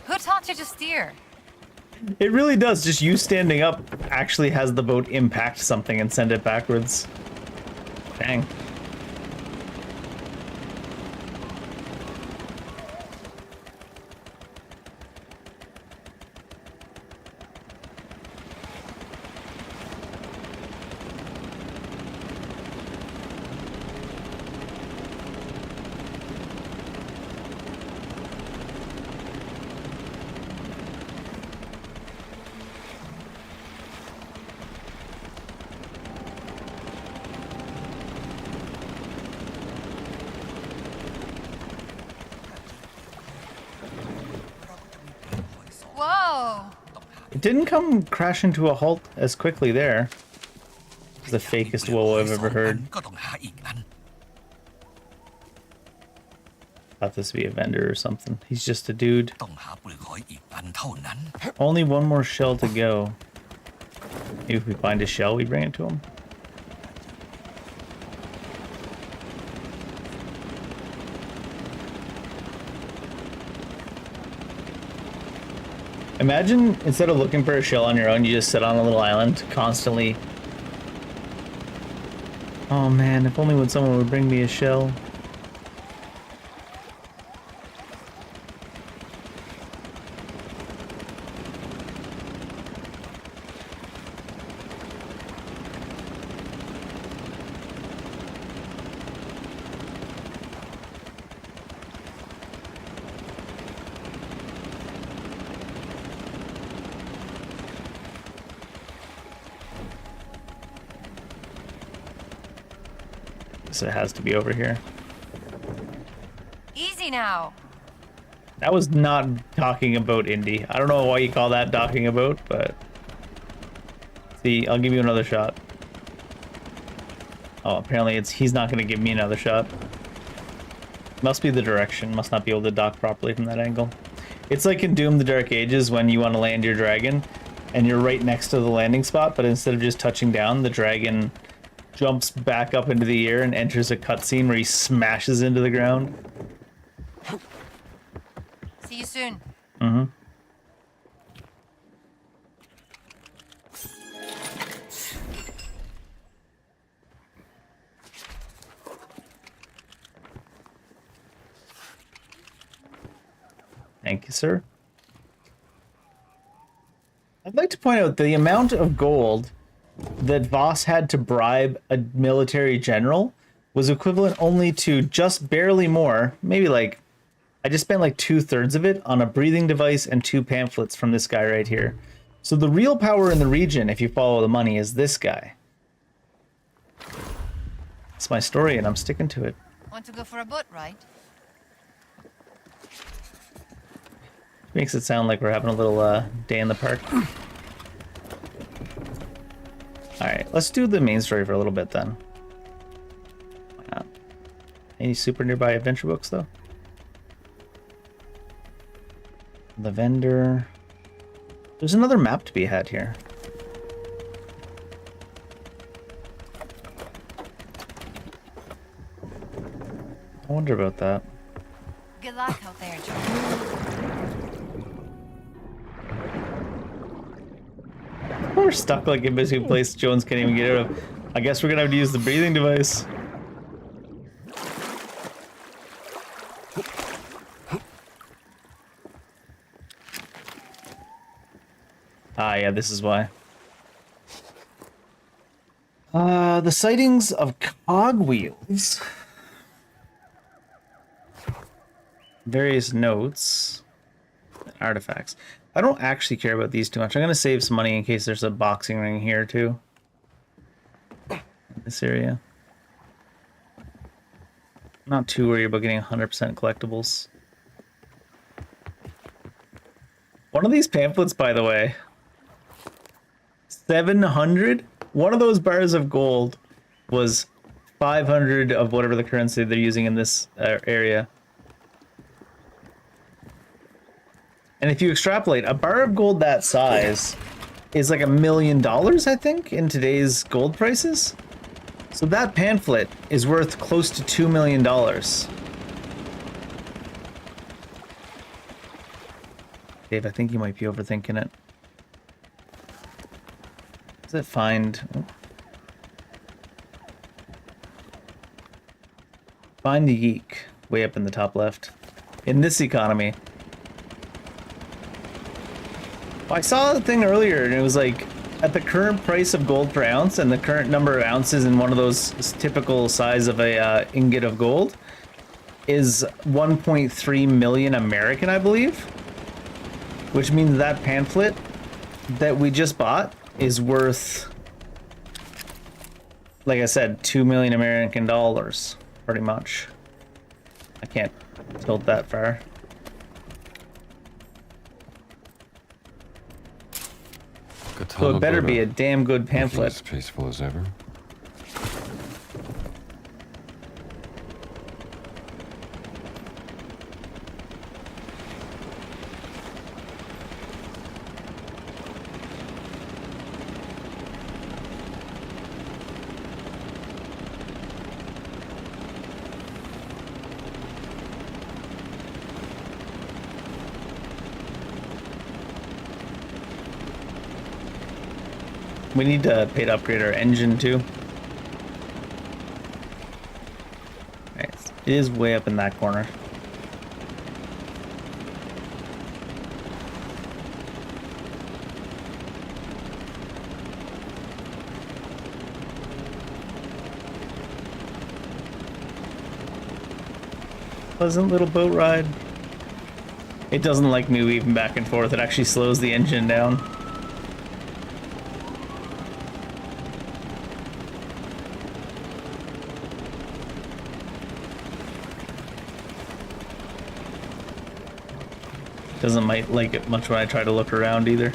Who taught you to steer? It really does. Just you standing up actually has the boat impact something and send it backwards. Dang. Whoa! It didn't come crashing to a halt as quickly there. It's the fakest whoa I've ever heard. Thought this would be a vendor or something. He's just a dude. Only one more shell to go. Maybe if we find a shell, we bring it to him. Imagine instead of looking for a shell on your own, you just sit on a little island constantly. Oh man, if only when someone would bring me a shell. So it has to be over here. Easy now. That was not docking a boat, Indy. I don't know why you call that docking a boat, but... See, I'll give you another shot. Oh, apparently he's not going to give me another shot. Must be the direction. Must not be able to dock properly from that angle. It's like in Doom the Dark Ages when you want to land your dragon and you're right next to the landing spot, but instead of just touching down, the dragon jumps back up into the air and enters a cutscene where he smashes into the ground. See you soon. Mm-hmm. Thank you, sir. I'd like to point out the amount of gold that Voss had to bribe a military general was equivalent only to just barely more, maybe like, I just spent like 2/3 of it on a breathing device and 2 pamphlets from this guy right here. So the real power in the region, if you follow the money, is this guy. It's my story and I'm sticking to it. Want to go for a boat ride? Makes it sound like we're having a little day in the park. Alright, let's do the main story for a little bit then. Why not? Any super nearby adventure books though? The vendor. There's another map to be had here. I wonder about that. Good luck out there, Joe. We're stuck like in between places Jones can't even get out of. I guess we're gonna have to use the breathing device. Ah, yeah, this is why. The sightings of cogwheels. Various notes. Artifacts. I don't actually care about these too much. I'm going to save some money in case there's a boxing ring here too. In this area. Not too worried about getting 100% collectibles. One of these pamphlets, by the way. 700? One of those bars of gold was 500 of whatever the currency they're using in this area. And if you extrapolate, a bar of gold that size is like $1 million, I think, in today's gold prices. So that pamphlet is worth close to $2 million. Dave, I think you might be overthinking it. Does it find... Oh. Find the yeek, way up in the top left. In this economy. Well, I saw the thing earlier, and it was like, at the current price of gold per ounce and the current number of ounces in one of those typical size of a ingot of gold is 1.3 million American, I believe. Which means that pamphlet that we just bought is worth, like I said, 2 million American dollars, pretty much. I can't tilt that far. So it better be a damn good pamphlet. As peaceful as ever. We need to pay to upgrade our engine too. Right, it is way up in that corner. Pleasant little boat ride. It doesn't like me weaving back and forth. It actually slows the engine down. Doesn't like it much when I try to look around either.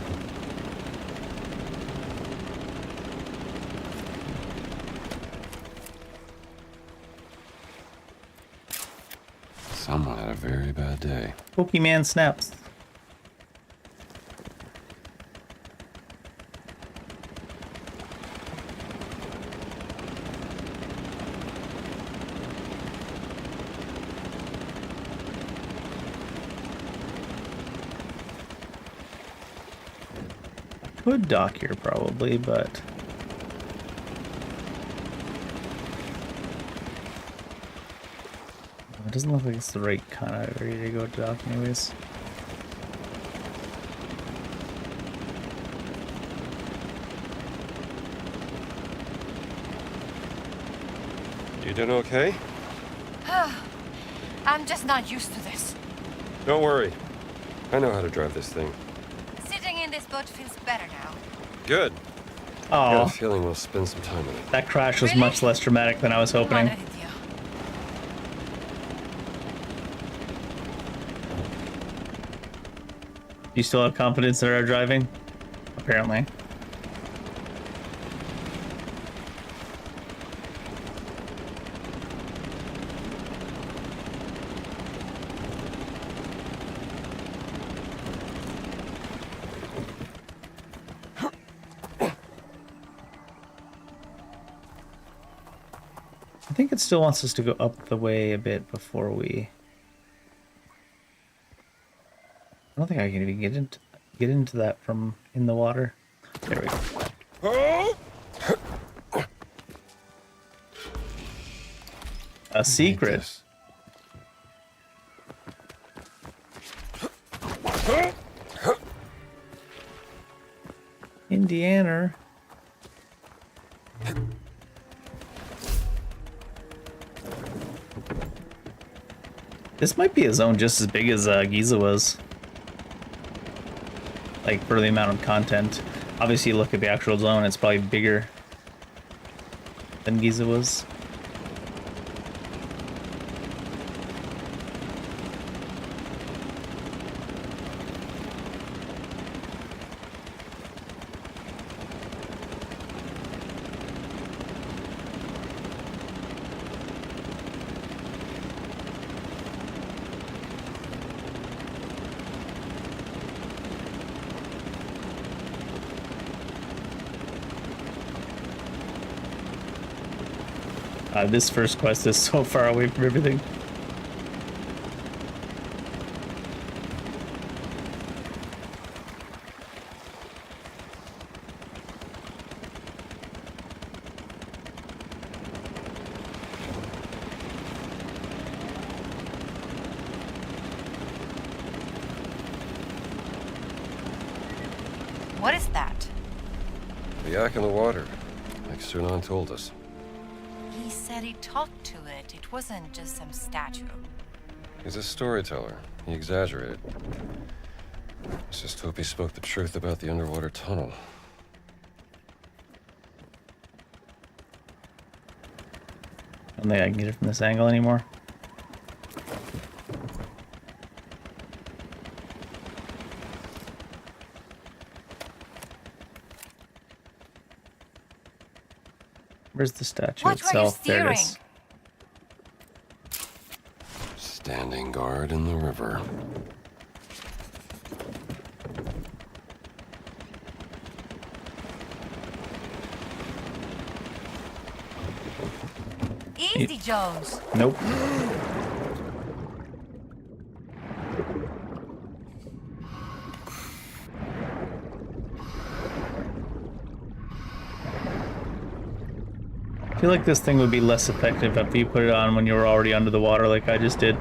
Someone had a very bad day. Pokemon snaps. Could dock here probably, but it doesn't look like it's the right kind of area to go dock anyways. You doing okay? I'm just not used to this. Don't worry. I know how to drive this thing. Sitting in this boat feels better now. Good. Oh, I got a feeling we'll spend some time in it. That crash was much less dramatic than I was hoping. You still have confidence in our driving? Apparently. I think it still wants us to go up the way a bit before we... I don't think I can even get into that from in the water. There we go. A secret. Indiana. This might be a zone just as big as Giza was. Like, for the amount of content. Obviously, look at the actual zone, it's probably bigger than Giza was. This first quest is so far away from everything. What is that? The yak in the water, like Sunan told us. He said he talked to it. It wasn't just some statue. He's a storyteller. He exaggerated. Let's just hope he spoke the truth about the underwater tunnel. I don't think I can get it from this angle anymore. Where's the statue itself? There it is. Standing guard in the river. Easy, Jones. Nope. I feel like this thing would be less effective if you put it on when you were already under the water like I just did.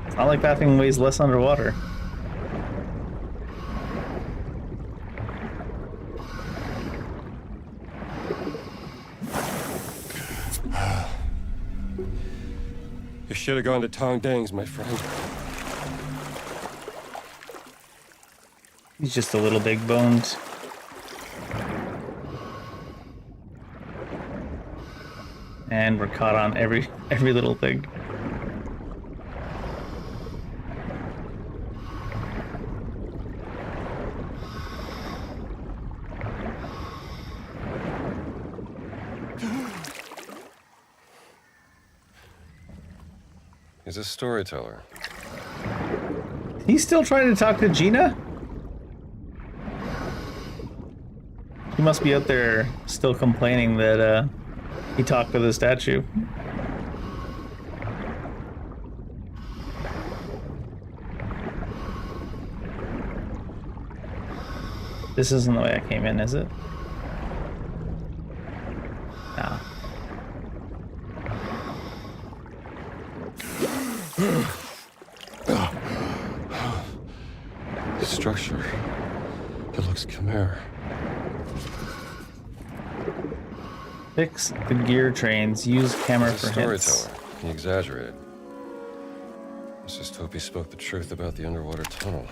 It's not like that thing weighs less underwater. You should have gone to Tong Dang's, my friend. He's just a little big boned. And we're caught on every little thing. He's a storyteller. He's still trying to talk to Gina? He must be out there still complaining that he talked to the statue. This isn't the way I came in, is it? No. The structure. It looks Khmer. Fix the gear trains. Use camera for hints. Storyteller. He exaggerated. Let's just hope he spoke the truth about the underwater tunnel.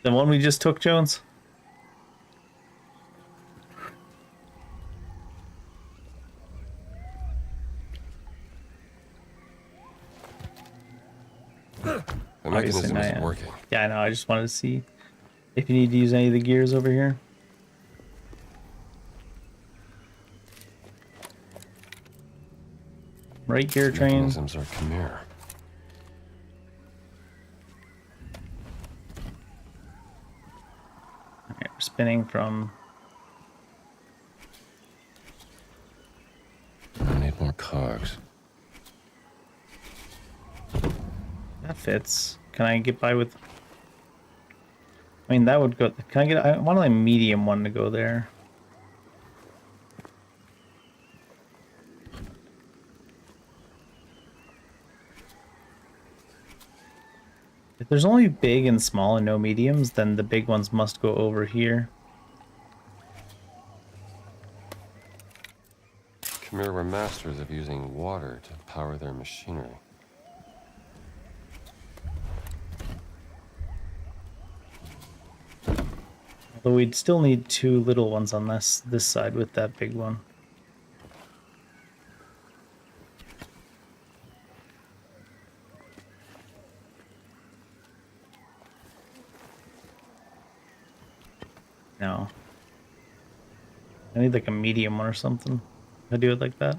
The one we just took, Jones? The mechanism isn't working. Yeah, I know. I just wanted to see if you need to use any of the gears over here. Right gear train. Mechanisms are Khmer. Okay, we're spinning from. I need more cogs. That fits. Can I get by with? I mean, that would go. Can I get? I want a medium one to go there. If there's only big and small and no mediums, then the big ones must go over here. Khmer were masters of using water to power their machinery. Although we'd still need two little ones on this side with that big one. No. I need like a medium one or something. I do it like that.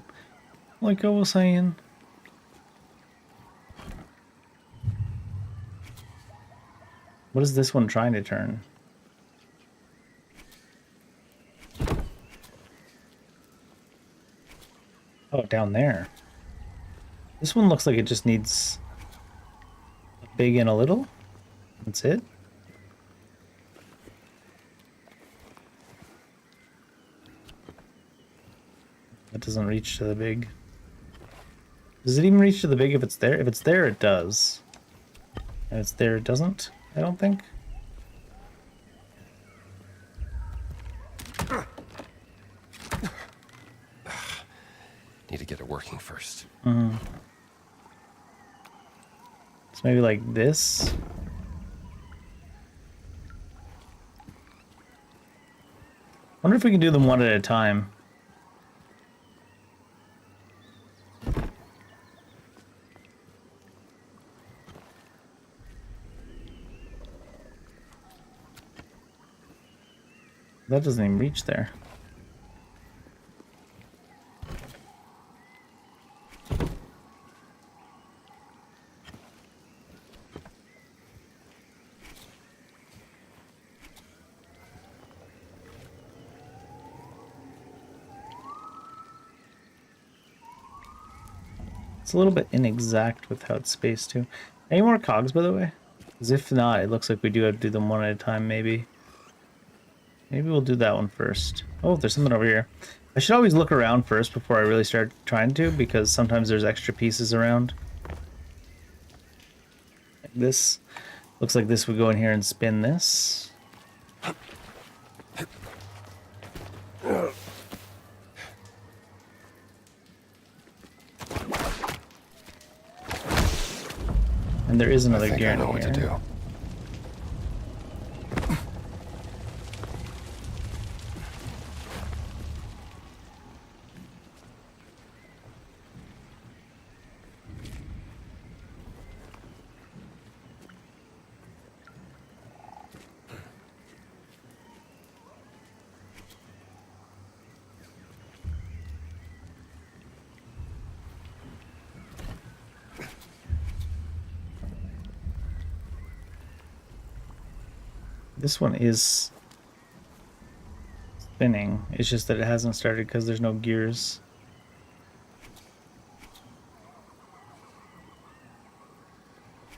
Like I was saying. What is this one trying to turn? Oh, down there. This one looks like it just needs a big and a little. That's it. That doesn't reach to the big. Does it even reach to the big if it's there? If it's there, it does. If it's there, it doesn't, I don't think. Need to get it working first. So maybe like this. Wonder if we can do them one at a time. That doesn't even reach there. It's a little bit inexact with how it's spaced too. Any more cogs, by the way? Because if not, it looks like we do have to do them one at a time, maybe. Maybe we'll do that one first. Oh, there's something over here. I should always look around first before I really start trying to, because sometimes there's extra pieces around. Like this. Looks like this would go in here and spin this. And there is another gear in here. I know what to do. This one is spinning. It's just that it hasn't started because there's no gears.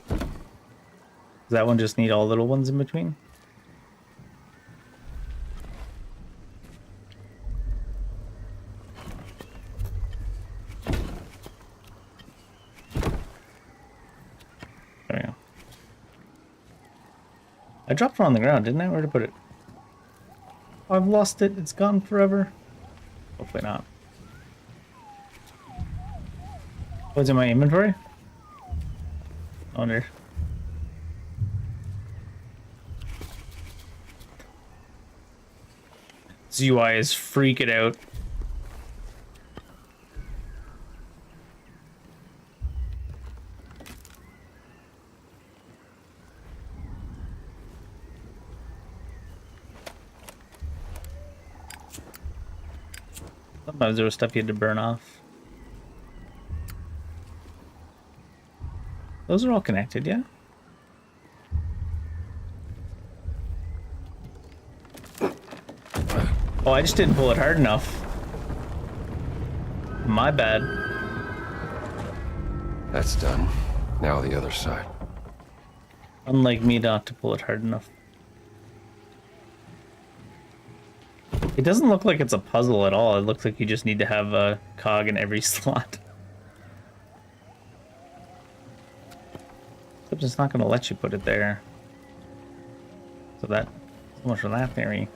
Does that one just need all little ones in between? There we go. I dropped one on the ground, didn't I? Where to put it? Oh, I've lost it. It's gone forever. Hopefully not. What's in my inventory? I wonder. This UI is freaking out. Sometimes there was stuff you had to burn off. Those are all connected, yeah? Oh, I just didn't pull it hard enough. My bad. That's done. Now the other side. Unlike me not to pull it hard enough. It doesn't look like it's a puzzle at all. It looks like you just need to have a cog in every slot. Except it's not going to let you put it there. So much for that theory.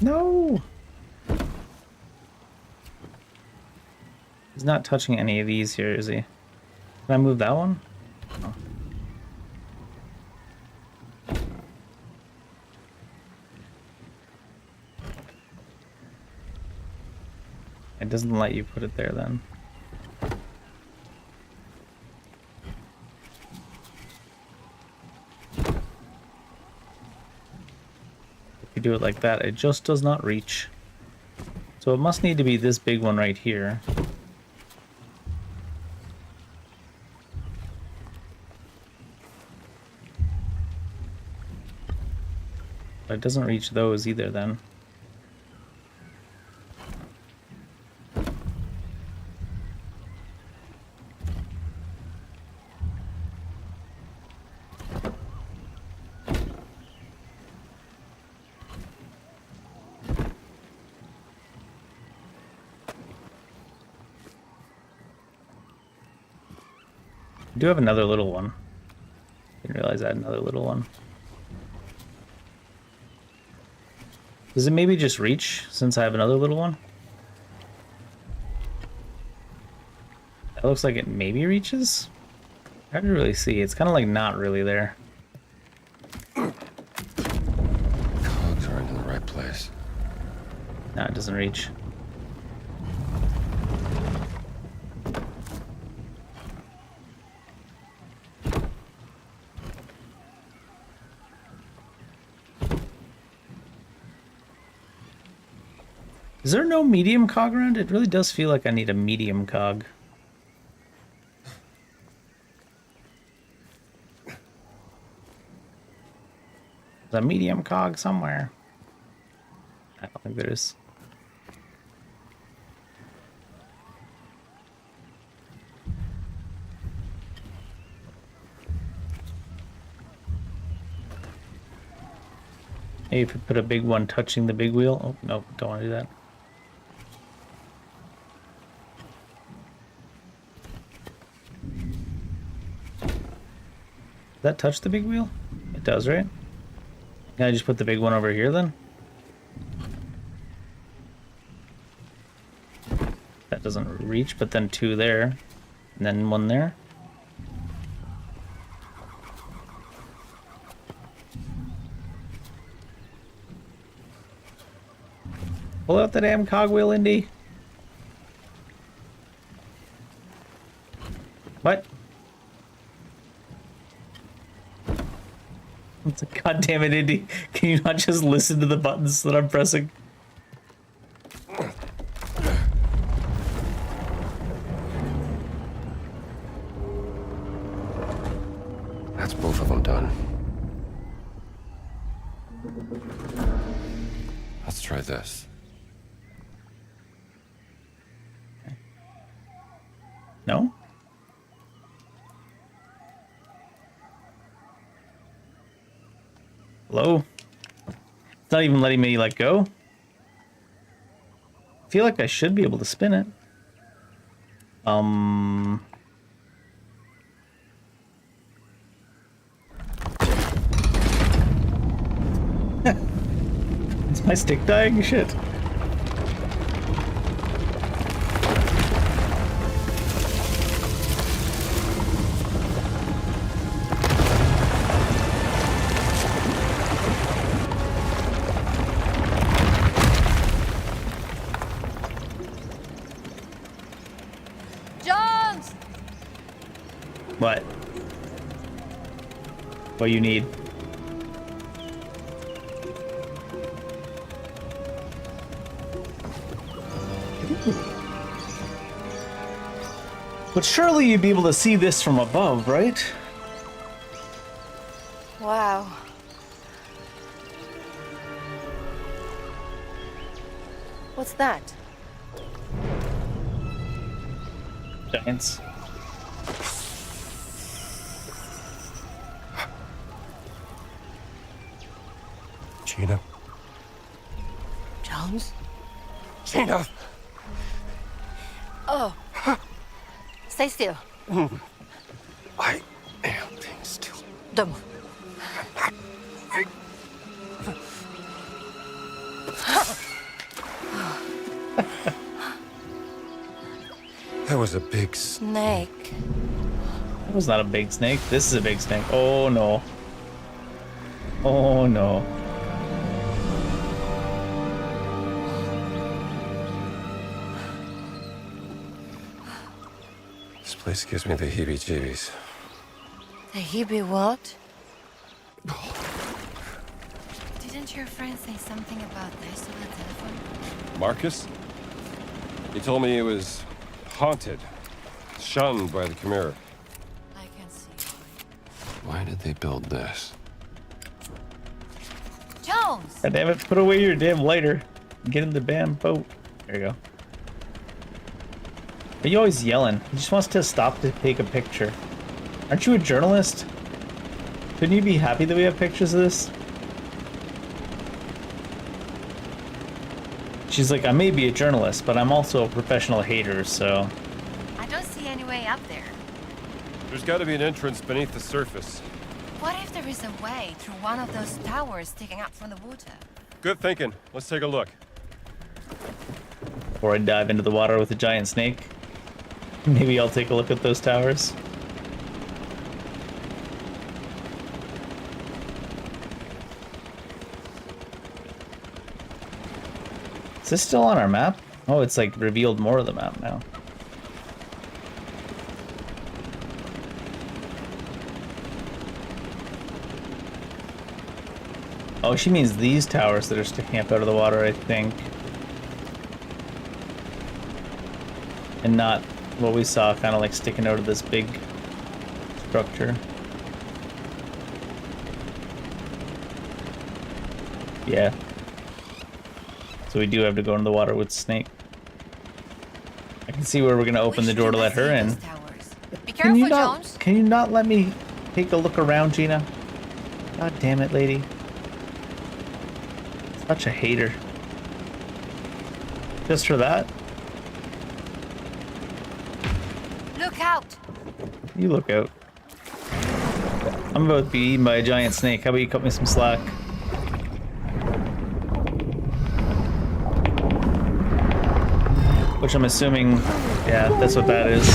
No! He's not touching any of these here, is he? Can I move that one? Oh. It doesn't let you put it there then. do it like that, it just does not reach. So it must need to be this big one right here. But it doesn't reach those either then. I do have another little one. Didn't realize I had another little one. Does it maybe just reach since I have another little one? That looks like it maybe reaches? Hard to really see. It's kind of like not really there. Cogs aren't in the right place. No, it doesn't reach. Is there no medium cog around? It really does feel like I need a medium cog. There's a medium cog somewhere. I don't think there is. Maybe if we put a big one touching the big wheel. Oh, no, don't want to do that. Does that touch the big wheel? It does, right? Can I just put the big one over here then? That doesn't reach, but then two there, and then one there. Pull out the damn cogwheel, Indy. What? God damn it, Indy. Can you not just listen to the buttons that I'm pressing? That's both of them done. Let's try this. No? Hello? It's not even letting me let go. I feel like I should be able to spin it. Is my stick dying? Shit. What? What you need? But surely you'd be able to see this from above, right? Wow. What's that? Giants. Gina. Jones? Gina! Oh. Stay still. I am being still. Don't move. That was a big snake. That was not a big snake. This is a big snake. Oh no. Oh no. This place gives me the heebie-jeebies. The Hebrew what? Didn't your friend say something about this on the telephone? Marcus? He told me it was haunted, shunned by the Chimera. I can see Why did they build this? Jones! God damn it, put away your damn lighter. Get in the damn boat. There you go. Are you always yelling? He just wants to stop to take a picture. Aren't you a journalist? Couldn't you be happy that we have pictures of this? She's like, I may be a journalist, but I'm also a professional hater, so... I don't see any way up there. There's got to be an entrance beneath the surface. What if there is a way through one of those towers sticking up from the water? Good thinking. Let's take a look. Before I dive into the water with a giant snake, maybe I'll take a look at those towers. Is this still on our map? Oh, it's like revealed more of the map now. Oh, she means these towers that are sticking up out of the water, I think. And not what we saw kind of like sticking out of this big structure. Yeah. So we do have to go into the water with Snake. I can see where we're gonna open the door to let her in. Be careful, Jones. Can you not let me take a look around, Gina? God damn it, lady. Such a hater. Just for that? Look out! You look out. I'm about to be eaten by a giant snake. How about you cut me some slack? Which I'm assuming, yeah, that's what that is.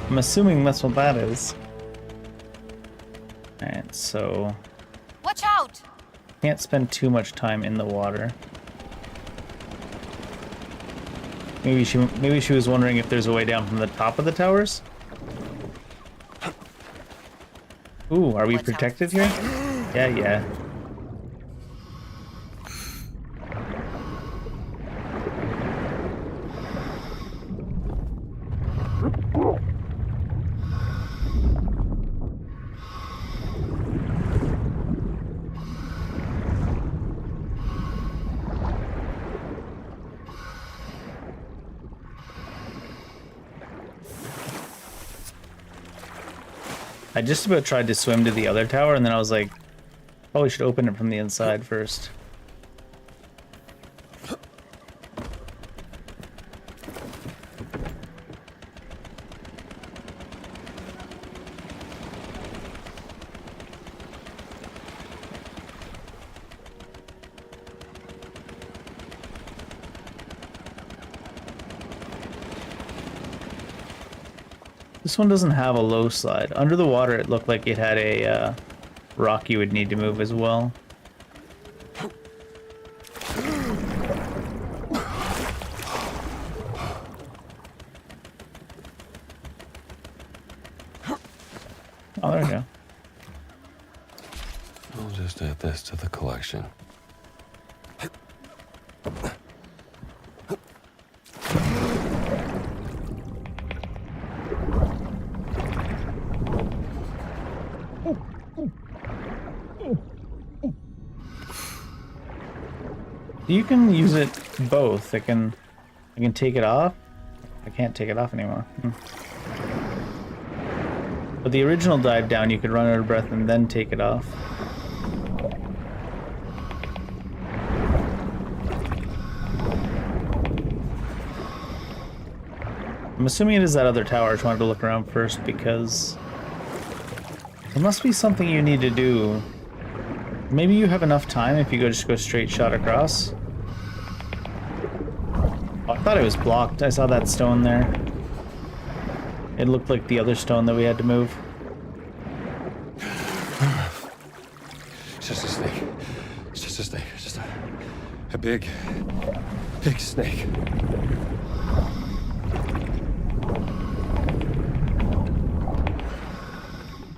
I'm assuming that's what that is. Alright, so... Watch out! Can't spend too much time in the water. Maybe she was wondering if there's a way down from the top of the towers? Ooh, are we protected here? Yeah, yeah. I just about tried to swim to the other tower, and then I was like, oh, we should open it from the inside first. This one doesn't have a low slide. Under the water, it looked like it had a rock you would need to move as well. Oh, there we go. We'll just add this to the collection. You can use it both. I can take it off. I can't take it off anymore. But the original dive down, you could run out of breath and then take it off. I'm assuming it is that other tower. I just wanted to look around first because there must be something you need to do. Maybe you have enough time if you just go straight shot across. Oh, I thought it was blocked. I saw that stone there. It looked like the other stone that we had to move. It's just a snake. It's just a snake. It's just a big snake.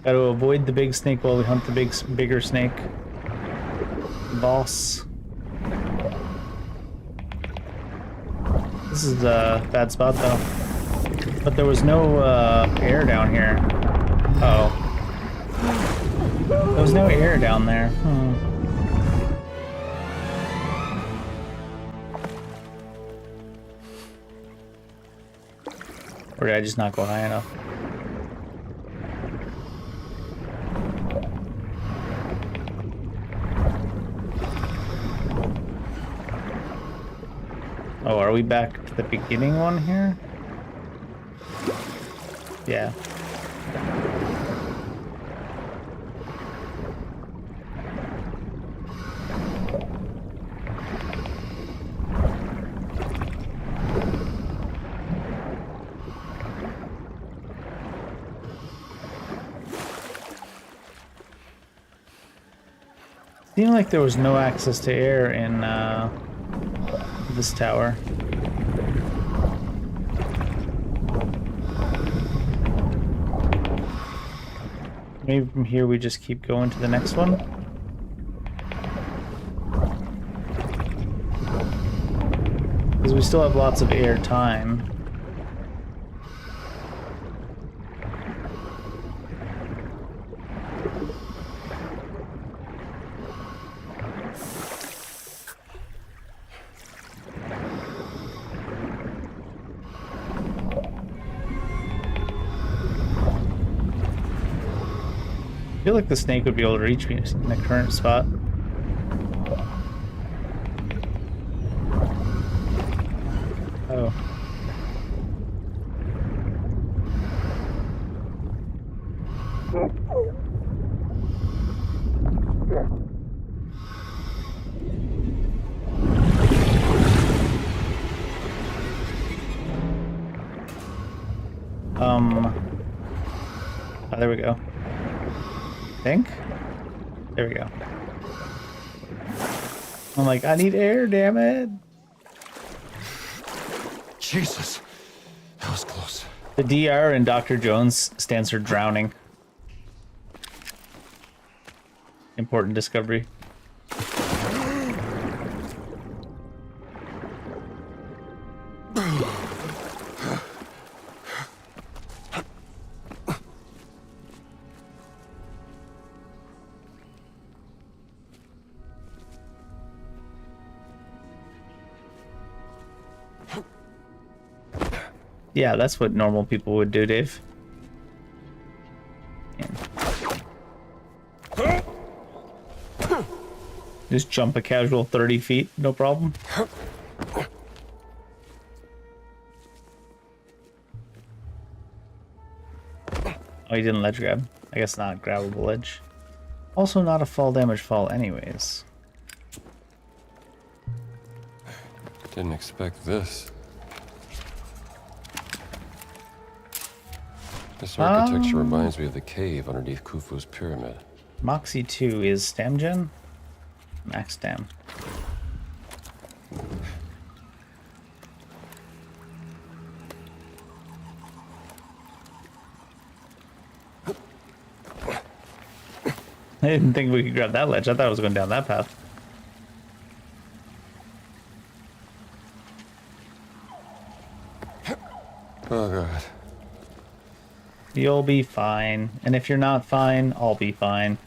Gotta avoid the big snake while we hunt the bigger snake. Boss. This is a bad spot though. But there was no air down here. Uh oh. There was no air down there. Or did I just not go high enough? Oh, are we back to the beginning one here? Yeah. Seemed like there was no access to air in this tower. Maybe from here we just keep going to the next one. Because we still have lots of air time. I feel like the snake would be able to reach me in the current spot. Oh. Oh, there we go. Think? There we go. I'm like, I need air, damn it. Jesus. That was close. The DR in Dr. Jones stands for drowning. Important discovery. Yeah, that's what normal people would do, Dave. Yeah. Just jump a casual 30 feet, no problem. Oh, he didn't ledge grab. I guess not grabbable ledge. Also not a fall damage fall anyways. Didn't expect this. This architecture reminds me of the cave underneath Khufu's pyramid. Moxie 2 is stam gen? Max stam. I didn't think we could grab that ledge. I thought I was going down that path. Oh god. You'll be fine. And if you're not fine, I'll be fine.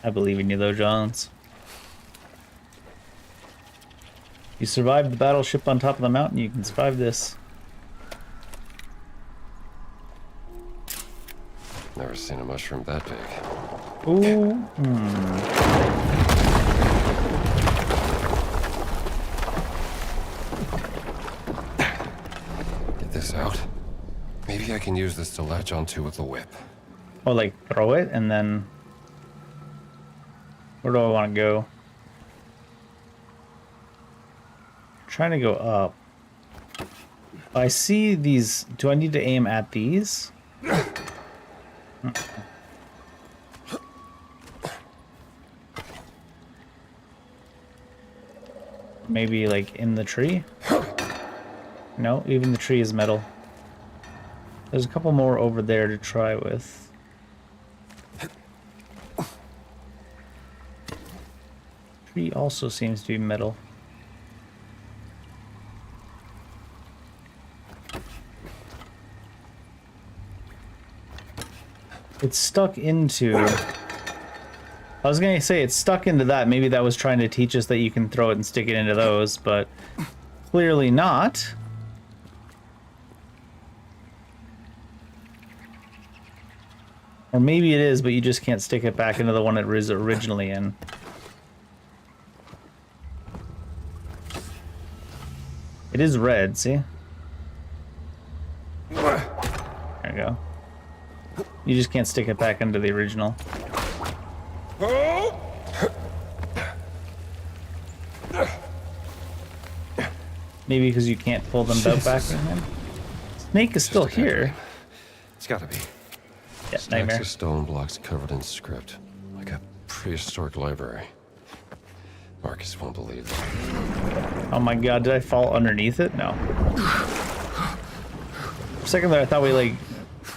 I believe in you though, Jones. You survived the battleship on top of the mountain, you can survive this. Never seen a mushroom that big. Ooh. Get this out. Maybe I can use this to latch onto with the whip. Oh, like throw it and then... Where do I want to go? I'm trying to go up. I see these. Do I need to aim at these? Maybe like in the tree? No, even the tree is metal. There's a couple more over there to try with. Tree also seems to be metal. It's stuck into... I was gonna say it's stuck into that. Maybe that was trying to teach us that you can throw it and stick it into those, but clearly not. Or maybe it is, but you just can't stick it back into the one it was originally in. It is red, see? There you go. You just can't stick it back into the original. Maybe because you can't pull them back in him. Snake is still here. It's gotta be. Yeah, Stacks nightmare. of stone blocks covered in script, like a prehistoric library. Marcus won't believe that. Oh my god, did I fall underneath it? No. For a second there, I thought we like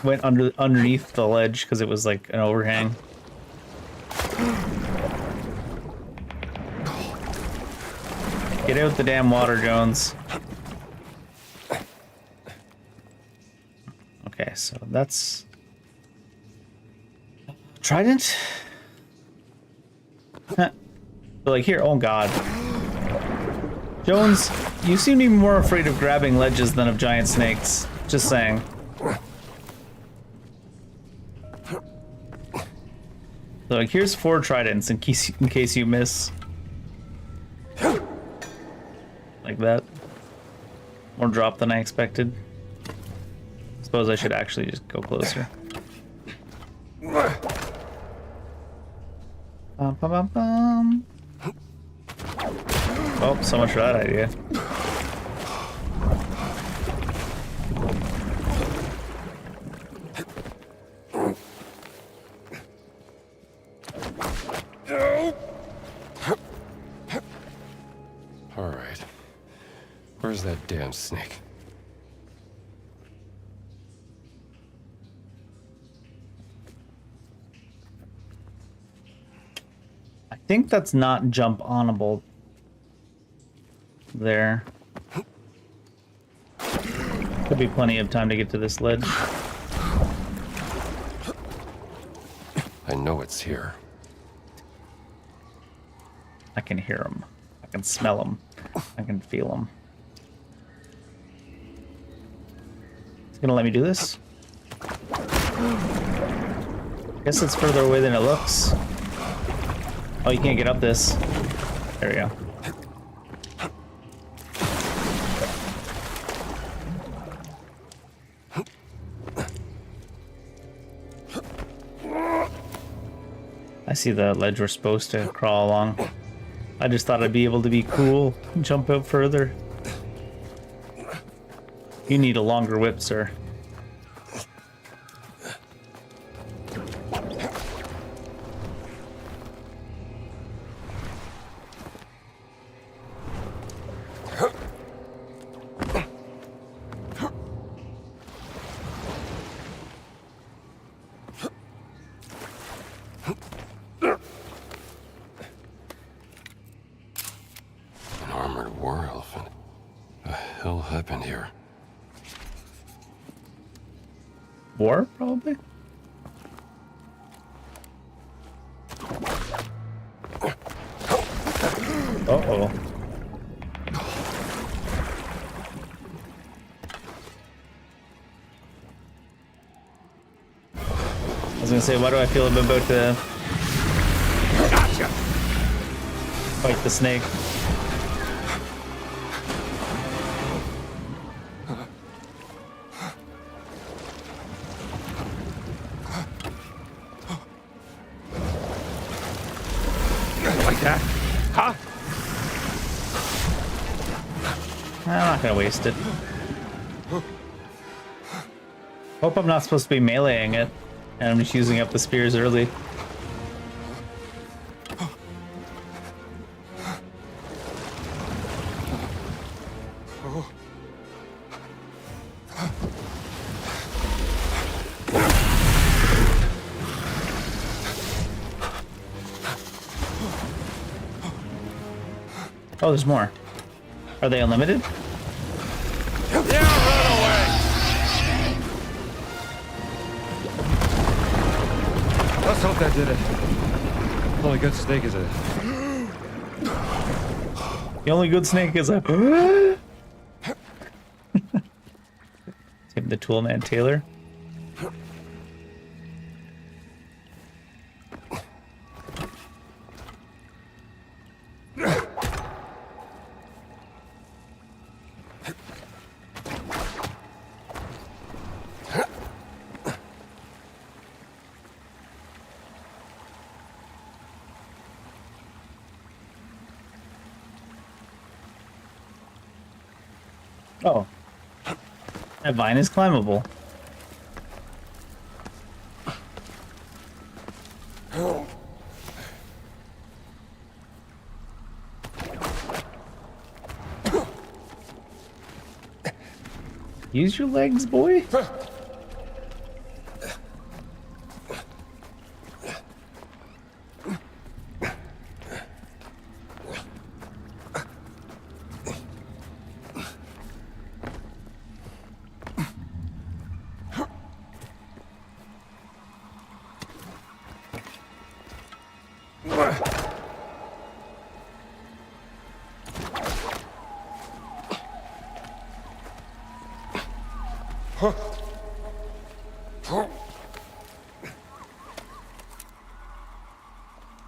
went underneath the ledge because it was like an overhang. Get out the damn water, Jones. Okay, so that's trident. Huh. So like here, oh god. Jones, you seem to be more afraid of grabbing ledges than of giant snakes. Just saying. So like here's 4 tridents in case you miss. Like that. More drop than I expected. Suppose I should actually just go closer. Bum, bum, bum, bum. Oh, so much for that idea. All right. Where's that damn snake? I think that's not jump onable. There. Could be plenty of time to get to this ledge. I know it's here. I can hear them. I can smell them. I can feel them. It's gonna let me do this? Guess it's further away than it looks. Oh, you can't get up this. There we go. I see the ledge we're supposed to crawl along. I just thought I'd be able to be cool and jump out further. You need a longer whip, sir. An armored war elephant. The hell happened here? War, probably? Uh-oh. I was gonna say, why do I feel I'm about to fight the snake? Like that? Huh? I'm not gonna waste it. Hope I'm not supposed to be meleeing it, and I'm just using up the spears early. Oh, there's more. Are they unlimited? Yeah, run away! Let's hope that did it. The only good snake is a... The only good snake is a... Him, the tool man Taylor. Oh. That vine is climbable. Use your legs, boy.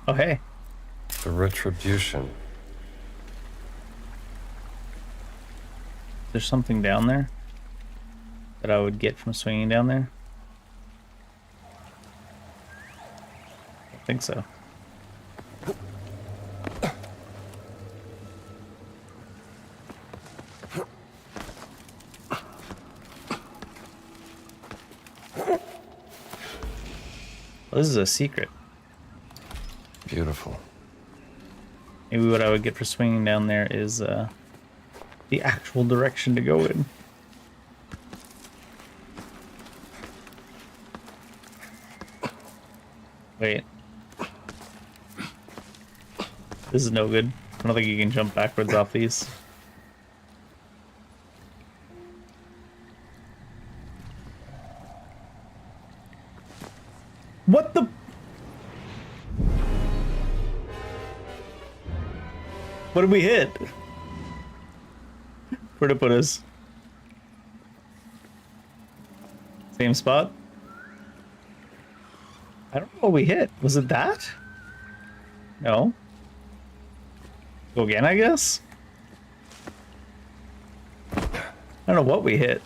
Oh, hey. The retribution. There's something down there that I would get from swinging down there. I think so. Well, this is a secret. Beautiful. Maybe what I would get for swinging down there is the actual direction to go in. Wait. This is no good. I don't think you can jump backwards off these. What the? What did we hit? Where'd it put us? Same spot? I don't know what we hit. Was it that? No. Go again, I guess? I don't know what we hit.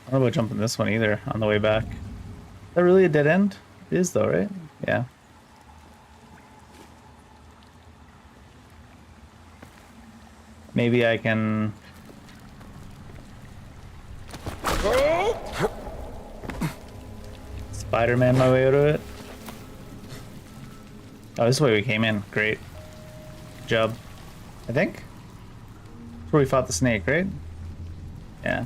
I don't know about jumping this one either on the way back. Is that really a dead end? It is though, right? Yeah. Maybe I can... Spider-Man my way out of it. Oh, this is the way we came in. Great. Good job. I think? That's where we fought the snake, right? Yeah.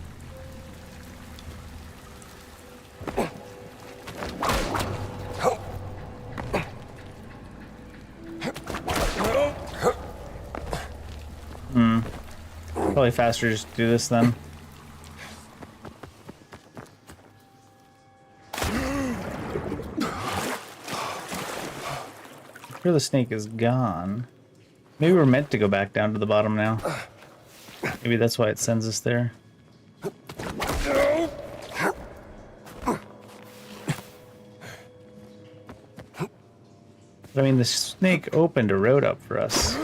Probably faster just to do this then. I'm sure the snake is gone. Maybe we're meant to go back down to the bottom now. Maybe that's why it sends us there. But I mean, the snake opened a road up for us.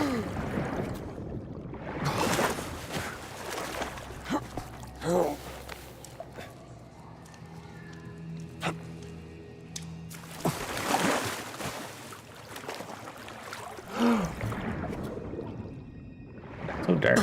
So dark.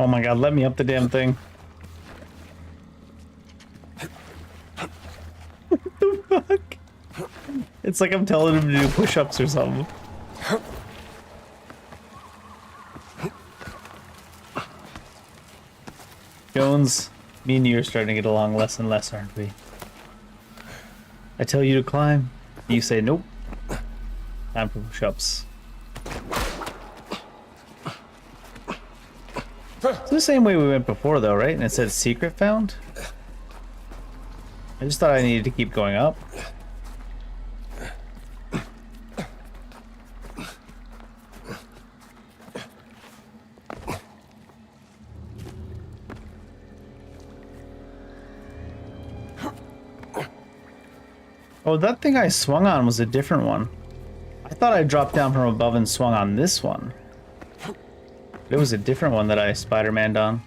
Oh my god, let me up the damn thing. What the fuck? It's like I'm telling him to do push-ups or something. Jones, me and you are starting to get along less and less, aren't we? I tell you to climb, you say nope. Time for push-ups. It's the same way we went before though, right? And it said secret found? I just thought I needed to keep going up. Oh, that thing I swung on was a different one. I thought I dropped down from above and swung on this one. It was a different one that I Spider-Man'd on.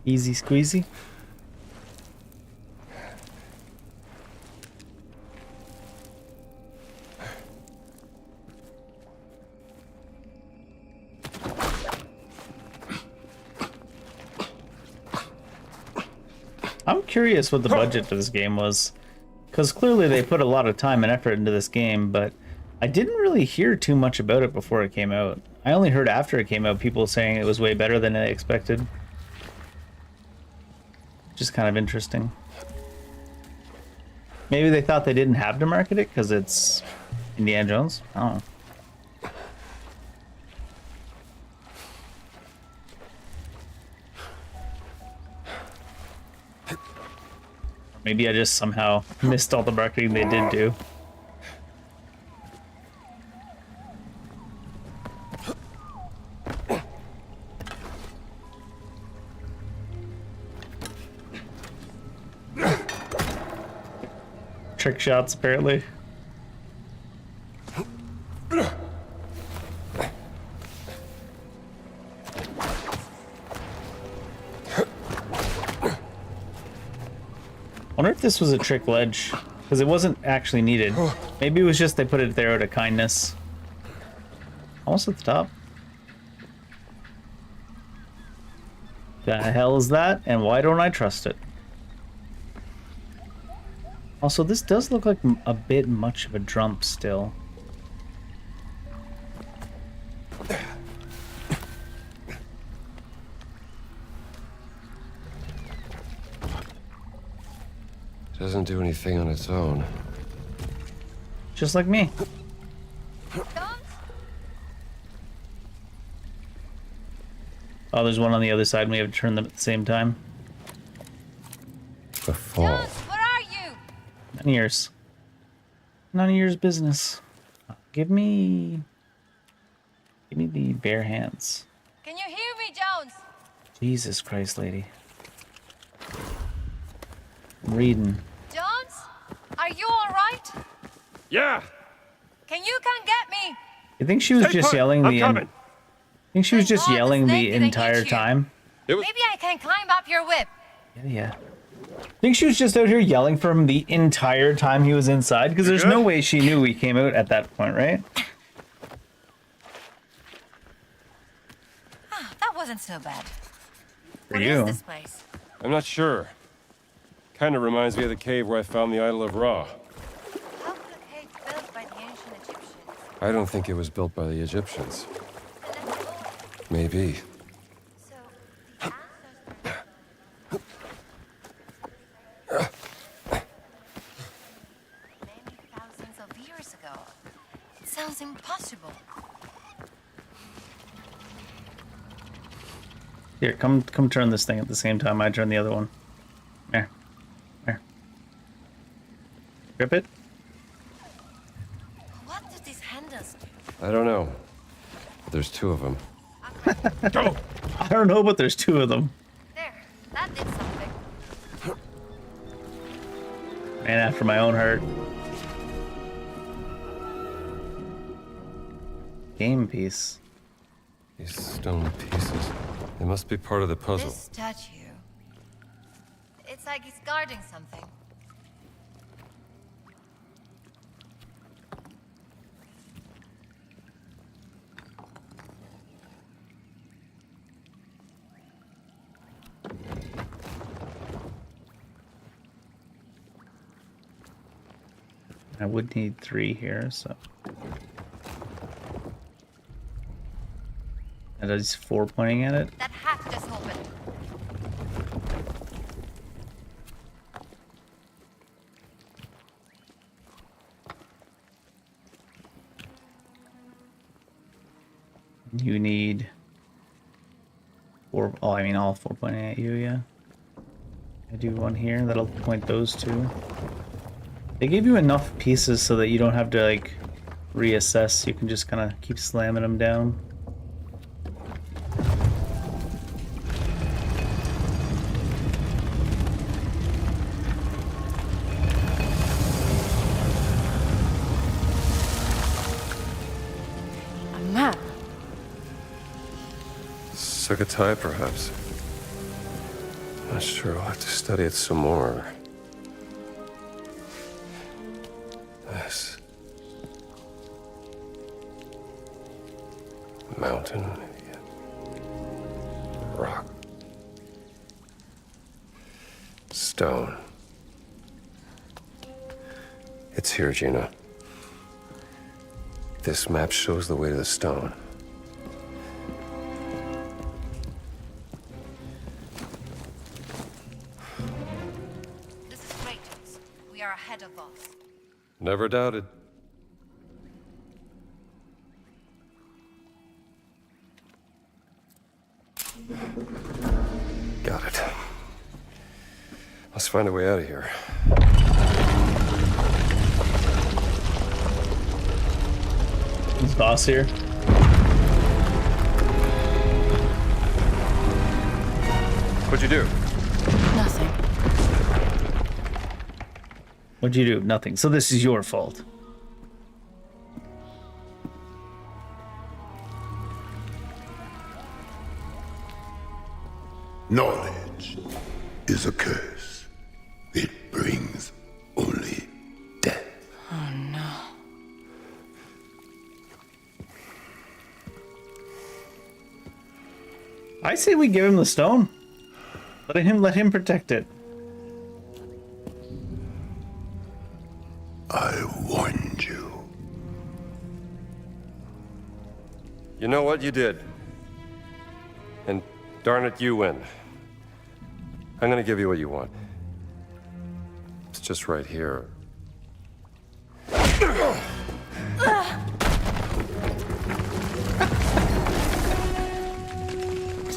Easy squeezy. I'm curious what the budget for this game was, because clearly they put a lot of time and effort into this game, but I didn't really hear too much about it before it came out. I only heard after it came out people saying it was way better than they expected. Just kind of interesting. Maybe they thought they didn't have to market it because it's Indiana Jones? I don't know. Maybe I just somehow missed all the marketing they did do. Trick shots, apparently. I wonder if this was a trick ledge, because it wasn't actually needed. Maybe it was just they put it there out of kindness. Almost at the top. The hell is that, and why don't I trust it? Also, this does look like a bit much of a jump still. Doesn't do anything on its own. Just like me. Oh, there's one on the other side and we have to turn them at the same time. The fall. Where are you? None of yours. None of yours business. Give me the bare hands. Can you hear me, Jones? Jesus Christ, lady. I'm reading. Jones? Are you alright? Yeah! Can you come get me? You think she was just yelling the coming. I think she was just yelling the entire time? Maybe I can climb up your whip. Yeah. I think she was just out here yelling for him the entire time he was inside, because there's no way she knew he came out at that point, right? That wasn't so bad. For you. This place? I'm not sure. Kind of reminds me of the cave where I found the Idol of Ra. How was the cave built by the ancient Egyptians? I don't think it was built by the Egyptians. Maybe. Thousands of years ago. It sounds impossible. Here, come turn this thing at the same time I turn the other one. There. There. Grip it. What do these handles do? I don't know. But there's two of them. I don't know, but there's two of them. There. That did something. Man after my own heart. Game piece. These stone pieces. They must be part of the puzzle. This statue. It's like he's guarding something. I would need 3 here, so. And is 4 pointing at it? That hatch just opened. You need 4. Oh, I mean all 4 pointing at you, yeah. I do one here that'll point those 2. They gave you enough pieces so that you don't have to like reassess. You can just kind of keep slamming them down. A map. Sugatai, perhaps. Not sure. I'll have to study it some more. This mountain, rock, stone. It's here, Gina. This map shows the way to the stone. This is great news. We are ahead of Voss. Never doubted. Got it. Let's find a way out of here. Is Voss here? What'd you do? Nothing. What'd you do? Nothing. So this is your fault. Knowledge is a curse. It brings only death. Oh no. I say we give him the stone. Let him protect it. I warned you. You know what? You did. And darn it, you win. I'm gonna give you what you want. It's just right here.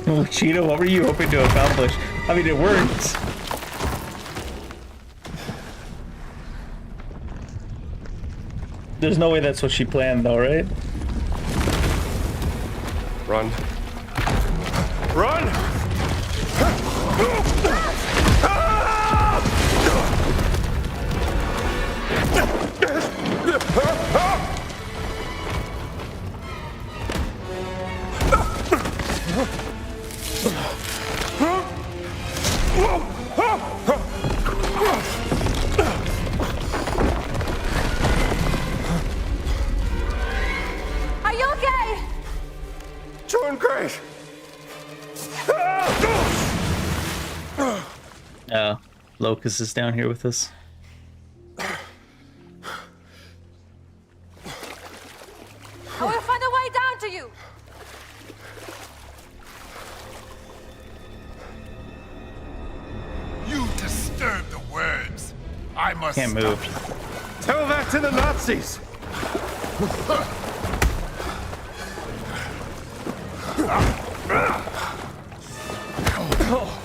Oh, Cheetah, what were you hoping to accomplish? I mean, it worked. There's no way that's what she planned, though, right? Run. Run! Are you okay? Doing great. Locust is down here with us. I will find a way down to you. You disturb the words. I must Can't move. Tell that to the Nazis!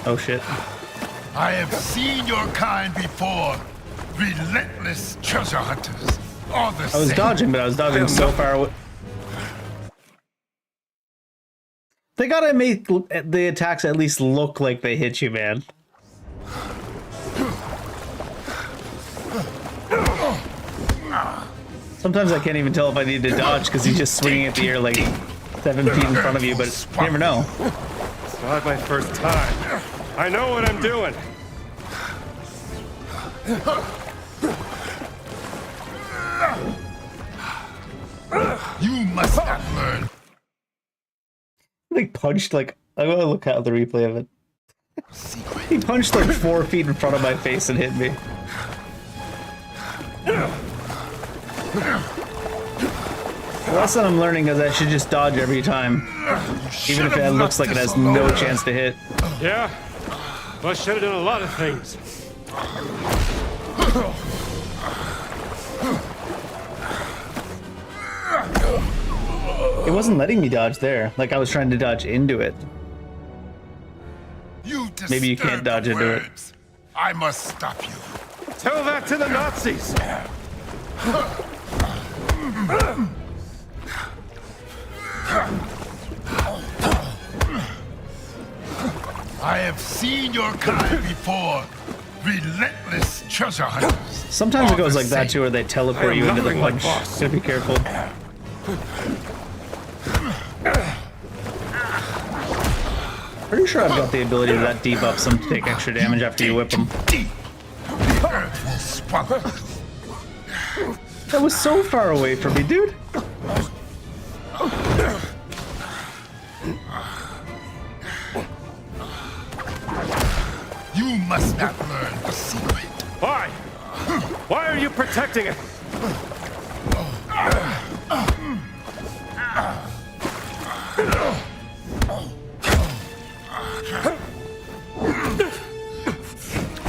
Oh shit. I have seen your kind before. Relentless treasure hunters. All the I was same. dodging, but I was dodging so far away. They gotta make the attacks at least look like they hit you, man. Sometimes I can't even tell if I need to dodge because he's just swinging at the air like 7 feet in front of you, but you never know. It's not my first time. I know what I'm doing. You must not learn. Like punched like I'm gonna look at the replay of it. He punched like 4 feet in front of my face and hit me. The lesson I'm learning is I should just dodge every time, even if it looks like it has no chance to hit. Yeah? Well, I should have done a lot of things. It wasn't letting me dodge there, like I was trying to dodge into it. Maybe you can't dodge into it. I must stop you. Tell that to the Nazis! I have seen your kind before. Relentless treasure hunters. Sometimes it goes like that too, where they teleport you into the punch. Gotta be careful. Pretty sure I've got the ability to that debuff some to take extra damage after you whip them. That was so far away from me, dude. You must not learn the secret. Why? Why are you protecting it?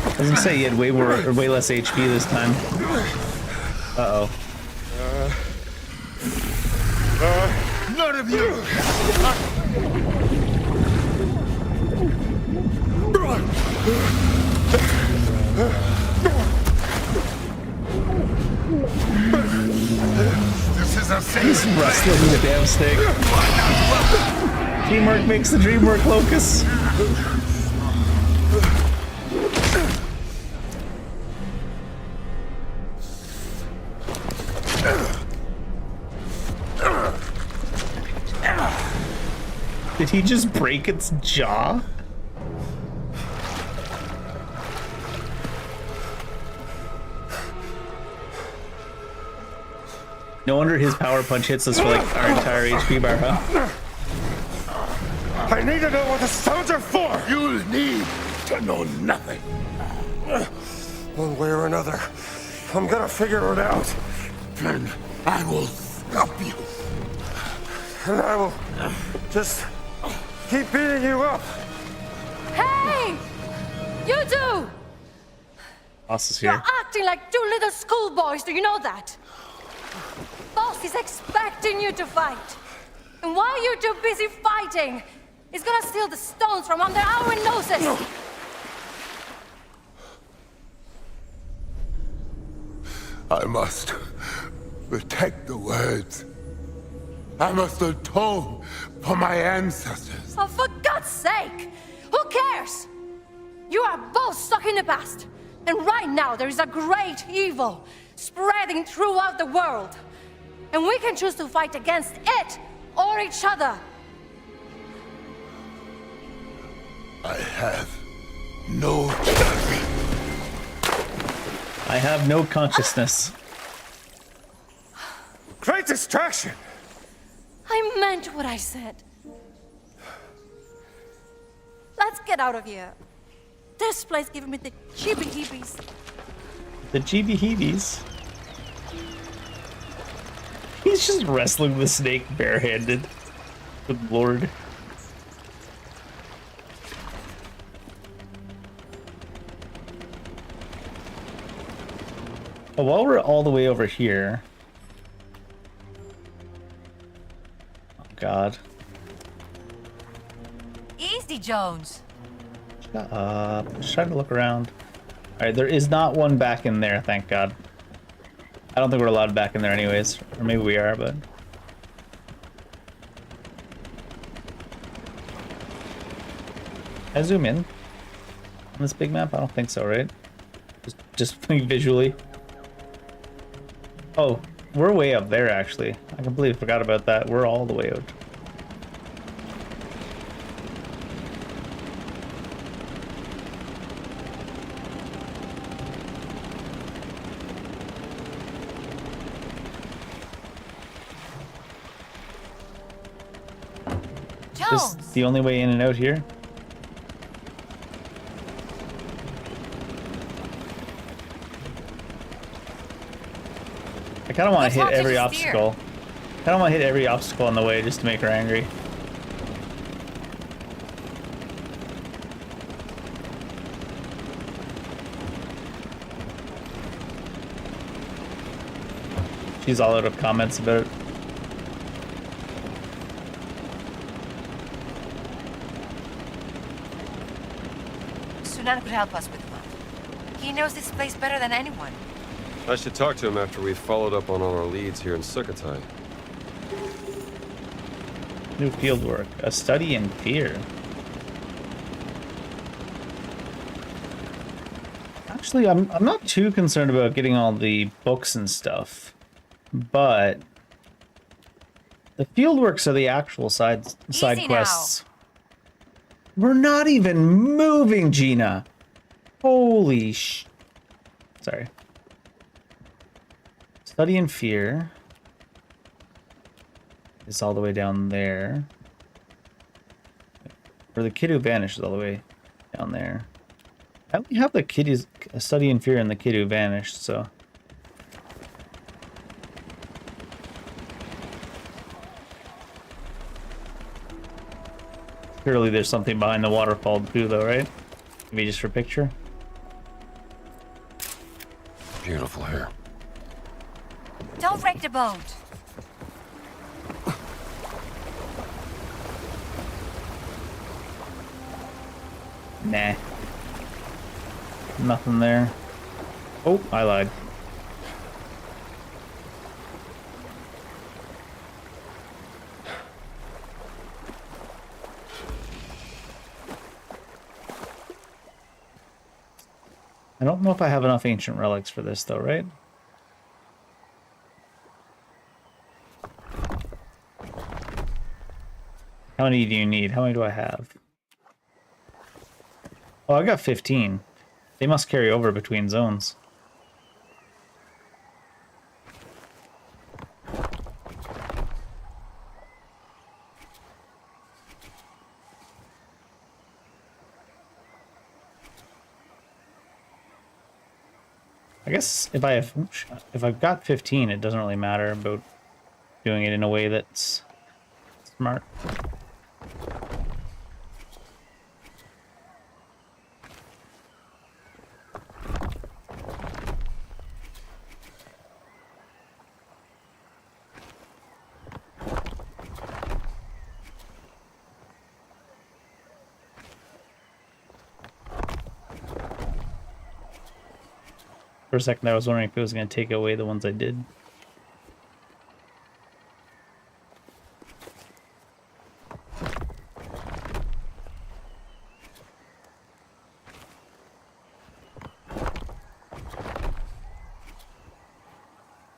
I was gonna say he had way less HP this time. Uh-oh. None of you! This is a He's wrestling the damn stick. Teamwork makes the dream work, Locus. Did he just break its jaw? No wonder his power punch hits us for like our entire HP bar, huh? I need to know what the stones are for! You'll need to know nothing. One way or another, I'm gonna figure it out. Then I will stop you. And I will just keep beating you up. Hey! You two! Boss is You're here. acting like two little schoolboys, do you know that? Boss is expecting you to fight. And while you're too busy fighting, he's gonna steal the stones from under our noses. I must protect the words. I must atone for my ancestors. Oh, for God's sake! Who cares? You are both stuck in the past. And right now there is a great evil spreading throughout the world. And we can choose to fight against it or each other. I have no choice. I have no consciousness. Great distraction! I meant what I said. Let's get out of here. This place giving me the heebie-jeebies. The GB-heebies. He's just wrestling the snake barehanded. Good lord. But while we're all the way over here... Oh god. Easy, Jones. Shut up. Just trying to look around. Alright, there is not one back in there, thank god. I don't think we're allowed back in there anyways. Or maybe we are, but... Can I zoom in? On this big map? I don't think so, right? Just visually. Oh, We're way up there, actually. I completely forgot about that. We're all the way out. This is the only way in and out here? I kind of want to hit every obstacle. I kind of want to hit every obstacle on the way just to make her angry. She's all out of comments about it. Sunan could help us with the map. He knows this place better than anyone. I should talk to him after we've followed up on all our leads here in Sukhothai. New fieldwork. A study in fear. Actually, I'm not too concerned about getting all the books and stuff, but the fieldworks are the actual side quests. We're not even moving, Gina. Holy Sorry. Study in fear. It's all the way down there. Or the kid who vanished is all the way down there. I only have the kid who's study in fear and the kid who vanished, so. Surely there's something behind the waterfall too, though, right? Maybe just for picture. Beautiful hair. Don't wreck the boat. Nah. Nothing there. Oh, I lied. I don't know if I have enough ancient relics for this though, right? How many do you need? How many do I have? Oh, I got 15. They must carry over between zones. I guess if I've got 15, it doesn't really matter about doing it in a way that's smart. For a second, I was wondering if it was going to take away the ones I did.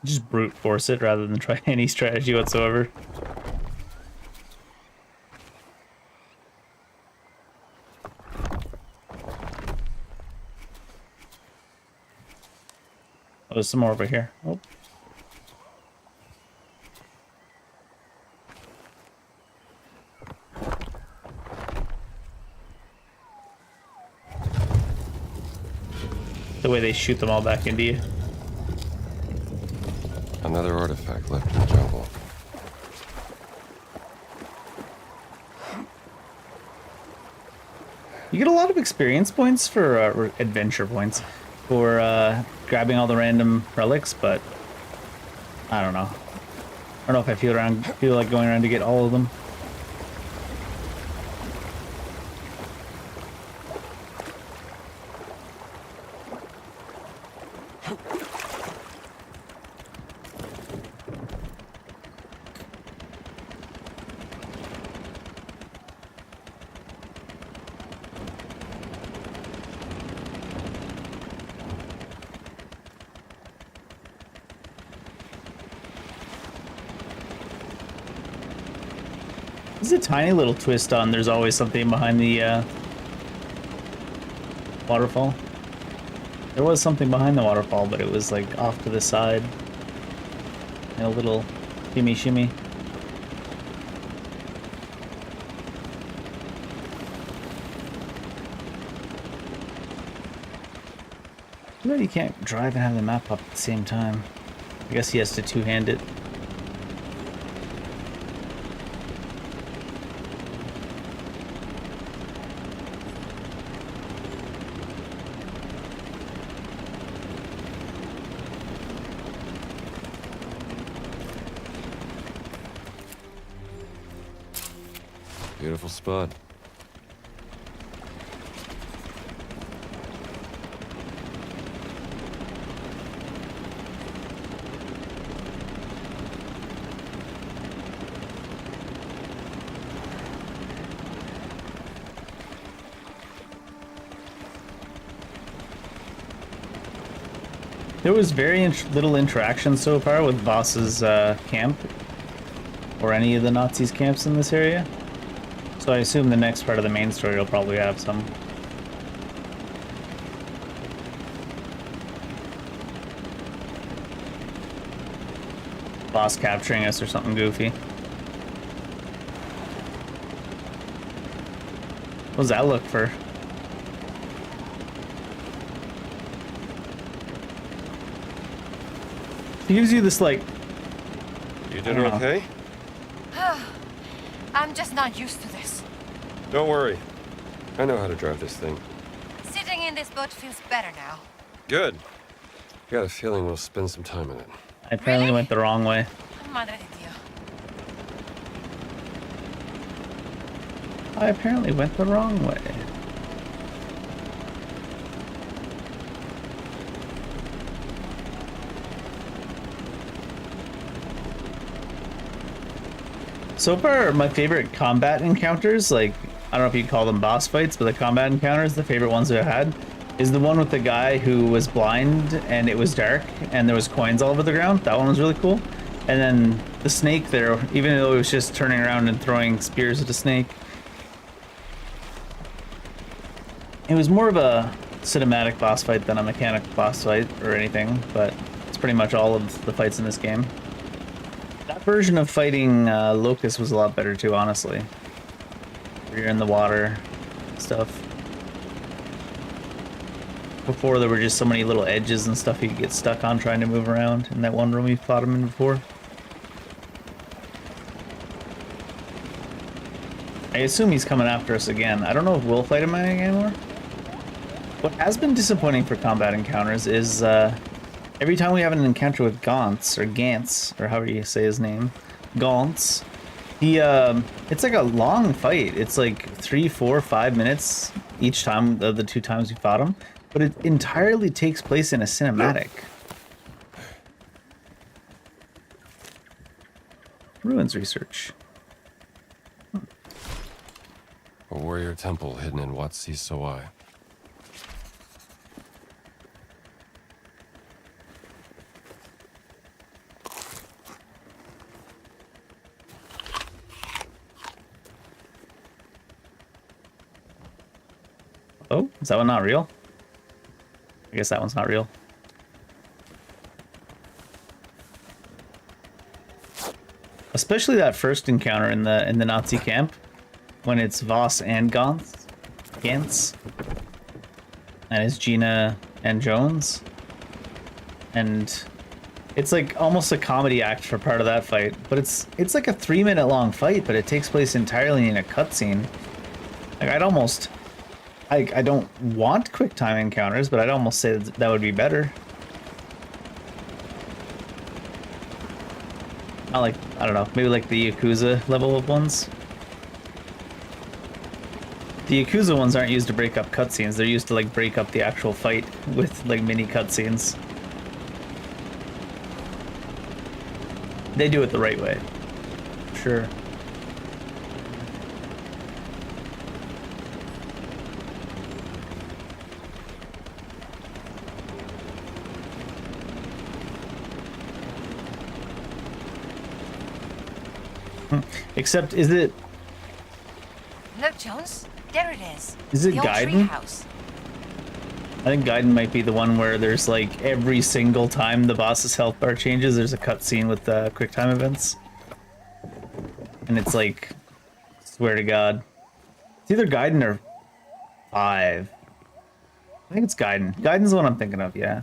Just brute force it rather than try any strategy whatsoever. Oh, there's some more over here. Oh. The way they shoot them all back into you. Another artifact left in the jungle. You get a lot of experience points for adventure points for grabbing all the random relics, but I don't know. I don't know if I feel like going around to get all of them. There's a tiny little twist on there's always something behind the waterfall. There was something behind the waterfall, but it was like off to the side. And a little shimmy shimmy. Too bad you can't drive and have the map up at the same time. I guess he has to two-hand it. Beautiful spot. There was very little interaction so far with Voss's camp, or any of the Nazis' camps in this area. So I assume the next part of the main story will probably have some. Boss capturing us or something goofy. What does that look for? He gives you this, like... You did okay? I'm just not used to this. Don't worry. I know how to drive this thing. Sitting in this boat feels better now. Good. I got a feeling we'll spend some time in it. I apparently went the wrong way. Madre de Dios. I apparently went the wrong way. So far, my favorite combat encounters, like, I don't know if you'd call them boss fights, but the combat encounters, the favorite ones I've had, is the one with the guy who was blind and it was dark and there was coins all over the ground. That one was really cool. And then the snake there, even though it was just turning around and throwing spears at a snake. It was more of a cinematic boss fight than a mechanic boss fight or anything, but it's pretty much all of the fights in this game. That version of fighting Locust was a lot better too, honestly. Where you're in the water, stuff. Before there were just so many little edges and stuff you could get stuck on trying to move around in that one room we fought him in before. I assume he's coming after us again. I don't know if we'll fight him anymore. What has been disappointing for combat encounters is every time we have an encounter with Gantz, or however you say his name, Gantz, it's like a long fight. It's like 3, 4, 5 minutes each time of the 2 times we fought him, but it entirely takes place in a cinematic. Ruins research. A warrior temple hidden in Wat Si Soai. Oh, is that one not real? I guess that one's not real. Especially that first encounter in the Nazi camp, when it's Voss and Gantz, and it's Gina and Jones, and it's like almost a comedy act for part of that fight. But it's like a 3-minute long fight, but it takes place entirely in a cutscene. Like I don't want quick time encounters, but I'd almost say that would be better. Not like, I don't know, maybe like the Yakuza level of ones. The Yakuza ones aren't used to break up cutscenes, they're used to like break up the actual fight with like mini cutscenes. They do it the right way. Sure. Except, is it Jones. There it is. Is it the old Gaiden? treehouse. I think Gaiden might be the one where there's like every single time the boss's health bar changes, there's a cutscene with quick time events. And it's like, swear to God. It's either Gaiden or 5. I think it's Gaiden. Gaiden's the one I'm thinking of, yeah.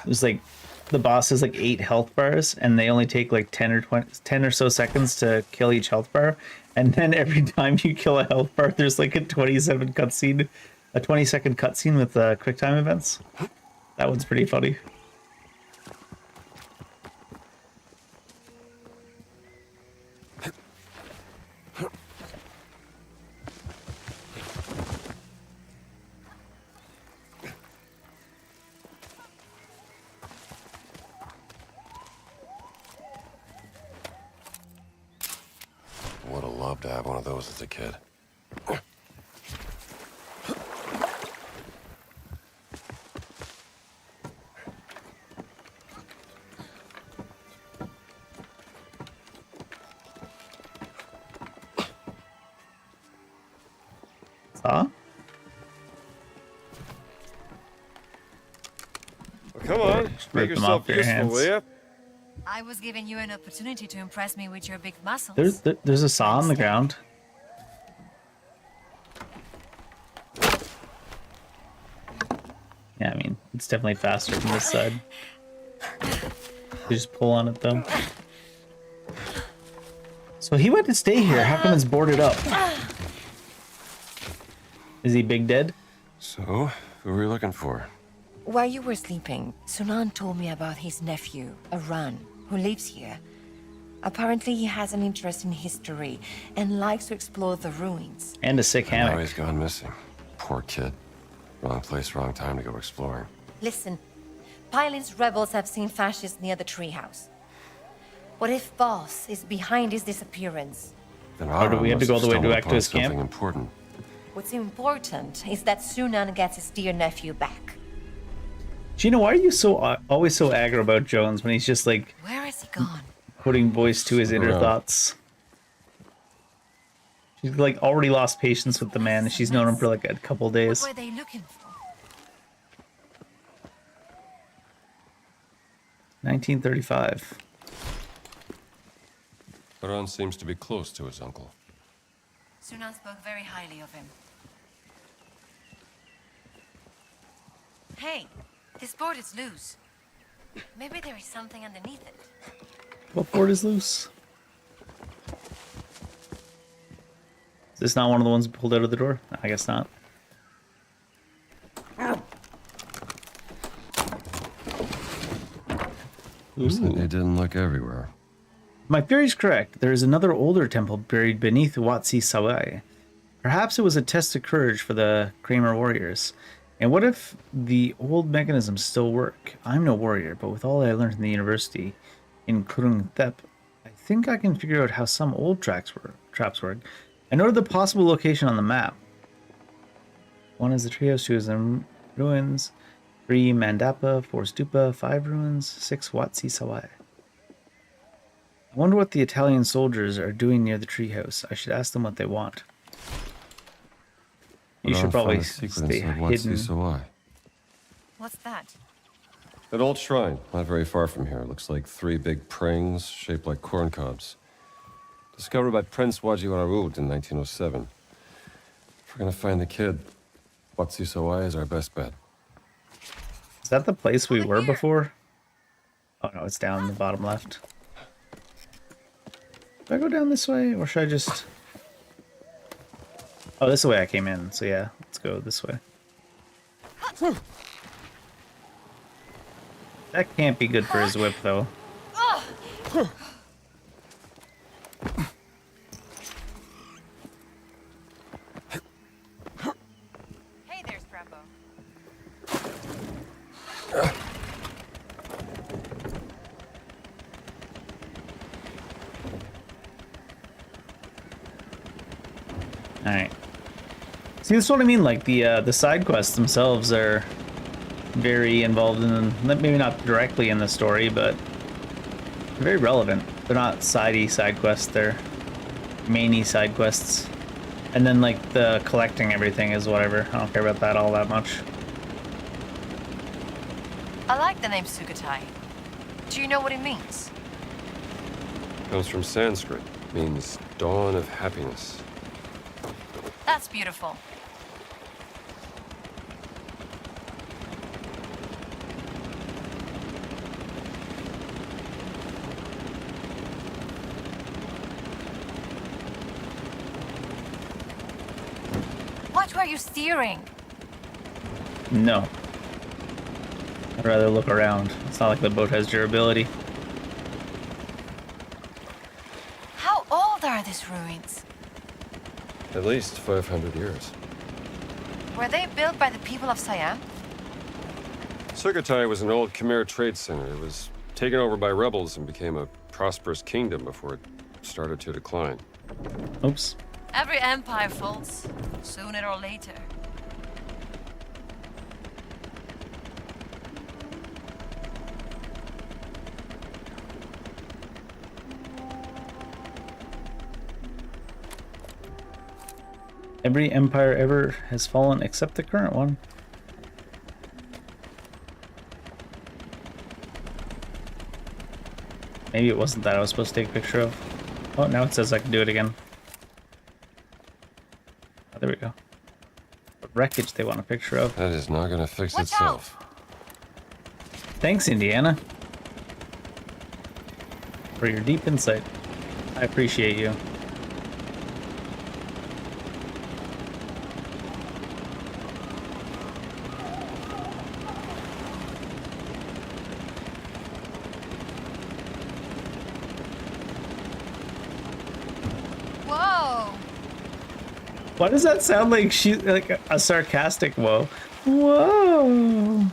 There's like, the boss has like 8 health bars, and they only take like 10 or so seconds to kill each health bar. And then every time you kill a health bar, there's like a 20-second cutscene with quick time events. That one's pretty funny. Would have loved to have one of those as a kid. Huh? Well, come on, make yourself useful, will ya? I was giving you an opportunity to impress me with your big muscles. There's a saw on the ground. Yeah, I mean, it's definitely faster from this side. You just pull on it though. So he went to stay here. How come it's boarded up? Is he big dead? So, who were you looking for? While you were sleeping, Sunan told me about his nephew, Aran, who lives here. Apparently he has an interest in history and likes to explore the ruins. And a sick hammock. Now he's gone missing. Poor kid. Wrong place, wrong time to go exploring. Listen, Pylin's rebels have seen fascists near the treehouse. What if Voss is behind his disappearance? Then or do we have to go all the way back to his camp? Something important. What's important is that Sunan gets his dear nephew back. Gina, why are you always so aggro about Jones when he's just like... Where has he gone? Putting voice to his inner thoughts. She's like already lost patience with the man, and she's known him for like a couple days. What were they looking for? 1935. Aran seems to be close to his uncle. Sunan spoke very highly of him. Hey, this board is loose. Maybe there is something underneath it. What board is loose? Is this not one of the ones pulled out of the door? I guess not. They didn't look everywhere. My theory's correct. There is another older temple buried beneath Wat Si Sawai. Perhaps it was a test of courage for the Kramer warriors. And what if the old mechanisms still work? I'm no warrior, but with all I learned in the university in Krung Thep, I think I can figure out how some old traps work. I noted the possible location on the map. 1 is the treehouse, 2 is in ruins, 3 Mandapa, 4 Stupa, 5 ruins, 6 Wat Si Sawai. I wonder what the Italian soldiers are doing near the treehouse. I should ask them what they want. You should probably stay hidden. What's that? An old shrine, not very far from here. Looks like 3 big prings shaped like corn cobs. Discovered by Prince Wajiwarud in 1907. If we're gonna find the kid, Wat Si Sawai is our best bet. Is that the place we were before? Oh no, it's down in the bottom left. Do I go down this way, or should I just... Oh, this is the way I came in, so yeah, let's go this way. That can't be good for his whip, though. Hey there, Strambo. Alright. See, that's what I mean, like, the side quests themselves are very involved in, maybe not directly in the story, but very relevant. They're not side quests, they're mainy side quests. And then like the collecting everything is whatever. I don't care about that all that much. I like the name Sukhothai. Do you know what it means? Comes from Sanskrit. Means dawn of happiness. That's beautiful. Watch where you're steering. No. I'd rather look around. It's not like the boat has durability. How old are these ruins? At least 500 years. Were they built by the people of Siam? Sukhothai was an old Khmer trade center. It was taken over by rebels and became a prosperous kingdom before it started to decline. Oops. Every empire falls, sooner or later. Every empire ever has fallen except the current one. Maybe it wasn't that I was supposed to take a picture of. Oh, now it says I can do it again. Oh, there we go. What wreckage they want a picture of. That is not going to fix itself. Thanks, Indiana, for your deep insight. I appreciate you. Whoa! Why does that sound like like a sarcastic whoa? Whoa!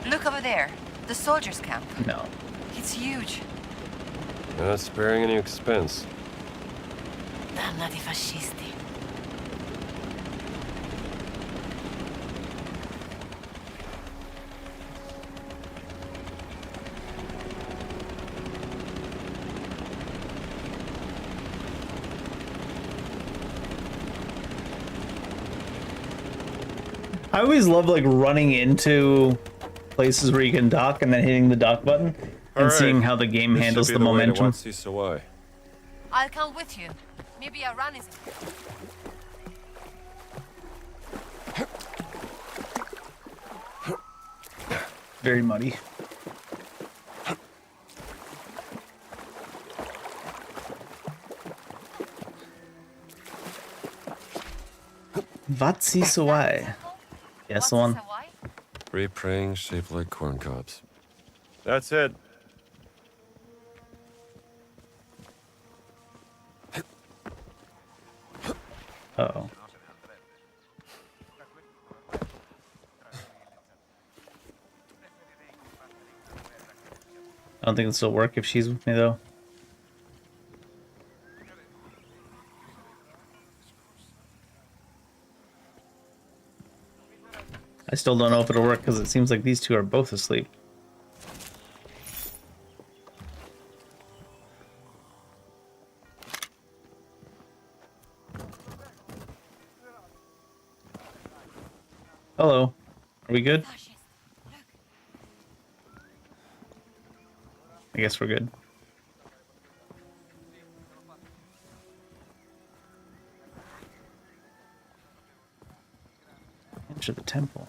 Look over there, the soldiers' camp. No. It's huge. Not sparing any expense. Dannati fascisti. I always love like running into places where you can dock and then hitting the dock button and seeing how the game handles the momentum. I'll come with you. Maybe a run is. Very muddy. Vatsi Sawai. Yes, the one. 3 praying shaped like corn cobs. That's it. Uh-oh. I don't think this will work if she's with me, though. I still don't know if it'll work because it seems like these two are both asleep. Hello. Are we good? I guess we're good. Enter the temple.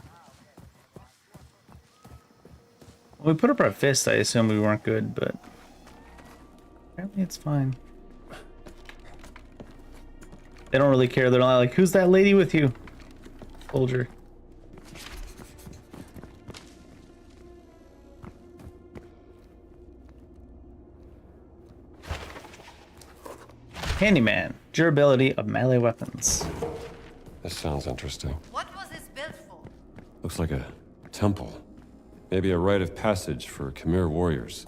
When we put up our fist, I assumed we weren't good, but apparently it's fine. They don't really care. They're not like, who's that lady with you? Soldier. Handyman. Durability of melee weapons. This sounds interesting. What was this built for? Looks like a temple. Maybe a rite of passage for Khmer warriors.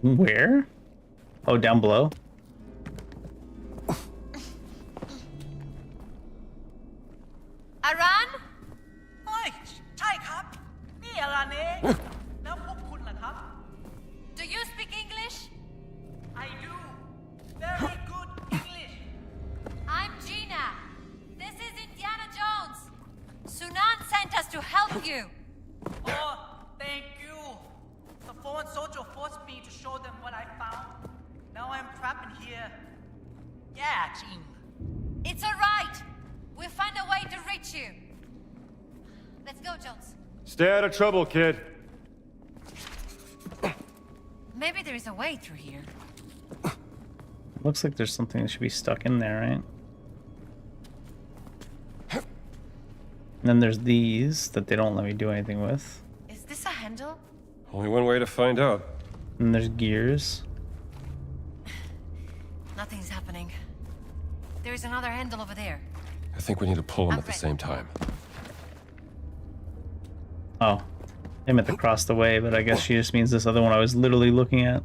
Where? Oh, down below? Aran? เฮ้ย ใช่ครับ นี่อารันเอง แล้วพวกคุณล่ะครับ Do you speak English? I do very good English. I'm Gina. This is Indiana Jones. Sunan sent us to help you. Oh, thank you. The foreign soldier forced me to show them what I found. Now I'm trapped in here. Yeah, Jing. It's all right. We'll find a way to reach you. Let's go, Jones. Stay out of trouble, kid. Maybe there is a way through here. Looks like there's something that should be stuck in there, right? And then there's these that they don't let me do anything with. Is this a handle? Only one way to find out. And there's gears. Nothing's happening. There is another handle over there. I think we need to pull them at the same time. Oh. I meant to cross the way, but I guess she just means this other one I was literally looking at.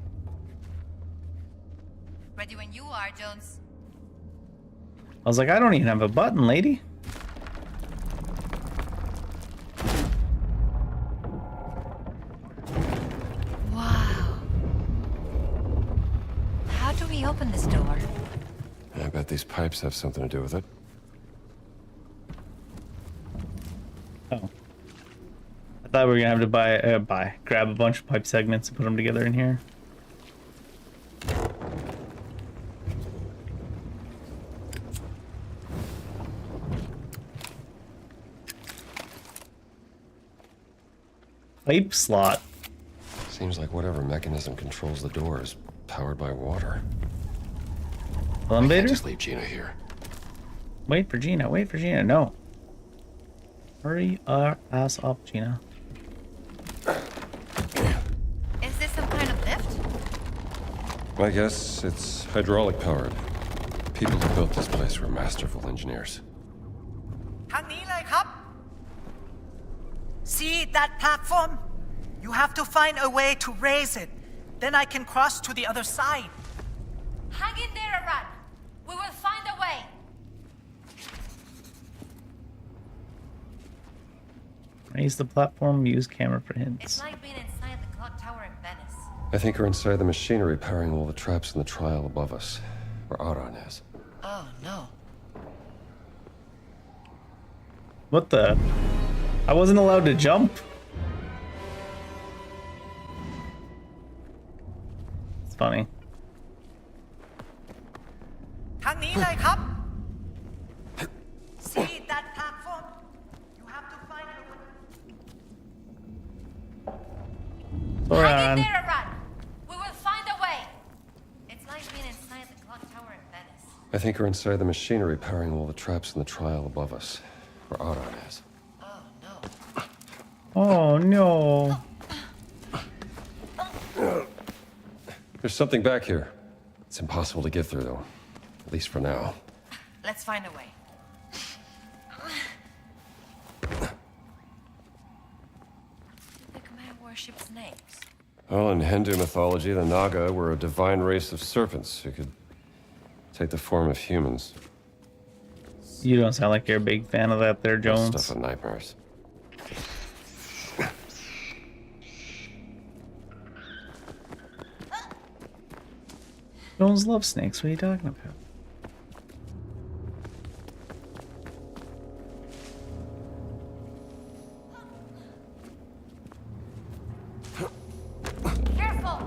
Ready when you are, Jones. I was like, I don't even have a button, lady. Wow. How do we open this door? I bet these pipes have something to do with it. Oh. I thought we were gonna have to grab a bunch of pipe segments and put them together in here. Pipe slot. Seems like whatever mechanism controls the door is powered by water. Elevator? Just leave Gina here. Wait for Gina. Wait for Gina. No. Hurry our ass up, Gina. Is this some kind of lift? I guess it's hydraulic powered. People who built this place were masterful engineers. ทางนี้เลยครับ See that platform? You have to find a way to raise it. Then I can cross to the other side. Hang in there, Aran. We will find a way. Raise the platform, use camera for hints. It's like being inside the clock tower in Venice. I think we're inside the machinery powering all the traps in the trial above us, where Aran is. Oh, no. What the? I wasn't allowed to jump? It's funny. ทางนี้เลยครับ See that platform? You have to find a way. Hang in there, Aran. We will find a way. It's like being inside the clock tower in Venice. I think we're inside the machinery powering all the traps in the trial above us, where Aran is. Oh no. There's something back here. It's impossible to get through, though. At least for now. Let's find a way. The Khmer worship snakes. Well, in Hindu mythology, the Naga were a divine race of serpents who could take the form of humans. You don't sound like you're a big fan of that there, Jones. Stuff of nightmares. Jones loves snakes. What are you talking about? Careful!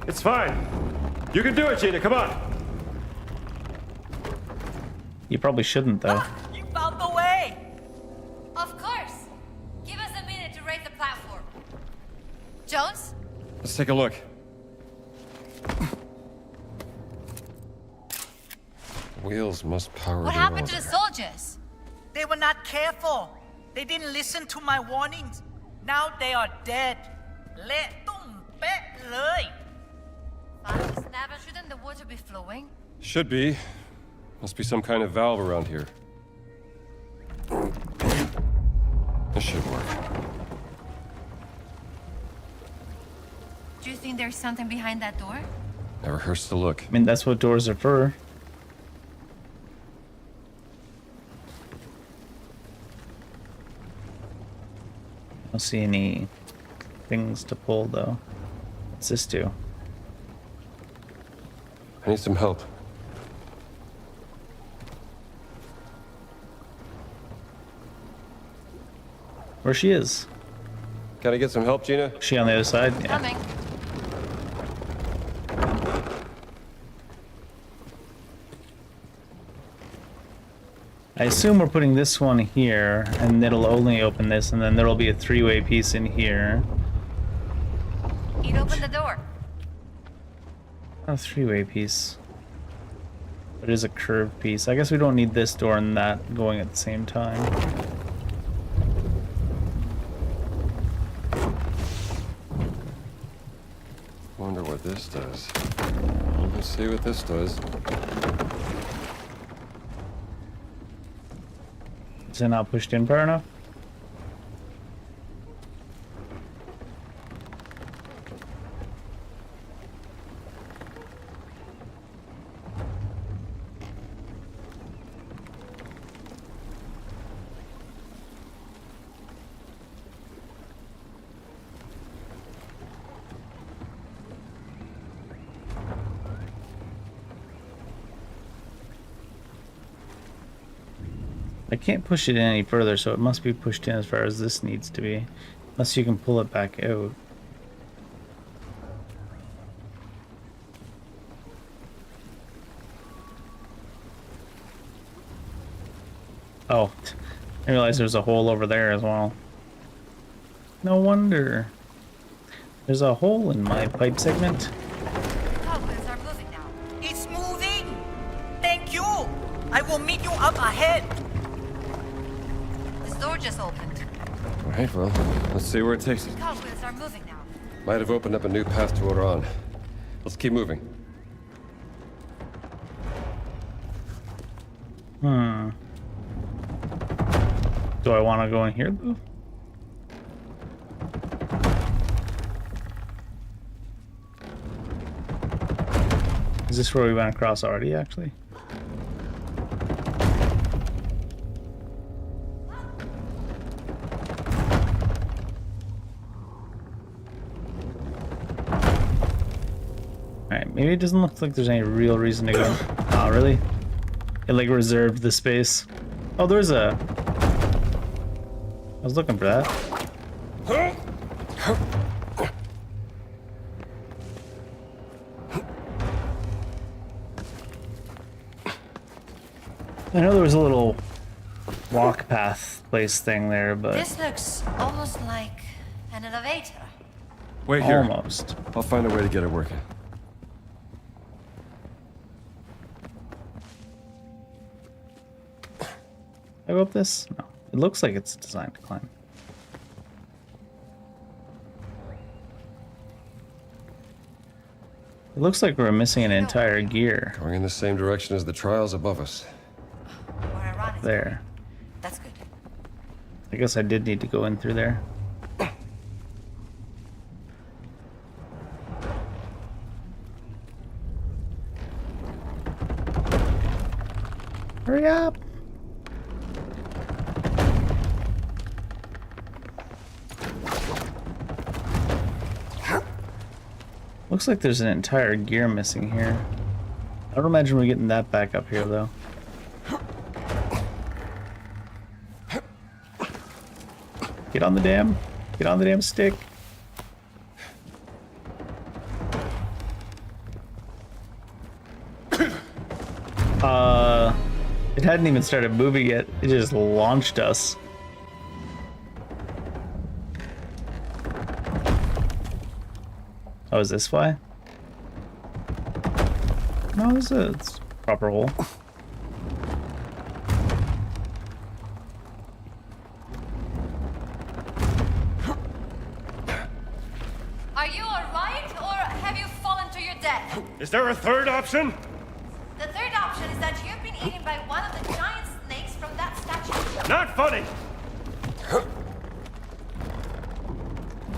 It's fine. You can do it, Gina. Come on. You probably shouldn't, though. You found the way. Of course. Give us a minute to raise the platform. Jones? Let's take a look. Wheels must power What the happened to order. the soldiers? They were not careful. They didn't listen to my warnings. Now they are dead. เละตุ้มเป๊ะเลย Fire snap, shouldn't the water be flowing? Should be. Must be some kind of valve around here. This should work. Do you think there's something behind that door? Never hurts to look. I mean, that's what doors are for. I don't see any things to pull, though. What's this do? I need some help. Where she is? Gotta get some help, Gina? Is she on the other side? Yeah. Coming. I assume we're putting this one here, and it'll only open this, and then there'll be a three-way piece in here. He'd open the door. Not a three-way piece. But it is a curved piece. I guess we don't need this door and that going at the same time. Wonder what this does. Let's see what this does. Is it not pushed in far enough? I can't push it in any further, so it must be pushed in as far as this needs to be. Unless you can pull it back out. Oh, I realized there's a hole over there as well. No wonder. There's a hole in my pipe segment. Cobwebs are moving now. It's moving! Thank you! I will meet you up ahead! This door just opened. Alright, well, let's see where it takes us. Cobwebs are moving now. Might have opened up a new path to order on. Let's keep moving. Do I want to go in here, though? Is this where we went across already, actually? Alright, maybe it doesn't look like there's any real reason to go. Oh, really? It like reserved the space. Oh, there's a... I was looking for that. I know there was a little walk path place thing there, but... This looks almost like an elevator. Wait here. Almost. I'll find a way to get it working. I go up this? No. It looks like it's designed to climb. It looks like we're missing an entire gear. Going in the same direction as the trials above us. There. That's good. I guess I did need to go in through there. Hurry up! Looks like there's an entire gear missing here. I don't imagine we're getting that back up here, though. Get on the damn. Get on the damn stick. It hadn't even started moving yet. It just launched us. Oh, is this why? No, it's a proper hole. Are you alright, or have you fallen to your death? Is there a third option? The third option is that you've been eaten by one of the giant snakes from that statue. Not funny!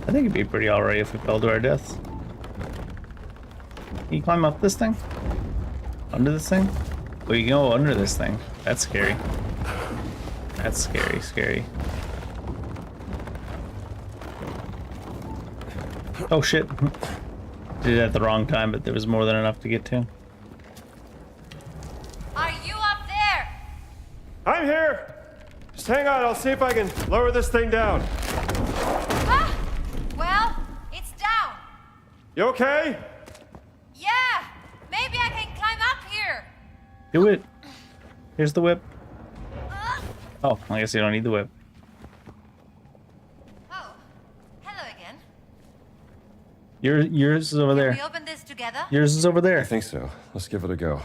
I think it'd be pretty alright if we fell to our deaths. Can you climb up this thing? Under this thing? Oh, you can go under this thing. That's scary. That's scary. Oh shit. Did it at the wrong time, but there was more than enough to get to. Are you up there? I'm here! Just hang on, I'll see if I can lower this thing down. Ah! Well, it's down. You okay? Yeah! Maybe I can climb up here. Do it. Here's the whip. Oh, I guess you don't need the whip. Oh, hello again. Yours is over there. Can we open this together? Yours is over there. I think so. Let's give it a go.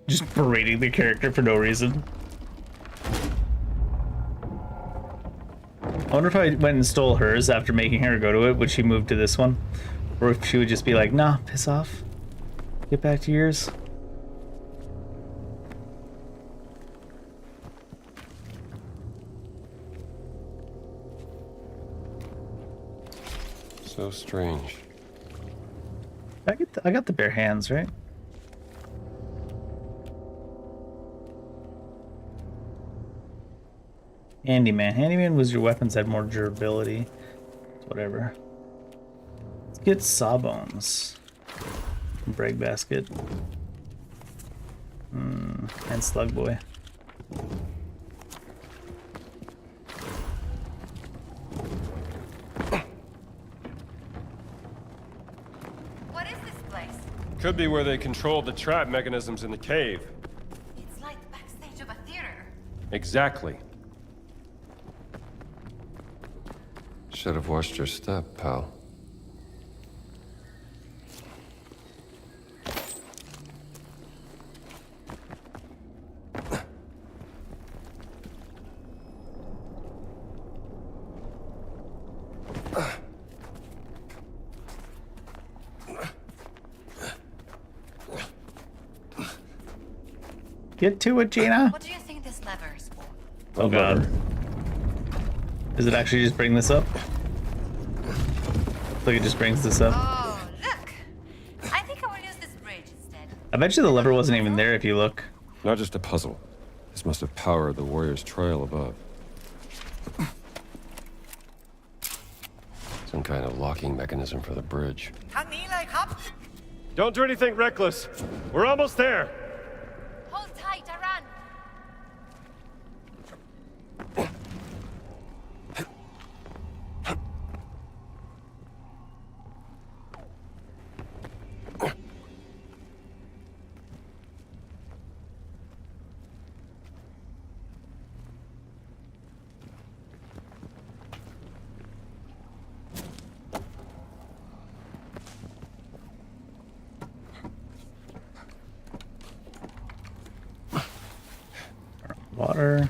Just berating the character for no reason. I wonder if I went and stole hers after making her go to it, would she move to this one? Or if she would just be like, nah, piss off. Get back to yours. So strange. I got the bare hands, right? Handyman. Handyman was your weapons had more durability. Whatever. Let's get sawbones. Break basket. And slug boy. What is this place? Could be where they controlled the trap mechanisms in the cave. It's like the backstage of a theater. Exactly. Should have watched your step, pal. Get to it, Gina. What do you think this lever is for? Oh god. Does it actually just bring this up? Look, it just brings this up. Oh, look! I think I will use this bridge instead. I bet you the lever wasn't even there if you look. Not just a puzzle. This must have powered the warrior's trail above. Some kind of locking mechanism for the bridge. Don't do anything reckless. We're almost there. Hold tight, I run. Water.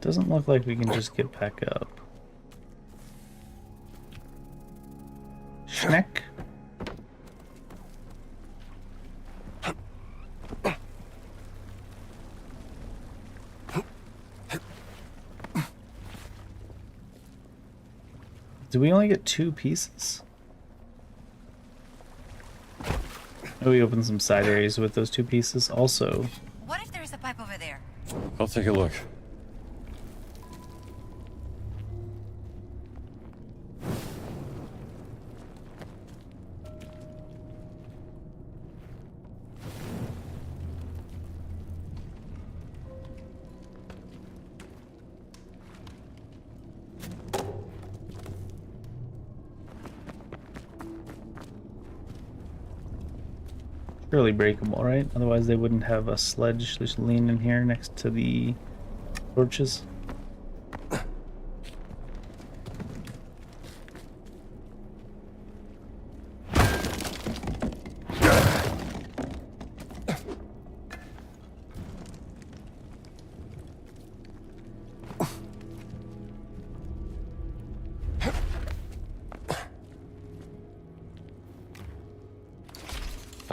Doesn't look like we can just get back up. Schneck. Do we only get 2 pieces? Oh, we opened some side areas with those 2 pieces. Also, What if there is a pipe over there? I'll take a look. surely breakable, right? Otherwise they wouldn't have a sledge just leaning here next to the torches.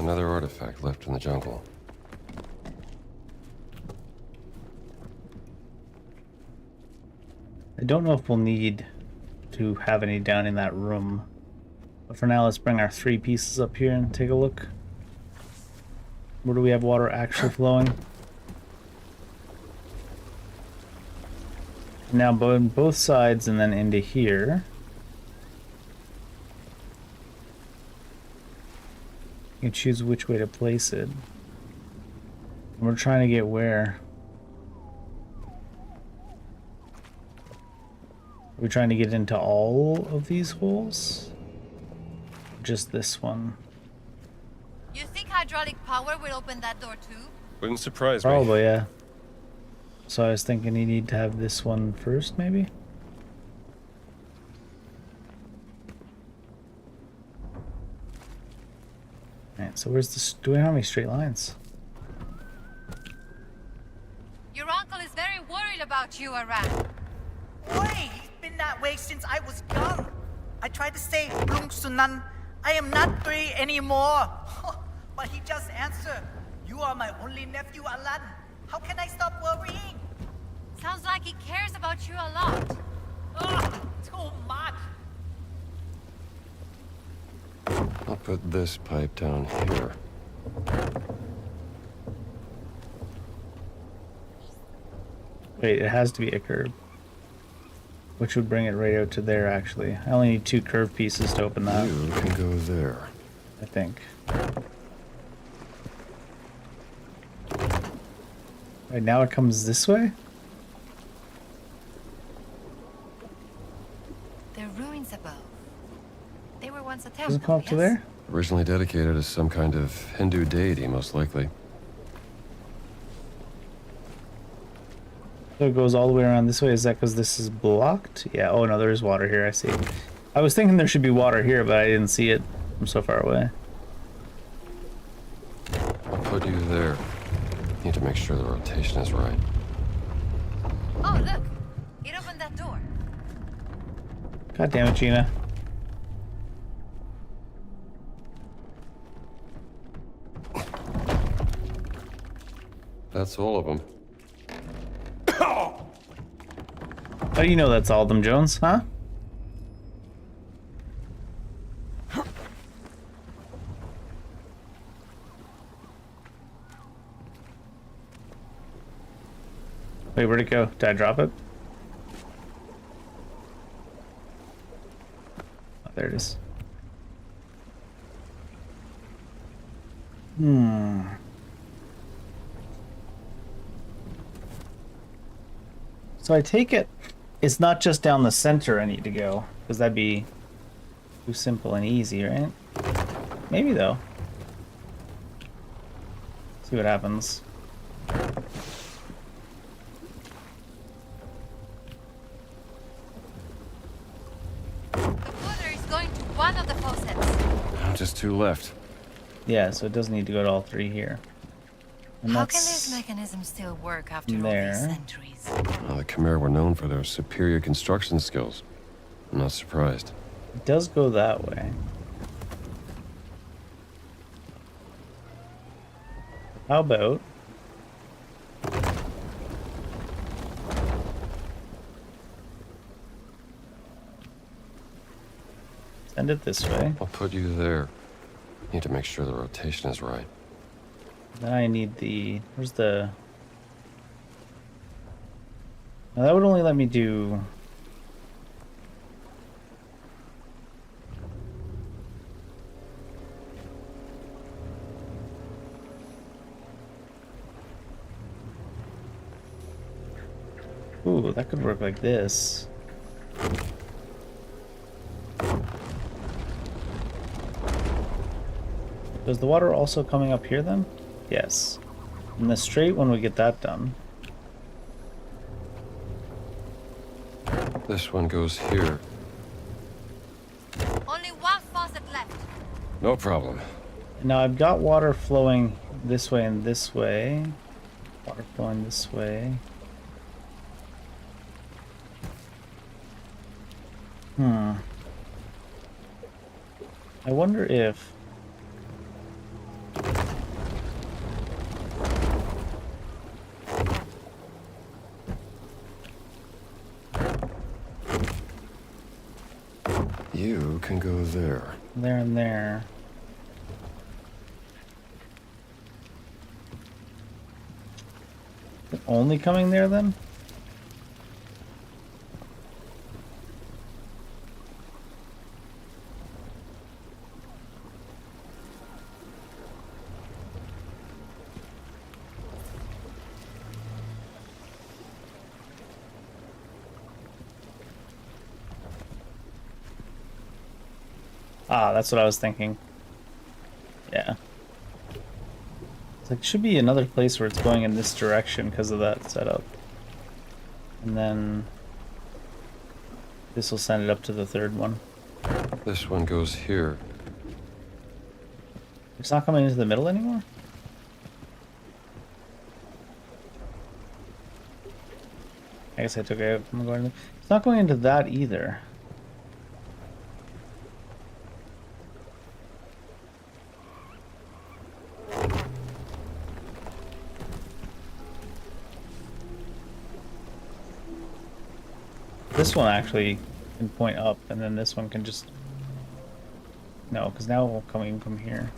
Another artifact left in the jungle. I don't know if we'll need to have any down in that room. But for now, let's bring our 3 pieces up here and take a look. Where do we have water actually flowing? Now both sides and then into here. You can choose which way to place it. And we're trying to get where? Are we trying to get into all of these holes? Just this one? You think hydraulic power will open that door too? Wouldn't surprise me. Probably, yeah. So I was thinking you need to have this one first, maybe? Alright, so where's this? Do we have any straight lines? Your uncle is very worried about you, Aran. Wait, he's been that way since I was young. I tried to say, Lung Sunan, I am not 3 anymore. But he just answered, you are my only nephew, Aladdin. How can I stop worrying? Sounds like he cares about you a lot. Ugh, too much. I'll put this pipe down here. Wait, it has to be a curve. Which would bring it right out to there, actually. I only need 2 curved pieces to open that. You can go there. I think. Right, now it comes this way? The ruins above. They were once a temple, Does it come up to there? Originally dedicated as some kind of Hindu deity, most likely. So it goes all the way around this way. Is that because this is blocked? Yeah. Oh no, there's water here. I see. I was thinking there should be water here, but I didn't see it from so far away. I'll put you there. Need to make sure the rotation is right. Oh, look. It opened that door. God damn it, Gina. That's all of them. How do you know that's all of them, Jones? Huh? Wait, where'd it go? Did I drop it? Oh, there it is. So I take it it's not just down the center I need to go, because that'd be too simple and easy, right? Maybe though. See what happens. The water is going to one of the faucets. Just 2 left. Yeah, so it doesn't need to go to all 3 here. And How can this mechanism still work after all there. these centuries? Well, the Khmer were known for their superior construction skills. I'm not surprised. It does go that way. How about send it this way? I'll put you there. Need to make sure the rotation is right. Then I need the... Where's the... Now that would only let me do... Ooh, that could work like this. Is the water also coming up here then? Yes. In the straight one, we get that done. This one goes here. Only one faucet left. No problem. Now I've got water flowing this way and this way. Water flowing this way. I wonder if... You can go there. There and there. Is it only coming there then? Ah, that's what I was thinking. Yeah. It's like, should be another place where it's going in this direction because of that setup. And then this will send it up to the third one. This one goes here. It's not coming into the middle anymore? I guess I took it out from going to... It's not going into that either. This one actually can point up, and then this one can just... No, because now we're coming from here.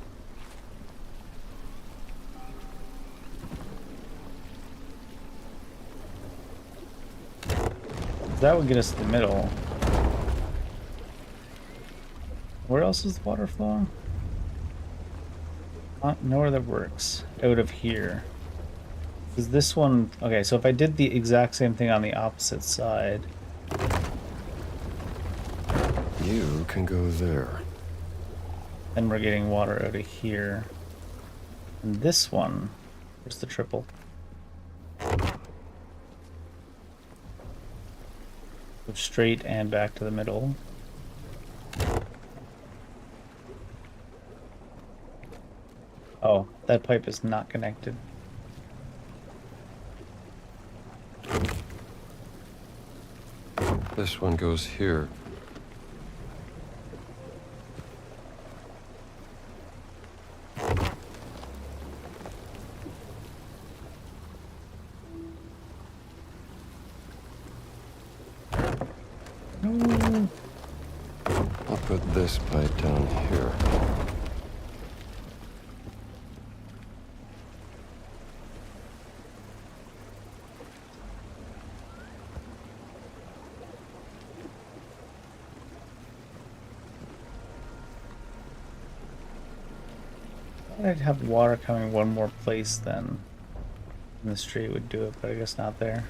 That would get us to the middle. Where else is the water flowing? Nowhere that works. Out of here. Because this one... Okay, so if I did the exact same thing on the opposite side... You can go there. Then we're getting water out of here. And this one... Where's the triple? Go straight and back to the middle. Oh, that pipe is not connected. This one goes here. I'll put this pipe down here. I'd have water coming one more place then. And the street would do it, but I guess not there.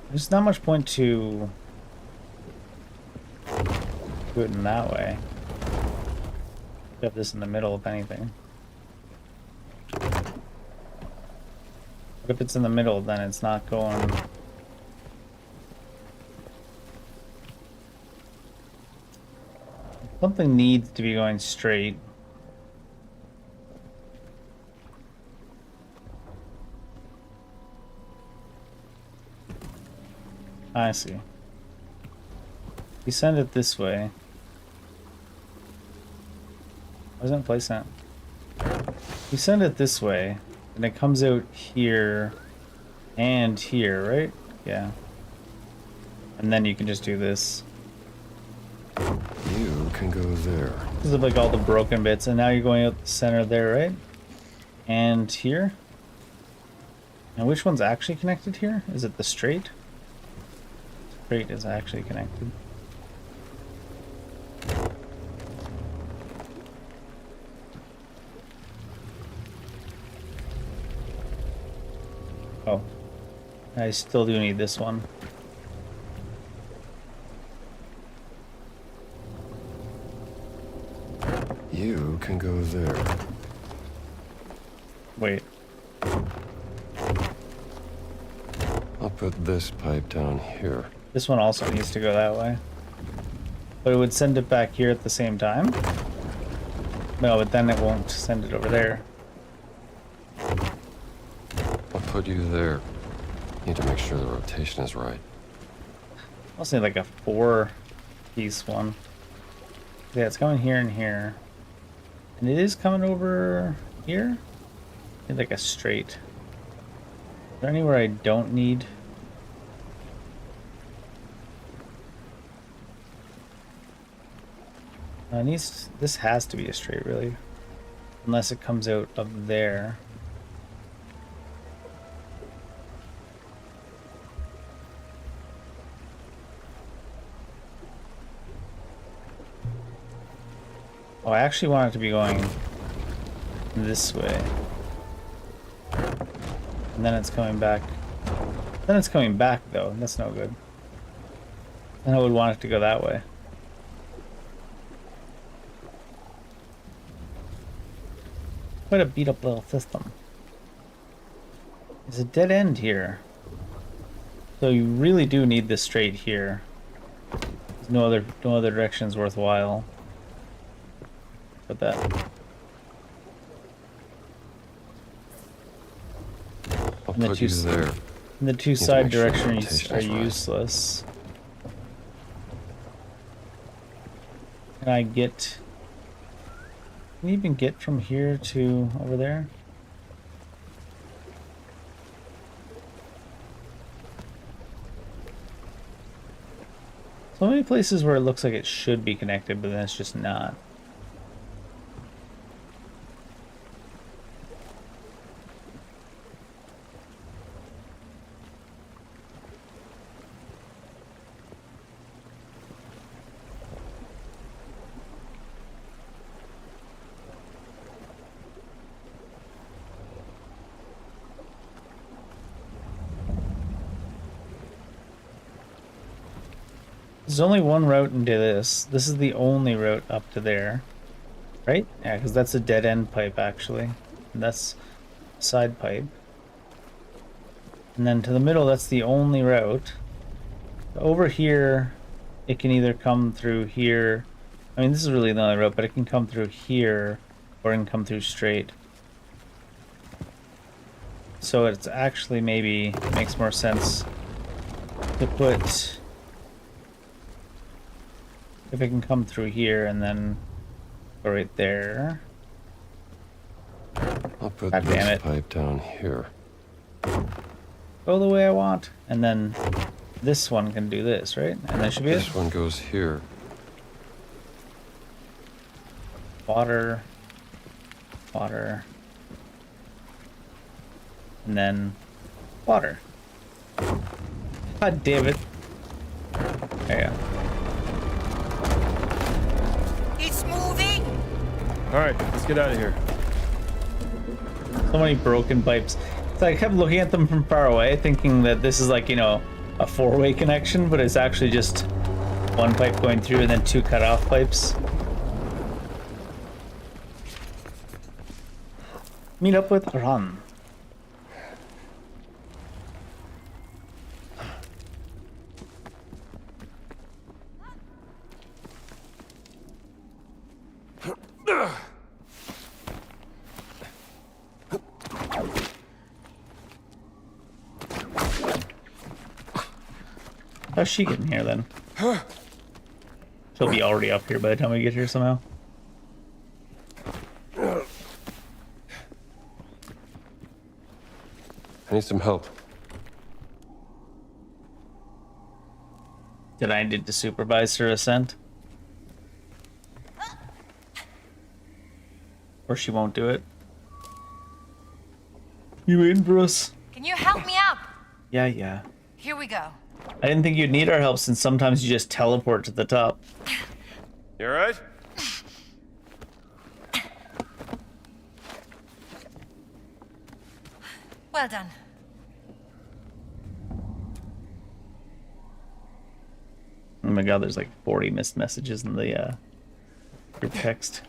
There's not much point to do it in that way. Have this in the middle, if anything. But if it's in the middle, then it's not going... Something needs to be going straight. I see. We send it this way. Why isn't it placing it? We send it this way, and it comes out here and here, right? Yeah. And then you can just do this. You can go there. This is like all the broken bits, and now you're going out the center there, right? And here. And which one's actually connected here? Is it the straight? Straight is actually connected. Oh. I still do need this one. You can go there. Wait. I'll put this pipe down here. This one also needs to go that way. But it would send it back here at the same time? No, but then it won't send it over there. I'll put you there. Need to make sure the rotation is right. I'll say like a 4-piece one. Yeah, it's coming here and here. And it is coming over here? Need like a straight. there anywhere I don't need? This has to be a straight, really. Unless it comes out of there. Oh, I actually want it to be going this way. And then it's coming back. Then it's coming back, though. That's no good. Then I would want it to go that way. Quite a beat up little system. There's a dead end here. So you really do need this straight here. There's no other directions worthwhile. Put that. I'll put you there. And the two side directions are useless. Can I get... Can you even get from here to over there? So many places where it looks like it should be connected, but then it's just not. There's only one route into this. This is the only route up to there. Right? Yeah, because that's a dead end pipe, actually. And that's a side pipe. And then to the middle, that's the only route. Over here, it can either come through here. I mean, this is really the only route, but it can come through here, or it can come through straight. So it's actually maybe makes more sense to put... If it can come through here and then go right there. I'll put this pipe down here. Go the way I want. And then this one can do this, right? And that should be it. This one goes here. Water. Water. And then water. God damn it. There you go. It's moving! Alright, let's get out of here. So many broken pipes. So I kept looking at them from far away, thinking that this is like, you know, a four-way connection, but it's actually just one pipe going through and then two cut-off pipes. Meet up with Ran. How's she getting here then? She'll be already up here by the time we get here somehow. I need some help. Did I need to supervise her ascent? Or she won't do it? You in for us? Can you help me up? Yeah. Here we go. I didn't think you'd need our help since sometimes you just teleport to the top. You alright? Well done. Oh my god, there's like 40 missed messages in the group text.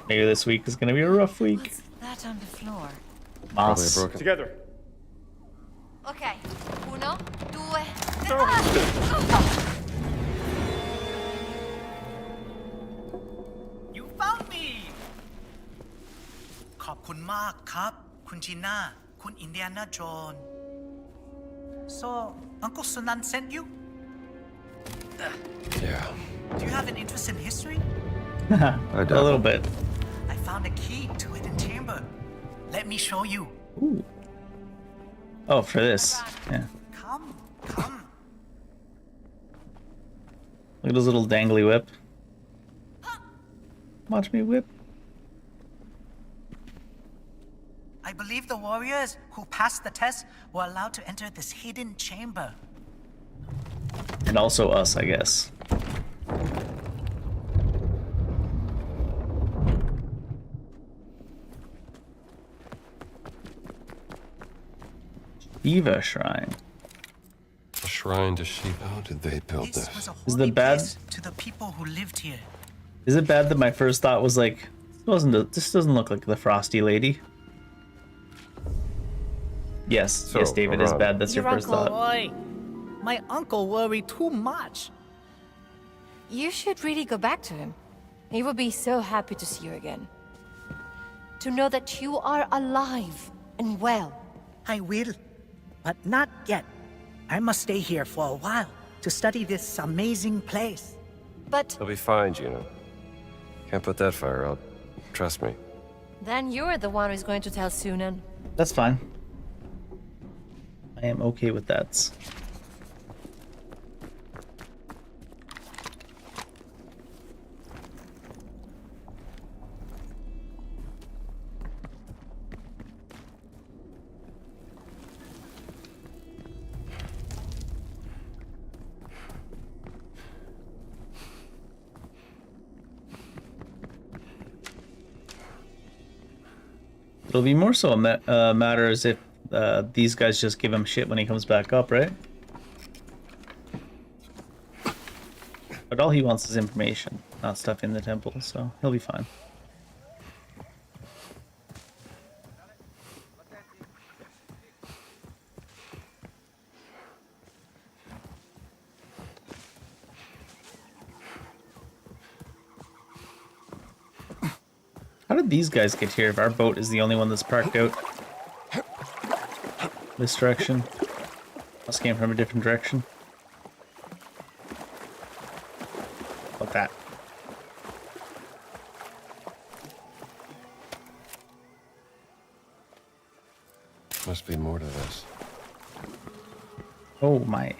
Maybe this week is gonna be a rough week. What's that on the floor? Moss. Probably broken. Together. Okay. Uno, due, You found me ขอบคุณมากครับคุณจีน่าคุณอินเดียนาโจน So Uncle Sunan sent you? Yeah. Do you have an interest in history? A little bit. I found a key to a hidden chamber. Let me show you. Ooh. Oh, for this. Yeah. Come, come. Look at his little dangly whip. Watch me whip. I believe the warriors who passed the test were allowed to enter this hidden chamber. And also us, I guess. Shiva Shrine. A shrine to Shiva. How did they build this? Is the bad to the people who lived here? Is it bad that my first thought was like, this doesn't look like the Frosty Lady? Yes, yes, David, is bad. That's your first thought. Boy, my uncle worried too much. You should really go back to him. He would be so happy to see you again. To know that you are alive and well. I will, but not yet. I must stay here for a while to study this amazing place. But He'll be fine, Gina. Can't put that fire out. Trust me. then you're the one who's going to tell Sunan. That's fine. I am okay with that. It'll be more so a matter as if these guys just give him shit when he comes back up, right? But all he wants is information, not stuff in the temple, so he'll be fine. How did these guys get here if our boat is the only one that's parked out this direction? Must came from a different direction. Like that. Must be more to this. Oh my.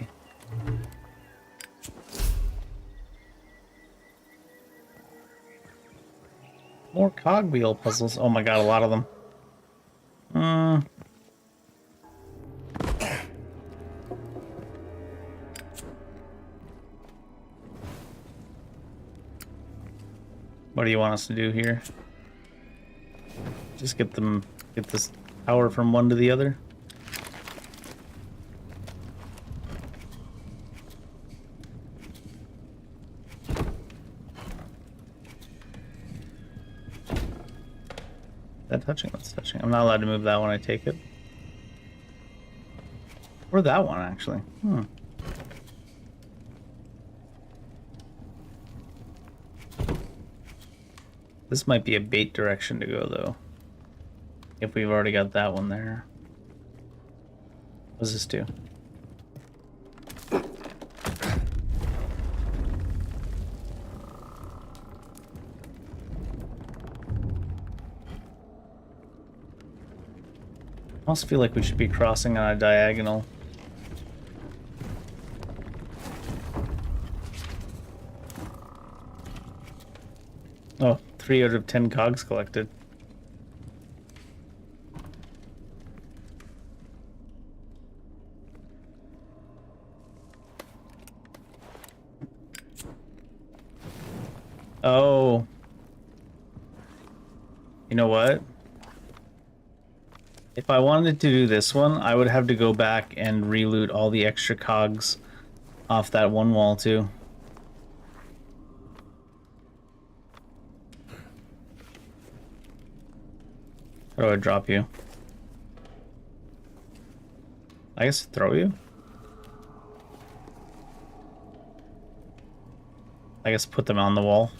More cogwheel puzzles. Oh my god, a lot of them. What do you want us to do here? Just get this power from one to the other? That touching? That's touching. I'm not allowed to move that one, I take it. Or that one, actually. This might be a bait direction to go, though. If we've already got that one there. What does this do? I almost feel like we should be crossing on a diagonal. Oh, 3 out of 10 cogs collected. Oh. You know what? If I wanted to do this one, I would have to go back and reloot all the extra cogs off that one wall too. How do I drop you? I guess throw you? I guess put them on the wall.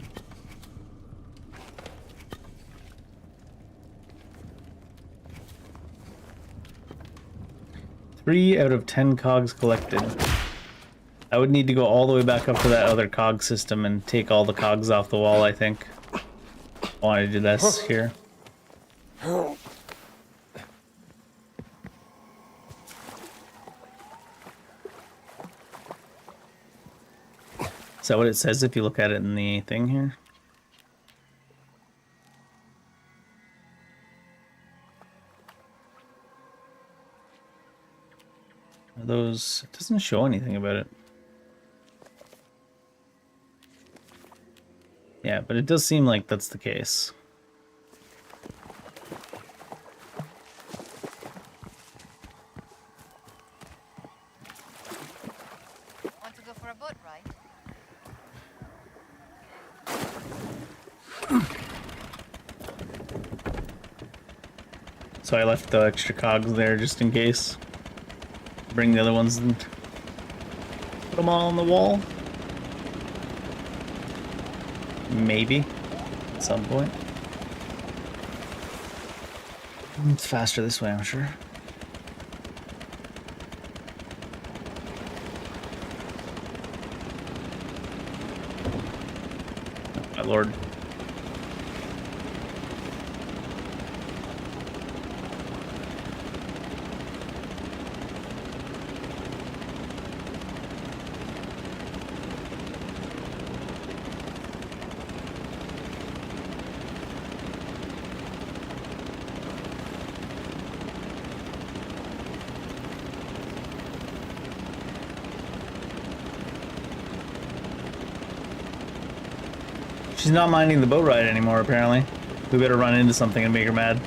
Three out of 10 cogs collected. I would need to go all the way back up to that other cog system and take all the cogs off the wall, I think. I want to do this here. Is that what it says if you look at it in the thing here? Are those... It doesn't show anything about it. Yeah, but it does seem like that's the case. Want to go for a boat ride? So I left the extra cogs there just in case. Bring the other ones and put them all on the wall. Maybe at some point. It's faster this way, I'm sure. Oh, my lord. She's not minding the boat ride anymore, apparently. We better run into something and make her mad.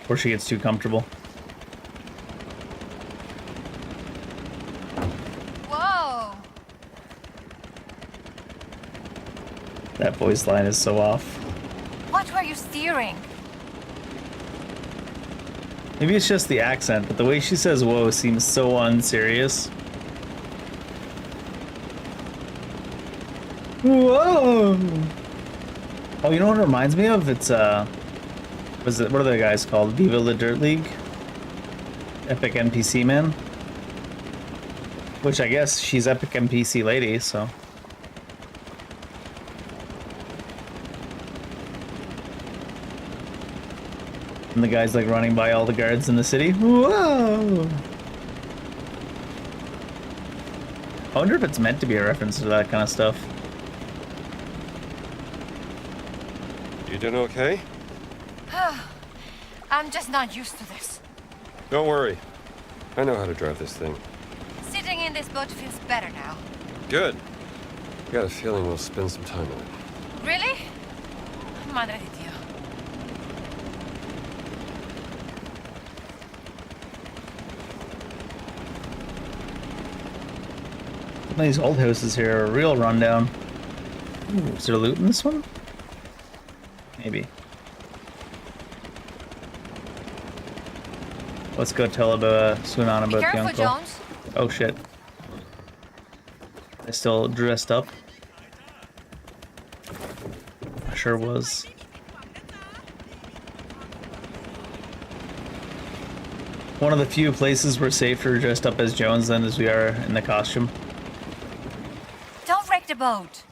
Or she gets too comfortable. Whoa! That voice line is so off. What were you steering? Maybe it's just the accent, but the way she says whoa seems so unserious. Whoa! Oh, you know what it reminds me of? It's what are the guys called? Viva la Dirt League? Epic NPC Man? Which I guess she's Epic NPC Lady, so. And the guy's like running by all the guards in the city. Whoa! I wonder if it's meant to be a reference to that kind of stuff. You doing okay? I'm just not used to this. Don't worry. I know how to drive this thing. Sitting in this boat feels better now. Good. I got a feeling we'll spend some time in it. Really? Madre de Dios. Some of these old houses here are a real rundown. Ooh, is there loot in this one? Maybe. Let's go tell Sunan about the uncle. Jones. Oh shit. I still dressed up. I sure was. One of the few places we're safer dressed up as Jones than as we are in the costume. Don't wreck the boat.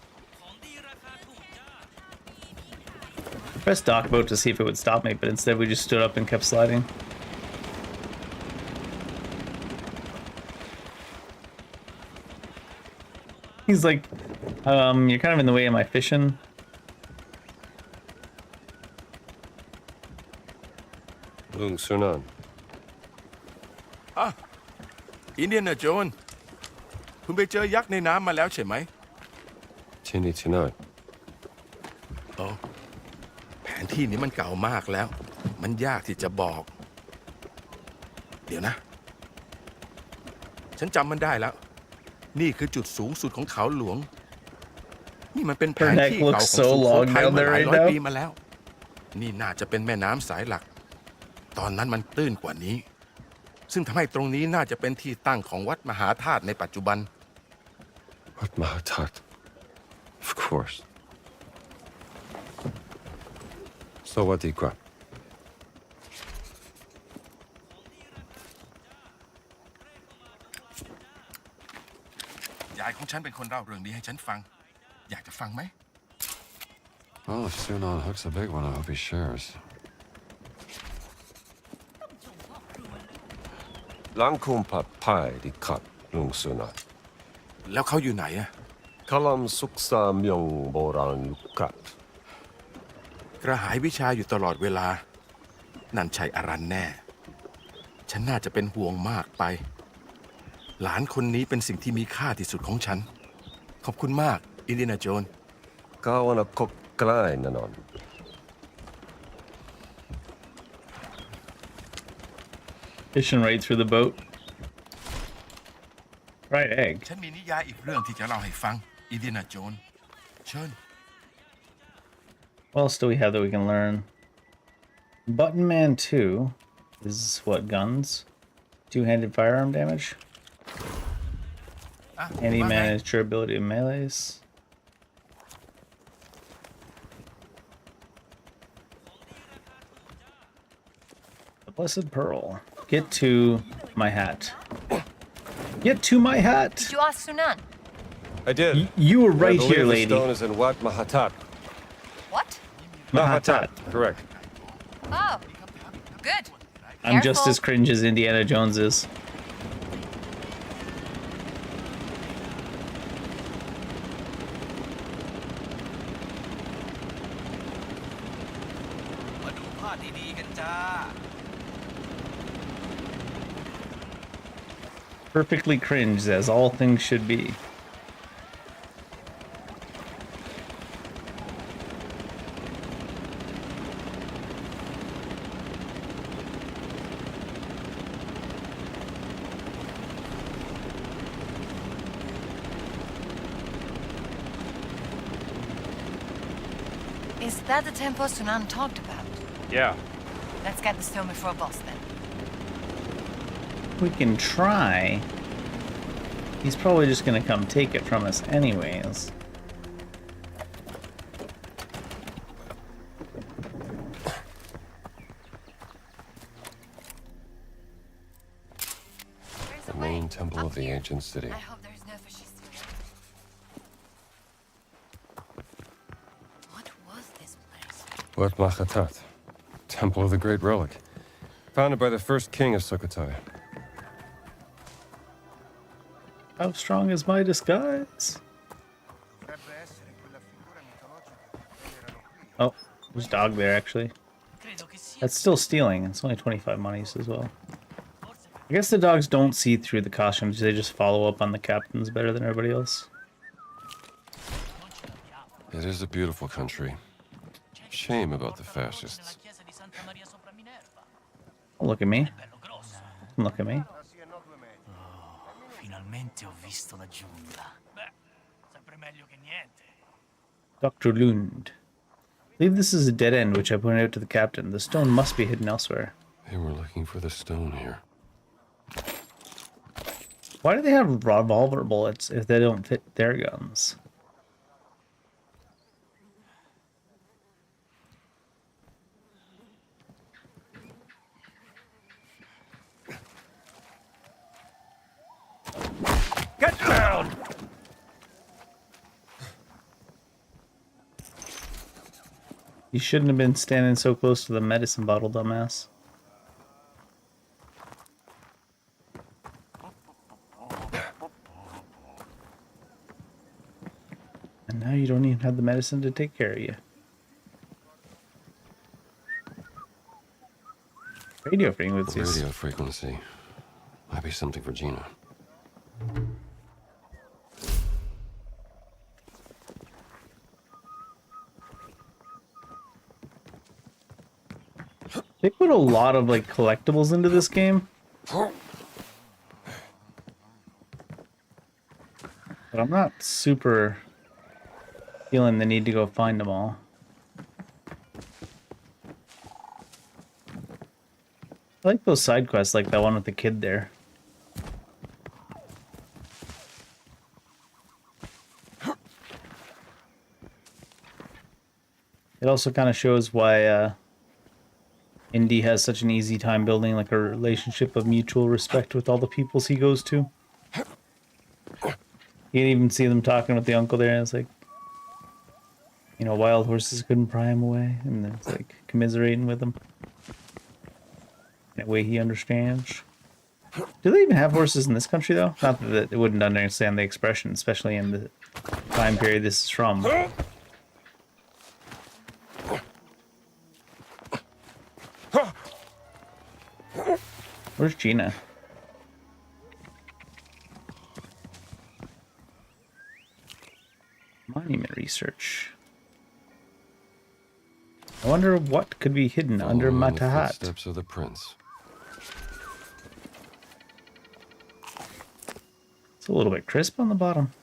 I pressed dock boat to see if it would stop me, but instead we just stood up and kept sliding. He's like, you're kind of in the way of my fishing. Lung Sunan. Ah, Indiana Jones คุณไปเจอยักษ์ในน้ำมาแล้วใช่ไหม Tini tonight. อ๋อแผนที่นี้มันเก่ามากแล้ว มันยากที่จะบอก เดี๋ยวนะ ฉันจำมันได้แล้ว นี่คือจุดสูงสุดของเขาหลวง นี่มันเป็นแผนที่เก่าของสุโขทัยมาหลายร้อยปีมาแล้ว นี่น่าจะเป็นแม่น้ำสายหลัก ตอนนั้นมันตื้นกว่านี้ ซึ่งทำให้ตรงนี้น่าจะเป็นที่ตั้งของวัดมหาธาตุในปัจจุบัน What Mahatat? Of course. So what do you got? ยายของฉันเป็นคนเล่าเรื่องนี้ให้ฉันฟัง อยากจะฟังไหม Well, if Sunan hooks a big one, I hope he shares. Langkumpa pai di kat Lung Sunan. แล้วเขาอยู่ไหนอะ Kalam suksa myong borang lukat. กระหายวิชาอยู่ตลอดเวลา นั่นใช่อารันแน่ ฉันน่าจะเป็นห่วงมากไป หลานคนนี้เป็นสิ่งที่มีค่าที่สุดของฉัน ขอบคุณมาก อินเดียนาโจน Kawana kok klein nanon. Fishing right through the boat. Fried egg. ฉันมีนิยายอีกเรื่องที่จะเล่าให้ฟัง อินเดียนาโจน เชิญ What else do we have that we can learn? Button Man 2 is what, guns? Two-handed firearm damage? Handy manage durability of melees. The Blessed Pearl. Get to my hat. Get to my hat! Did you ask Sunan? I did. You were right I believe here, the lady. stone is in Wat Mahatat. What? Mahatat. Correct. Oh, good. I'm just as cringe as Indiana Jones is. Perfectly cringed, as all things should be. Is that the temple Sunan talked about? Yeah. Let's get the stone before boss then. We can try. He's probably just gonna come take it from us anyways. The main temple of the ancient city. I hope there's no fishes. What was this place? Wat Mahatat. Temple of the Great Relic. Founded by the first king of Sukhothai. How strong is my disguise? Oh, there's a dog there actually. That's still stealing. It's only 25 monies as well. I guess the dogs don't see through the costumes. They just follow up on the captains better than everybody else. It is a beautiful country. Shame about the fascists. Oh, look at me. Look at me. Finalmente ho visto la giungla. Beh, sempre meglio che niente. Dr. Lund. I believe this is a dead end, which I pointed out to the captain. The stone must be hidden elsewhere. They were looking for the stone here. Why do they have revolver bullets if they don't fit their guns? Get down! You shouldn't have been standing so close to the medicine bottle, dumbass. And now you don't even have the medicine to take care of you. Radio frequencies. Radio frequency. Might be something for Gina. They put a lot of like collectibles into this game. But I'm not super feeling the need to go find them all. I like those side quests, like that one with the kid there. It also kind of shows why Indy has such an easy time building like a relationship of mutual respect with all the peoples he goes to. You can even see them talking with the uncle there, and it's like, you know, wild horses couldn't pry him away, and then it's like commiserating with him in a way he understands. Do they even have horses in this country, though? Not that it wouldn't understand the expression, especially in the time period this is from. Where's Gina? Monument research. I wonder what could be hidden under Matahat. Steps of the prince. It's a little bit crisp on the bottom.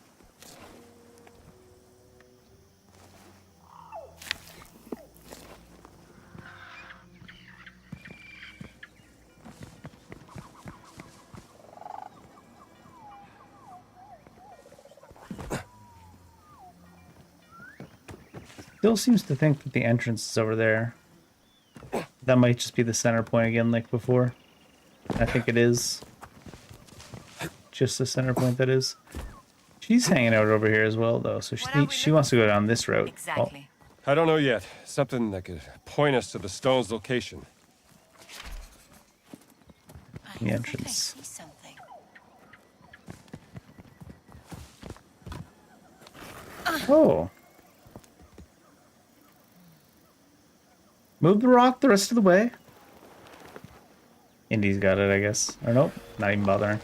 Still seems to think that the entrance is over there. That might just be the center point again, like before. I think it is. Just the center point, that is. She's hanging out over here as well, though, so she wants to go down this road. Exactly. I don't know yet. Something that could point us to the stone's location. The entrance. I see something. Oh. Move the rock the rest of the way. Indy's got it, I guess. Or nope, not even bothering.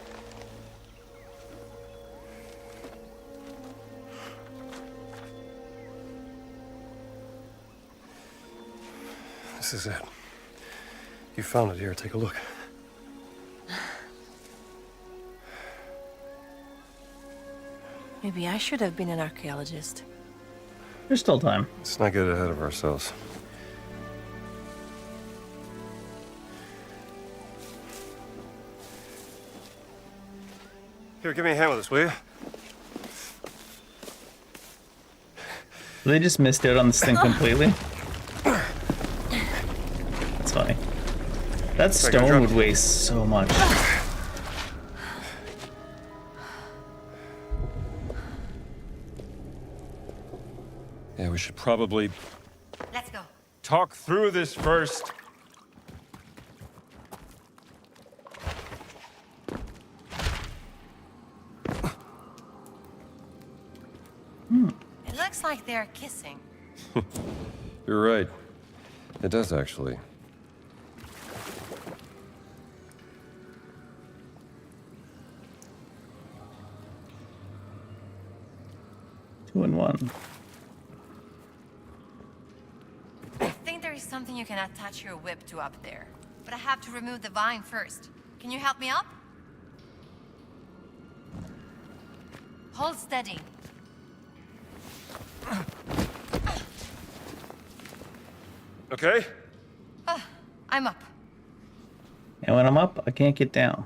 This is it. You found it here. Take a look. Maybe I should have been an archaeologist. There's still time. Let's not get ahead of ourselves. Here, give me a hand with this, will you? They just missed out on this thing completely. That's funny. That stone would weigh so much. Yeah, we should probably Let's go. talk through this first. It looks like they're kissing. You're right. It does, actually. Two in one. I think there is something you can attach your whip to up there. But I have to remove the vine first. Can you help me up? Hold steady. Okay? I'm up. And when I'm up, I can't get down.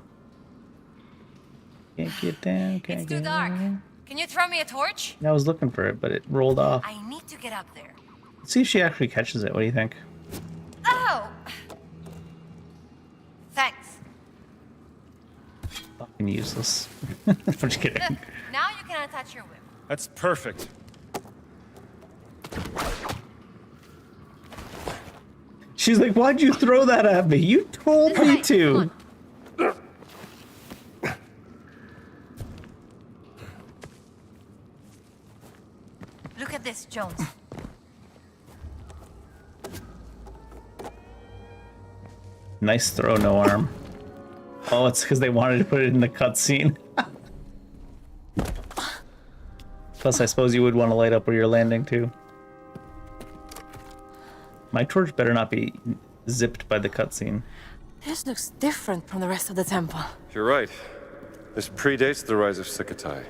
Can't get down, can't It's get too dark. down. Can you throw me a torch? I was looking for it, but it rolled off. I need to get up there. Let's see if she actually catches it. What do you think? Oh! Thanks. Fucking useless. I'm just kidding. Now you can attach your whip. That's perfect. She's like, why'd you throw that at me? You told me to. Look at this, Jones. Nice throw, no arm. Oh, it's because they wanted to put it in the cutscene. Plus, I suppose you would want to light up where you're landing, too. My torch better not be zipped by the cutscene. This looks different from the rest of the temple. You're right. This predates the rise of Sukhothai.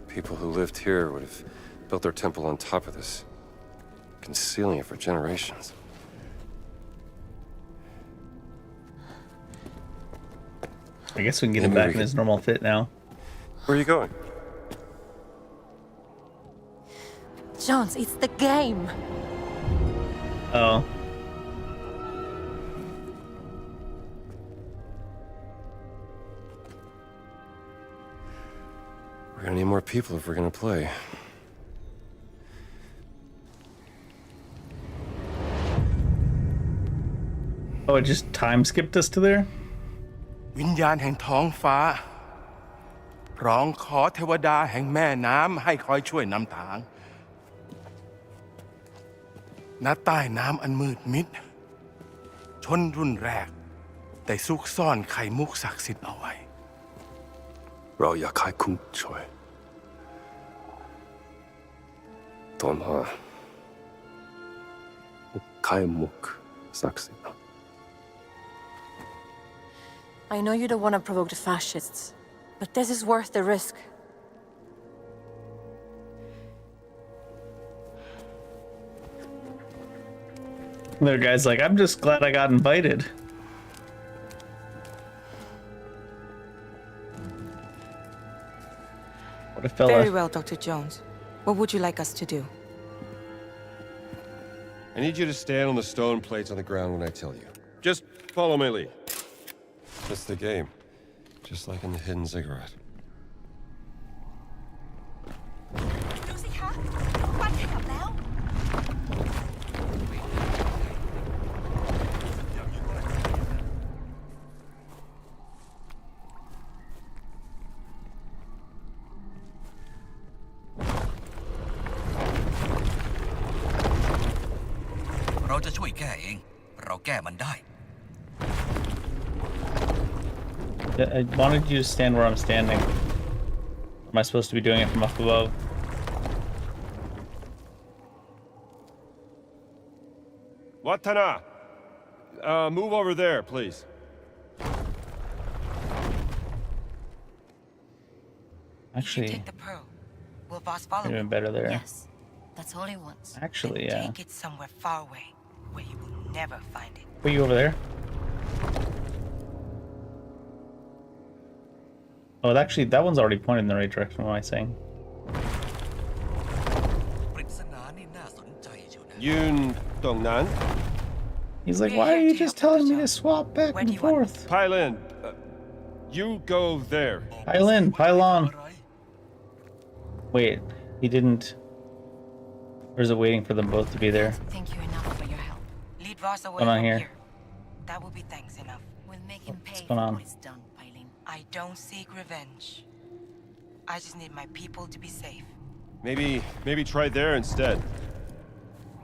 People who lived here would have built their temple on top of this, concealing it for generations. I guess we can get him back in his normal fit now. Where are you going? Jones, it's the game. Oh. We're gonna need more people if we're gonna play. Oh, it just time skipped us to there? วิญญาณแห่งท้องฟ้าร้องขอเทวดาแห่งแม่น้ำให้คอยช่วยนำทางณใต้น้ำอันมืดมิดชนรุ่นแรกได้ซุกซ่อนไข่มุกศักดิ์สิทธิ์เอาไว้เราอยากให้คุณช่วยตอนหาไข่มุกศักดิ์สิทธิ์ I know you don't want to provoke the fascists, but this is worth the risk. The guy's like, I'm just glad I got invited. What a fella. Very well, Dr. Jones. What would you like us to do? I need you to stand on the stone plates on the ground when I tell you. Just follow my lead. That's the game. Just like in the hidden ziggurat. I wanted you to stand where I'm standing. Am I supposed to be doing it from up above? Watana! Move over there, please. Actually, Take the pearl. Will Voss follow? you're doing better there. Yes, that's all he wants. Actually, Then yeah. take it somewhere far away, where he will never find it. Put you over there. Oh, actually, that one's already pointed in the right direction. What am I saying? Yun Dongnan? He's like, why are you just telling me to swap back and forth? Pylon, you go there. Pylon, pylon. Wait, he didn't. Or is it waiting for them both to be there? Thank you enough for your help. Lead Voss away What's going on from here? here. That will be thanks enough. We'll make him pay going for on? what he's done, Pylon. I don't seek revenge. I just need my people to be safe. Maybe try there instead.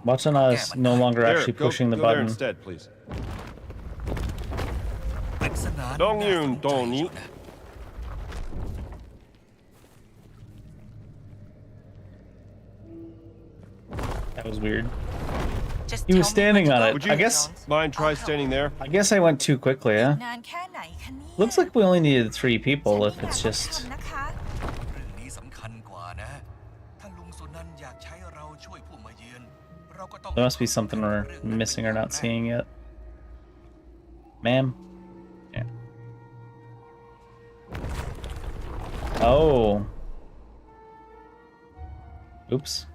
Watana is no longer There, actually go- pushing the go there button. instead, please. Dongyun Doni. That was weird. Just He was standing on it. Would you I guess. mind try standing there? I guess I went too quickly, huh? Looks like we only needed 3 people. If it's just. There must be something we're missing or not seeing yet. Ma'am? Yeah. Oh. Oops.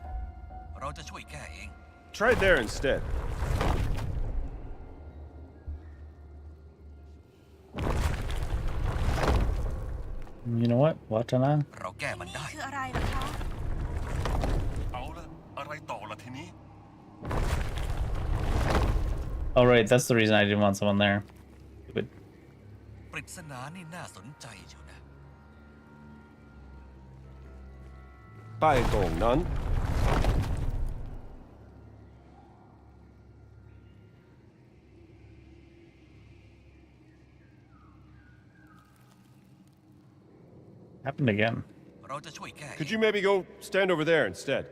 Try there instead. You know what? Watana? Oh, right. That's the reason I didn't want someone there. Stupid. ปริศนานี่น่าสนใจอยู่นะ Bai Dongnan. Happened again. เราจะช่วยแก้ Could you maybe go stand over there instead?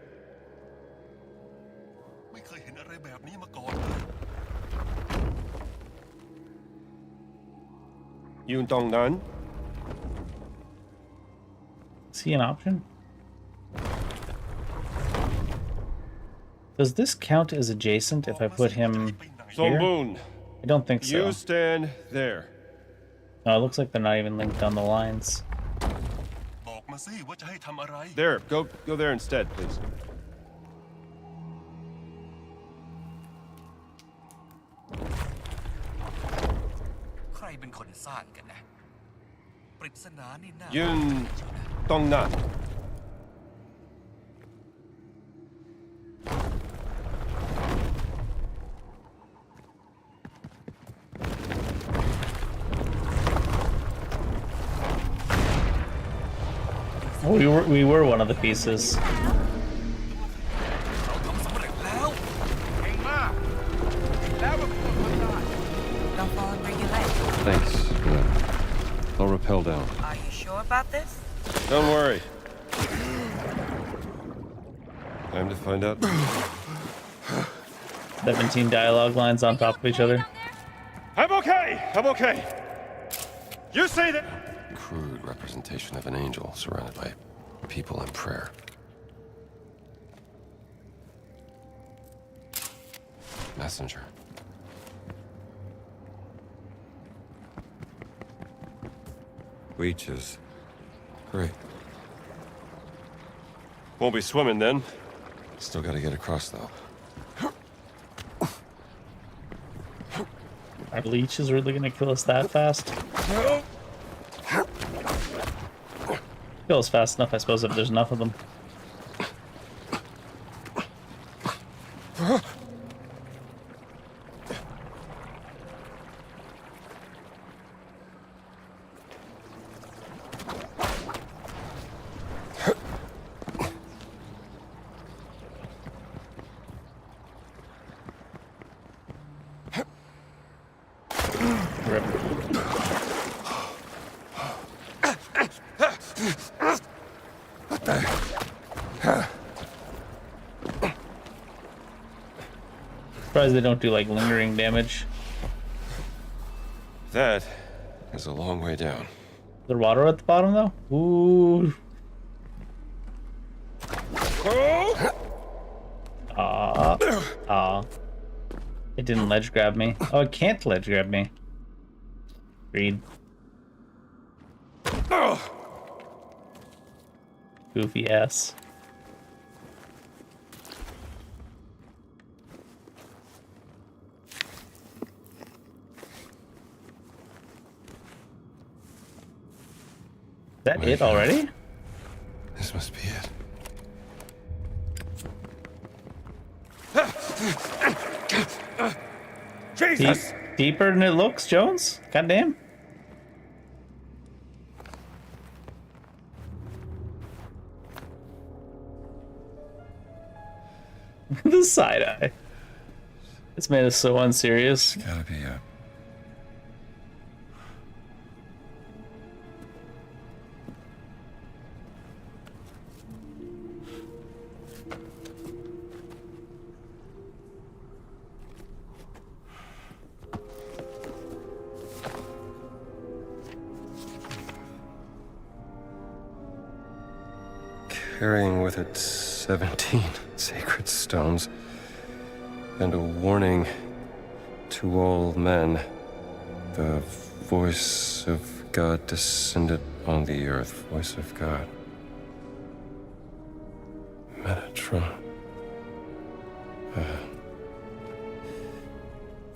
ไม่เคยเห็นอะไรแบบนี้มาก่อนเลย Yun Dongnan. Is he an option? Does this count as adjacent if I put him here? Zombun. I don't think so. You stand there. No, it looks like they're not even linked on the lines. บอกมาสิว่าจะให้ทำอะไร There. Go there instead, please. ใครเป็นคนสร้างกันนะ ปริศนานี่น่า Yun Dongnan. We were one of the pieces. Don't fall and break your leg. Thanks. I'll rappel down. Are you sure about this? Don't worry. Time to find out. 17 dialogue lines on top of each other. I'm okay. I'm okay. You say that. Crude representation of an angel surrounded by people in prayer. Messenger. Leeches. Great. Won't be swimming then. Still gotta get across though. Are leeches really gonna kill us that fast? Kill us fast enough, I suppose, if there's enough of them. Surprised they don't do like lingering damage. That is a long way down. Is there water at the bottom though? Ooh. It didn't ledge grab me. Oh, it can't ledge grab me. Greed. Goofy ass. Is that it already? This must be it. Jesus! Deeper than it looks, Jones? Goddamn. The side eye. This man is so unserious. It's gotta be it. Carrying with it 17 sacred stones and a warning to all men. The voice of God descended on the earth. Voice of God. Metatron.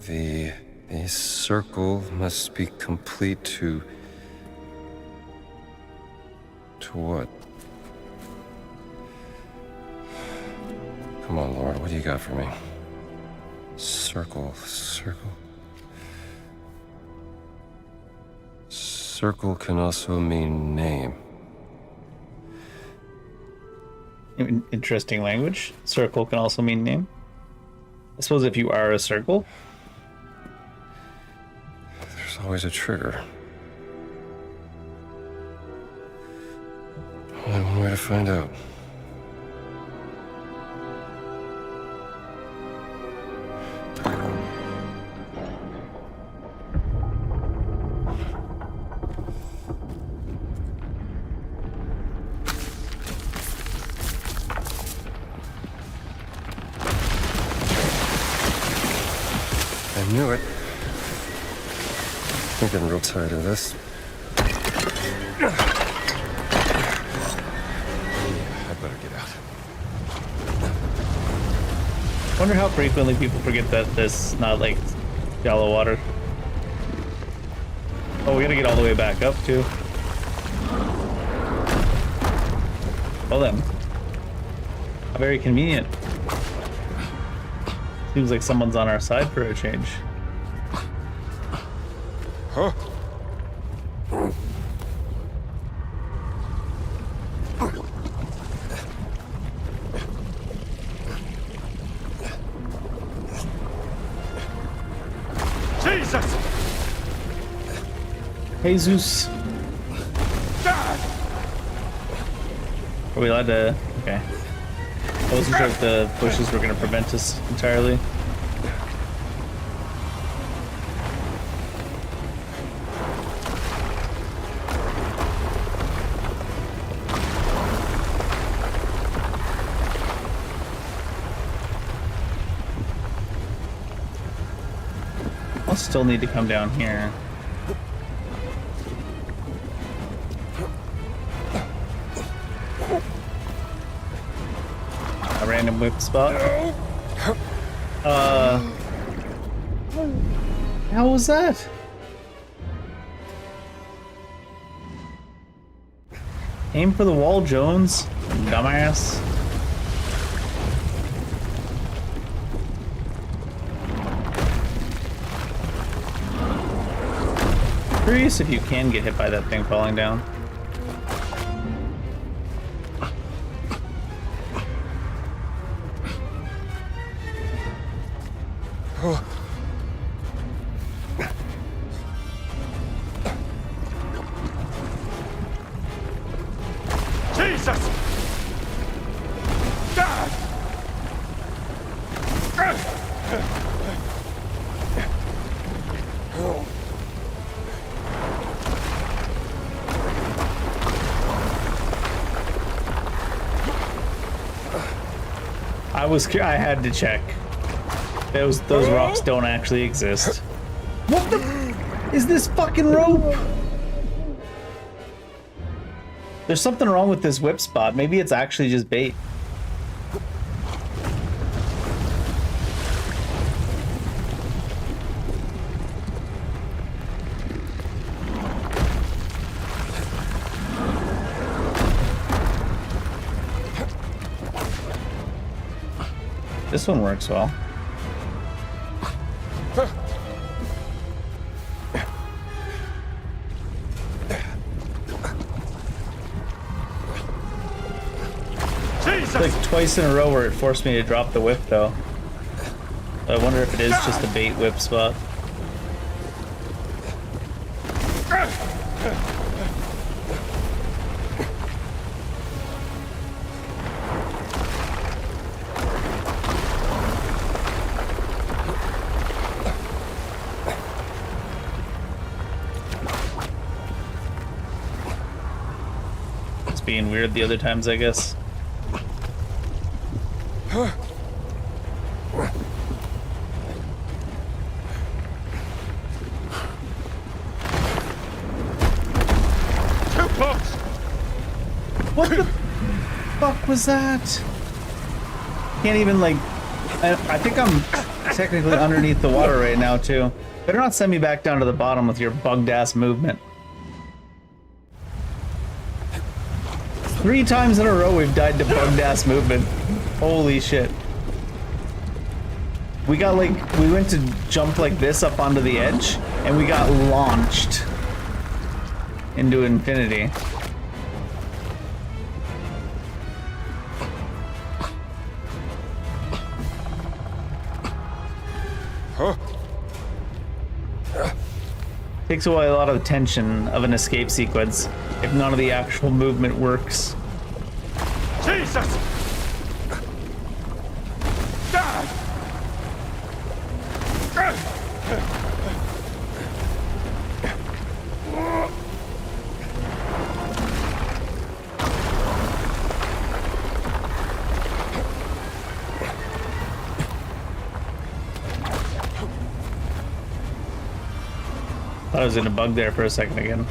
The circle must be complete to what? Come on, Lord, what do you got for me? Circle. Circle can also mean name. Interesting language. Circle can also mean name. I suppose if you are a circle. There's always a trigger. Only one way to find out. I knew it. I'm getting real tired of this. I better get out. Wonder how frequently people forget that this is not like shallow water. Oh, we gotta get all the way back up too. Well then. How very convenient. Seems like someone's on our side for a change. Huh? Jesus. Are we allowed to? Okay. I wasn't sure if the bushes were going to prevent us entirely. I'll still need to come down here. A random whip spot. How was that? Aim for the wall, Jones. Dumbass. Curious if you can get hit by that thing falling down. Jesus! God! I had to check. Those rocks don't actually exist. What the is this fucking rope? There's something wrong with this whip spot. Maybe it's actually just bait. This one works well. It's like twice in a row where it forced me to drop the whip though. So I wonder if it is just a bait whip spot. It's being weird the other times, I guess. What the fuck was that? Can't even like... I think I'm technically underneath the water right now too. Better not send me back down to the bottom with your bugged ass movement. 3 times in a row we've died to bugged ass movement. Holy shit. We got like... we went to jump like this up onto the edge and we got launched into infinity. Takes away a lot of the tension of an escape sequence if none of the actual movement works. Jesus! God! Thought I was in a bug there for a second again.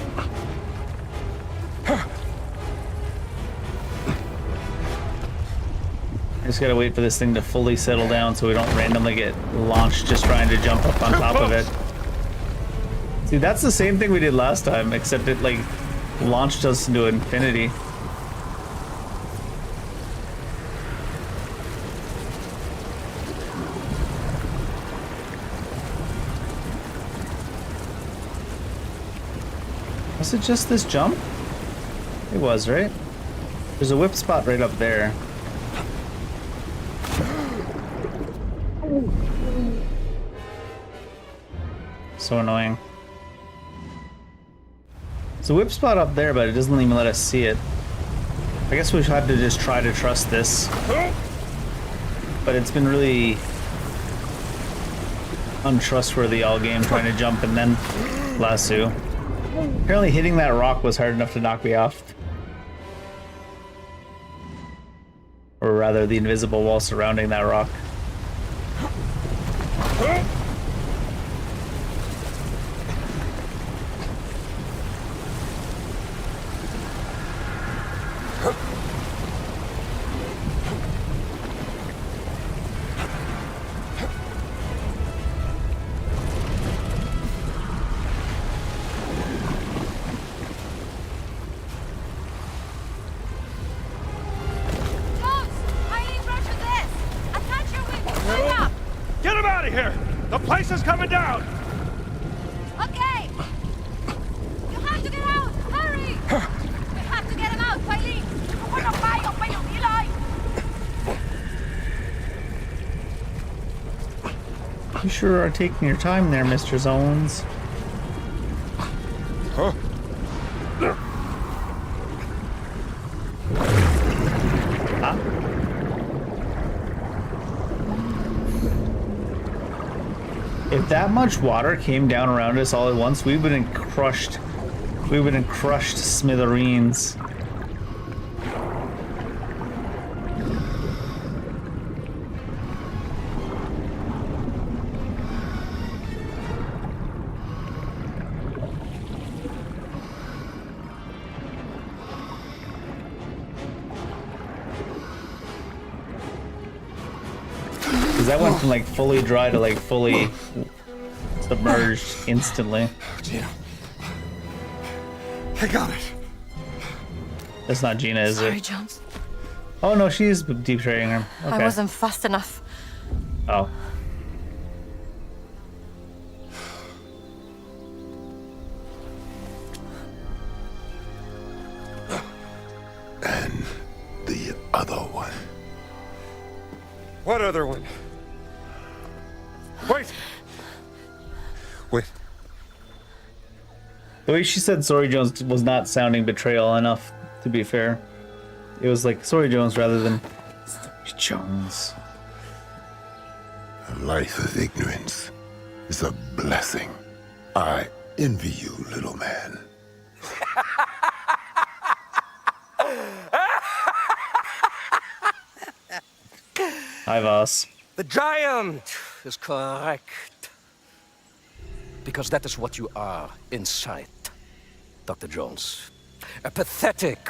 I just gotta wait for this thing to fully settle down so we don't randomly get launched just trying to jump up on top of it. See, that's the same thing we did last time, except it like launched us into infinity. Was it just this jump? It was, right? There's a whip spot right up there. So annoying. It's a whip spot up there, but it doesn't even let us see it. I guess we should have to just try to trust this. But it's been really untrustworthy all game, trying to jump and then lasso. Apparently hitting that rock was hard enough to knock me off. Or rather, the invisible wall surrounding that rock. Get him out of here! The place is coming down! Okay! You have to get out! Hurry! We have to get him out, Eileen! ทุกคนออกไปเดี๋ยวนี้เลย You sure are taking your time there, Mr. Zones. Huh? Huh? If that much water came down around us all at once, we would have crushed. We would have crushed smithereens. That went from like fully dry to like fully submerged instantly. Gina. I got it. That's not Gina, is Sorry, it? Jones. Oh no, she's deep trading her. Okay. I wasn't fast enough. Oh. And the other one. What other one? Wait! Wait. The way she said sorry Jones was not sounding betrayal enough, to be fair. It was like sorry Jones rather than sorry Jones. A life of ignorance is a blessing. I envy you, little man. Hi, Voss. The giant is correct. Because that is what you are inside, Dr. Jones. A pathetic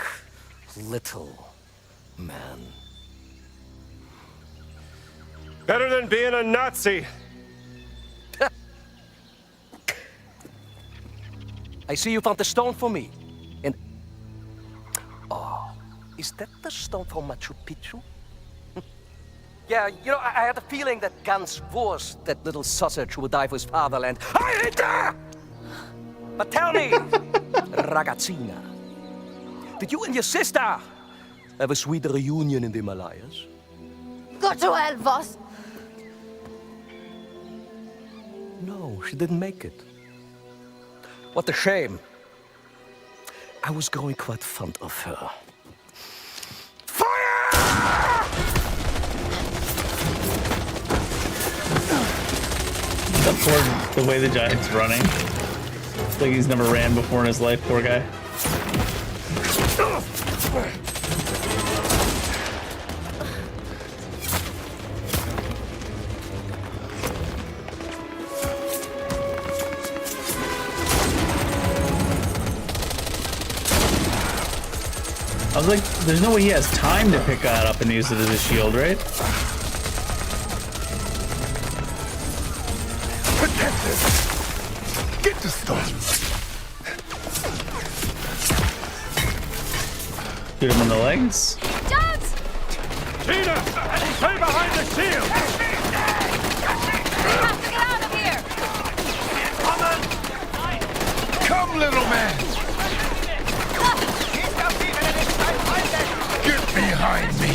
little man. Better than being a Nazi. I see you found the stone for me. And... oh, is that the stone for Machu Picchu? Yeah, you know, I had a feeling that Ganz Wurst, that little sausage who would die for his fatherland. I hate her! But tell me, ragazzina, did you and your sister have a sweet reunion in the Himalayas? Go to hell, Voss. No, she didn't make it. What a shame. I was growing quite fond of her. The way the giant's running. It's like he's never ran before in his life, poor guy. I was like, there's no way he has time to pick that up and use it as a shield, right? Get the stone. Shoot him in the legs. Jones! Gina! Stay behind the shield! We have to get out of here! Come, little man! Get behind me!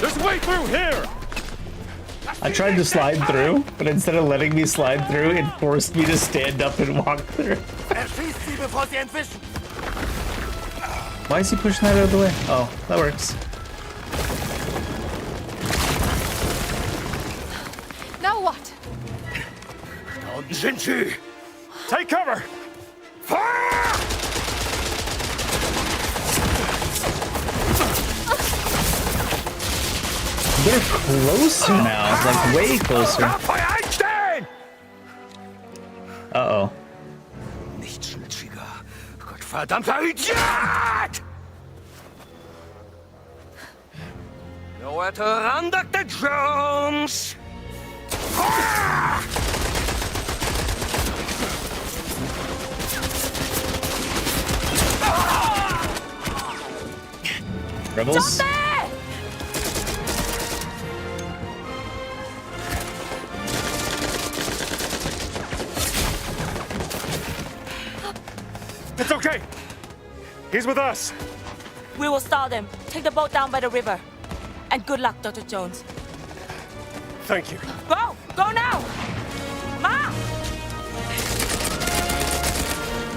There's a way through here! I tried to slide through, but instead of letting me slide through, it forced me to stand up and walk through. Why is he pushing that out of the way? Oh, that works. Now what? Take cover! They're closer now, like way closer. Uh-oh. Verdammter Idiot! Nowhere to run, Dr. Jones! Rebels? It's okay. He's with us. We will stall them. Take the boat down by the river. And good luck, Dr. Jones. Thank you. Go! Go now! Ma!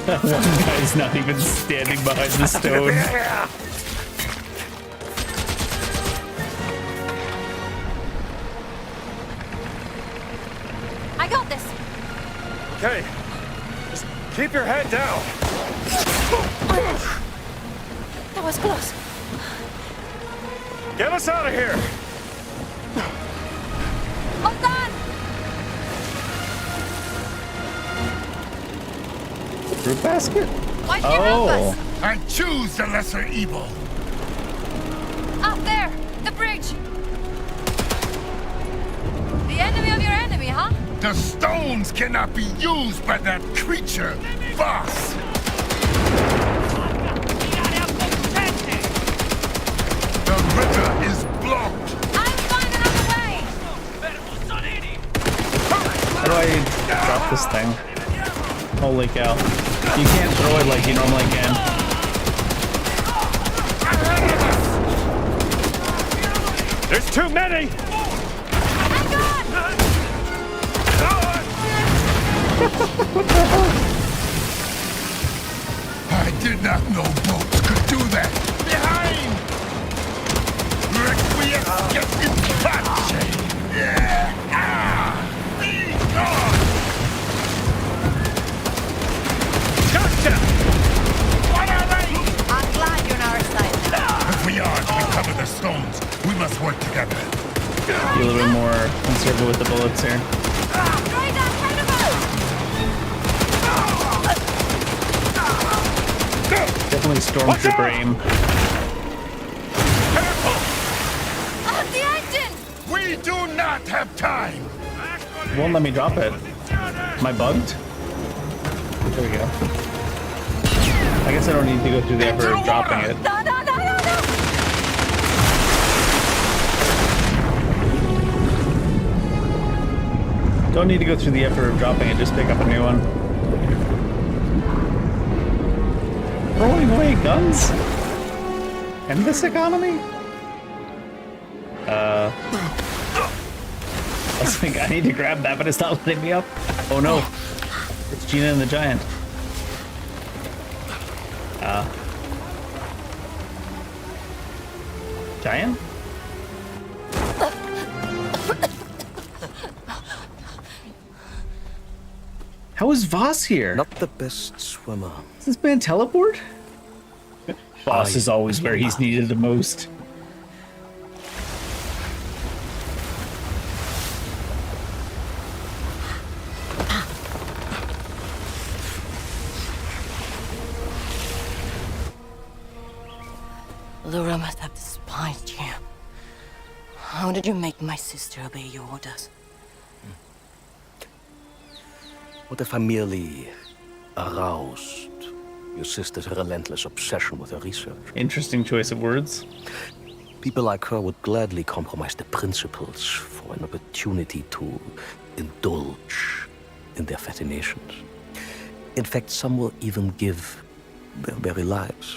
That one guy's not even standing behind the stone. I got this. Okay. Just keep your head down. That was close. Get us out of here. All done. Fruit basket? Why can't help us? I choose the lesser evil. Up there, the bridge. The enemy of your enemy, huh? The stones cannot be used by that creature, boss. The river is blocked. I'll find another way. How do I drop this thing? Holy cow. You can't throw it like you normally can. There's too many! What the hell? I did not know boats could do that. Behind! Requiesce in pace! Yeah! Ah! Be gone! Gotcha! What are they? I'm glad you're on our side now. If we are to recover the stones, we must work together. Be a little bit more conservative with the bullets here. Definitely stormtrooper aim. The engine! We do not have time! It won't let me drop it. Am I bugged? There we go. I guess I don't need to go through the effort of dropping it. No, no, no, no, no! Don't need to go through the effort of dropping it, just pick up a new one. Throwing away guns? In this economy? I was thinking I need to grab that, but it's not letting me up. Oh no. It's Gina and the Giant. Giant? How is Voss here? Not the best swimmer. Does this man teleport? Voss is always where he's needed the most. Laura must have despised you. How did you make my sister obey your orders? What if I merely aroused your sister's relentless obsession with her research? Interesting choice of words. People like her would gladly compromise the principles for an opportunity to indulge in their fascinations. In fact, some will even give their very lives.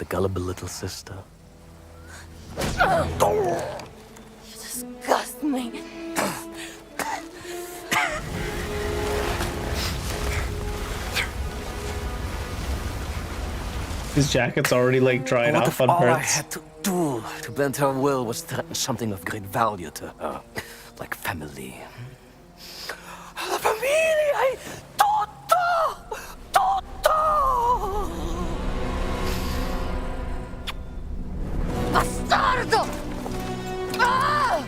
gullible little sister. You disgust me. His jacket's already like dried What off if on all I parts. had to do to bend her will was threaten something of great value to her, like family? La familia! Tutto! Tutto! Bastardo! Ah!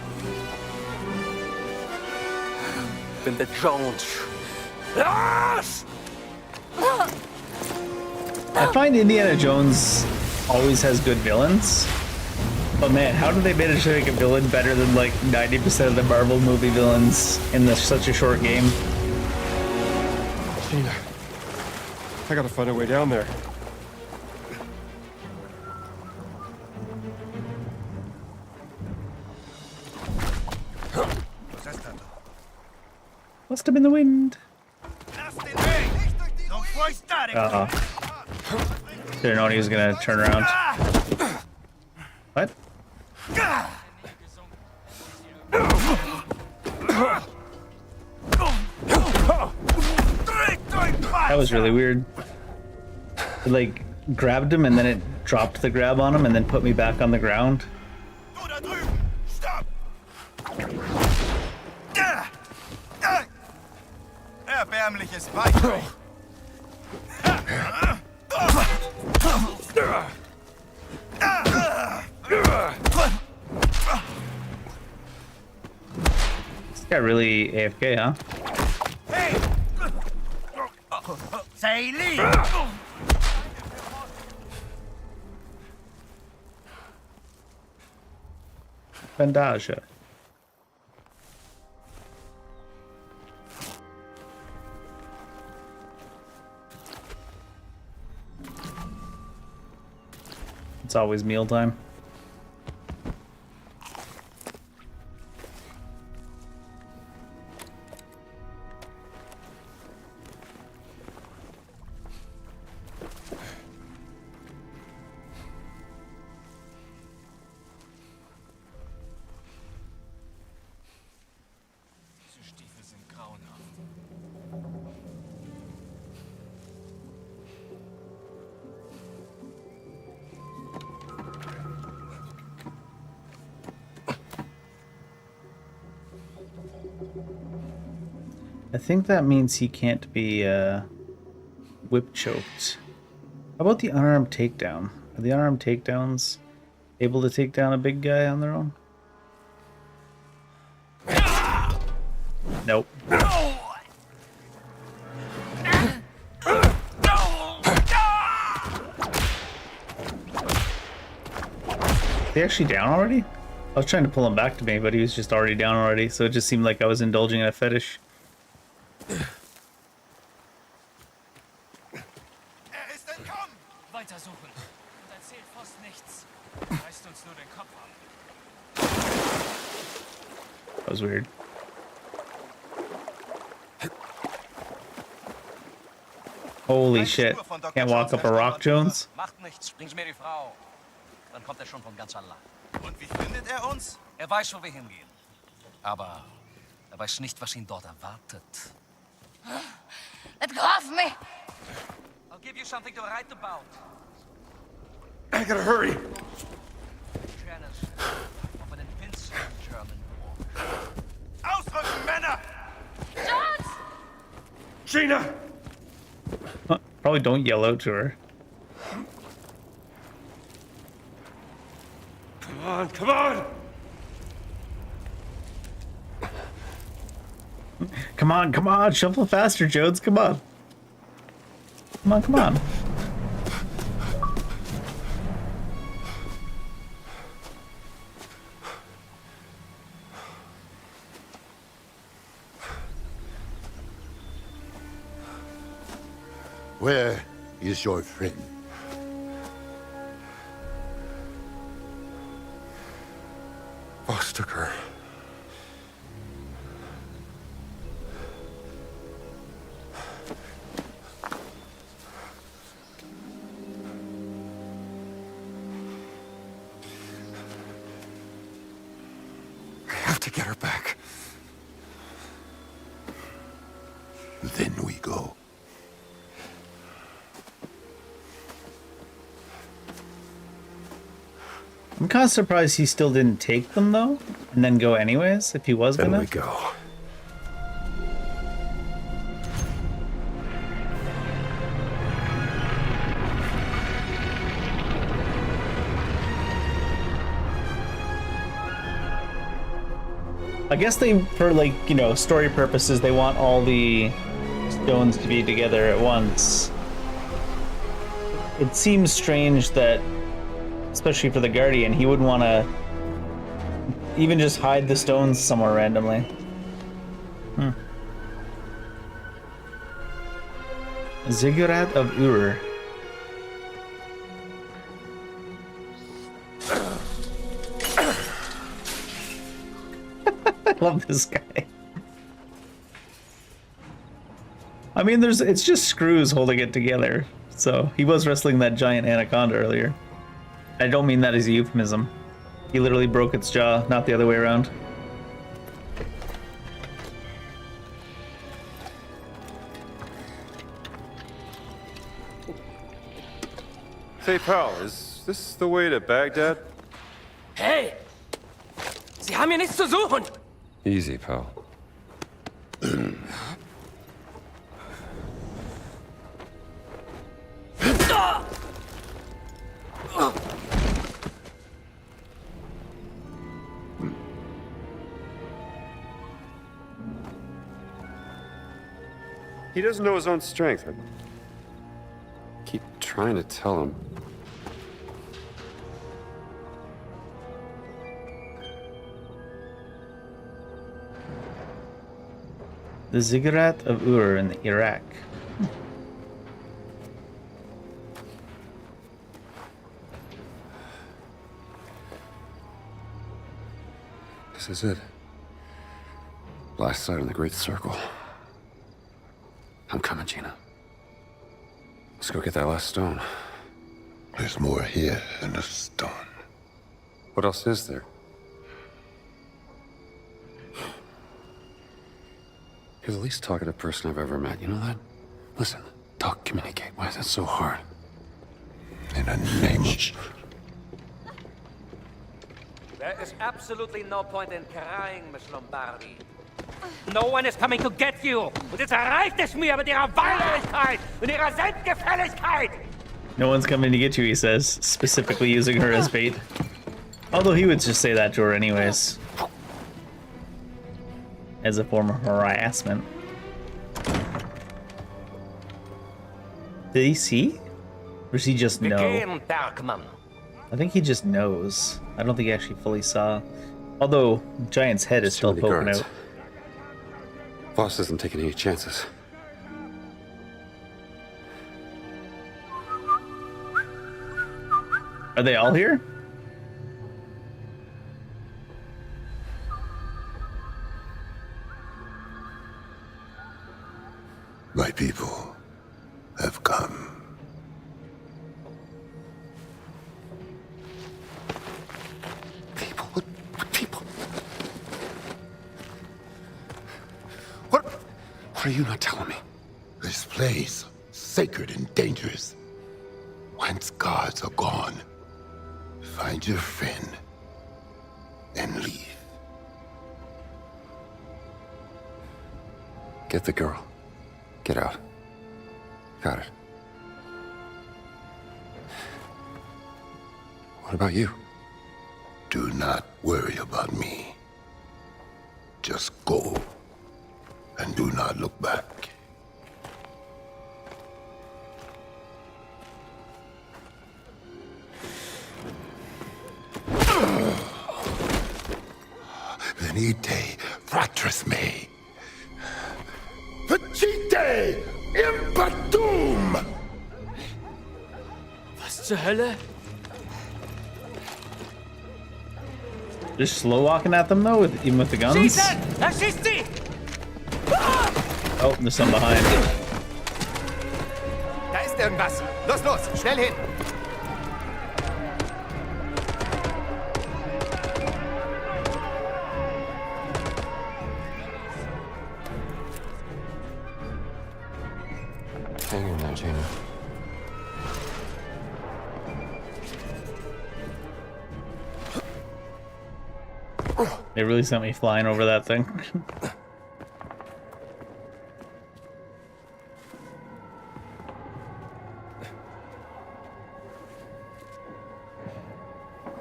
Been Jones. Yes! I find Indiana Jones always has good villains. But man, how do they manage to make a villain better than like 90% of the Marvel movie villains in such a short game? Gina, I gotta find a way down there. Must have been the wind. Uh-oh. Didn't know he was gonna turn around. What? That was really weird. It like grabbed him and then it dropped the grab on him and then put me back on the ground. Erbärmliches Weichei. This guy really AFK, huh? Sei lieb! Bandage. It's always mealtime. Diese Stiefel sind grauenhaft. I think that means he can't be whip choked. How about the unarmed takedown? Are the unarmed takedowns able to take down a big guy on their own? Nope. Is he actually down already? I was trying to pull him back to me, but he was just already down already, so it just seemed like I was indulging in a fetish. Weitersuchen. Und erzählt fast nichts. Reißt uns nur den Kopf ab. That was weird. Holy shit. Can't walk up a rock, Jones? Macht nichts, bringen Sie mir die Frau. Dann kommt er schon von ganz allein. Und wie findet er uns? Er weiß, wo wir hingehen. Aber er weiß nicht, was ihn dort erwartet. Let go of me! I'll give you something to write about. I gotta hurry. Janice, of an invincible German war. Ausrücken, Männer! Jones! Gina! Probably don't yell out to her. Come on, come on! Come on, come on, shuffle faster, Jones, come on. Come on, come on. Where is your friend? Boss took her. to get her back. Then we go. I'm kind of surprised he still didn't take them though, and then go anyways. If he was gonna. Then we go. I guess they, for like, you know, story purposes, they want all the stones to be together at once. It seems strange that, especially for the Guardian, he would want to even just hide the stones somewhere randomly. Ziggurat of Ur. I love this guy. I mean, it's just screws holding it together. So he was wrestling that giant anaconda earlier. I don't mean that as a euphemism. He literally broke its jaw, not the other way around. Say, pal, is this the way to Baghdad? Hey! Sie haben hier nichts zu suchen! Easy, pal. He doesn't know his own strength. I keep trying to tell him. The Ziggurat of Ur in Iraq. This is it. Last sight on the Great Circle. I'm coming, Gina. Let's go get that last stone. There's more here than a stone. What else is there? You're the least talkative person I've ever met, you know that? Listen, talk, communicate. Why is that so hard? In the name of... There is absolutely no point in crying, Miss Lombardi. No one is coming to get you! Und jetzt erreicht es mir mit ihrer Weinerlichkeit und ihrer Selbstgefälligkeit! No one's coming to get you, he says, specifically using her as bait. Although he would just say that to her anyways. As a form of harassment. Did he see? Or does he just know? I think he just knows. I don't think he actually fully saw. Although, Giant's head is still poking out. Boss isn't taking any chances. Are they all here? My people have come. People? What people? What are you not telling me? This place, sacred and dangerous. Whence gods are gone. Find your friend and leave. Get the girl. Get out. Got it. What about you? Do not worry about me. Just go. And do not look back. Venite, fratres mei. Facite impatum! Was zur Hölle? Just slow walking at them though, even with the guns? Schießen! Er schießt sie! Oh, there's some behind. Da ist irgendwas. Los, los, schnell hin. They really sent me flying over that thing.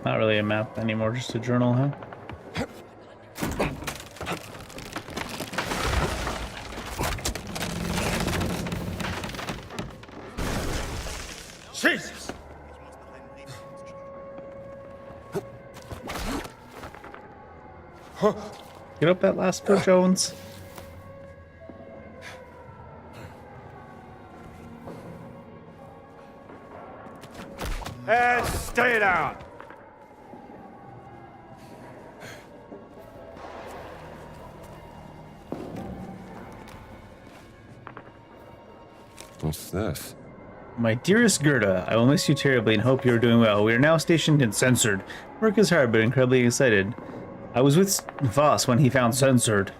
Not really a map anymore, just a journal, huh? Jesus! Get up that last foot, Jones. And stay down. What's this? My dearest Gerda, I will miss you terribly and hope you are doing well. We are now stationed in Censored. Work is hard, but incredibly excited. I was with Voss when he found Censored.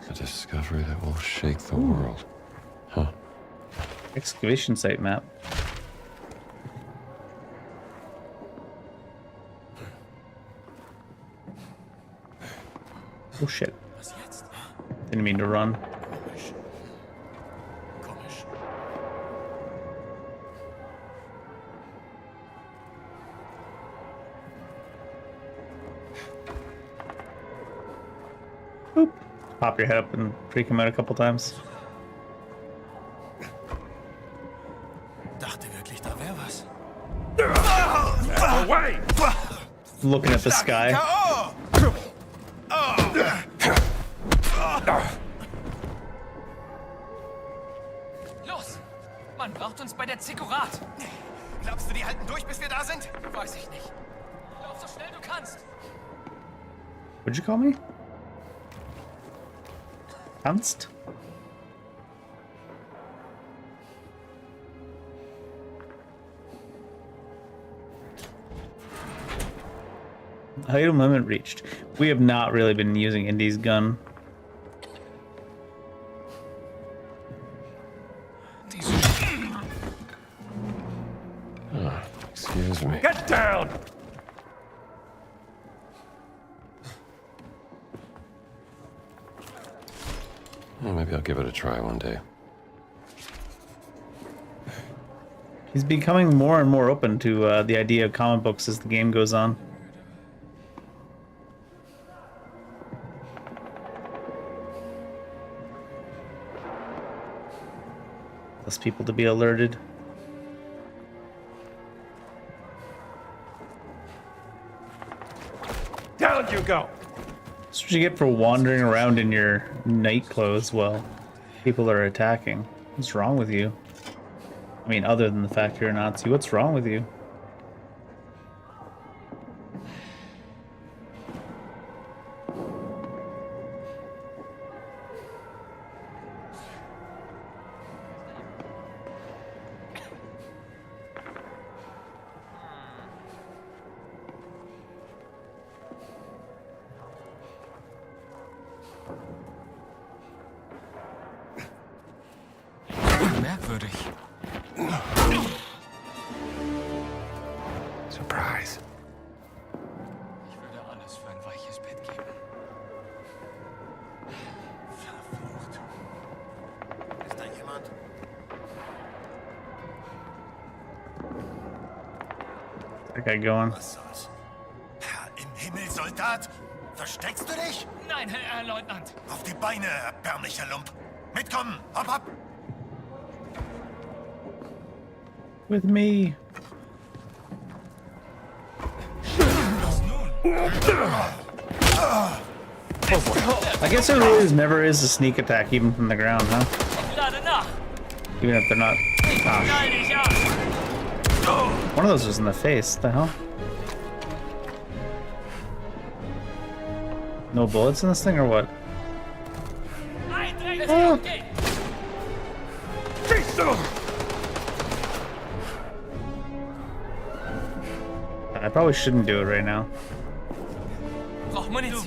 A discovery that will shake the world. Huh. Excavation site map. Oh shit. Didn't mean to run. Boop. Pop your head up and freak him out a couple times. Dachte wirklich, da wäre was. Away! Looking at the sky. Los! Man braucht uns bei der Zikurat. Glaubst du, die halten durch, bis wir da sind? Weiß ich nicht. Lauf so schnell du kannst. What'd you call me? Tanzt? Item limit reached. We have not really been using Indy's gun. Oh, excuse me. Get down! Well, maybe I'll give it a try one day. He's becoming more and more open to the idea of comic books as the game goes on. Less people to be alerted. Down you go! That's what you get for wandering around in your night clothes while people are attacking. What's wrong with you? I mean, other than the fact you're a Nazi, what's wrong with you? Merkwürdig. Surprise. Ich würde alles für ein weiches Bett geben. Verflucht. Ist da jemand? That guy going. Was soll's? Herr im Himmel, Soldat! Versteckst du dich? Nein, Herr Leutnant. Auf die Beine, erbärmlicher Lump! Mitkommen! Hopp, hopp! With me. I guess there really never is a sneak attack even from the ground, huh? Even if they're not. Ah. One of those was in the face. What the hell? No bullets in this thing or what? Oh. I probably shouldn't do it right now. Brauch Munition.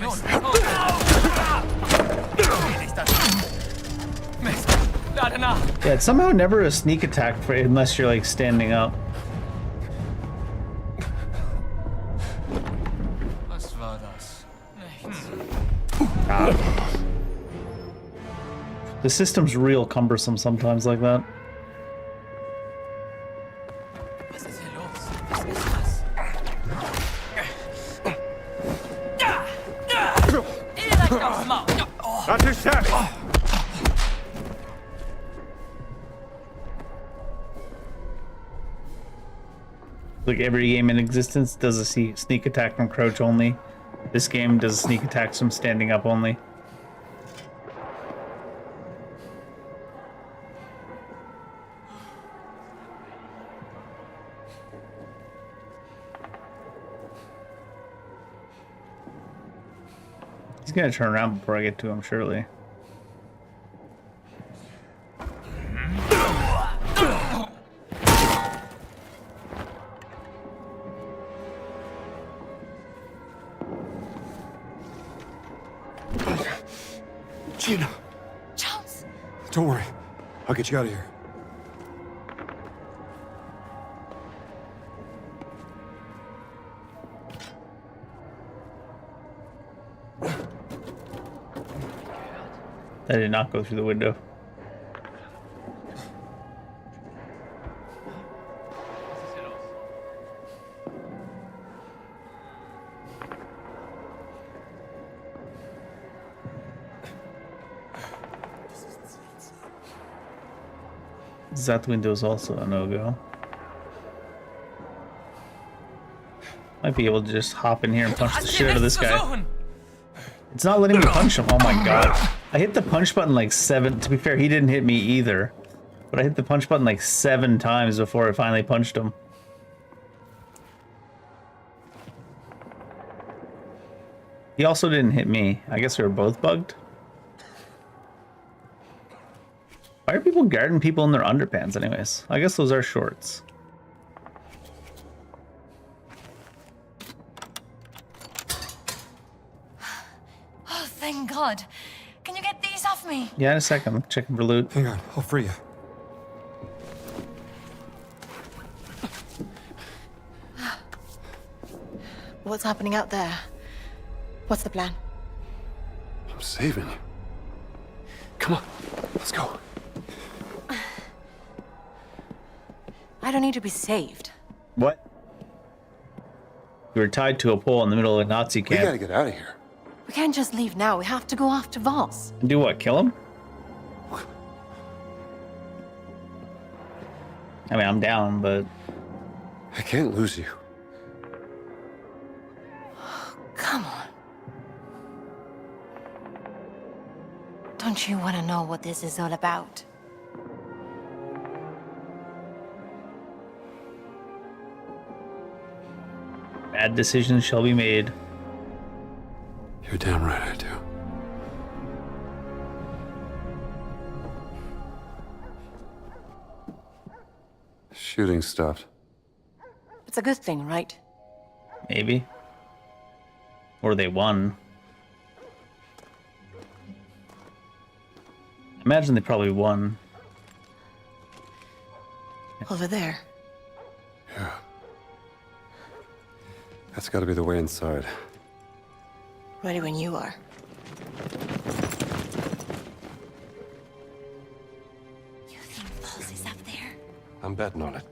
Lade nach. Yeah, it's somehow never a sneak attack for unless you're like standing up. Was war das? Nichts. God. The system's real cumbersome sometimes like that. Was ist hier los? Was ist das? Direkt aufs Maul. That's his shot. Like every game in existence does a sneak attack from crouch only. This game does sneak attacks from standing up only. He's gonna turn around before I get to him, surely. Gina! Jones! Don't worry. I'll get you out of here. That did not go through the window. That window is also a no-go. Might be able to just hop in here and punch the shit out of this guy. It's not letting me punch him. Oh my god. I hit the punch button like 7. To be fair, he didn't hit me either. But I hit the punch button like 7 times before I finally punched him. He also didn't hit me. I guess we were both bugged. Why are people guarding people in their underpants anyways? I guess those are shorts. Oh, thank God. Can you get these off me? Yeah, in a second. I'm checking for loot. Hang on, I'll free you. What's happening out there? What's the plan? I'm saving you. Come on, let's go. I don't need to be saved. What? You were tied to a pole in the middle of a Nazi camp. We gotta get out of here. We can't just leave now. We have to go after Voss. And do what? Kill him? I mean, I'm down, but... I can't lose you. Come on. Don't you want to know what this is all about? Bad decisions shall be made. You're damn right I do. Shooting stopped. It's a good thing, right? Maybe. Or they won. Imagine they probably won. Over there. Yeah. That's gotta be the way inside. Ready when you are. You think Voss is up there? I'm betting on it.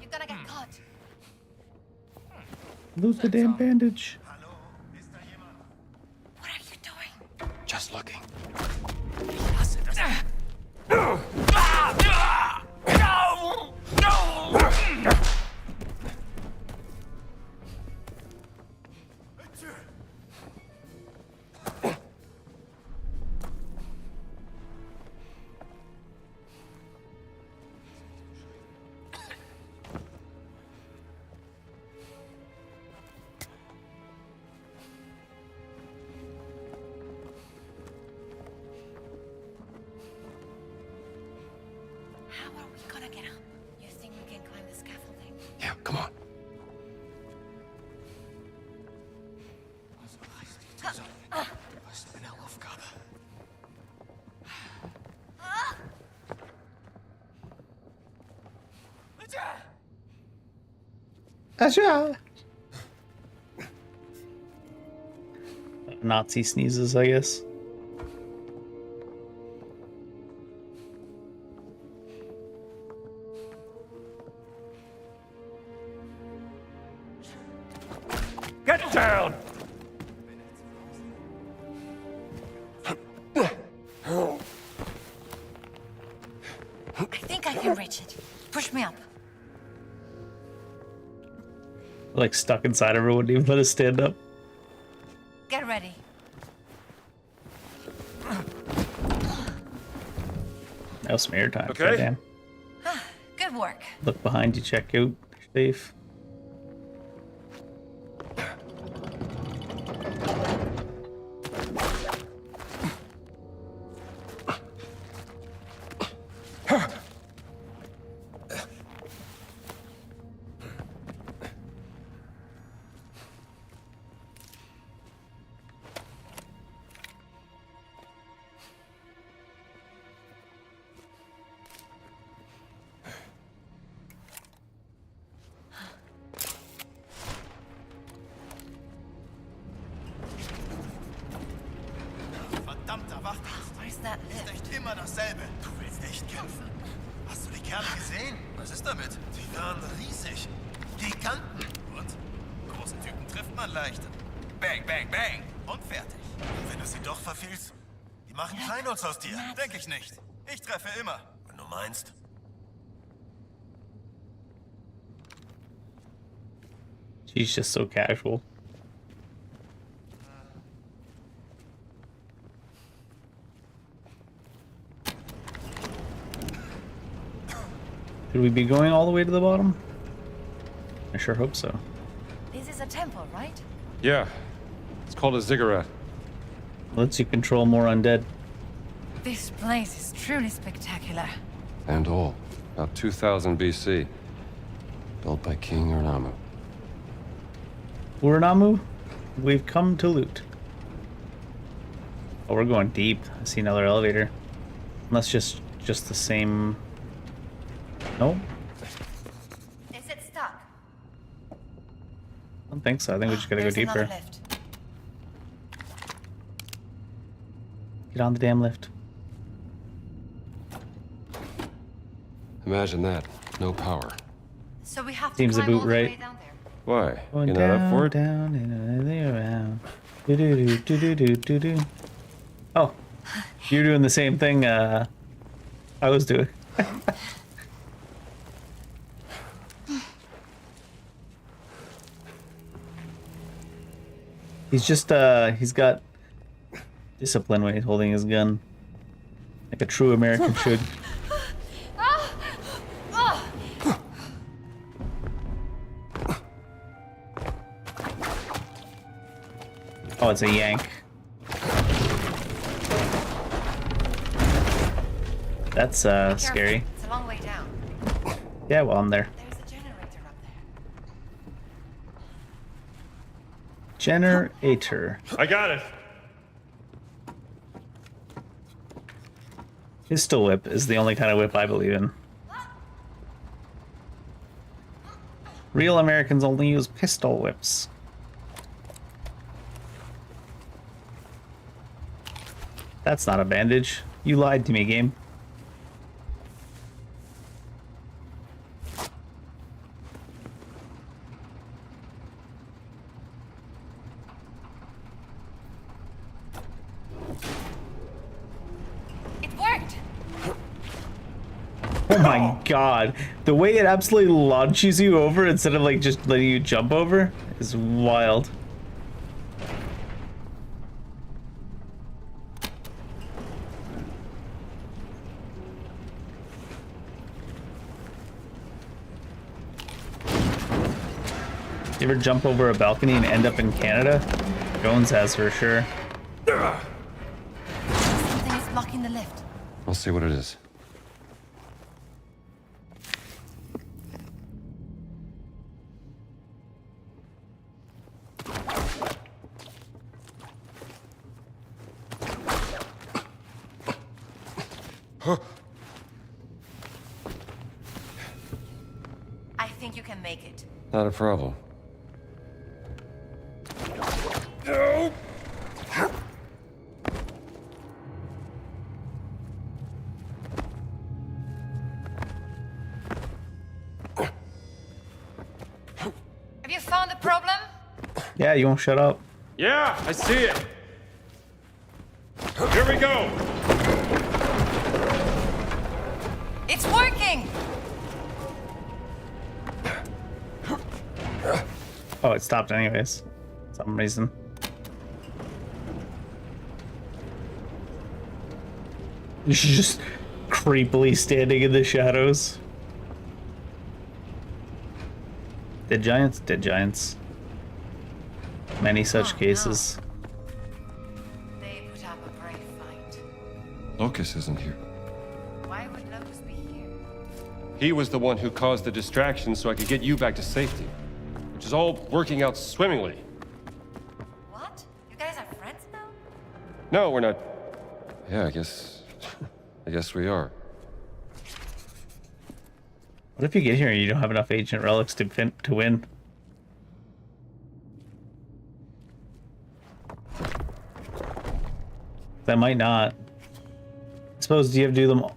You're gonna get caught. Lose the damn bandage. What are you doing? Just looking. are we gonna get up? You think we can climb the scaffolding? Yeah, come on. Was ist meine Aufgabe? Nazi sneezes, I guess. Get down! I think I can reach it. Push me up. Like stuck inside of her, wouldn't even let us stand up. Get ready. Now smear time. Okay. Goddamn. Good work. Look behind you, check out. You're safe. Verdammter Wachdienst. Where's that Ist lift? echt immer dasselbe. Du willst echt kämpfen? Hast du die Kerle gesehen? Was ist damit? Die waren riesig. Giganten. Und? Große Typen trifft man leicht. Bang, bang, bang. Und fertig. Und wenn du sie doch verfehlst, die machen Kleinholz aus dir. Denke ich nicht. Ich treffe immer. Wenn du meinst. She's just so casual. Should we be going all the way to the bottom? I sure hope so. This is a temple, right? Yeah. It's called a ziggurat. Lets you control more undead. This place is truly spectacular. And all. About 2000 BC. Built by King Urnamu. Urnamu, we've come to loot. Oh, we're going deep. I see another elevator. Unless just the same. No, Is it stuck? I don't think so. I think we just gotta go There's another deeper. lift. Get on the damn lift. Imagine that. No power. So we have Seems to a climb boot, all the right? way down there. Why? Going You're not down, up for it? down, and around. Do do do do do do do. Oh, you're doing the same thing I was doing. He's just he's got discipline when he's holding his gun, like a true American should. Oh, it's a yank. That's scary. It's a long way down. Yeah, well, I'm there. There's a generator up there. Generator. I got it. Pistol whip is the only kind of whip I believe in. Real Americans only use pistol whips. That's not a bandage. You lied to me, game. It worked! Oh my god. The way it absolutely launches you over instead of like just letting you jump over is wild. You ever jump over a balcony and end up in Canada? Jones has for sure. Something is blocking the lift. I'll see what it is. I think you can make it. Not a problem. Have you found the problem? Yeah, you won't shut up. Yeah, I see it. Here we go. It's working! Oh, it stopped anyways. For some reason. She's just creepily standing in the shadows. Dead giants? Dead giants. Many such cases. They put up a brave fight. Locus isn't here. Why would Locus be here? He was the one who caused the distraction so I could get you back to safety. Which is all working out swimmingly. What? You guys are friends now? No, we're not. Yeah, I guess we are. What if you get here and you don't have enough ancient relics to win? That might not. I suppose, do you have to do them all?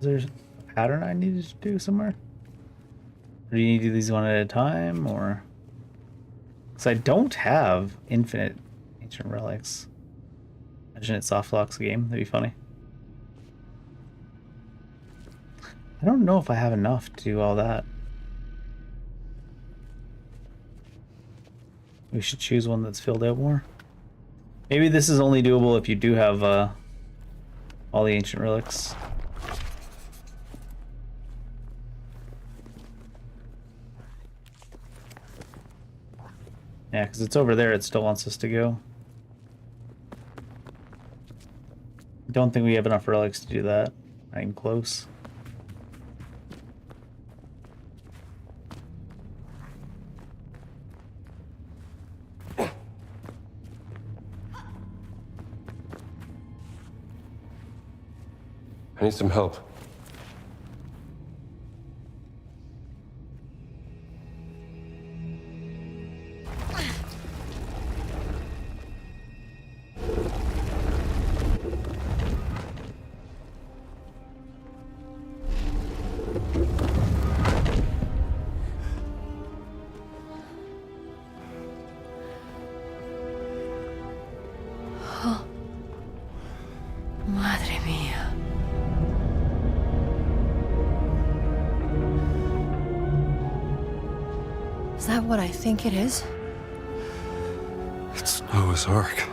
Is there a pattern I need to do somewhere? Or do you need to do these one at a time, or? Because I don't have infinite ancient relics. Imagine it soft locks the game. That'd be funny. I don't know if I have enough to do all that. We should choose one that's filled out more. Maybe this is only doable if you do have all the ancient relics. Yeah, because it's over there, it still wants us to go. Don't think we have enough relics to do that. Not even close. I need some help. Madre mía. Is that what I think it is? It's Noah's Ark.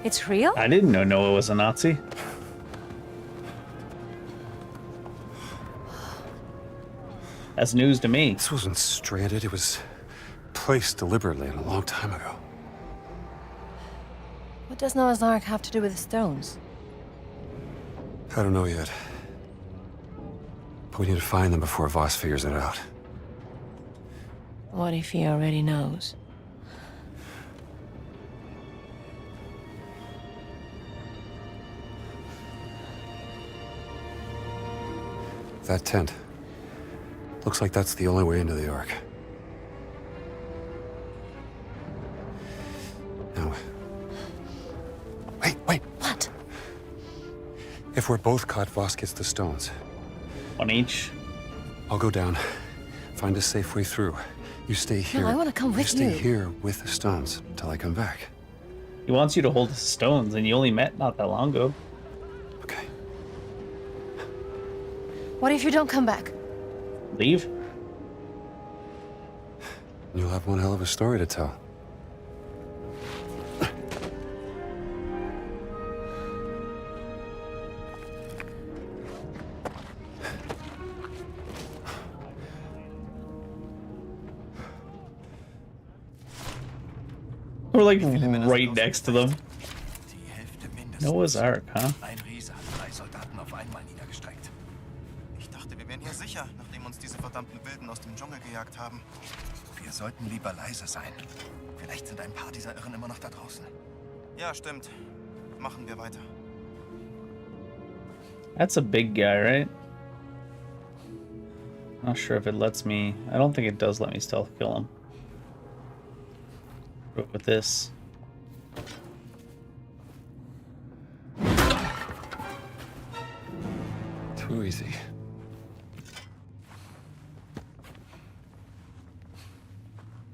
It's real? I didn't know Noah was a Nazi. That's news to me. This wasn't stranded, it was placed deliberately and a long time ago. What does Noah's Ark have to do with the stones? I don't know yet. But we need to find them before Voss figures it out. What if he already knows? That tent. Looks like that's the only way into the Ark. Now... Wait! What? If we're both caught, Voss gets the stones. One each. I'll go down, find a safe way through. You stay here. No, I want to come with stay you. here with the stones until I come back. He wants you to hold the stones, and you only met not that long ago. What if you don't come back? Leave? You'll have one hell of a story to tell. We're like right next to them. Noah's Ark, huh? Ein Riese hat 3 Soldaten auf einmal niedergestreckt. Ich dachte, wir wären hier sicher, nachdem uns diese verdammten Wilden aus dem Dschungel gejagt haben. Wir sollten lieber leise sein. Vielleicht sind ein paar dieser Irren immer noch da draußen. Ja, stimmt. Machen wir weiter. That's a big guy, right? Not sure if it lets me. I don't think it does let me stealth kill him. But with this. Too easy.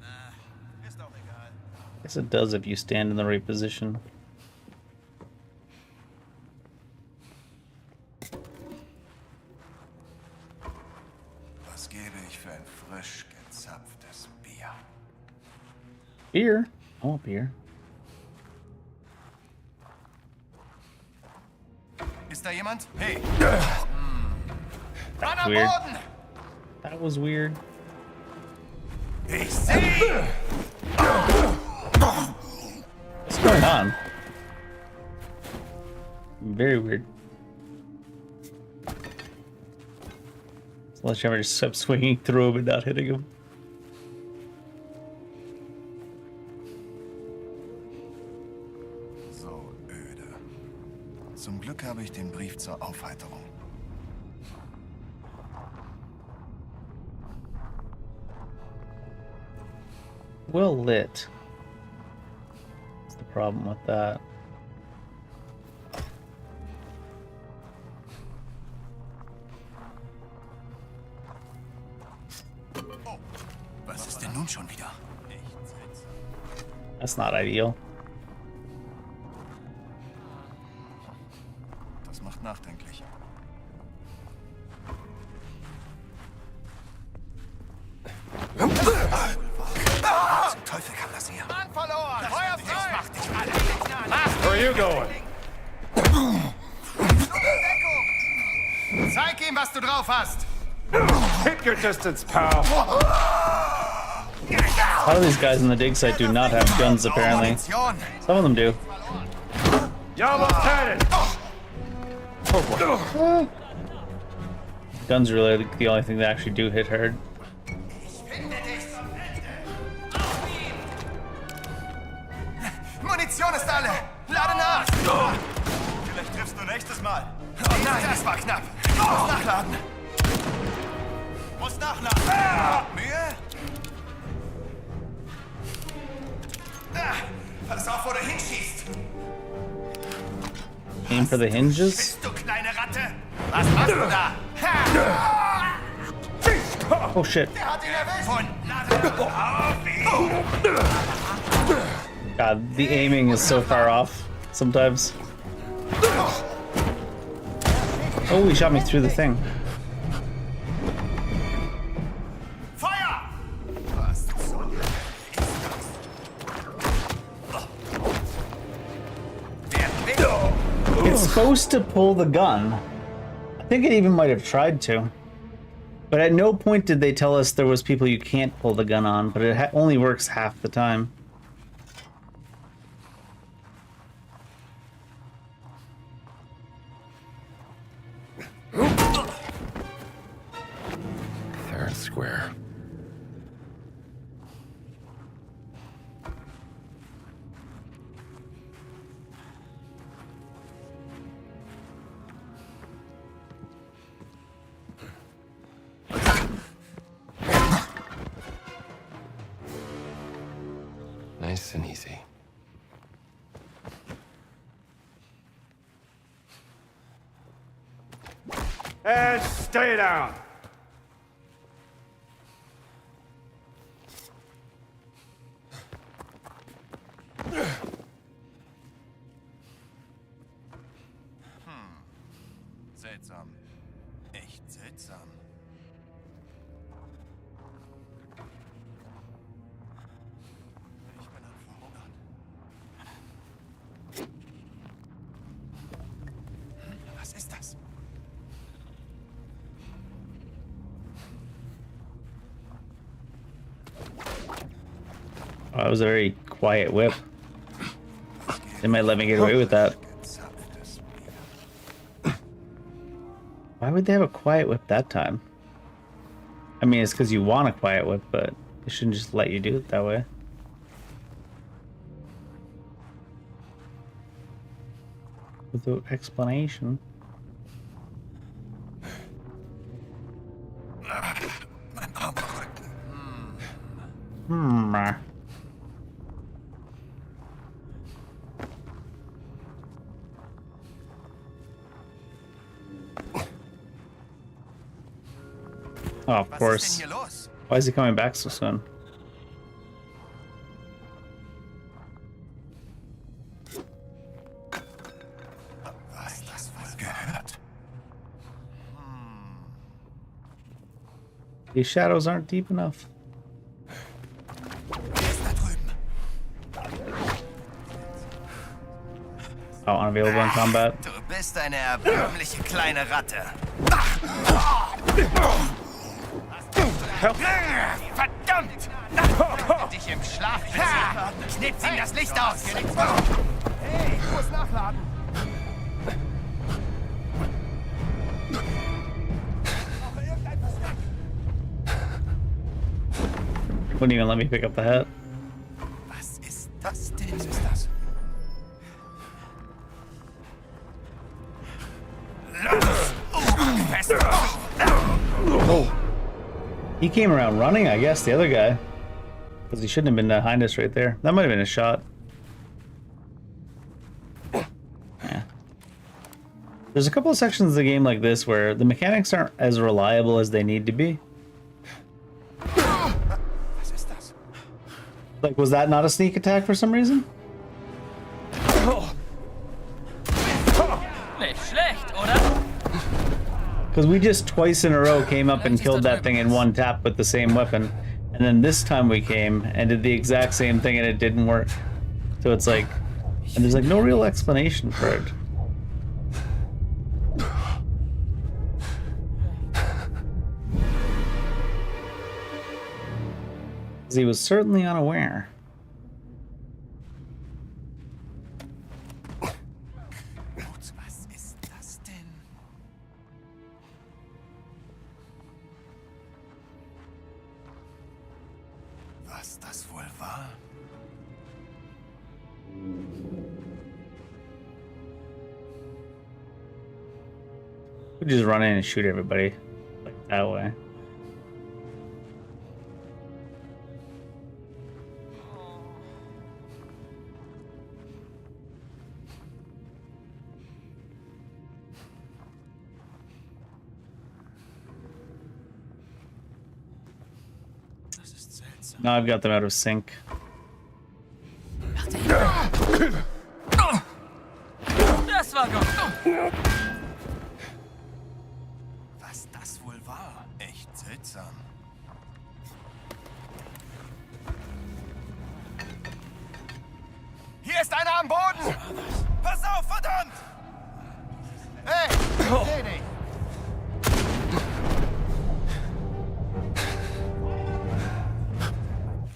I guess it does if you stand in the right position. Was gebe ich für ein frisch gezapftes Bier? Beer? I want beer. Ist da jemand? Hey! That's weird. That was weird. Ich sehe! What's going on? Very weird. Sledgehammer just kept swinging through him and not hitting him. So öde. Zum Glück habe ich den Brief zur Aufheiterung. Well lit. What's the problem with that? Was ist denn nun schon wieder? That's not ideal. Das macht nachdenklich. Zum Teufel kam das hier? Mann verloren! Feuer frei! Ich mach dich alle! Where are you going? Zeig ihm, was du drauf hast! Pick your distance, pal. A lot of these guys in the dig site do not have guns, apparently. Some of them do. You almost had it. Oh boy. Guns are really the only thing that actually do hit hard. Munition ist alle! Lade nach! Vielleicht triffst du nächstes Mal. Oh nein, das war knapp. Ich muss nachladen. Muss nachladen. Mühe? Pass auf, wo du hinschießt. Aim for the hinges? Bist du kleine Ratte? Was machst du da? Oh shit. Der hat ihn erwischt. Und lade auf. God, the aiming is so far off sometimes. Oh, he shot me through the thing. Feuer! It's supposed to pull the gun. I think it even might have tried to. But at no point did they tell us there was people you can't pull the gun on, but it only works half the time. Fair and square. Nice and easy. And stay down. Seltsam. Echt seltsam. Ich bin am Verhungern. Was ist das? Oh, that was a very quiet whip. They might let me get away with that. Why would they have a quiet whip that time? I mean, it's because you want a quiet whip, but they shouldn't just let you do it that way. Without explanation. Oh, of course. Why is he coming back so soon? These shadows aren't deep enough. Oh, unavailable in combat. Du bist eine erbärmliche kleine Ratte. Verdammt! Dich im Schlaf knippt ihm das Licht aus. Hey, ich muss nachladen. Wouldn't even let me pick up the hat. Was ist das denn? Was ist das? Oh. He came around running, I guess, the other guy. Because he shouldn't have been behind us right there. That might have been a shot. Yeah. There's a couple of sections of the game like this where the mechanics aren't as reliable as they need to be. Like, was that not a sneak attack for some reason? Nicht schlecht, oder? Because we just twice in a row came up and killed that thing in one tap with the same weapon. And then this time we came and did the exact same thing and it didn't work. So it's like, and there's like no real explanation for it. Because he was certainly unaware. Was das wohl war? We just run in and shoot everybody like that way. Now I've got them out of sync. Das war gut. Was das wohl war? Echt seltsam. Hier ist einer am Boden! Pass auf, verdammt! Hey, ich seh dich!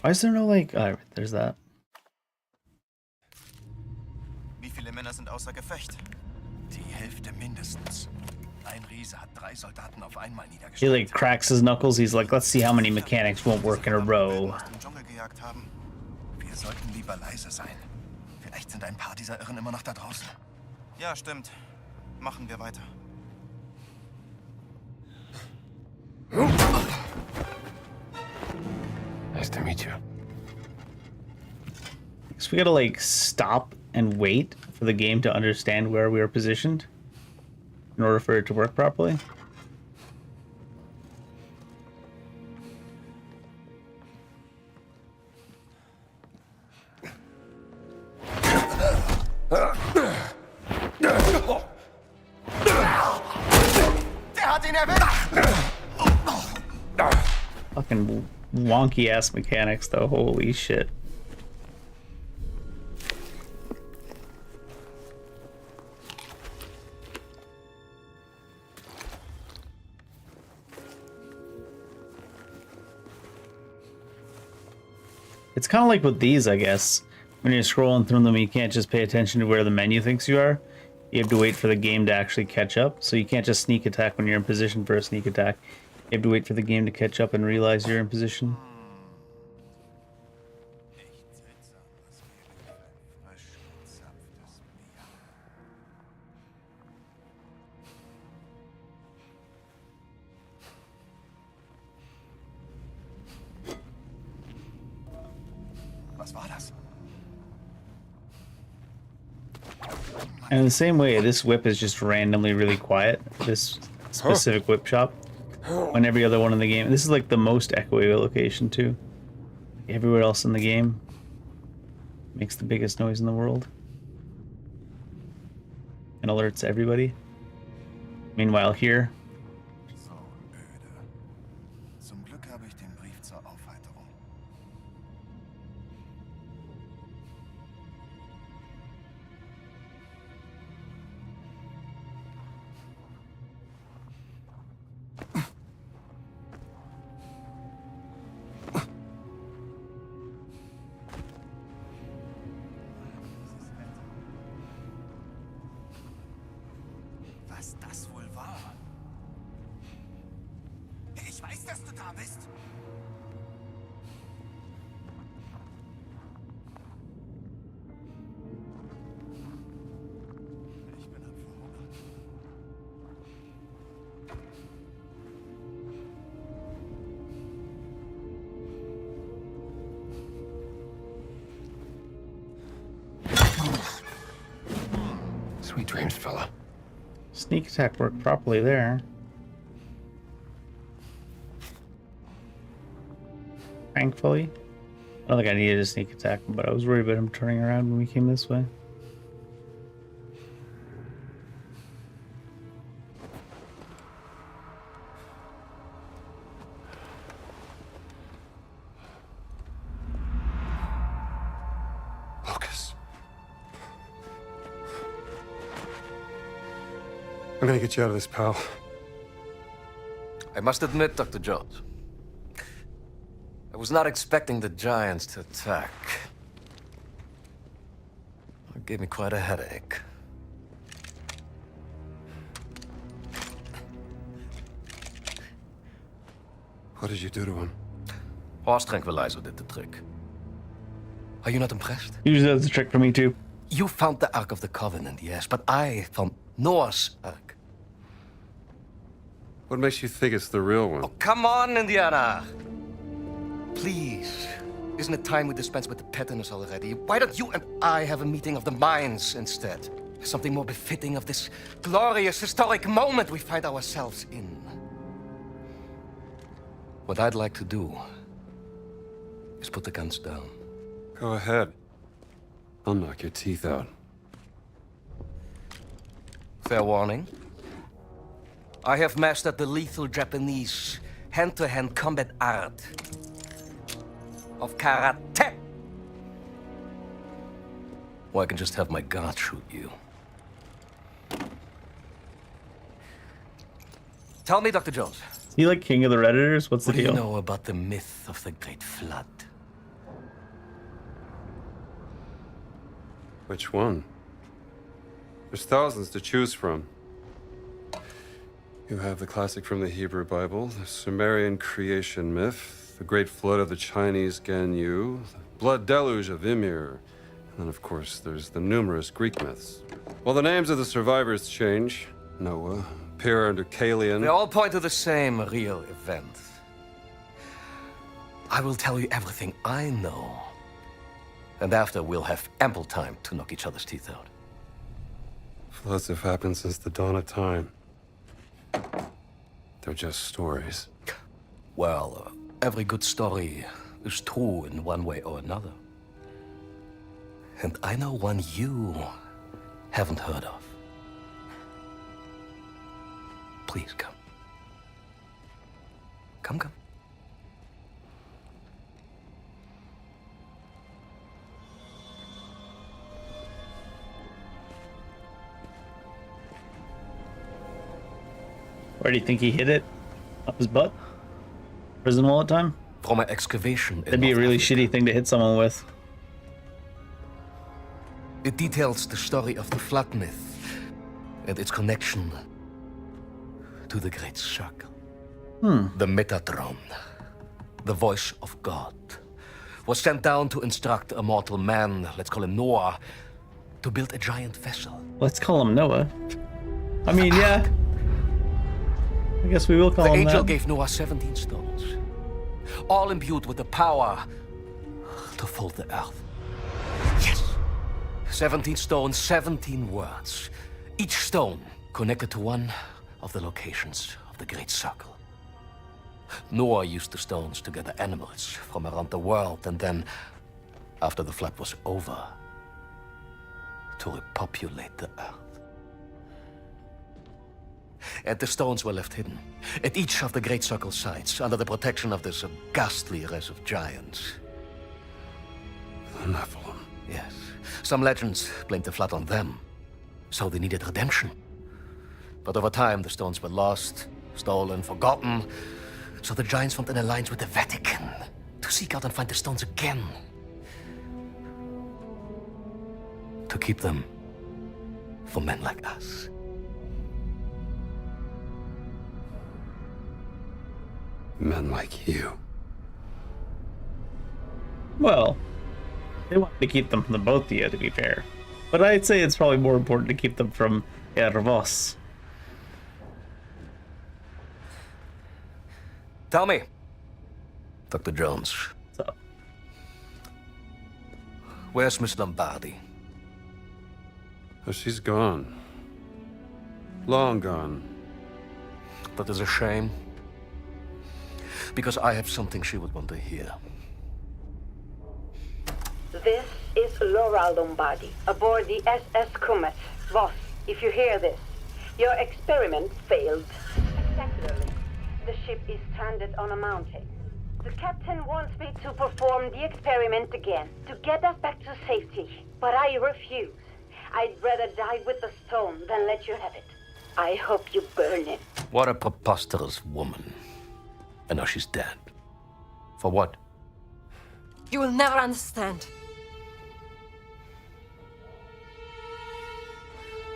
Why is there no like... Oh, there's that. Wie viele Männer sind außer Gefecht? Die Hälfte mindestens. Ein Riese hat 3 Soldaten auf einmal niedergeschlagen. He like cracks his knuckles. He's like, let's see how many mechanics won't work in a row. Wir sollten lieber leise sein. Vielleicht sind ein paar dieser Irren immer noch da draußen. Ja, stimmt. Machen wir weiter. Nice to meet you. So we gotta like stop and wait for the game to understand where we are positioned in order for it to work properly. Der hat ihn erwischt! Fucking wonky ass mechanics though, holy shit. It's kind of like with these, I guess. When you're scrolling through them, you can't just pay attention to where the menu thinks you are. You have to wait for the game to actually catch up. So you can't just sneak attack when you're in position for a sneak attack. You have to wait for the game to catch up and realize you're in position. Was war das? And in the same way, this whip is just randomly really quiet. This specific whip shop. When every other one in the game. This is like the most echoey location too. Everywhere else in the game makes the biggest noise in the world. And alerts everybody. Meanwhile here. So öde. Zum Glück habe ich den Brief zur Aufheiterung. Was das wohl war? Ich weiß, dass du da bist. Ich bin am Verhungern. Sweet dreams, fella. Sneak attack worked properly there. Thankfully. I don't think I needed a sneak attack, but I was worried about him turning around when we came this way. I'm gonna get you out of this, pal. I must admit, Dr. Jones, I was not expecting the Giants to attack. It gave me quite a headache. What did you do to him? Horse tranquilizer did the trick. Are you not impressed? Usually that's a trick for me too. You found the Ark of the Covenant, yes, but I found Noah's Ark. What makes you think it's the real one? Oh, come on, Indiana! Please. Isn't it time we dispense with the pettiness already? Why don't you and I have a meeting of the minds instead? Something more befitting of this glorious historic moment we find ourselves in. What I'd like to do is put the guns down. Go ahead. I'll knock your teeth out. Fair warning. I have mastered the lethal Japanese hand-to-hand combat art of karate. Or I can just have my guard shoot you. Tell me, Dr. Jones. Is he like king of the Redditors? What's the deal? What do you know about the myth of the Great Flood? Which one? There's thousands to choose from. You have the classic from the Hebrew Bible, the Sumerian creation myth, the Great Flood of the Chinese Ganyu, the Blood Deluge of Ymir, and then of course there's the numerous Greek myths. Well, the names of the survivors change. Noah, appear under Kalian. They all point to the same real event. I will tell you everything I know. And after, we'll have ample time to knock each other's teeth out. Floods have happened since the dawn of time. They're just stories. Well, every good story is true in one way or another. And I know one you haven't heard of. Please come. Come. Where do you think he hit it? Up his butt? Prison wallet time? From an excavation. That'd be a really shitty thing to hit someone with. It details the story of the flood myth and its connection to the Great Circle. The Metatron, the voice of God, was sent down to instruct a mortal man, let's call him Noah, to build a giant vessel. Let's call him Noah. I mean, yeah. I guess we will call him that. The angel gave Noah 17 stones, all imbued with the power to fold the earth. Yes! 17 stones, 17 words. Each stone connected to one of the locations of the Great Circle. Noah used the stones to gather animals from around the world, and then, after the flood was over, to repopulate the earth. And the stones were left hidden at each of the Great Circle sites under the protection of this ghastly race of giants. The Nephilim. Yes. Some legends blamed the flood on them, so they needed redemption. But over time, the stones were lost, stolen, forgotten, so the giants formed an alliance with the Vatican to seek out and find the stones again. To keep them for men like us. Men like you. Well, they wanted to keep them from the both of you, to be fair. But I'd say it's probably more important to keep them from Ervos. Tell me, Dr. Jones. What's up? Where's Miss Lombardi? Oh, she's gone. Long gone. That is a shame. Because I have something she would want to hear. This is Laura Lombardi, aboard the SS Comet. Voss, if you hear this, your experiment failed spectacularly. The ship is stranded on a mountain. The captain wants me to perform the experiment again, to get us back to safety. But I refuse. I'd rather die with the stone than let you have it. I hope you burn it. What a preposterous woman. And now she's dead. For what? You will never understand.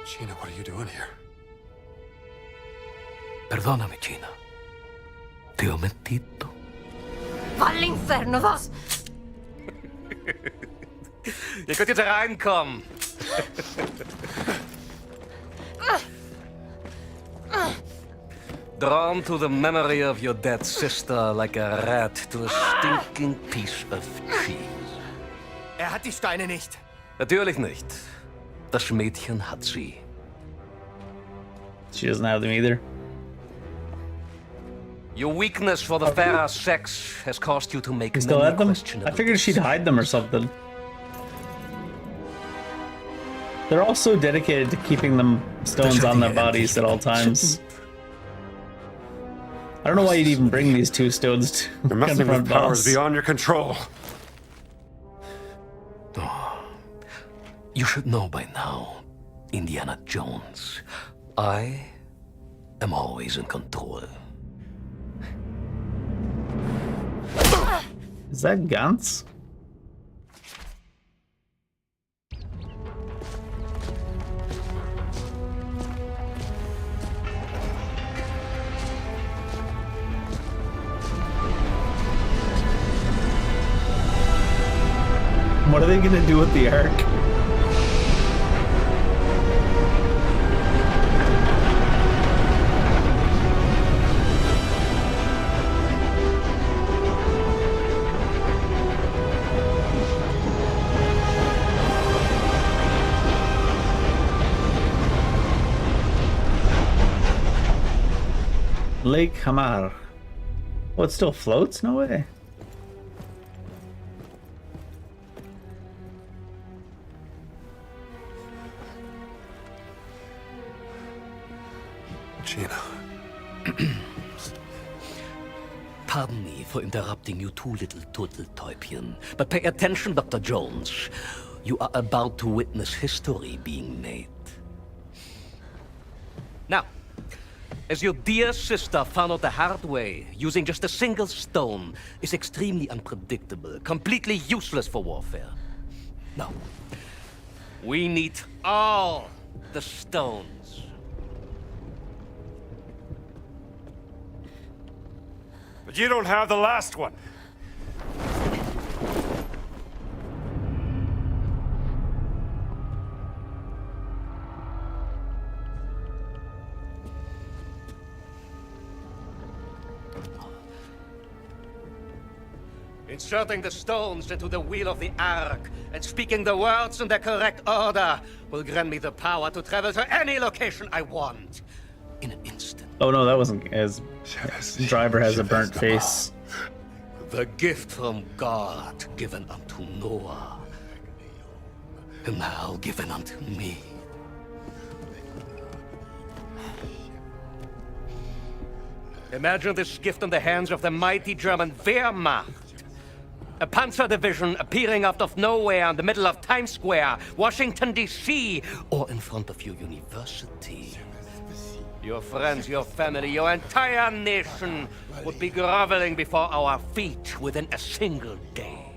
Gina, what are you doing here? Perdóname, Gina. Ti ho mentito. Va all'inferno, Voss! Je kunt hier reinkommen. Drawn to the memory of your dead sister like a rat to a stinking piece of cheese. Hat die Steine nicht. Natürlich nicht. Das Mädchen hat sie. She doesn't have them either. Your weakness for the fairer sex has caused you to make You still many have them? questionable I figured she'd hide them or something. They're all so dedicated to keeping them stones on their bodies at all times. I don't know why you'd even bring these two stones to You're messing confront with powers Voss. beyond your control. You should know by now, Indiana Jones. I am always in control. Is that Gantz? What are they gonna do with the Ark? Lake Hamar. Oh, it still floats? No way. Gina. Pardon me for interrupting you two little turtle-täubchen, but pay attention, Dr. Jones. You are about to witness history being made. Now, as your dear sister found out the hard way, using just a single stone is extremely unpredictable, completely useless for warfare. No. We need all the stones. But you don't have the last one. inserting the stones into the wheel of the Ark and speaking the words in the correct order will grant me the power to travel to any location I want in an instant. Oh no, that wasn't as. Driver has a burnt face. The gift from God given unto Noah, and now given unto me. Imagine this gift in the hands of the mighty German Wehrmacht. A panzer division appearing out of nowhere in the middle of Times Square, Washington, D.C., or in front of your university. Your friends, your family, your entire nation would be groveling before our feet within a single day.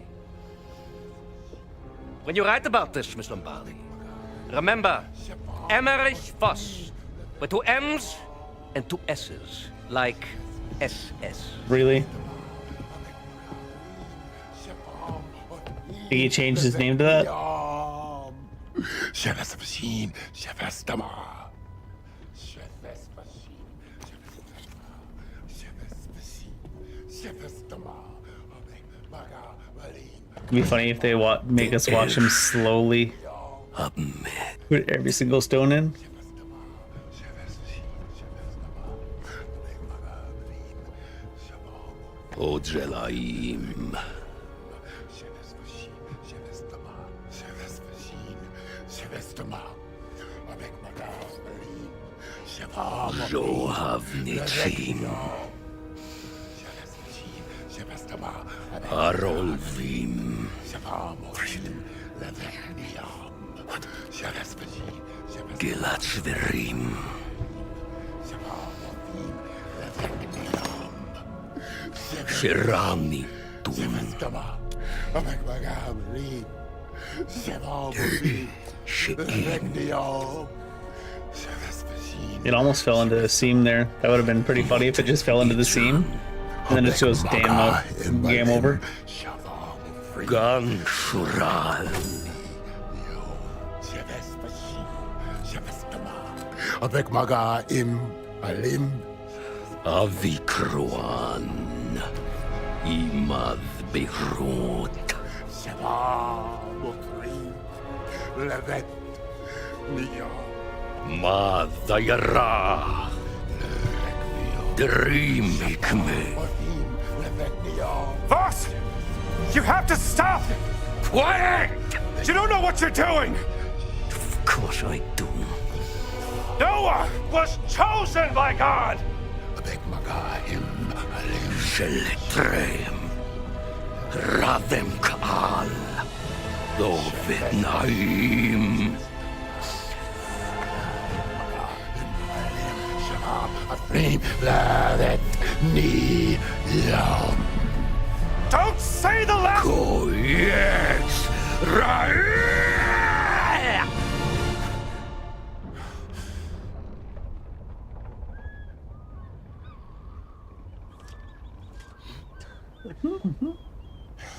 When you write about this, Miss Lombardi, remember Emmerich Voss, with 2 M's and 2 S's, like SS. Really? Think he changed his name to that? It'd be funny if they make us watch him slowly put every single stone in. Ojelaim. Zohavnitzim. Arolvim. Gilatzverim. Shirani Tun. It almost fell into the seam there. That would have been pretty funny if it just fell into the seam. And then it shows damn game over. Gan Shural. Avec maga im alim. Avikruan. Imad Beirut. Levet Nia. Madayara. Dreamikme. Voss! You have to stop! Quiet! You don't know what you're doing! Of course I do. Noah was chosen by God! Seletrem. Radem Kaal. Dovet Naim. Don't say the last. Oh yes, right.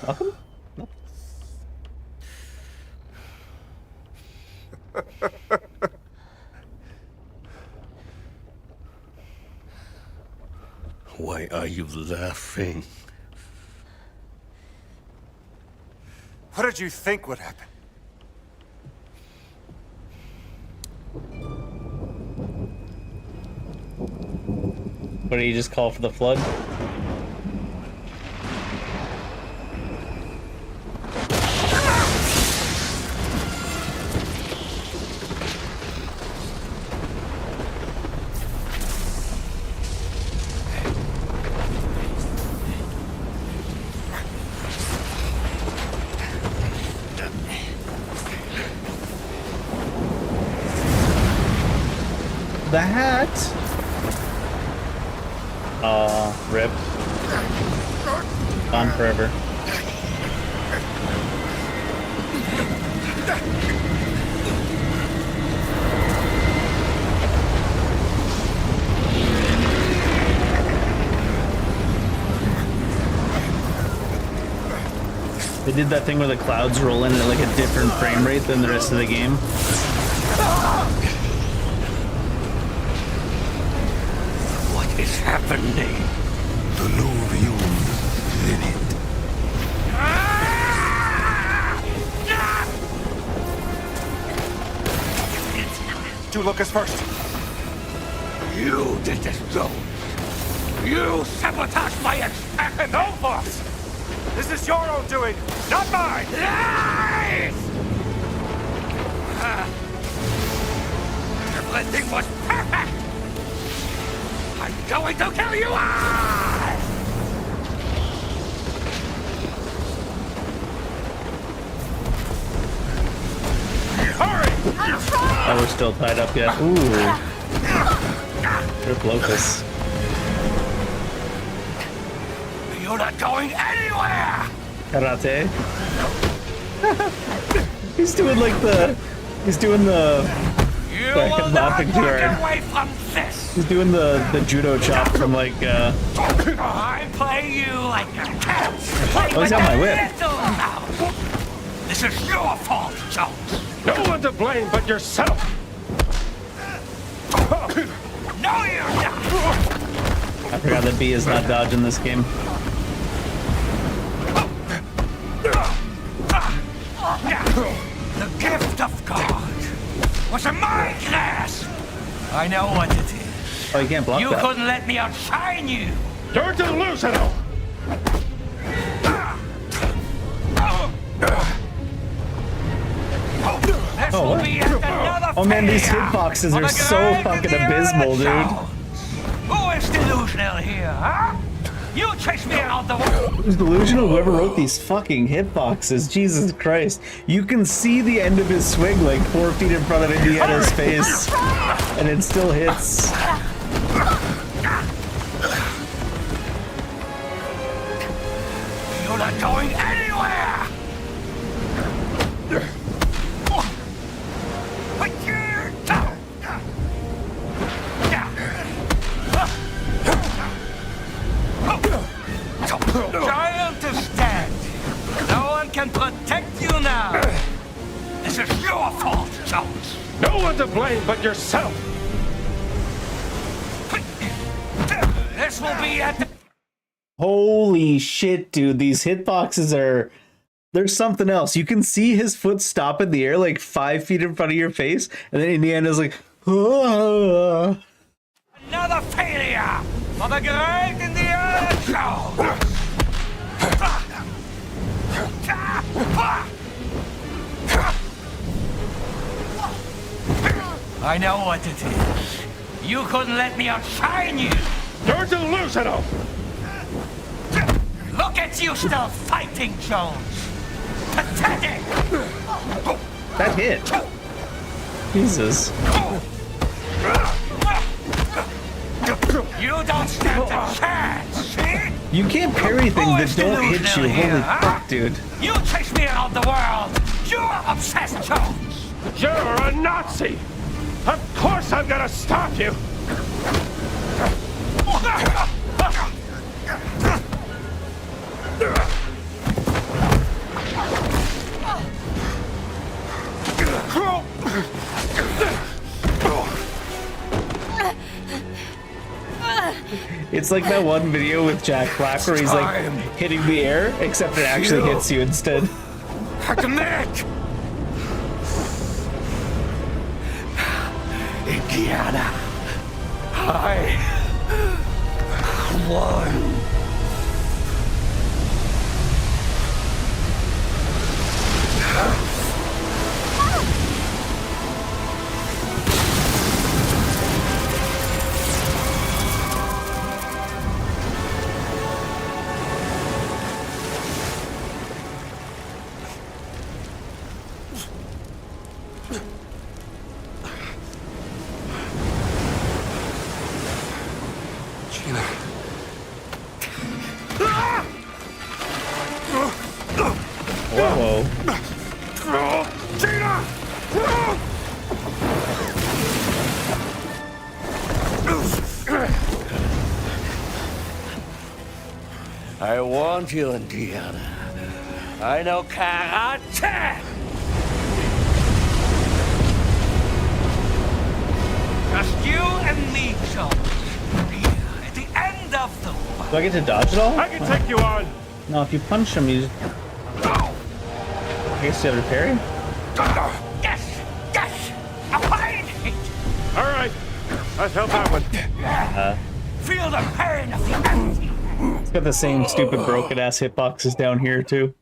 Welcome. Why are you laughing? What did you think would happen? What did he just call for the flood? The hat. Oh, rip. Gone forever. They did that thing where the clouds roll in at like a different frame rate than the rest of the game. What is happening? Diluvium venit. to, Lucas, first. You did this, Joe. You sabotaged my experiment. No, boss. This is your own doing, not mine. Lies! Everything was perfect. I'm going to kill you all! Hurry! Oh, we're still tied up yet. Ooh. Rip Locus. You're not going anywhere! Karate. He's doing like the... He's doing the... You Sorry, will I'm not laughing too walk hard. away from this! He's doing the judo chop from like, I play you like a cat! Oh, he's got my whip. This is your fault, Jones! No one to blame but yourself. No, you're not! I forgot that B is not dodging this game. The gift of God was in my grasp. I know what it is. Oh, you can't block You that. couldn't let me outshine you. You're delusional. This Oh, will what? be yet another Oh man, these failure hitboxes of are the so great fucking Indiana abysmal, dude. Jones. Who is delusional here, huh? You chase me out the way. Who's delusional? Whoever wrote these fucking hitboxes. Jesus Christ. You can see the end of his swing like 4 feet in front of Indiana's face. And it still hits. You're not going anywhere. Giant is dead. No one can protect you now. This is your fault, Jones. No one to blame but yourself. This will be at the... Holy shit, dude. These hitboxes are... There's something else. You can see his foot stop in the air like 5 feet in front of your face. And then Indiana's like... Another failure for the great Indiana Jones. I know what it is. You couldn't let me outshine you. You're delusional. Look at you still fighting, Jones. Pathetic. That hit. Jesus. You don't stand a chance, see? You can't parry things that don't hit you. delusional here, Holy huh? fuck, dude. You chase me around the world. You're obsessed, Jones. You're a Nazi. Of course I'm gonna stop you. It's like that one video with Jack Black where he's like hitting the air, except it actually hits you instead. Admit! Indiana, I won. Whoa. Gina! I want you, Indiana. I know karate. Just you and me, Jones. Here, at the end of the world. Do I get to dodge it all? I can take you on. No, if you punch him, you just... I guess you have to parry? Yes! Yes! A fine hit! I felt that one. Feel the pain of the empty. It's got the same stupid broken ass hitboxes down here too.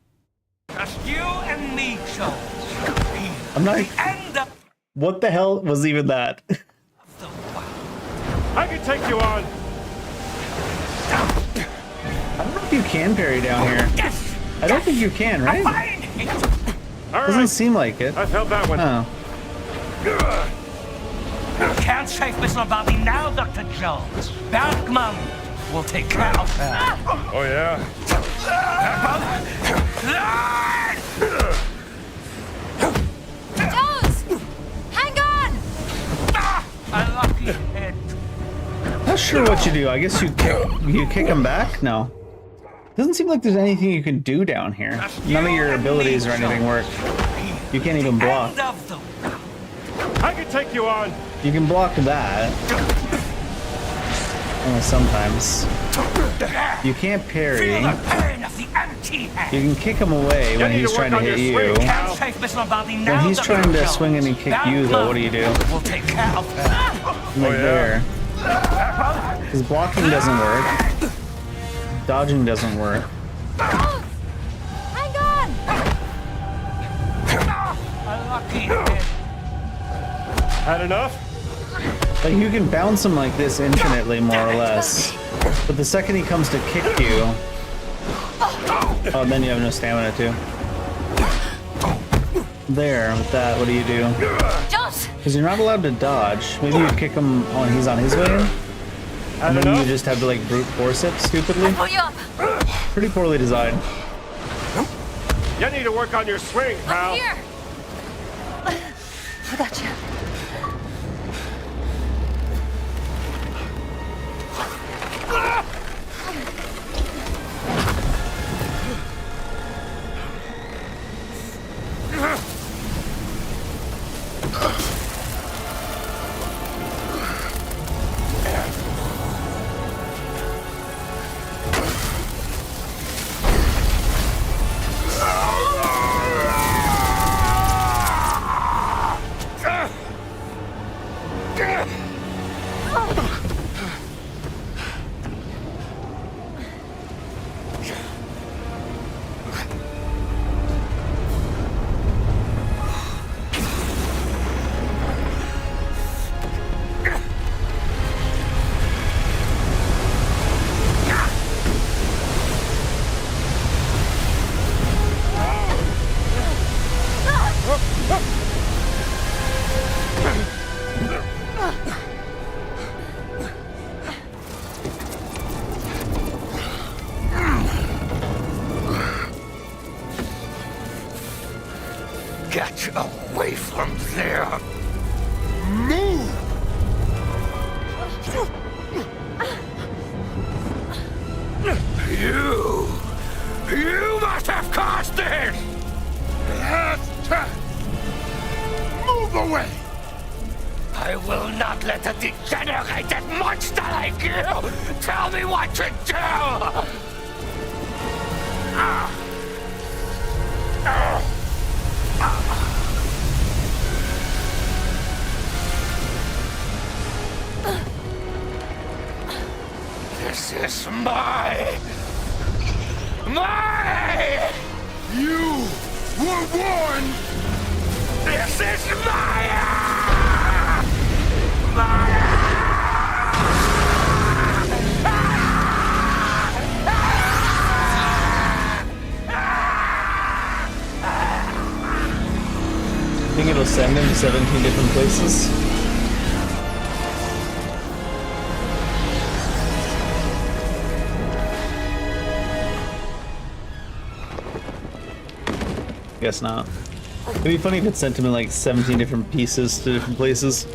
Just you and me, Jones. I'm not. The end of What the hell was even that? I can take you on. I don't know if you can parry down here. I don't think you can, right? Doesn't seem like it. I felt that one. Oh. You can't save Mr. Bobby now, Dr. Jones. Bergman will take care of her. Oh, yeah? Jones! Hang on! A lucky hit. Not sure what you do. I guess you kick him back? No. Doesn't seem like there's anything you can do down here. None of your abilities or anything work. You can't even block. I can take you on. You can block that. Only sometimes. You can't parry. You can kick him away when he's trying to hit you. When he's trying to swing in and kick you, though, what do you do? Like there. His blocking doesn't work. Dodging doesn't work. Hang on! Had enough? Like, you can bounce him like this infinitely, more or less. But the second he comes to kick you... Oh, then you have no stamina, too. There, with that, what do you do? Because you're not allowed to dodge. Maybe you kick him when he's on his way in? And then you just have to, like, brute force it stupidly? Pretty poorly designed. You need to work on your swing, pal. Here! I got you. Get away from there! Move! You must have caused this! Move away! I will not let a degenerated monster like you tell me what to do! This is my... You were warned! This is I think it'll send him to 17 different places. Guess not. It'd be funny if it sent him in like 17 different pieces to different places.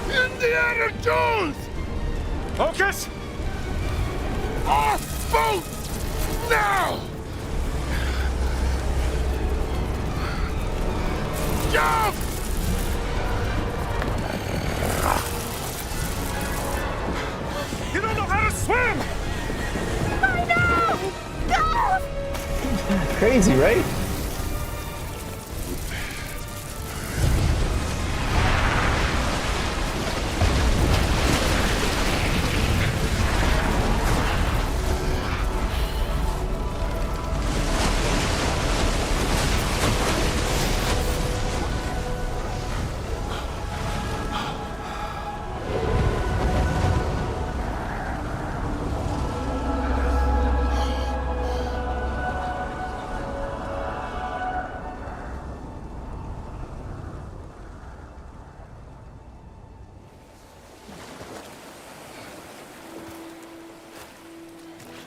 Indiana Jones! Focus! Off boat! Now! Jump! You don't know how to swim! I know! crazy, right?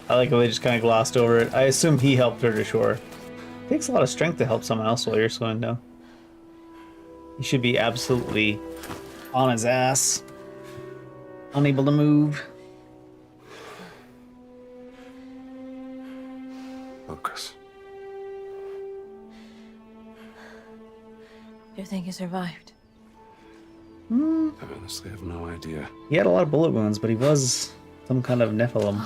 I like how they just kind of glossed over it. I assume he helped her to shore. It takes a lot of strength to help someone else while you're swimming down. He should be absolutely on his ass. Unable to move. Focus. You think he survived? I honestly have no idea. He had a lot of bullet wounds, but he was some kind of Nephilim.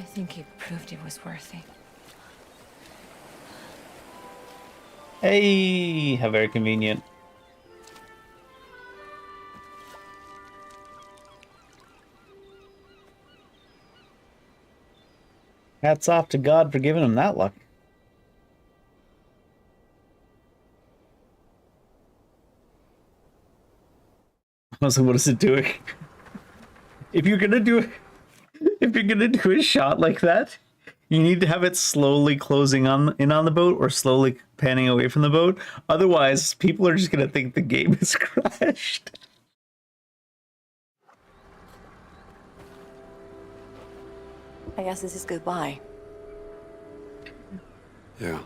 I think he proved it was worthy. Hey, how very convenient. Hats off to God for giving him that luck. Also, what is it doing? If you're gonna do a shot like that, you need to have it slowly closing in on the boat or slowly panning away from the boat. Otherwise, people are just gonna think the game is crashed. I guess this is goodbye. Yeah.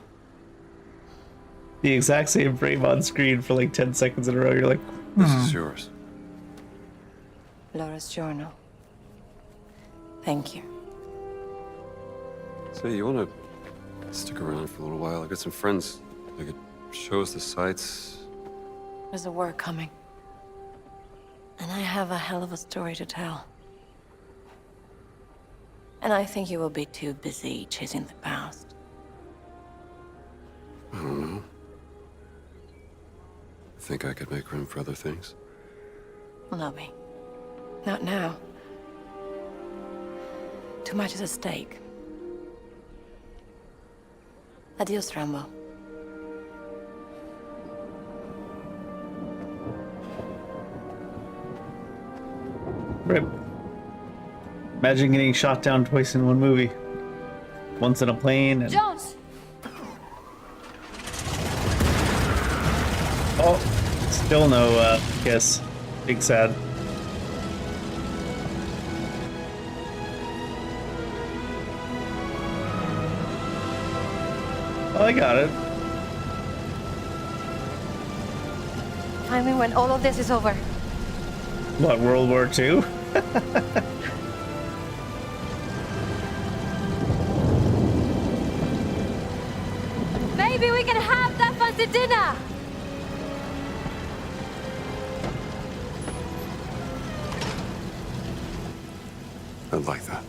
The exact same frame on screen for like 10 seconds in a row. You're like, This is yours. Laura's journal. Thank you. Say, you want to stick around for a little while? I got some friends. They could show us the sights. There's a war coming. And I have a hell of a story to tell. And I think you will be too busy chasing the past. I don't know. I think I could make room for other things. Lovey. Not now. Too much is at stake. Adios, Rambo. Rip. Imagine getting shot down twice in one movie. Once in a plane and... Jones! Oh, still no kiss. Big sad. Oh, I got it. Finally, when all of this is over. What, World War II? Maybe we can have that fancy dinner! I'd like that.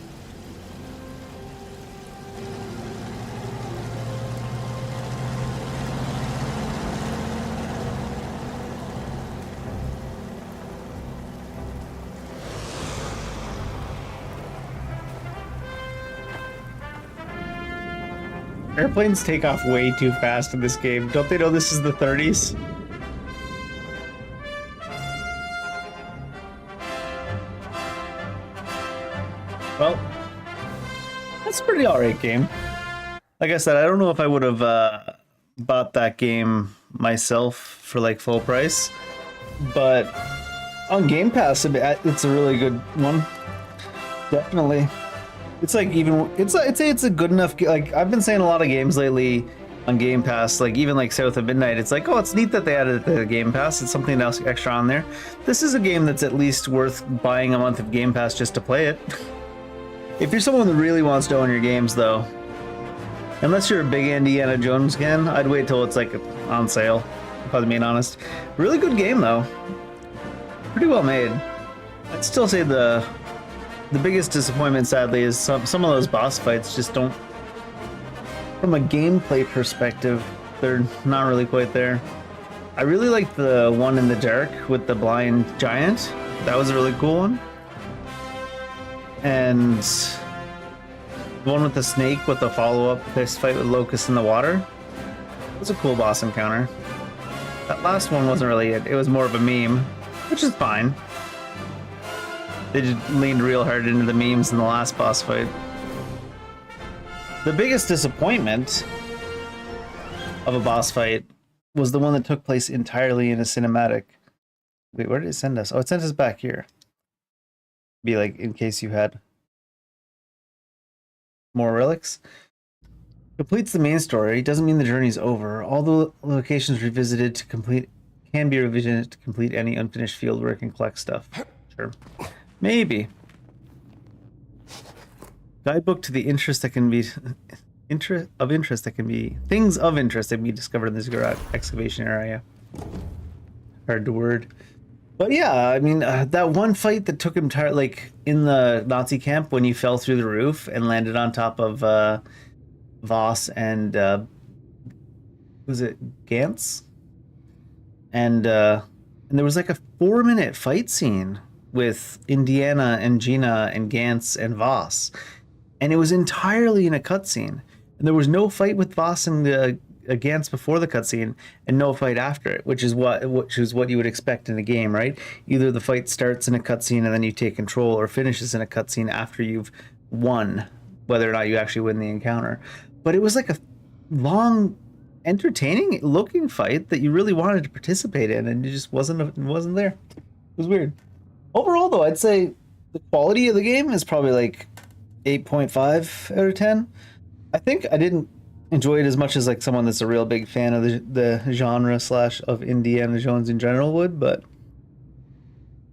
Airplanes take off way too fast in this game. Don't they know this is the 30s? Well, that's a pretty alright game. Like I said, I don't know if I would have bought that game myself for like full price, but on Game Pass, it's a really good one. Definitely. It's like I'd say it's a good enough, like I've been saying a lot of games lately on Game Pass, like even like South of Midnight, it's like, oh, it's neat that they added the Game Pass, it's something else extra on there. This is a game that's at least worth buying a month of Game Pass just to play it. If you're someone that really wants to own your games though, Unless you're a big Indiana Jones fan, I'd wait till it's like on sale, if I'm being honest. Really good game though. Pretty well made. I'd still say the biggest disappointment, sadly, is some of those boss fights just don't, from a gameplay perspective, they're not really quite there. I really like the one in the dark with the blind giant. That was a really cool one. And the one with the snake with the follow-up fist fight with Locust in the water. It was a cool boss encounter. That last one wasn't really it. It was more of a meme, which is fine. They just leaned real hard into the memes in the last boss fight. The biggest disappointment of a boss fight was the one that took place entirely in a cinematic. Wait, where did it send us? Oh, it sent us back here. Be like, in case you had more relics. Completes the main story. Doesn't mean the journey's over. All the locations revisited to complete can be revisited to complete any unfinished fieldwork and collect stuff. Sure. Maybe. Guidebook to the interest that can be things of interest that can be discovered in this garage excavation area. Hard to word. But yeah, I mean, that one fight that took him like in the Nazi camp when you fell through the roof and landed on top of Voss and was it Gantz? And there was like a 4-minute fight scene with Indiana and Gina and Gantz and Voss, and it was entirely in a cutscene. And there was no fight with Voss and Gantz before the cutscene, and no fight after it, which is what you would expect in a game, right? Either the fight starts in a cutscene and then you take control, or finishes in a cutscene after you've won, whether or not you actually win the encounter. But it was like a long, entertaining looking fight that you really wanted to participate in, and it just wasn't there. It was weird. Overall, though, I'd say the quality of the game is probably like 8.5 out of 10. I think I didn't enjoy it as much as like someone that's a real big fan of the genre / of Indiana Jones in general would, but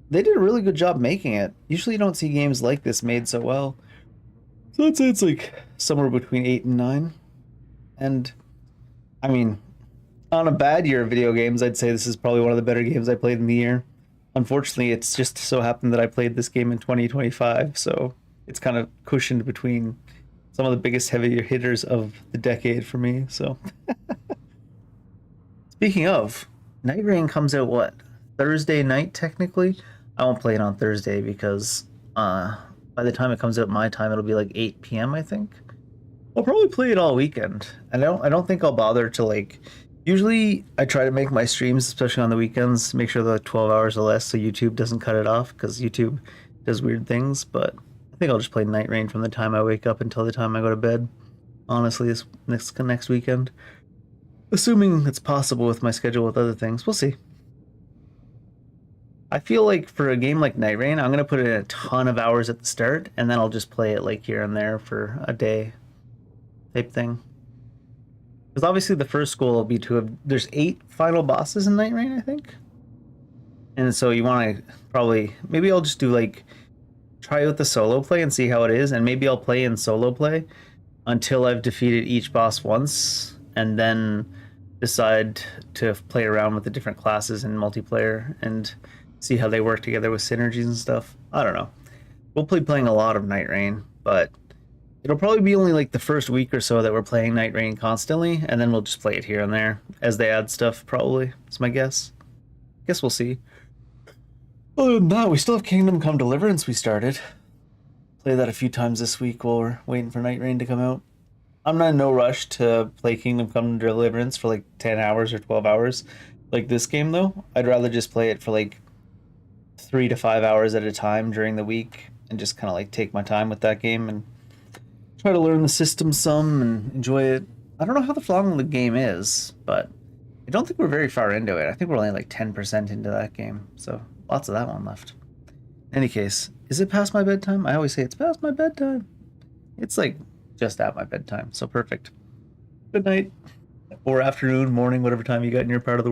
they did a really good job making it. Usually you don't see games like this made so well. So I'd say it's like somewhere between 8 and 9. And I mean, on a bad year of video games, I'd say this is probably one of the better games I played in the year. Unfortunately, it's just so happened that I played this game in 2025, so it's kind of cushioned between some of the biggest heavy hitters of the decade for me. So speaking of, Night Rain comes out what, Thursday night technically? I won't play it on Thursday because by the time it comes out my time, it'll be like 8 p.m. I think. I'll probably play it all weekend, and I don't think I'll bother to like. Usually I try to make my streams, especially on the weekends, make sure they're 12 hours or less so YouTube doesn't cut it off, because YouTube does weird things. But I think I'll just play Night Rain from the time I wake up until the time I go to bed, honestly, this next weekend. Assuming it's possible with my schedule with other things. We'll see. I feel like for a game like Night Rain, I'm going to put in a ton of hours at the start, and then I'll just play it like here and there for a day type thing. Because obviously the first goal will be to have... There's 8 final bosses in Night Rain, I think. And so you want to probably... Maybe I'll just do like... Try out the solo play and see how it is. And maybe I'll play in solo play until I've defeated each boss once. And then decide to play around with the different classes in multiplayer and see how they work together with synergies and stuff. I don't know. We'll be playing a lot of Night Rain, but... It'll probably be only like the first week or so that we're playing Night Rain constantly, and then we'll just play it here and there as they add stuff, probably. That's my guess. Guess we'll see. Other than that, we still have Kingdom Come Deliverance we started. Play that a few times this week while we're waiting for Night Rain to come out. I'm not in no rush to play Kingdom Come Deliverance for like 10 hours or 12 hours like this game, though. I'd rather just play it for like 3 to 5 hours at a time during the week and just kind of like take my time with that game and try to learn the system some and enjoy it. I don't know how long the game is, but I don't think we're very far into it. I think we're only like 10% into that game, so lots of that one left. In any case, is it past my bedtime? I always say it's past my bedtime. It's like just at my bedtime, so perfect. Good night, or afternoon, morning, whatever time you got in your part of the world.